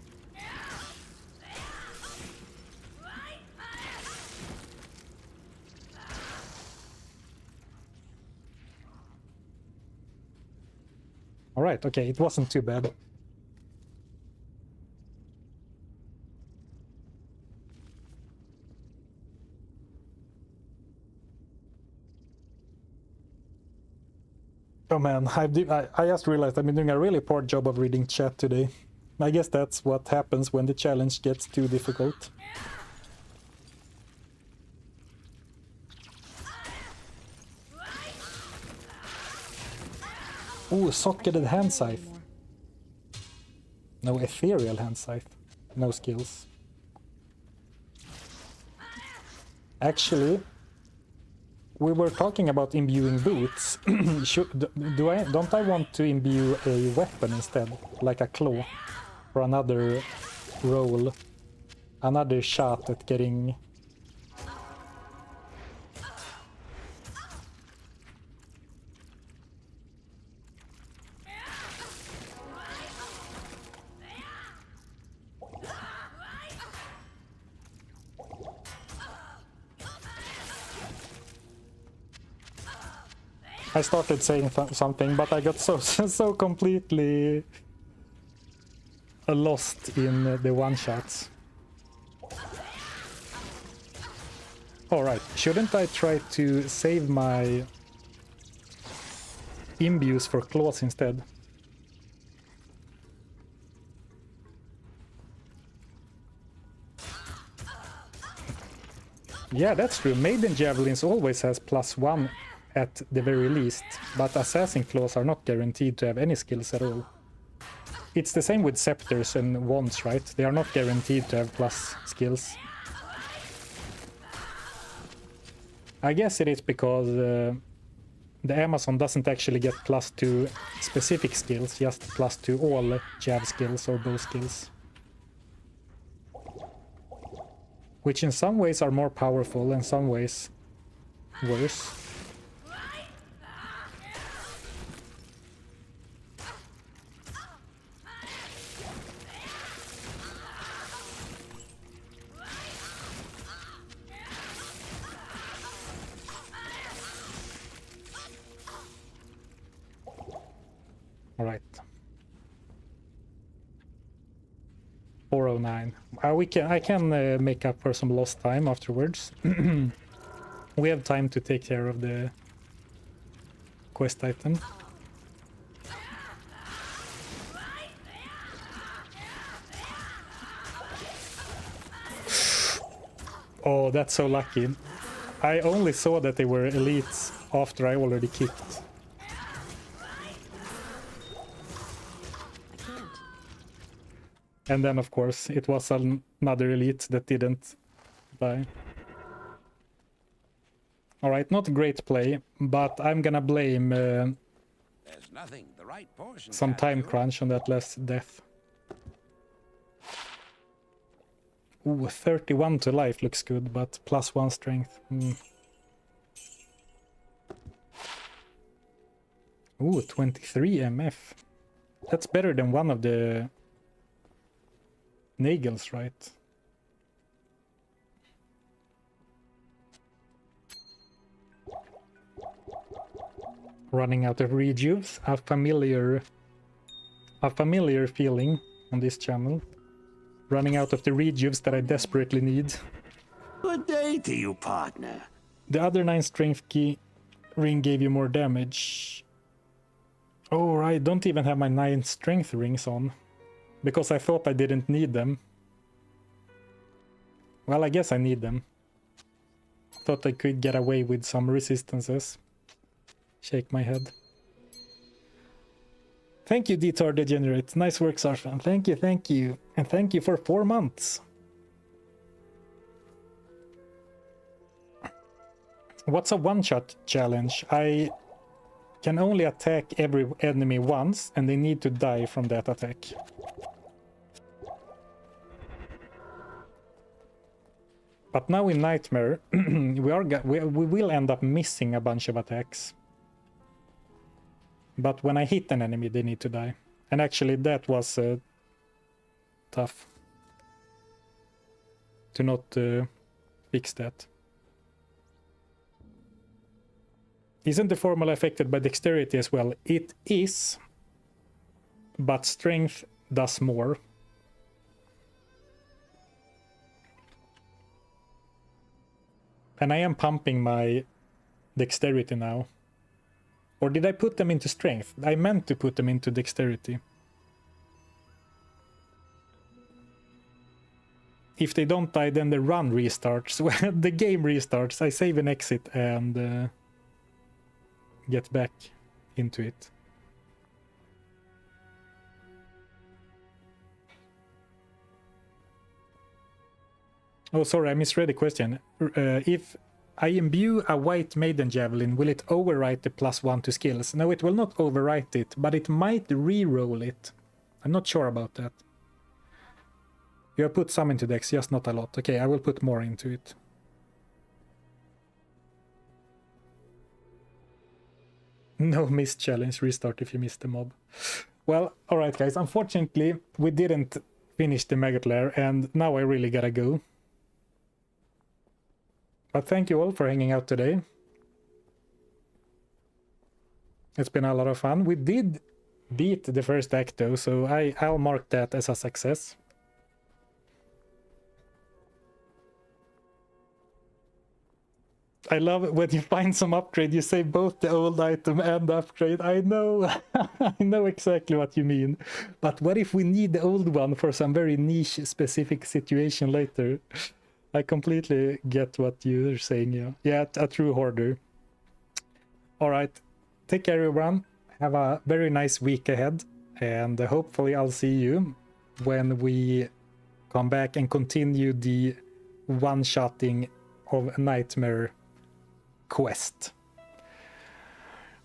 Alright, okay, it wasn't too bad. Oh man, I just realized I've been doing a really poor job of reading chat today. I guess that's what happens when the challenge gets too difficult. Ooh, socketed hand scythe. No ethereal hand scythe. No skills. Actually, we were talking about imbuing boots. Don't I want to imbue a weapon instead? Like a claw? For another roll. Another shot at getting... I started saying something, but I got so completely lost in the one-shots. Alright, shouldn't I try to save my imbues for claws instead? Yeah, that's true. Maiden Javelins always has +1 at the very least, but Assassin Claws are not guaranteed to have any skills at all. It's the same with Scepters and Wands, right? They are not guaranteed to have plus skills. I guess it is because the Amazon doesn't actually get +2 specific skills, just +2 all jav skills or bow skills. which in some ways are more powerful, in some ways worse. All right. 409. I can make up for some lost time afterwards. We have time to take care of the quest item. Oh, that's so lucky. I only saw that they were elites after I already kicked. And then, of course, it was another elite that didn't die. Alright, not great play, but I'm gonna blame some time crunch on that last death. Ooh, 31 to life looks good, but +1 strength. Ooh, 23 MF. That's better than one of the Nagels, right? Running out of rejuves, a familiar feeling on this channel. Running out of the rejuves that I desperately need. Good day to you, partner. The other 9 strength key ring gave you more damage. Oh, right, don't even have my 9 strength rings on. Because I thought I didn't need them. Well, I guess I need them. Thought I could get away with some resistances. Shake my head. Thank you, D2R Degenerate. Nice work, Zarfen. Thank you, thank you. And thank you for 4 months. What's a one-shot challenge? I can only attack every enemy once, and they need to die from that attack. But now in Nightmare, we will end up missing a bunch of attacks. But when I hit an enemy, they need to die. And actually, that was tough to not fix that. Isn't the formula affected by dexterity as well? It is, but strength does more. And I am pumping my dexterity now. Or did I put them into strength? I meant to put them into dexterity. If they don't die, then the run restarts. When the game restarts, I save and exit and get back into it. Oh, sorry, I misread the question. If I imbue a white maiden javelin, will it overwrite the +1 to skills? No, it will not overwrite it, but it might re-roll it. I'm not sure about that. You have put some into dex, just not a lot. Okay, I will put more into it. No missed challenge, restart if you missed the mob. Well, alright guys, unfortunately we didn't finish the Maggot Lair, and now I really gotta go. But thank you all for hanging out today. It's been a lot of fun. We did beat the first act though, so I'll mark that as a success. I love it when you find some upgrade, you save both the old item and the upgrade. I know, I know exactly what you mean. But what if we need the old one for some very niche specific situation later? I completely get what you're saying, yeah. Yeah, a true hoarder. Alright, take care everyone. Have a very nice week ahead. And hopefully I'll see you when we come back and continue the one-shotting of Nightmare quest.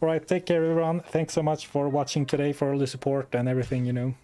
Alright, take care everyone. Thanks so much for watching today, for all the support and everything, you know.